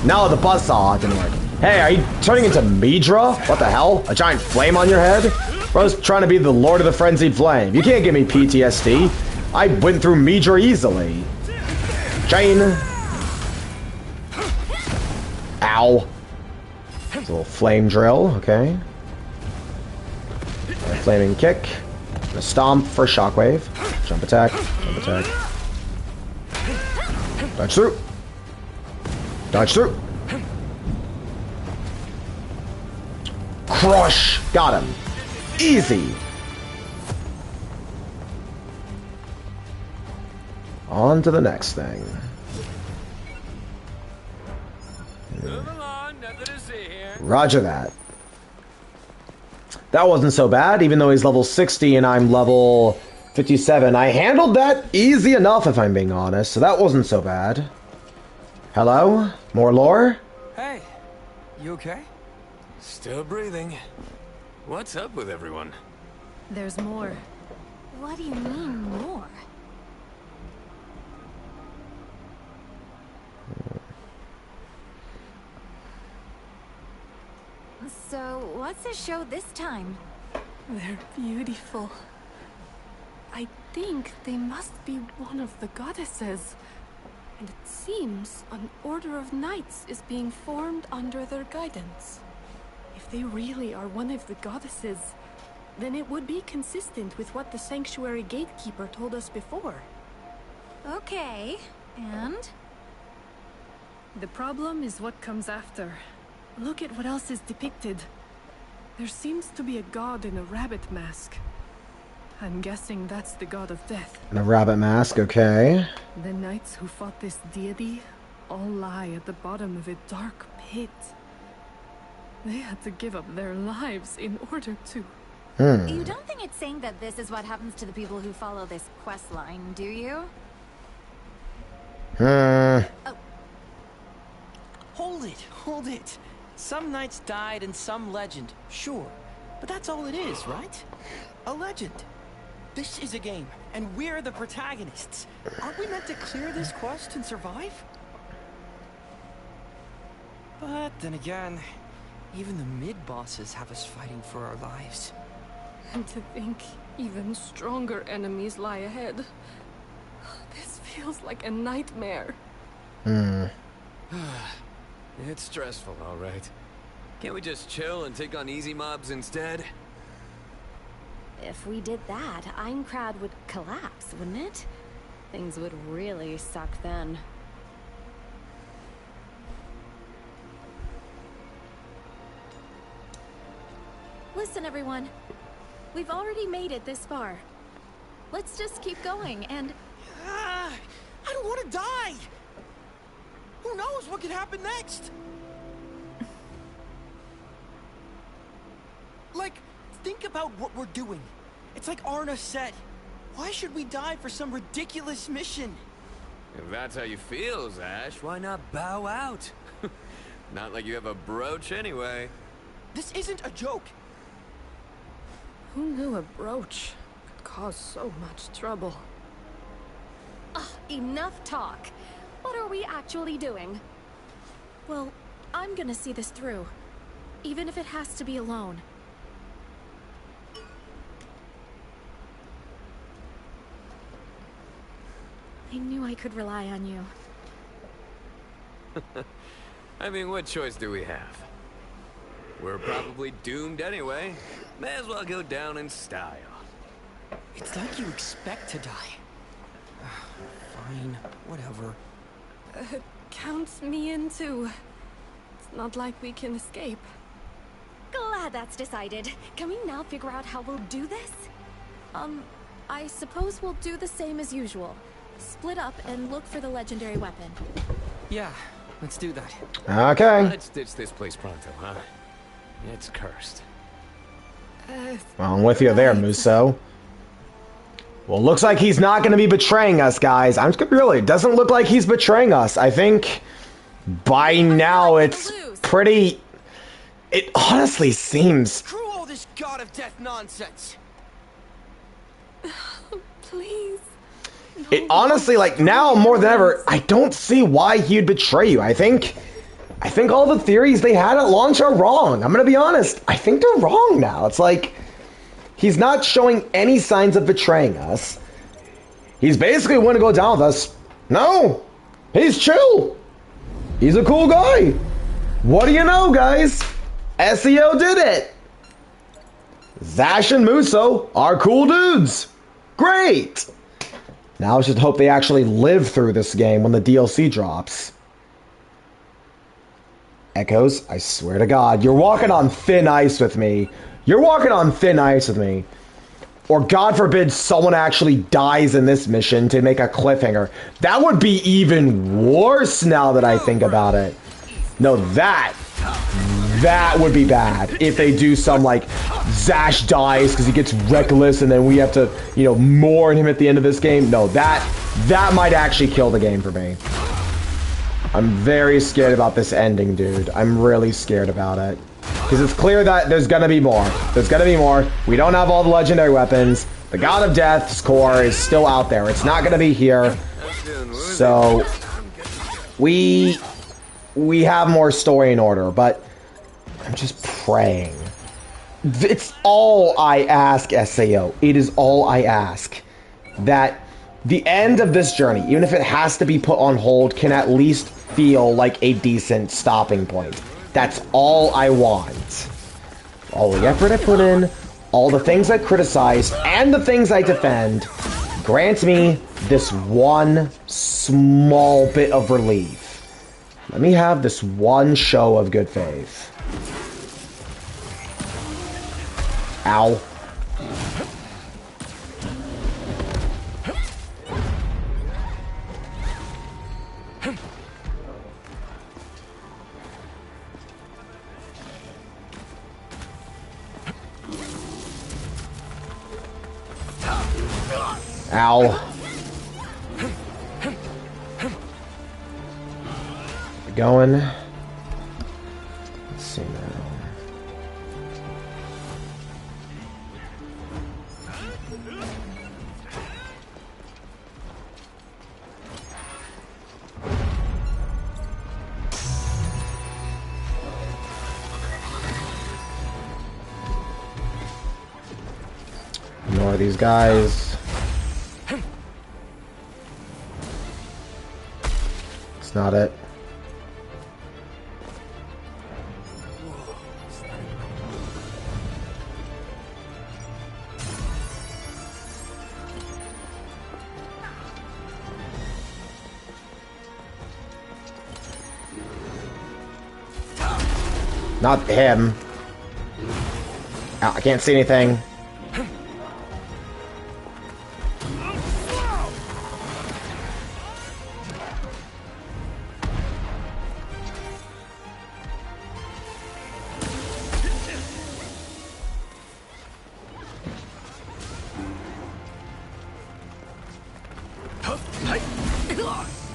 No, the buzzsaw didn't work. Hey, are you turning into Midra? What the hell? A giant flame on your head? Bro's trying to be the Lord of the Frenzied Flame. You can't give me PTSD. I went through Midra easily. Chain. Ow. A little flame drill, okay. A flaming kick. A stomp for shockwave. Jump attack. Jump attack. Dodge through. Dodge through. Crush. Got him. Easy. On to the next thing. Move along, nothing to see here. Roger that. That wasn't so bad, even though he's level 60 and I'm level 57. I handled that easy enough, if I'm being honest, so that wasn't so bad. Hello? More lore? Hey, you okay? Still breathing. What's up with everyone? There's more. What do you mean, more? So, what's the show this time? They're beautiful. I think they must be one of the goddesses. And it seems an order of knights is being formed under their guidance. If they really are one of the goddesses, then it would be consistent with what the sanctuary gatekeeper told us before. Okay, and? The problem is what comes after. Look at what else is depicted. There seems to be a god in a rabbit mask. I'm guessing that's the god of death. And a rabbit mask, okay. The knights who fought this deity all lie at the bottom of a dark pit. They had to give up their lives in order to... You don't think it's saying that this is what happens to the people who follow this quest line, do you? Hmm. Oh. Hold it. Some knights died and some legend, sure. But that's all it is, right? A legend. This is a game, and we're the protagonists. Aren't we meant to clear this quest and survive? But then again, even the mid-bosses have us fighting for our lives. And to think even stronger enemies lie ahead. This feels like a nightmare. It's stressful, all right. Can't we just chill and take on easy mobs instead? If we did that, Aincrad would collapse, wouldn't it? Things would really suck then. Listen, everyone. We've already made it this far. Let's just keep going and... I don't want to die! Who knows what could happen next? Like, think about what we're doing. It's like Arna said. Why should we die for some ridiculous mission? If that's how you feel, Zash, why not bow out? Not like you have a brooch anyway. This isn't a joke. Who knew a brooch could cause so much trouble? Enough talk. What are we actually doing? Well, I'm gonna see this through. Even if it has to be alone. I knew I could rely on you. I mean, what choice do we have? We're probably doomed anyway. May as well go down in style. It's like you expect to die. Fine, whatever. Count me in too. It's not like we can escape. Glad that's decided. Can we now figure out how we'll do this? I suppose we'll do the same as usual. Split up and look for the legendary weapon. Yeah, let's do that. Okay. Let's ditch this place pronto, huh? It's cursed. Well, I'm with you there, Muso. Well, looks like he's not going to be betraying us, guys. I'm just going to be real. It doesn't look like he's betraying us. I think by now it's pretty... It honestly seems... Screw all this god of death nonsense. Please. It honestly, like, now more than ever, I don't see why he'd betray you. I think all the theories they had at launch are wrong. I'm going to be honest. I think they're wrong now. It's like... He's not showing any signs of betraying us. He's basically wanting to go down with us. No! He's chill! He's a cool guy! What do you know, guys? SEO did it! Zash and Muso are cool dudes! Great! Now let's just hope they actually live through this game when the DLC drops. Echoes, I swear to God, you're walking on thin ice with me. You're walking on thin ice with me. Or God forbid someone actually dies in this mission to make a cliffhanger. That would be even worse now that I think about it. No, that would be bad. If they do some, like, Zash dies because he gets reckless and then we have to, you know, mourn him at the end of this game. No, that might actually kill the game for me. I'm very scared about this ending, dude. I'm really scared about it. Because it's clear that there's gonna be more. There's gonna be more. We don't have all the legendary weapons. The God of Death's core is still out there. It's not gonna be here. So we have more story in order, but I'm just praying. It's all I ask, SAO. It is all I ask. That the end of this journey, even if it has to be put on hold, can at least feel like a decent stopping point. That's all I want. All the effort I put in, all the things I criticize, and the things I defend, grant me this one small bit of relief. Let me have this one show of good faith. Ow. Ow. Going. Let's see now. Ignore these guys. It's not it. Not him. Ow, I can't see anything.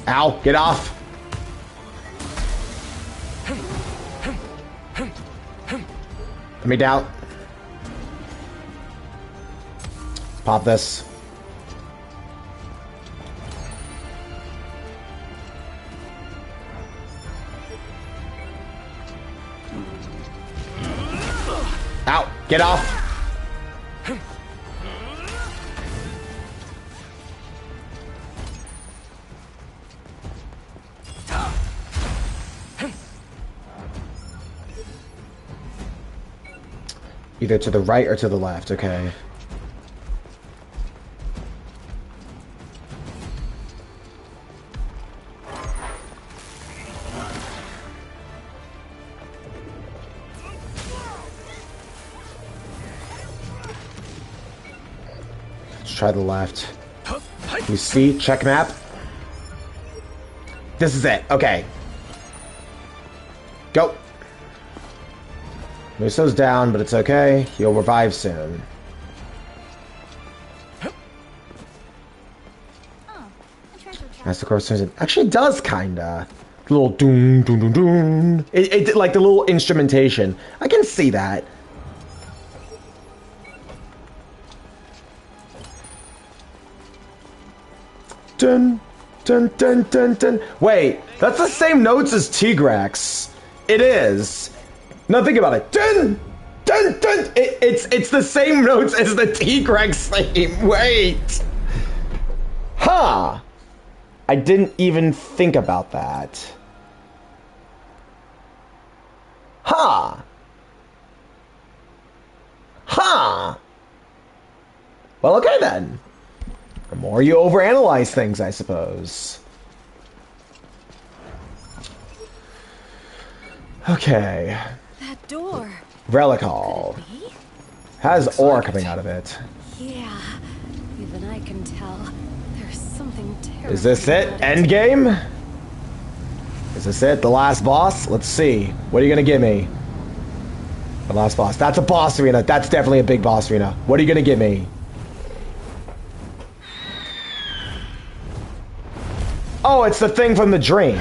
Ow, get off. Let me down. Let's pop this. Ow, get off. Either to the right or to the left, okay. Let's try the left. You see? Check map. This is it. Okay. Go. Muso's down, but it's okay. He'll revive soon. That's the course. Actually, it does kinda. Little doom, doom, doom, doom. It like the little instrumentation. I can see that. Dun, dun, dun, dun, dun. Wait, that's the same notes as Tigrex. It is. Now think about it. Dun, dun, dun. It's the same notes as the Tigrex theme. Wait. Huh. I didn't even think about that. Huh. Huh. Well, okay then. The more you overanalyze things, I suppose. Okay. That door. Relic Hall. Has ore coming out of it. Yeah. Even I can tell. There's something terrible. Is this it? Endgame? Is this it? The last boss? Let's see. What are you gonna give me? The last boss. That's a boss arena. That's definitely a big boss arena. What are you gonna give me? Oh, it's the thing from the dream.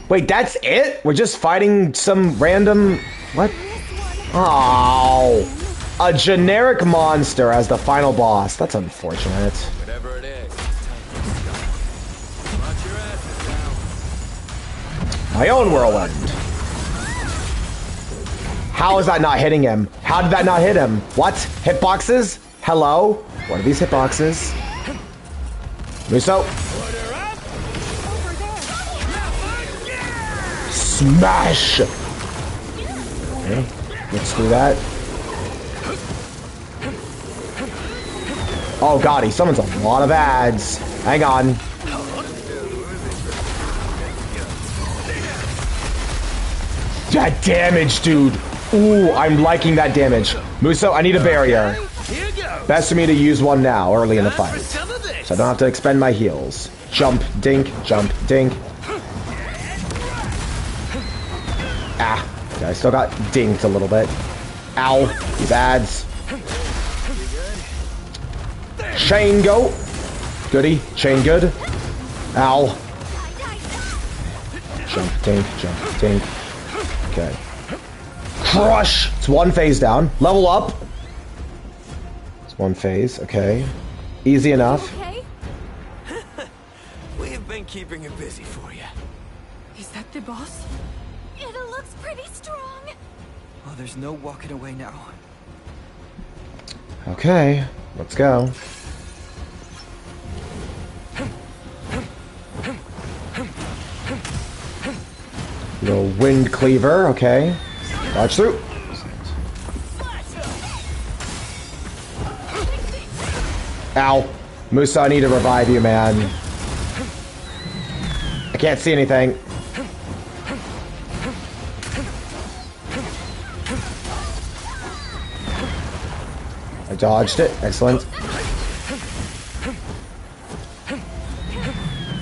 Wait, that's it? We're just fighting some random... What? Oh, a generic monster as the final boss. That's unfortunate. Whatever it is, watch your asses now. My own whirlwind. How is that not hitting him? How did that not hit him? What? Hitboxes? Hello? What are these hitboxes? Muso. Smash! Okay, let's do that. Oh god, he summons a lot of ads. Hang on. That damage, dude. Ooh, I'm liking that damage. Muso, I need a barrier. Best for me to use one now, early in the fight. So I don't have to expend my heals. Jump, dink, jump, dink. Ah, okay, I still got dinked a little bit. Ow, these ads. Chain go. Goody, chain good. Ow. Jump, dink, jump, dink. Okay. Crush! It's one phase down. Level up. It's one phase, okay. Easy enough. Okay? We've been keeping it busy for you. Is that the boss? It looks pretty strong. Oh, there's no walking away now. Okay, let's go. Little wind cleaver, okay. Dodge through. Ow. Musa, I need to revive you, man. I can't see anything. I dodged it. Excellent.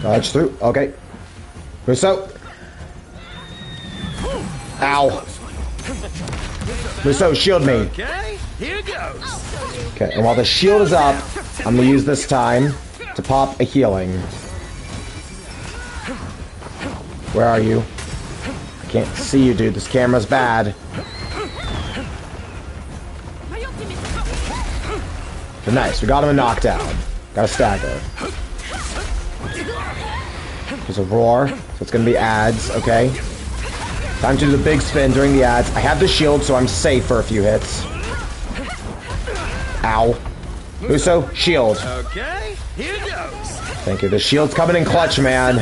Dodge through. Okay. Muso. Ow. Muso, shield me. Okay, here goes. Okay, and while the shield is up, I'm gonna use this time to pop a healing. Where are you? I can't see you, dude. This camera's bad. Okay, nice. We got him a knockdown. Got a stagger. There's a roar, so it's gonna be ads, okay? Time to do the big spin during the ads. I have the shield, so I'm safe for a few hits. Ow. Muso, shield. Okay, here goes. Thank you. The shield's coming in clutch, man.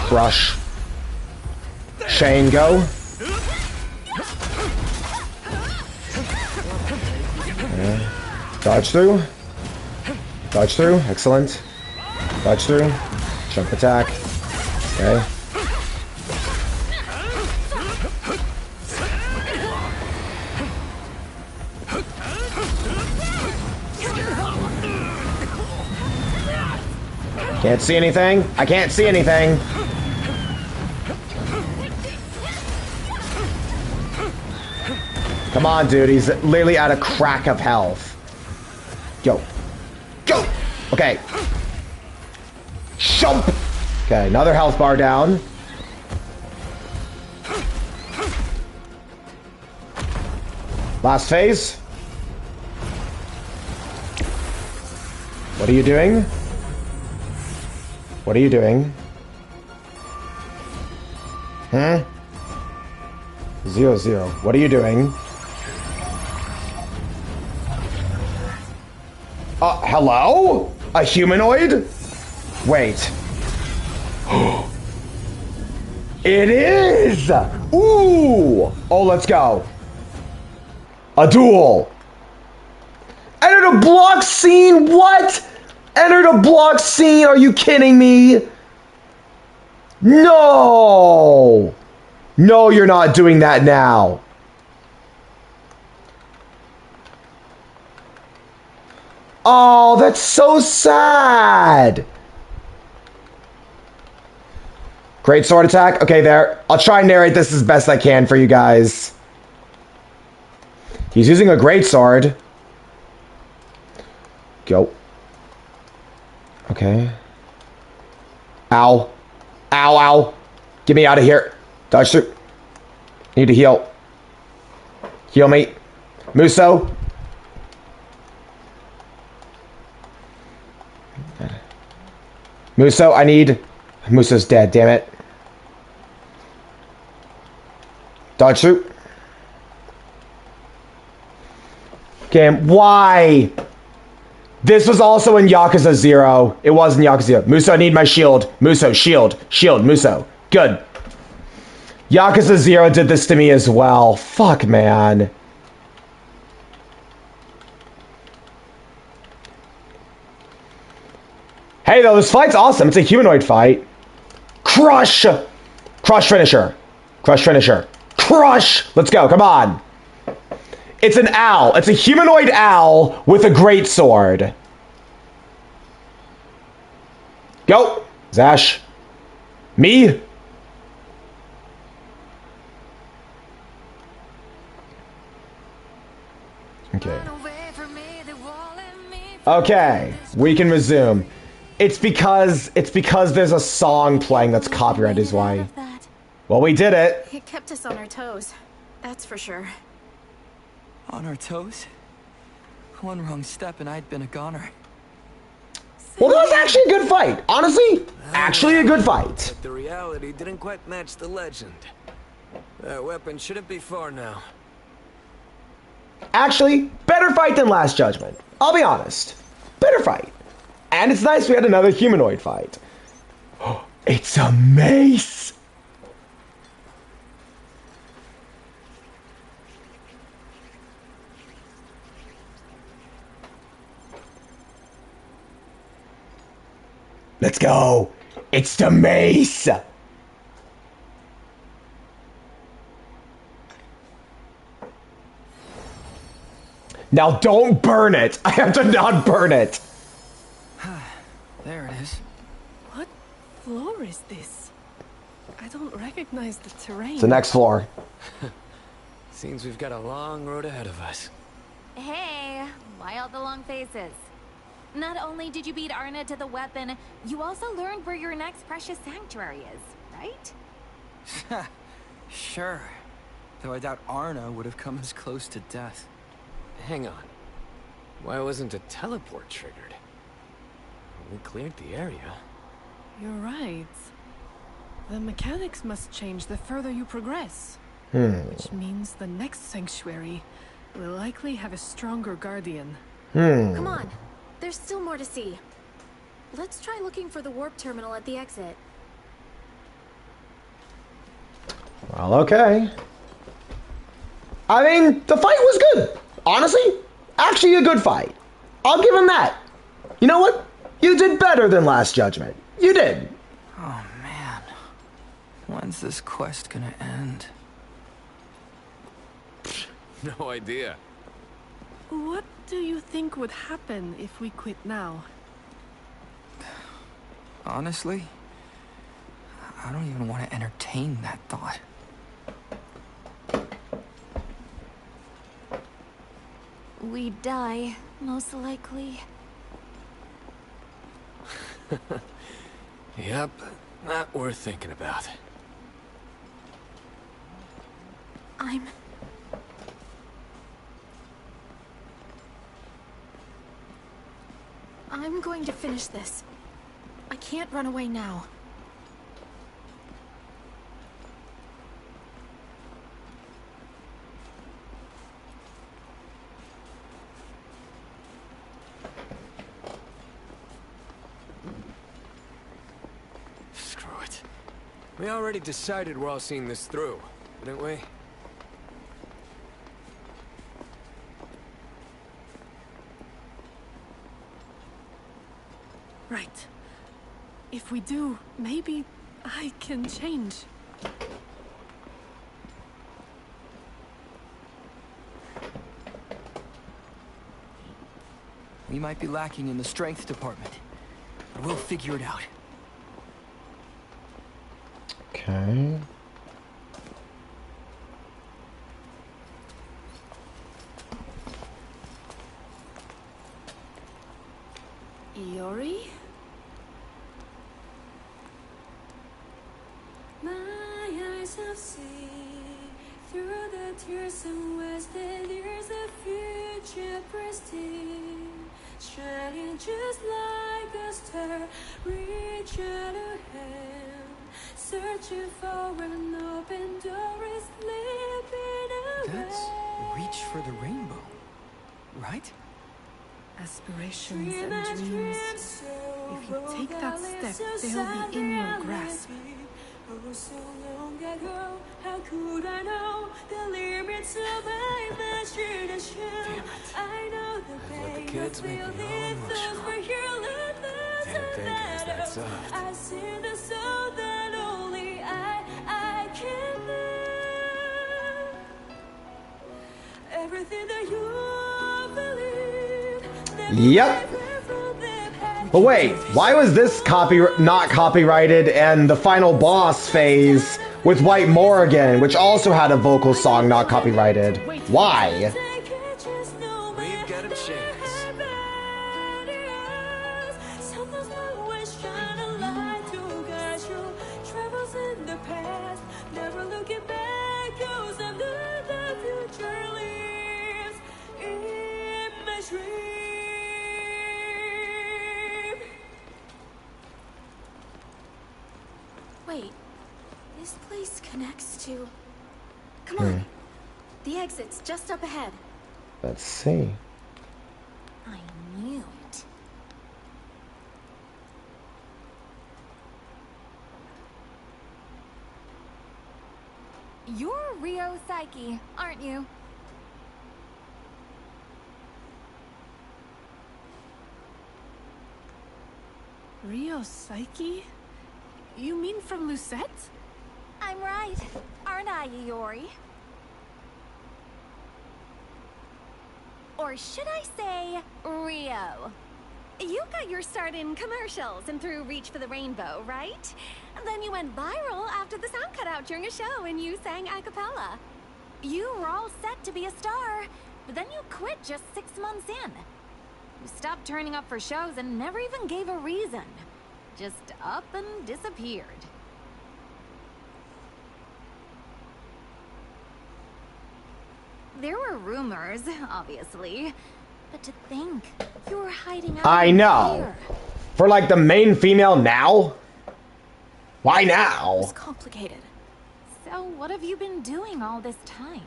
Crush. Shane, go. Okay. Dodge through. Dodge through. Excellent. Dodge through. Jump attack. Okay. Can't see anything. I can't see anything. Come on, dude. He's literally at a crack of health. Go. Go. Okay. Jump. Okay, another health bar down. Last phase. What are you doing? What are you doing? Huh? 0-0. What are you doing? Hello? A humanoid? Wait. It is! Ooh! Oh, let's go. A duel. Enter the block scene? What? Enter the block scene? Are you kidding me? No! No, you're not doing that now. Oh, that's so sad. Great sword attack. Okay, there. I'll try and narrate this as best I can for you guys. He's using a great sword. Go. Okay. Ow. Ow, ow. Get me out of here. Dodge through. Need to heal. Heal me. Muso. Muso, I need... Muso's dead, damn it. Dodge through. Okay, why? This was also in Yakuza 0. It was in Yakuza 0. Muso, I need my shield. Muso, shield. Shield, Muso. Good. Yakuza 0 did this to me as well. Fuck, man. Hey, though, this fight's awesome. It's a humanoid fight. Crush! Crush finisher. Crush finisher. Crush! Let's go, come on. It's an owl. It's a humanoid owl with a great sword. Go. Zash. Me. Okay. Okay, we can resume. It's because there's a song playing that's copyrighted is why. Well, we did it. It kept us on our toes. That's for sure. On our toes? One wrong step and I'd been a goner. Well, that was actually a good fight. Honestly, actually a good fight. But the reality didn't quite match the legend. That weapon shouldn't be far now. Actually, better fight than Last Judgment. I'll be honest. Better fight. And it's nice we had another humanoid fight. It's a mace. Let's go. It's the mace. Now don't burn it. I have to not burn it. There it is. What floor is this? I don't recognize the terrain. It's the next floor. Seems we've got a long road ahead of us. Hey, why all the long faces? Not only did you beat Arna to the weapon, you also learned where your next precious sanctuary is, right? Sure. Though I doubt Arna would have come as close to death. Hang on. Why wasn't a teleport triggered? We cleared the area. You're right. The mechanics must change the further you progress. Which means the next sanctuary will likely have a stronger guardian. Come on. There's still more to see. Let's try looking for the warp terminal at the exit. Well, okay. I mean, the fight was good. Honestly, actually a good fight. I'll give him that. You know what? You did better than Last Judgment. You did. Oh, man. When's this quest gonna end? No idea. What do you think would happen if we quit now? Honestly, I don't even want to entertain that thought. We'd die, most likely. Yep, not worth thinking about. I'm going to finish this. I can't run away now. Screw it. We already decided we're all seeing this through, didn't we? Right. If we do, maybe I can change. We might be lacking in the strength department, but we'll figure it out. Okay. Youre? My eyes have seen through the tears and wasted years of future prestige, shining just like a star. Reach out a hand, searching for an open door, is slipping away. That's reach for the rainbow, right? Aspirations and dreams. If you take that step, they'll be in your grasp. Oh, so long ago, how could I know the limits of my imagination? I know the Let the pain kids of make me all feeling emotional. for your lips. Didn't think it was that soft. I see the soul that only I can live. Everything that you believe. Yep. But wait, why was this not copyrighted and the final boss phase with White Morrigan, which also had a vocal song, not copyrighted? Why? We've got a chance. Wait, this place connects to... Come on. The exit's just up ahead. Let's see. I knew it. You're Rio Psyche, aren't you? Rio Psyche? You mean from Lucette? I'm right, aren't I, Youre? Or should I say, Rio? You got your start in commercials and through Reach for the Rainbow, right? And then you went viral after the sound cut out during a show and you sang a cappella. You were all set to be a star, but then you quit just 6 months in. You stopped turning up for shows and never even gave a reason. Just up and disappeared. There were rumors, obviously. But to think, you were hiding out I know. here. For like the main female now? Why now? It's complicated. So what have you been doing all this time?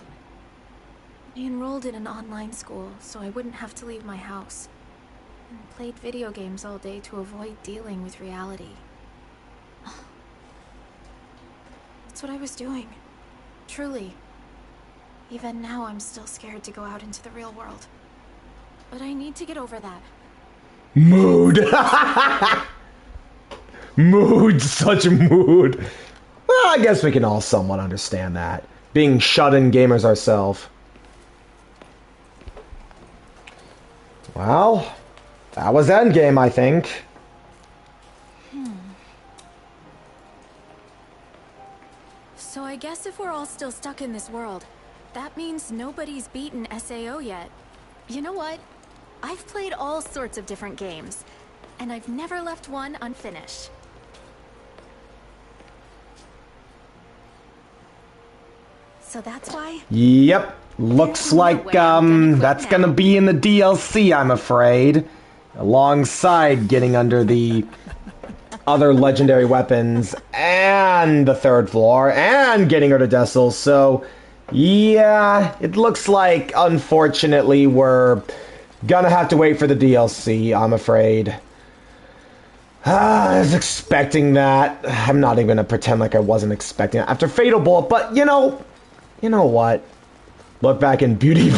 I enrolled in an online school so I wouldn't have to leave my house. And played video games all day to avoid dealing with reality. That's what I was doing. Truly. Even now I'm still scared to go out into the real world. But I need to get over that. Mood. Mood, such mood. Well, I guess we can all somewhat understand that. Being shut-in gamers ourselves. Well, that was endgame, I think. So I guess if we're all still stuck in this world, that means nobody's beaten SAO yet. You know what? I've played all sorts of different games, and I've never left one unfinished. So that's why? Yep. Looks like, that's gonna be in the DLC, I'm afraid. Alongside getting under the other legendary weapons and the third floor and getting her to dazzles. So, yeah, it looks like, unfortunately, we're gonna have to wait for the DLC, I'm afraid. I was expecting that. I'm not even gonna pretend like I wasn't expecting it after Fatal Bullet, but you know what? Look back in beauty.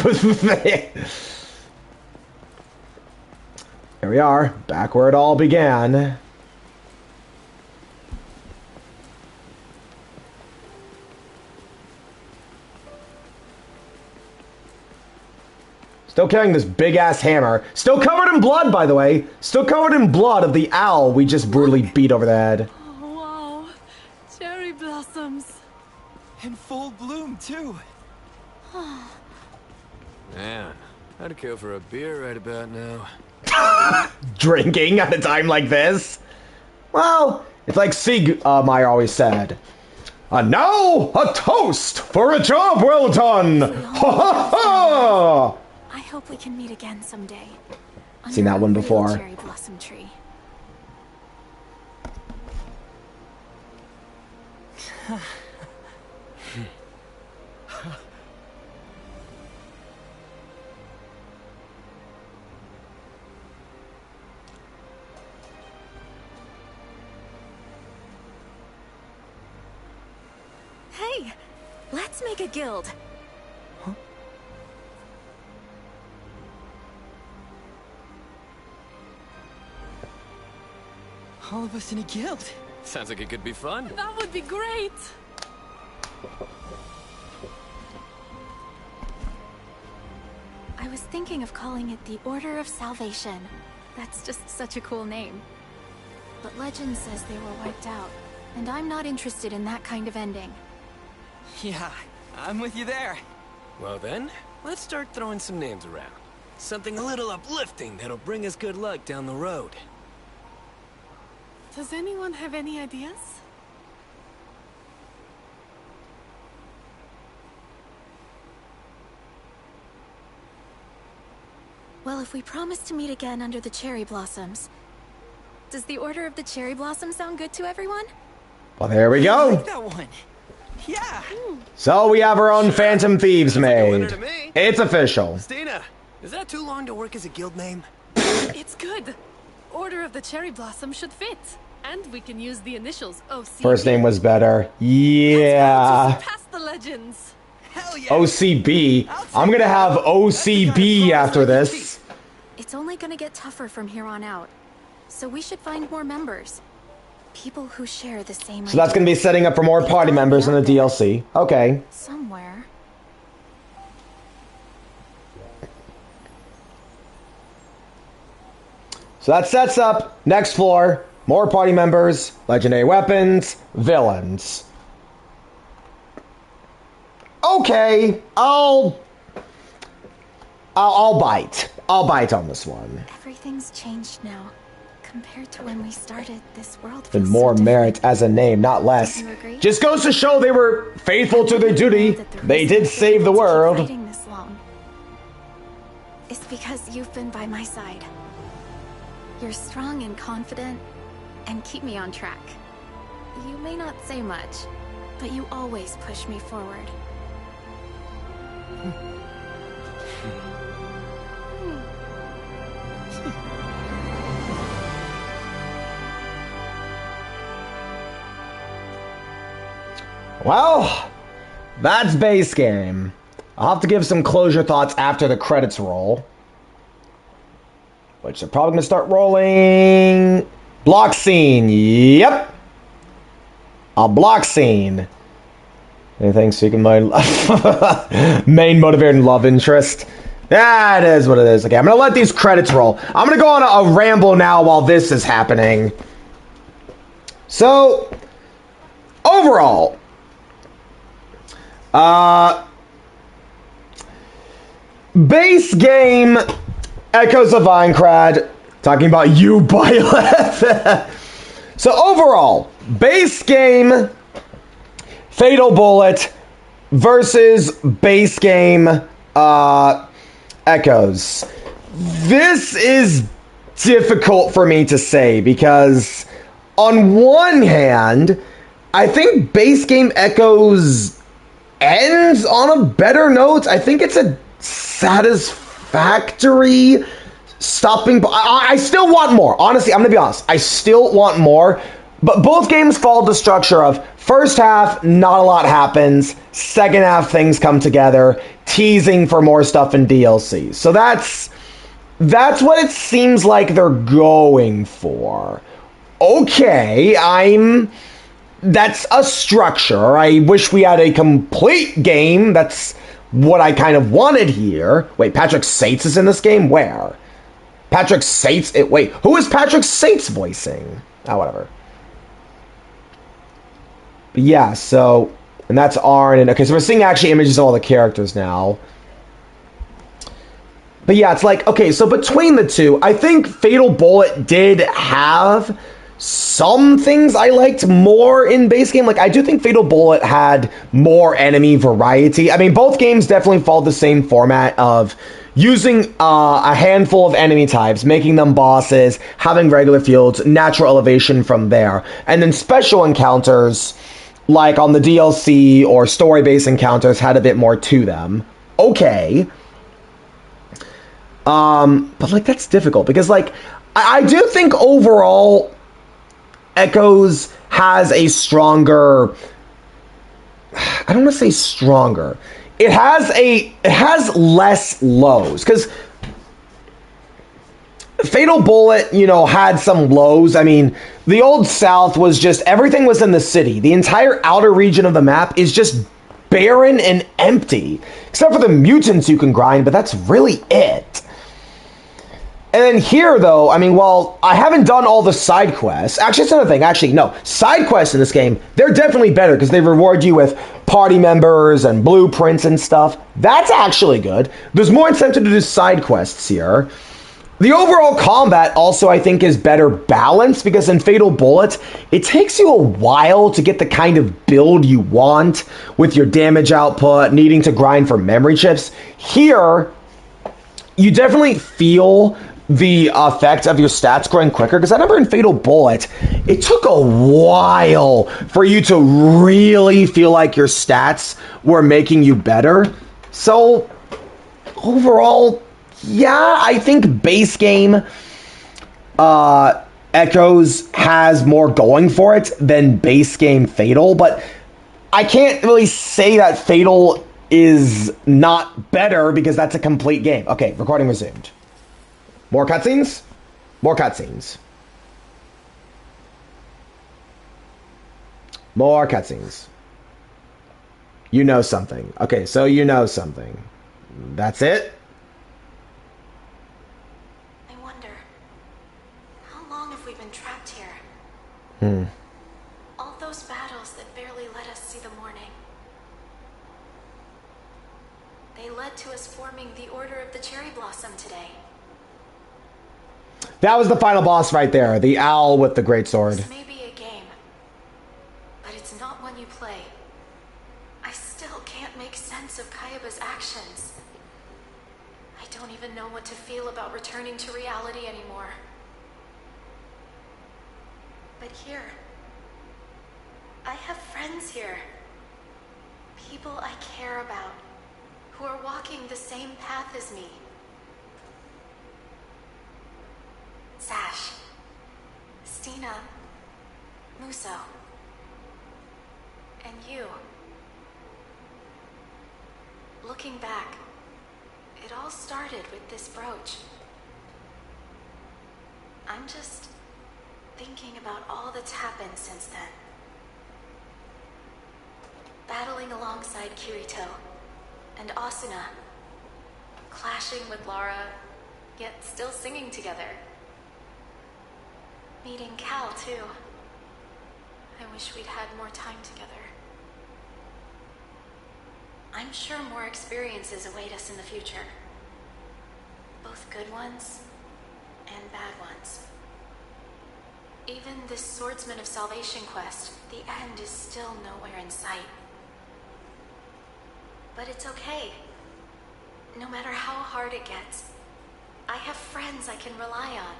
Here we are, back where it all began. Still carrying this big-ass hammer. Still covered in blood, by the way. Still covered in blood of the owl we just brutally beat over the head. Oh, wow. Cherry blossoms. In full bloom, too. Man, I'd kill for a beer right about now. Drinking at a time like this? Well, it's like Meyer always said. Now, a toast for a job well done! Ha ha ha! I hope we can meet again someday. Seen that one before. Cherry blossom tree. Hey, let's make a guild. All of us in a guild. Sounds like it could be fun. That would be great. I was thinking of calling it the Order of Salvation. That's just such a cool name. But legend says they were wiped out, and I'm not interested in that kind of ending. Yeah, I'm with you there. Well then, let's start throwing some names around. Something a little uplifting that'll bring us good luck down the road. Does anyone have any ideas? Well, if we promise to meet again under the cherry blossoms, does the Order of the Cherry Blossom sound good to everyone? Well, there we I go. like that one. Yeah. So we have our own Phantom Thieves Sounds like a winner made. to me. It's official. Stina, is that too long to work as a guild name? It's good. Order of the Cherry Blossom should fit. And we can use the initials OCB. First name was better. Yeah. Past the legends. Hell yeah. OCB. I'm gonna have OCB after this. It's only gonna get tougher from here on out. So we should find more members. People who share the same So that's gonna be setting up for more party members in the DLC. Okay. somewhere. So that sets up next floor. More party members, legendary weapons, villains. Okay, I'll bite. I'll bite on this one. Everything's changed now. Compared to when we started, this world And feels more so merit as a name, not less. Don't you agree? Just goes to show they were faithful to their duty. They did save the world. Fighting this long. It's because you've been by my side. You're strong and confident, and keep me on track. You may not say much, but you always push me forward. Well, that's base game. I'll have to give some closure thoughts after the credits roll. Which they're probably going to start rolling. Block scene. Yep. A block scene. Anything seeking my main motivating love interest. That is what it is. Okay, I'm going to let these credits roll. I'm going to go on a ramble now while this is happening. So, overall, base game, Echoes of Aincrad. Talking about you, Byleth. So overall, base game, Fatal Bullet versus base game, Echoes. This is difficult for me to say because on one hand, I think base game Echoes ends on a better note. I think it's a satisfactory stopping. I still want more. Honestly, I'm gonna be honest. I still want more. But both games follow the structure of first half, not a lot happens. Second half, things come together, teasing for more stuff in DLC. So that's what it seems like they're going for. Okay, that's a structure. I wish we had a complete game that's what I kind of wanted here. Wait, Patrick Sates is in this game? Where? Patrick Sates? Wait, who is Patrick Sates voicing? Ah, whatever. But yeah, so, and that's Arn, and okay, so we're seeing actually images of all the characters now. But yeah, it's like, okay, so between the two, I think Fatal Bullet did have some things I liked more in base game. Like, I do think Fatal Bullet had more enemy variety. I mean, both games definitely followed the same format of using a handful of enemy types, making them bosses, having regular fields, natural elevation from there, and then special encounters, like on the DLC or story-based encounters, had a bit more to them. Okay. But like, that's difficult because like, I do think overall Echoes has a stronger, I don't want to say stronger. It has less lows because Fatal Bullet, you know, had some lows. I mean, the Old South was just, everything was in the city. The entire outer region of the map is just barren and empty, except for the mutants you can grind, but that's really it. And then here, though, I mean, well, I haven't done all the side quests. Actually, it's another thing. Actually, no. Side quests in this game, they're definitely better because they reward you with party members and blueprints and stuff. That's actually good. There's more incentive to do side quests here. The overall combat also, I think, is better balanced because in Fatal Bullet, it takes you a while to get the kind of build you want with your damage output, needing to grind for memory chips. Here, you definitely feel the effect of your stats growing quicker, because I remember in Fatal Bullet, it took a while for you to really feel like your stats were making you better. So, overall, yeah, I think base game Echoes has more going for it than base game Fatal, but I can't really say that Fatal is not better because that's a complete game. Okay, recording resumed. More cutscenes? More cutscenes. More cutscenes. You know something. Okay, so you know something. That's it? I wonder, how long have we been trapped here? All those battles that barely let us see the morning. They led to us forming the Order of the Cherry Blossom today. That was the final boss right there. The owl with the greatsword. This may be a game, but it's not one you play. I still can't make sense of Kayaba's actions. I don't even know what to feel about returning to reality anymore. But here, I have friends here. People I care about, who are walking the same path as me. Sash, Stina, Muso, and you. Looking back, it all started with this brooch. I'm just thinking about all that's happened since then. Battling alongside Kirito and Asuna, clashing with Lara, yet still singing together. Meeting Cal, too. I wish we'd had more time together. I'm sure more experiences await us in the future. Both good ones and bad ones. Even this Swordsman of Salvation quest, the end is still nowhere in sight. But it's okay. No matter how hard it gets, I have friends I can rely on.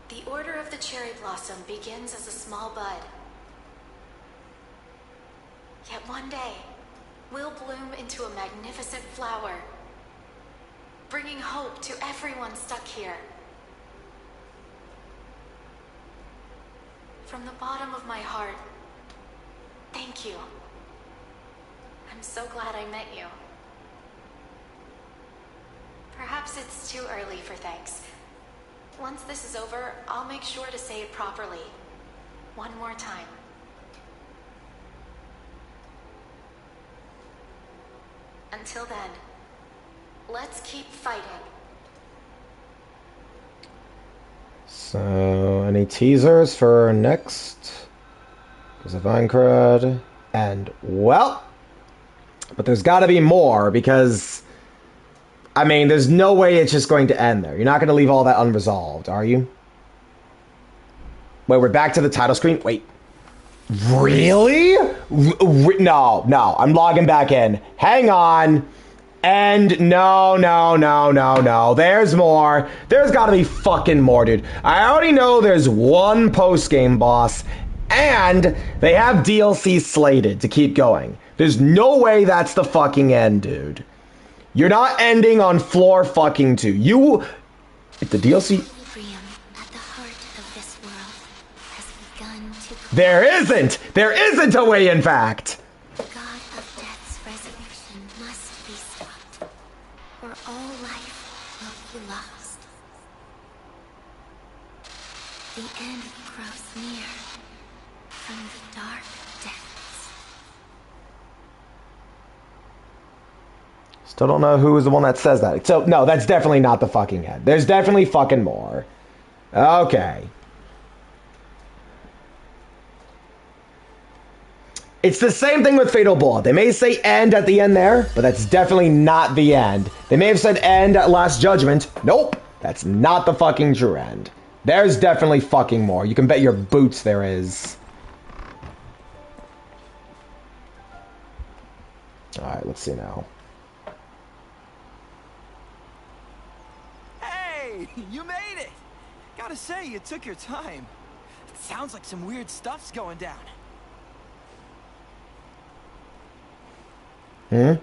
The Order of the Cherry Blossom begins as a small bud. Yet one day, we'll bloom into a magnificent flower, bringing hope to everyone stuck here. From the bottom of my heart, thank you. I'm so glad I met you. Perhaps it's too early for thanks. Once this is over, I'll make sure to say it properly. One more time. Until then, let's keep fighting. So, any teasers for next? Because of Aincrad. And, well, but there's got to be more because, I mean, there's no way it's just going to end there. You're not going to leave all that unresolved, are you? Wait, we're back to the title screen? Wait. Really? No. I'm logging back in. Hang on. And no. There's more. There's got to be fucking more, dude. I already know there's one post-game boss, and they have DLC slated to keep going. There's no way that's the fucking end, dude. You're not ending on floor fucking 2. You... If the DLC... There isn't a way, in fact! The god of death's resurrection must be stopped, or all life will be lost. The end grows near from the dark depths. Still don't know who is the one that says that. So, no, that's definitely not the fucking end. There's definitely fucking more. Okay. It's the same thing with Fatal Bullet. They may say end at the end there, but that's definitely not the end. They may have said end at Last Judgment. Nope, that's not the fucking true end. There's definitely fucking more. You can bet your boots there is. Alright, let's see now. Hey, you made it! Gotta say, you took your time. It sounds like some weird stuff's going down. I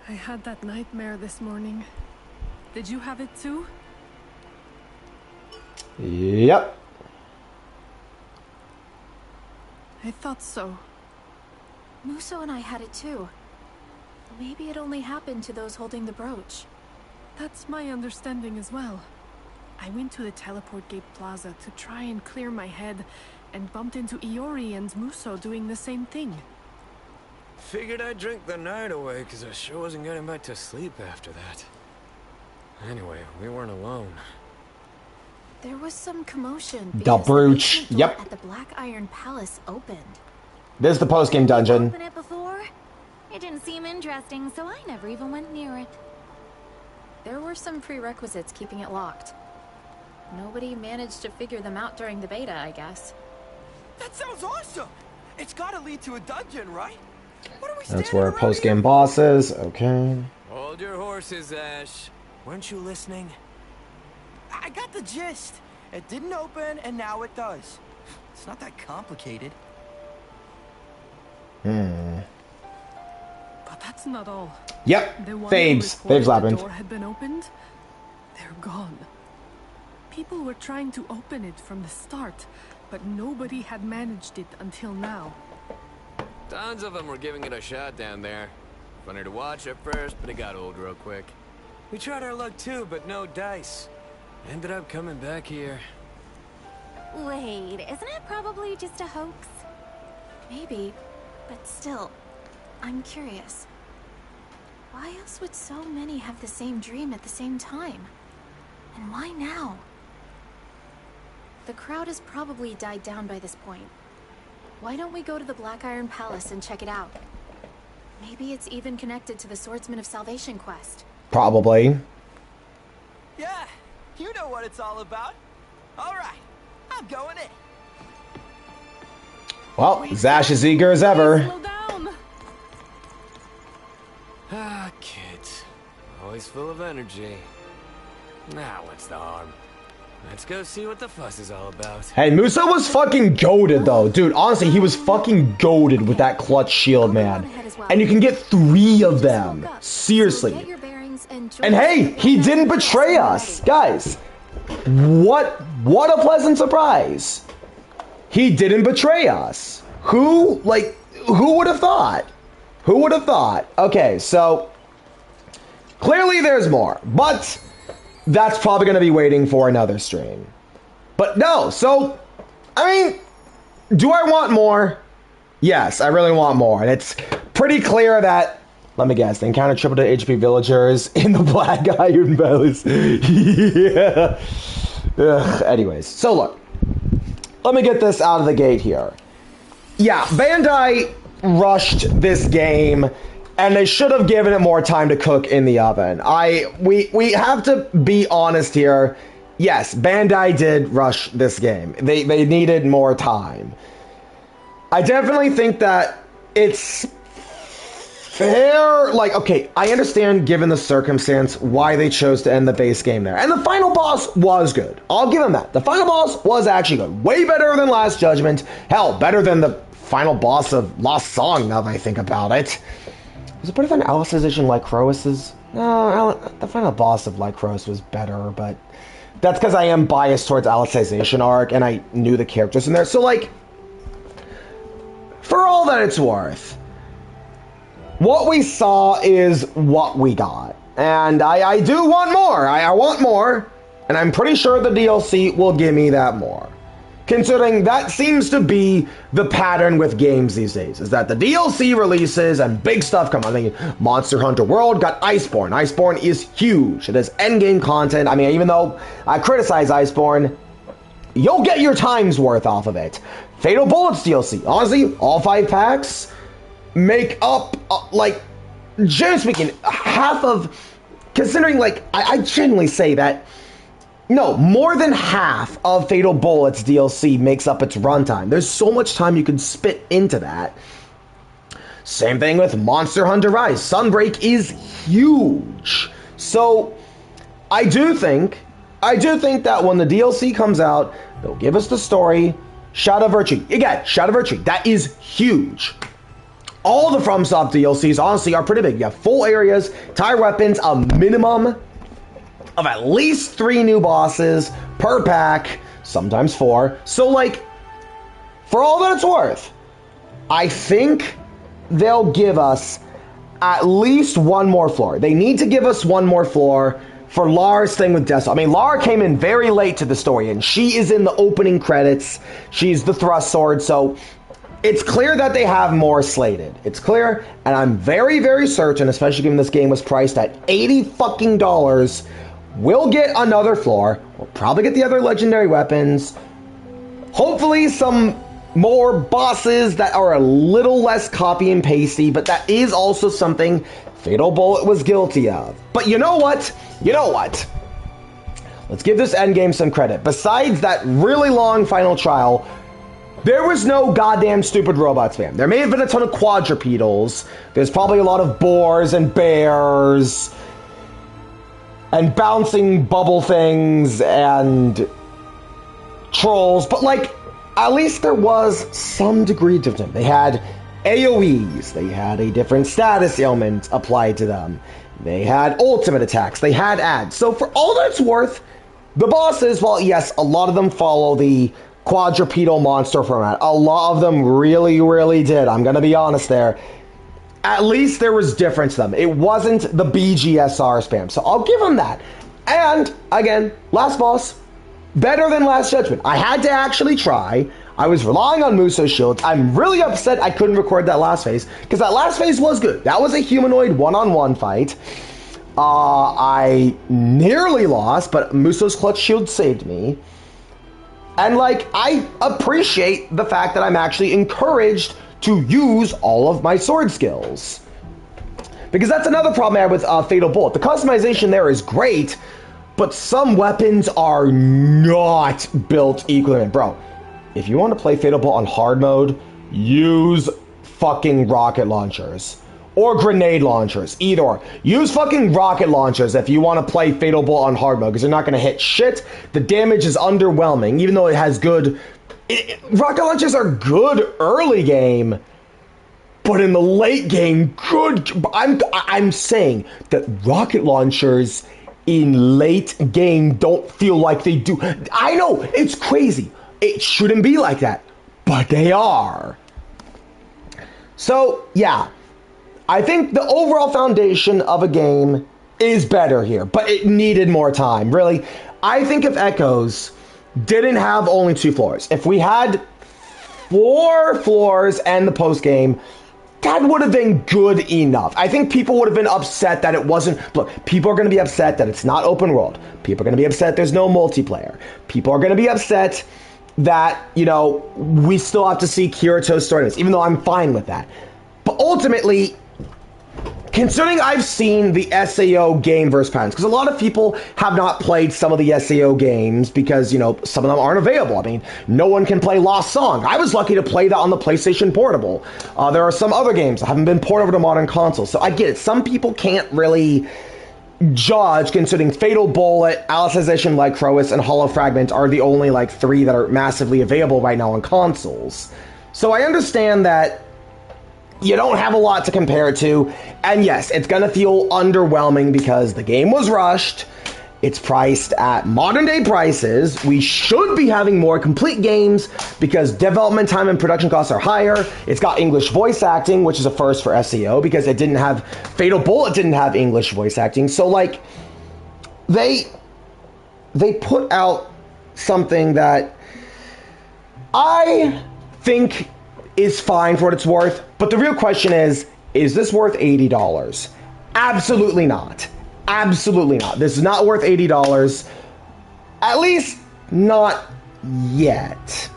had that nightmare this morning. Did you have it too? Yep. I thought so. Muso and I had it too. Maybe it only happened to those holding the brooch. That's my understanding as well. I went to the teleport gate plaza to try and clear my head and bumped into Youre and Muso doing the same thing. Figured I'd drink the night away because I sure wasn't getting back to sleep after that. Anyway, we weren't alone. There was some commotion. The brooch. Yep. At the Black Iron Palace opened. This is the post-game dungeon. Opened it before? It didn't seem interesting, so I never even went near it. There were some prerequisites keeping it locked. Nobody managed to figure them out during the beta, I guess. That sounds awesome! It's gotta lead to a dungeon, right? What are we That's where post-game boss is. Okay. Hold your horses, Ash. Weren't you listening? I got the gist. It didn't open, and now it does. It's not that complicated. But that's not all. Yep. The one Thebes. who Thebes reported Labyrinth. the door had been opened. They're gone. People were trying to open it from the start, but nobody had managed it until now. Tons of them were giving it a shot down there. Funny to watch at first, but it got old real quick. We tried our luck too, but no dice. Ended up coming back here. Wait, isn't it probably just a hoax? Maybe, but still, I'm curious. Why else would so many have the same dream at the same time? And why now? The crowd has probably died down by this point. Why don't we go to the Black Iron Palace and check it out? Maybe it's even connected to the Swordsman of Salvation quest. Probably. Yeah, you know what it's all about. All right, I'm going in. Well, Zash is eager as ever. Slow down. Ah, kids. Always full of energy. Now what's the harm? Let's go see what the fuss is all about. Hey, Muso was fucking goated though. Dude, honestly, he was fucking goated with that clutch shield, man. And you can get 3 of them. Seriously. And hey, he didn't betray us. Guys, what a pleasant surprise. He didn't betray us. Who would have thought? Who would have thought? Okay, so clearly there's more, but that's probably going to be waiting for another stream. But no, so, I mean, do I want more? Yes, I really want more. And it's pretty clear that, let me guess, they encountered triple to HP villagers in the Black Iron Valleys. Yeah. Ugh. Anyways, so look. Let me get this out of the gate here. Yeah, Bandai rushed this game, and they should have given it more time to cook in the oven. We have to be honest here. Yes, Bandai did rush this game. They needed more time. I definitely think that it's fair. Like, okay, I understand given the circumstance why they chose to end the base game there. And the final boss was good. I'll give them that. The final boss was actually good. Way better than Last Judgment. Hell, better than the final boss of Lost Song, now that I think about it. Was it better than Alicization Lycrois's? No, the final boss of Lycrois was better, but that's because I am biased towards Alicization arc, and I knew the characters in there. So, like, for all that it's worth, what we saw is what we got. And I do want more. I want more. And I'm pretty sure the DLC will give me that more. Considering that seems to be the pattern with games these days, is that the DLC releases and big stuff come out. I mean, Monster Hunter World got Iceborne. Iceborne is huge. It has endgame content. I mean, even though I criticize Iceborne, you'll get your time's worth off of it. Fatal Bullets DLC. Honestly, all 5 packs make up, like, generally speaking, half of, considering, like, I genuinely say that, no, more than half of Fatal Bullets DLC makes up its runtime. There's so much time you can spit into that. Same thing with Monster Hunter Rise. Sunbreak is huge. So, I do think that when the DLC comes out, they'll give us the story. Shadow Virtue. Again, Shadow Virtue. That is huge. All the FromSoft DLCs, honestly, are pretty big. You have full areas, tire weapons, a minimum of at least 3 new bosses per pack, sometimes 4. So, like, for all that it's worth, I think they'll give us at least one more floor. They need to give us one more floor for Lara's thing with Dazzles. I mean, Lara came in very late to the story, and she is in the opening credits. She's the thrust sword, so it's clear that they have more slated. It's clear, and I'm very, very certain, especially given this game was priced at $80 fucking dollars, we'll get another floor. We'll probably get the other legendary weapons. Hopefully some more bosses that are a little less copy and pasty, but that is also something Fatal Bullet was guilty of. But you know what? Let's give this endgame some credit. Besides that really long final trial, there was no goddamn stupid robot spam. There may have been a ton of quadrupedals. There's probably a lot of boars and bears and bouncing bubble things and trolls, but like, at least there was some degree of difference. They had AoEs, they had a different status ailment applied to them, they had ultimate attacks, they had ads. So for all that it's worth, the bosses, well, yes, a lot of them follow the quadrupedal monster format. A lot of them really, really did. I'm gonna be honest there. At least there was difference to them. It wasn't the BGSR spam, so I'll give them that. And, again, last boss, better than Last Judgment. I had to actually try. I was relying on Muso's shields. I'm really upset I couldn't record that last phase, because that last phase was good. That was a humanoid one-on-one fight. I nearly lost, but Muso's clutch shield saved me. And, like, I appreciate the fact that I'm actually encouraged to use all of my sword skills. Because that's another problem I have with Fatal Bullet. The customization there is great, but some weapons are not built equally. Bro, if you want to play Fatal Bullet on hard mode, use fucking rocket launchers. Or grenade launchers, either or. Use fucking rocket launchers if you want to play Fatal Bullet on hard mode, because you're not going to hit shit. The damage is underwhelming, even though it has good... rocket launchers are good early game, but in the late game, good... I'm saying that rocket launchers in late game don't feel like they do. I know, it's crazy. It shouldn't be like that, but they are. So, yeah. I think the overall foundation of a game is better here, but it needed more time, really. I think if Echoes didn't have only 2 floors, if we had 4 floors and the post game, that would have been good enough. I think people would have been upset that it wasn't. Look, people are going to be upset that it's not open world. People are going to be upset there's no multiplayer. People are going to be upset that, you know, we still have to see Kirito's story, even though I'm fine with that. But ultimately, considering I've seen the SAO game versus patterns, because a lot of people have not played some of the SAO games because, you know, some of them aren't available. I mean, no one can play Lost Song. I was lucky to play that on the PlayStation Portable. There are some other games that haven't been ported over to modern consoles. So I get it. Some people can't really judge, considering Fatal Bullet, Alicization Lycrois, and Hollow Fragment are the only, like, 3 that are massively available right now on consoles. So I understand that you don't have a lot to compare it to, and yes, it's gonna feel underwhelming because the game was rushed. It's priced at modern day prices. We should be having more complete games because development time and production costs are higher. It's got English voice acting, which is a first for SEO because it didn't have, Fatal Bullet didn't have English voice acting. So like, they put out something that I think is fine for what it's worth, but the real question is this worth $80? Absolutely not. Absolutely not. This is not worth $80. At least not yet.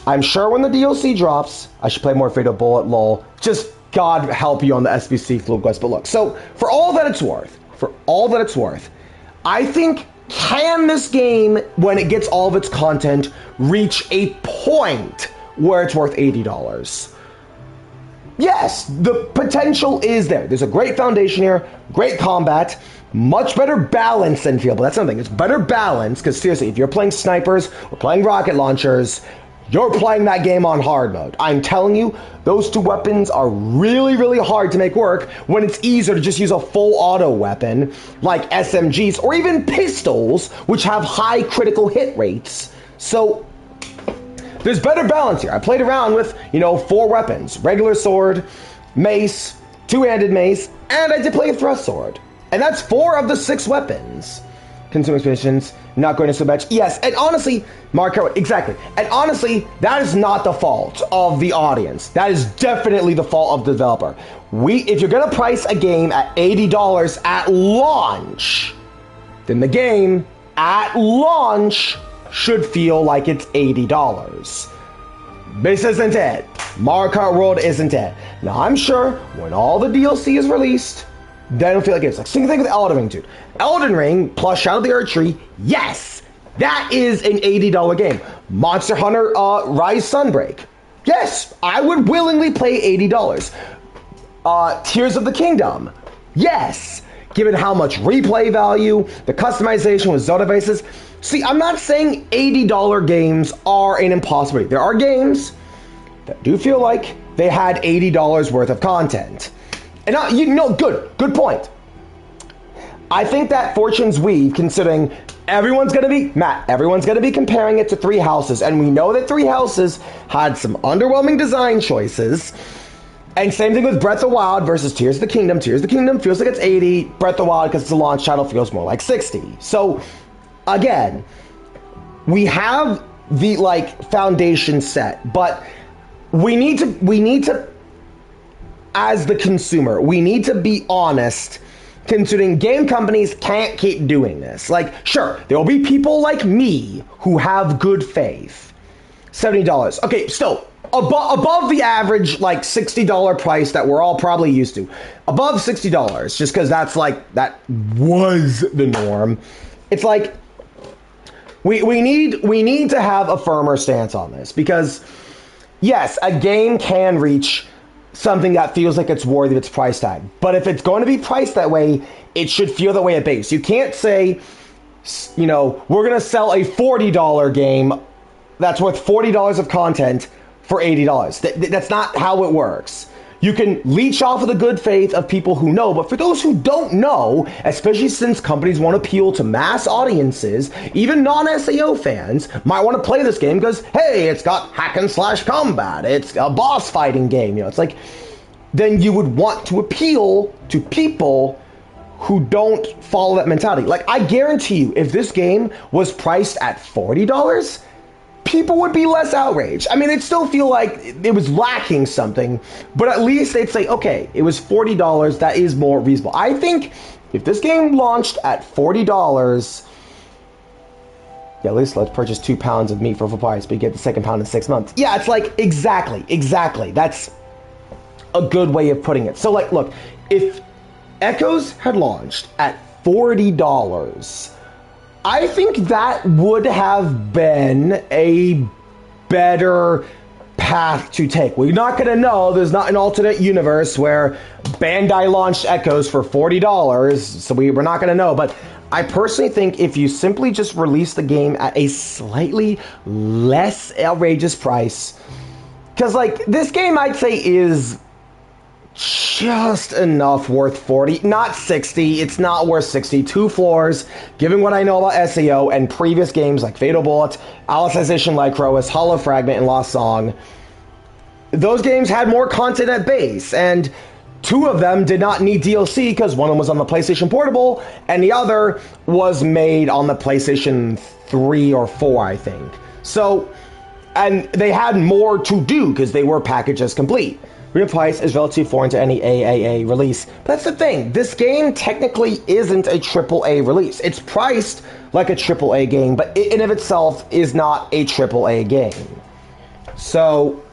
I'm sure when the DLC drops, I should play more Fatal Bullet, lol. Just God help you on the SBC Fluid Quest. But look, so for all that it's worth, I think, can this game, when it gets all of its content, reach a point where it's worth $80? Yes, the potential is there. There's a great foundation here, great combat, much better balance than Feel, but that's something. It's better balance, because seriously, if you're playing snipers or playing rocket launchers, you're playing that game on hard mode. I'm telling you, those 2 weapons are really, really hard to make work when it's easier to just use a full auto weapon like SMGs or even pistols, which have high critical hit rates. So there's better balance here. I played around with, 4 weapons. Regular sword, mace, 2-handed mace, and I did play a thrust sword. And that's 4 of the 6 weapons. Consumer expeditions, not going to so much. Yes, and honestly, Marco, exactly. And honestly, that is not the fault of the audience. That is definitely the fault of the developer. If you're going to price a game at $80 at launch, then the game at launch should feel like it's $80. This isn't it. Mario Kart World isn't it. Now, I'm sure when all the DLC is released, then it'll feel like it's like same thing with Elden Ring, dude. Elden Ring plus Shadow of the Erdtree, yes, that is an $80 game. Monster Hunter Rise Sunbreak, yes, I would willingly pay $80. Tears of the Kingdom, yes, given how much replay value, the customization with Zelda bases. See, I'm not saying $80 games are an impossibility. There are games that do feel like they had $80 worth of content. And good point. I think that Fortune's Weave, considering everyone's going to be comparing it to Three Houses, and we know that Three Houses had some underwhelming design choices. And same thing with Breath of the Wild versus Tears of the Kingdom. Tears of the Kingdom feels like it's 80. Breath of the Wild, because it's a launch title, feels more like 60. So again, we have the foundation set, but we need to, as the consumer, we need to be honest, considering game companies can't keep doing this. Sure, there will be people like me who have good faith. $70. Okay, still, above the average, $60 price that we're all probably used to. Above $60, just because that was the norm. It's we need to have a firmer stance on this, because yes, a game can reach something that feels like it's worthy of its price tag, but if it's going to be priced that way, it should feel that way at base. You can't say, we're going to sell a $40 game that's worth $40 of content for $80. That's not how it works. You can leech off of the good faith of people who know, but for those who don't know, especially since companies want to appeal to mass audiences, even non-SAO fans might want to play this game because, hey, it's got hack and slash combat, it's a boss fighting game, then you would want to appeal to people who don't follow that mentality. I guarantee you, if this game was priced at $40, people would be less outraged. I mean, they'd still feel like it was lacking something, but at least they'd say, okay, it was $40, that is more reasonable. I think if this game launched at $40, yeah, at least let's purchase 2 pounds of meat for full price, but you get the second pound in 6 months. Yeah, it's like, exactly. That's a good way of putting it. So, like, look, if Echoes had launched at $40, I think that would have been a better path to take. We're not going to know. There's not an alternate universe where Bandai launched Echoes for $40, so we're not going to know. But I personally think if you simply just release the game at a slightly less outrageous price, because, like, this game I'd say is just enough worth 40, not 60. It's not worth 60. 2 floors, given what I know about SAO and previous games like Fatal Bullet, Alicization Lycrois, Hollow Fragment, and Lost Song. Those games had more content at base, and 2 of them did not need DLC because one of them was on the PlayStation Portable and the other was made on the PlayStation 3 or 4, I think. So, and they had more to do because they were packaged as complete. Real price is relatively foreign to any AAA release. But that's the thing. This game technically isn't a AAA release. It's priced like a AAA game, but it in of itself is not a AAA game. So,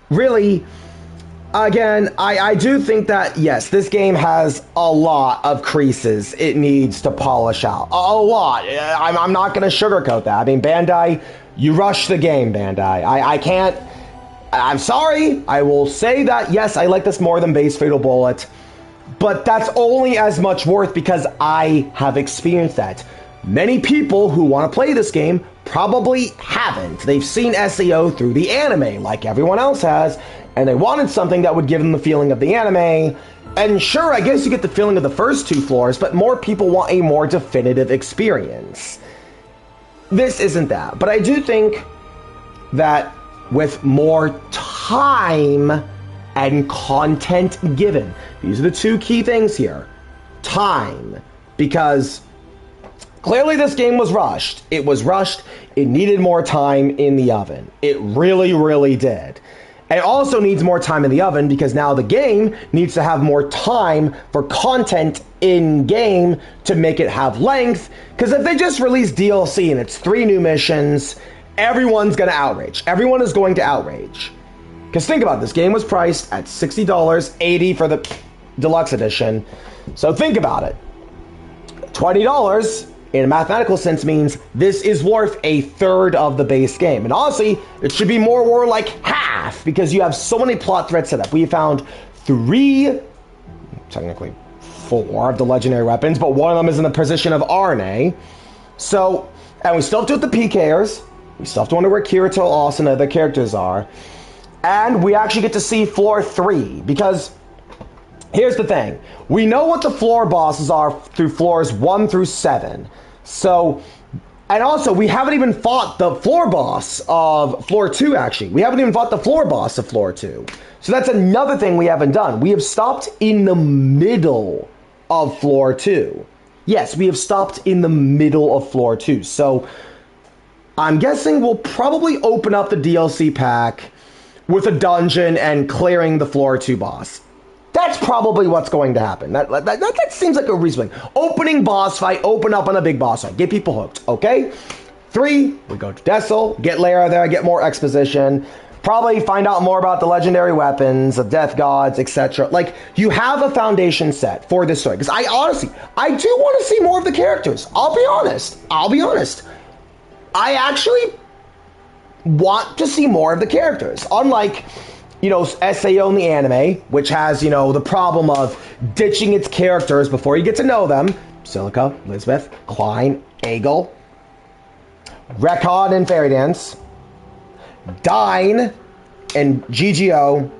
really, again, I do think that, yes, this game has a lot of creases it needs to polish out. A lot. I'm not going to sugarcoat that. I mean, Bandai, you rushed the game, Bandai. I can't... I'm sorry, I will say that, yes, I like this more than base Fatal Bullet, but that's only as much worth because I have experienced that. Many people who want to play this game probably haven't. They've seen SAO through the anime, like everyone else has, and they wanted something that would give them the feeling of the anime. And sure, I guess you get the feeling of the first 2 floors, but more people want a more definitive experience. This isn't that, but I do think that with more time and content given. These are the 2 key things here. Time. Because clearly this game was rushed. It was rushed. It needed more time in the oven. It really, really did. And it also needs more time in the oven because now the game needs to have more time for content in-game to make it have length. Because if they just release DLC and it's 3 new missions, everyone's going to outrage. Everyone is going to outrage. Because think about it, this game was priced at $60, $80 for the deluxe edition. So think about it. $20 in a mathematical sense means this is worth a third of the base game. And honestly, it should be more like half because you have so many plot threads set up. We found 3, technically 4 of the legendary weapons, but one of them is in the position of RNA. So, and we still have to do the PKers. We still have to wonder where Kirito, Austin, and other characters are. And we actually get to see floor 3. Because, here's the thing. We know what the floor bosses are through floors 1 through 7. So, and also, we haven't even fought the floor boss of floor 2, actually. We haven't even fought the floor boss of floor 2. So that's another thing we haven't done. We have stopped in the middle of floor 2. Yes, we have stopped in the middle of floor 2. So, I'm guessing we'll probably open up the DLC pack with a dungeon and clearing the floor 2 boss. That's probably what's going to happen. That seems like a reason. Opening boss fight, open up on a big boss fight. Get people hooked, okay? 3, we go to Dazzles, get Lara there, get more exposition. Probably find out more about the legendary weapons, the death gods, etc. Like, you have a foundation set for this story. Because I do want to see more of the characters. I'll be honest. I actually want to see more of the characters. Unlike, SAO in the anime, which has, the problem of ditching its characters before you get to know them. Silica, Elizabeth, Klein, Egel, Rekon and Fairy Dance, Dine and GGO.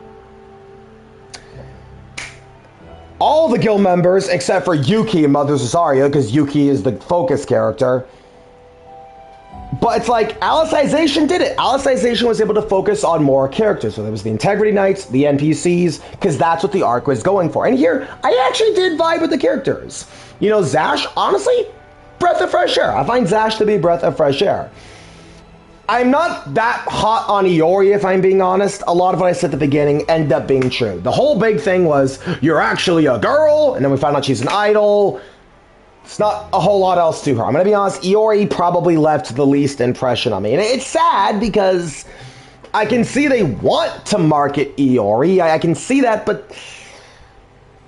All the guild members except for Yuki and Mother Cesaria, because Yuki is the focus character. But it's like, Alicization did it. Alicization was able to focus on more characters. So there was the Integrity Knights, the NPCs, because that's what the arc was going for. And here, I actually did vibe with the characters. Zash, honestly, breath of fresh air. I find Zash to be breath of fresh air. I'm not that hot on Iori, if I'm being honest. A lot of what I said at the beginning ended up being true. The whole big thing was, you're actually a girl, and then we found out she's an idol. It's not a whole lot else to her. I'm going to be honest, Iori probably left the least impression on me. And it's sad because I can see they want to market Iori. I can see that, but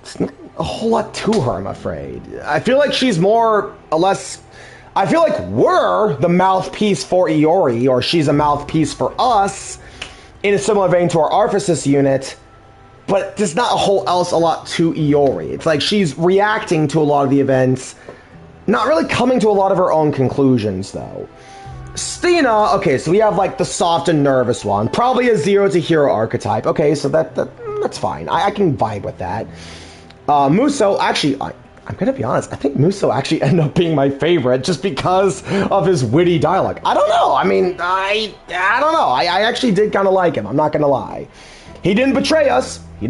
it's not a whole lot to her, I'm afraid. I feel like she's more or less... I feel like we're the mouthpiece for Iori, or she's a mouthpiece for us, in a similar vein to our Arphasis unit, but there's not a lot to Iori. It's like she's reacting to a lot of the events, not really coming to a lot of her own conclusions, though. Stina, okay, so we have, like, the soft and nervous one, probably a 0 to hero archetype. Okay, so that's fine. I can vibe with that. Muso, actually... I'm going to be honest, I think Muso actually ended up being my favorite just because of his witty dialogue. I don't know. I mean, I don't know. I actually did kind of like him. I'm not going to lie. He didn't betray us. You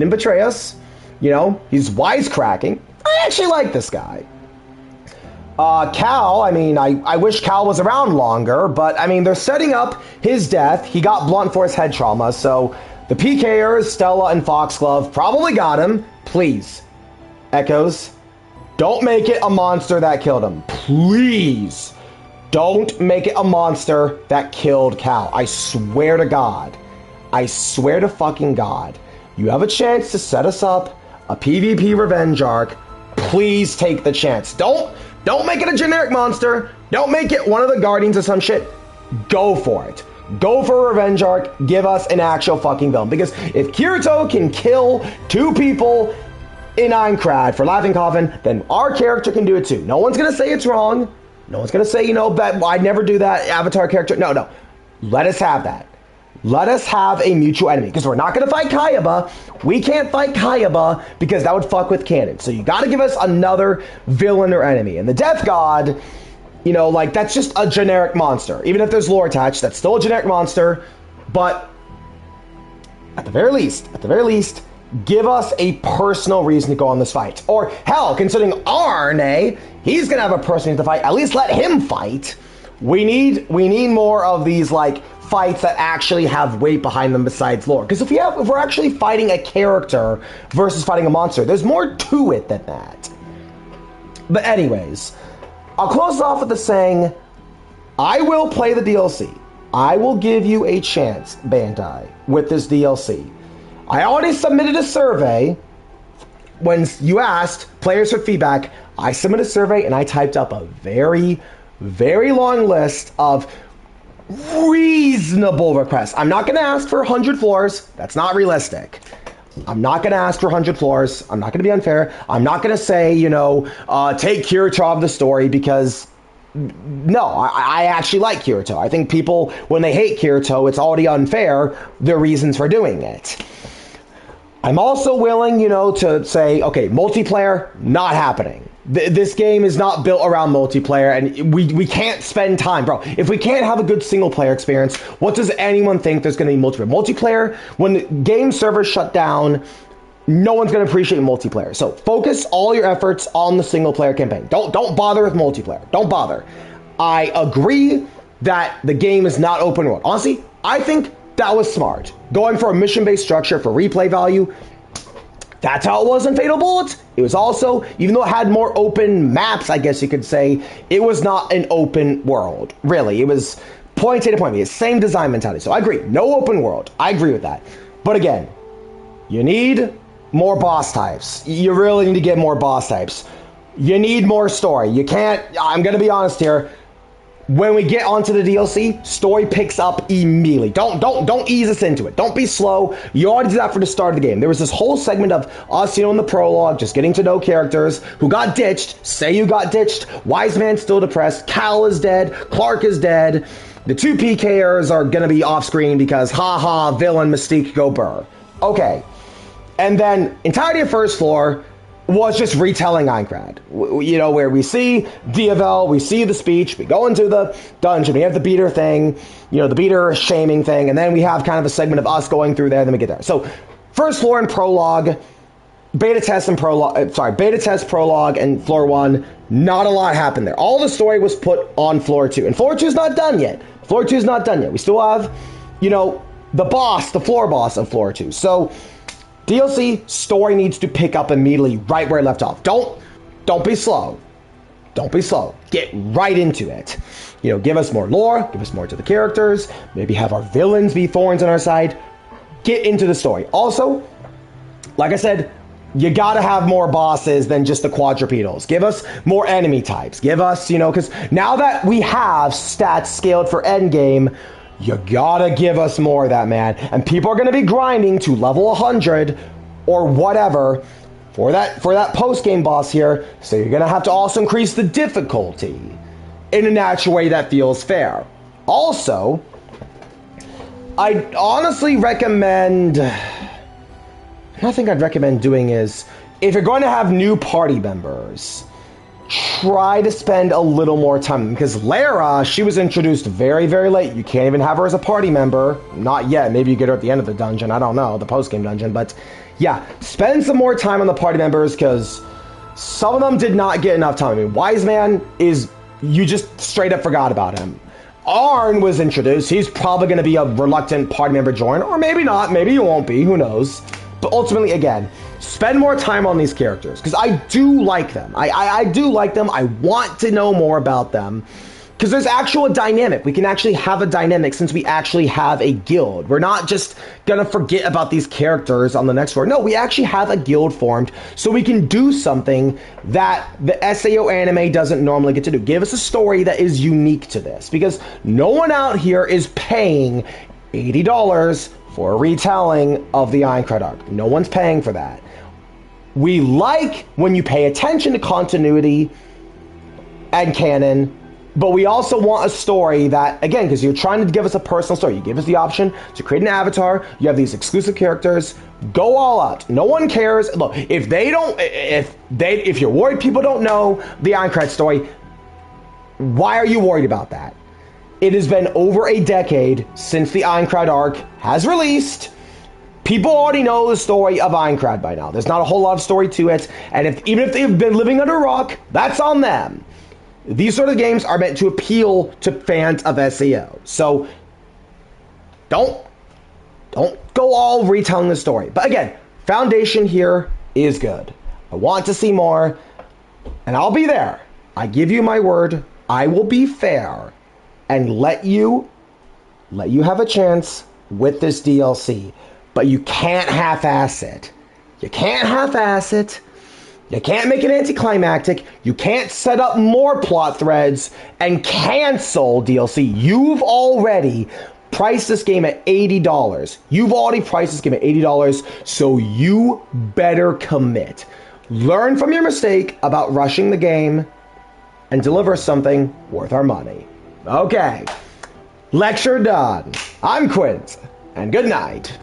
know, he's wisecracking. I actually like this guy. Cal, I mean, I wish Cal was around longer, but, I mean, they're setting up his death. He got blunt force head trauma, so the PKers, Stella and Foxglove, probably got him. Please, Echoes, don't make it a monster that killed him. Please. Don't make it a monster that killed Cal. I swear to God. I swear to fucking God. You have a chance to set us up a PvP revenge arc. Please take the chance. Don't make it a generic monster. Don't make it one of the Guardians or some shit. Go for it. Go for a revenge arc. Give us an actual fucking villain. Because if Kirito can kill 2 people in Aincrad for Laughing Coffin, then our character can do it too. No one's gonna say it's wrong. No one's gonna say, that I'd never do that Avatar character. No. Let us have that. Let us have a mutual enemy, because we're not gonna fight Kayaba. We can't fight Kayaba because that would fuck with canon. So you gotta give us another villain or enemy. And the Death God, that's just a generic monster. Even if there's lore attached, that's still a generic monster. But at the very least, give us a personal reason to go on this fight. Or, hell, considering Arne, he's going to have a personal reason to fight. At least let him fight. We need more of these, fights that actually have weight behind them besides lore. Because if we're actually fighting a character versus fighting a monster, there's more to it than that. But anyways, I'll close off with the saying, I will play the DLC. I will give you a chance, Bandai, with this DLC. I already submitted a survey. When you asked players for feedback, I submitted a survey and I typed up a very, very long list of reasonable requests. I'm not going to ask for 100 floors. That's not realistic. I'm not going to ask for 100 floors. I'm not going to be unfair. I'm not going to say, take Kirito of the story because... No, I actually like Kirito. I think people, when they hate Kirito, it's already unfair, their reasons for doing it. I'm also willing, to say, okay, multiplayer, not happening. This game is not built around multiplayer, and we can't spend time. Bro, if we can't have a good single-player experience, what does anyone think there's going to be multiplayer? Multiplayer, when the game servers shut down, no one's going to appreciate multiplayer. So focus all your efforts on the single-player campaign. Don't bother with multiplayer. Don't bother. I agree that the game is not open world. Honestly, I think that was smart. Going for a mission-based structure for replay value, that's how it was in Fatal Bullets. It was also, even though it had more open maps, I guess you could say, it was not an open world. Really, it was point A to point B. It's same design mentality. So I agree. No open world. I agree with that. But again, you need more boss types. You really need to get more boss types. You need more story. You can't, I'm going to be honest here, when we get onto the DLC, story picks up immediately. Don't ease us into it. Don't be slow. You already did that for the start of the game. There was this whole segment of us, in the prologue, just getting to know characters who got ditched. Say you got ditched. Wise Man's still depressed. Cal is dead. Clark is dead. The 2 PKers are going to be off screen because, haha, villain, Mystique, go burr. Okay. And then, entirety of first floor was just retelling Aincrad. Where we see Diavel, we see the speech, we go into the dungeon, we have the beater thing, the beater shaming thing, and then we have kind of a segment of us going through there, then we get there. So, first floor and prologue, beta test and prologue, beta test, prologue, and floor 1, not a lot happened there. All the story was put on floor 2, and floor 2 is not done yet. Floor 2 is not done yet. We still have, you know, the boss, the floor boss of floor 2. So, DLC story needs to pick up immediately right where it left off. Don't be slow. Don't be slow. Get right into it. You know, give us more lore, give us more to the characters, maybe have our villains be thorns on our side. Get into the story. Also, like I said, you gotta have more bosses than just the quadrupedals. Give us more enemy types. Give us, you know, because now that we have stats scaled for endgame, you gotta give us more of that, man. And people are gonna be grinding to level 100 or whatever for that post-game boss here. So you're gonna have to also increase the difficulty in a natural way that feels fair. Also, I honestly recommend, another thing I'd recommend doing is, if you're going to have new party members, try to spend a little more time. Because Lara, she was introduced very, very late. You can't even have her as a party member. Not yet. Maybe you get her at the end of the dungeon. I don't know, the post-game dungeon. But yeah, spend some more time on the party members, because some of them did not get enough time. I mean, Wise Man is, you just straight up forgot about him. Arn was introduced. He's probably going to be a reluctant party member join, or maybe not. Maybe he won't be. Who knows? But ultimately, again, spend more time on these characters, because I do like them. I do like them. I want to know more about them, because there's actual dynamic. We can actually have a dynamic since we actually have a guild. We're not just going to forget about these characters on the next floor. No, we actually have a guild formed, so we can do something that the SAO anime doesn't normally get to do. Give us a story that is unique to this, because no one out here is paying $80 for a retelling of the Aincrad arc. No one's paying for that. We like when you pay attention to continuity and canon, but we also want a story that, again, because you're trying to give us a personal story. You give us the option to create an avatar. You have these exclusive characters. Go all out. No one cares. Look, if you're worried people don't know the Aincrad story, why are you worried about that? It has been over a decade since the Aincrad arc has released. People already know the story of Aincrad by now. There's not a whole lot of story to it. And even if they've been living under a rock, that's on them. These sort of games are meant to appeal to fans of SAO. So don't go all retelling the story. But again, foundation here is good. I want to see more, and I'll be there. I give you my word. I will be fair and let you have a chance with this DLC. But you can't half-ass it. You can't half-ass it. You can't make it anticlimactic. You can't set up more plot threads and cancel DLC. You've already priced this game at $80. You've already priced this game at $80, so you better commit. Learn from your mistake about rushing the game and deliver something worth our money. Okay, lecture done. I'm Quint, and good night.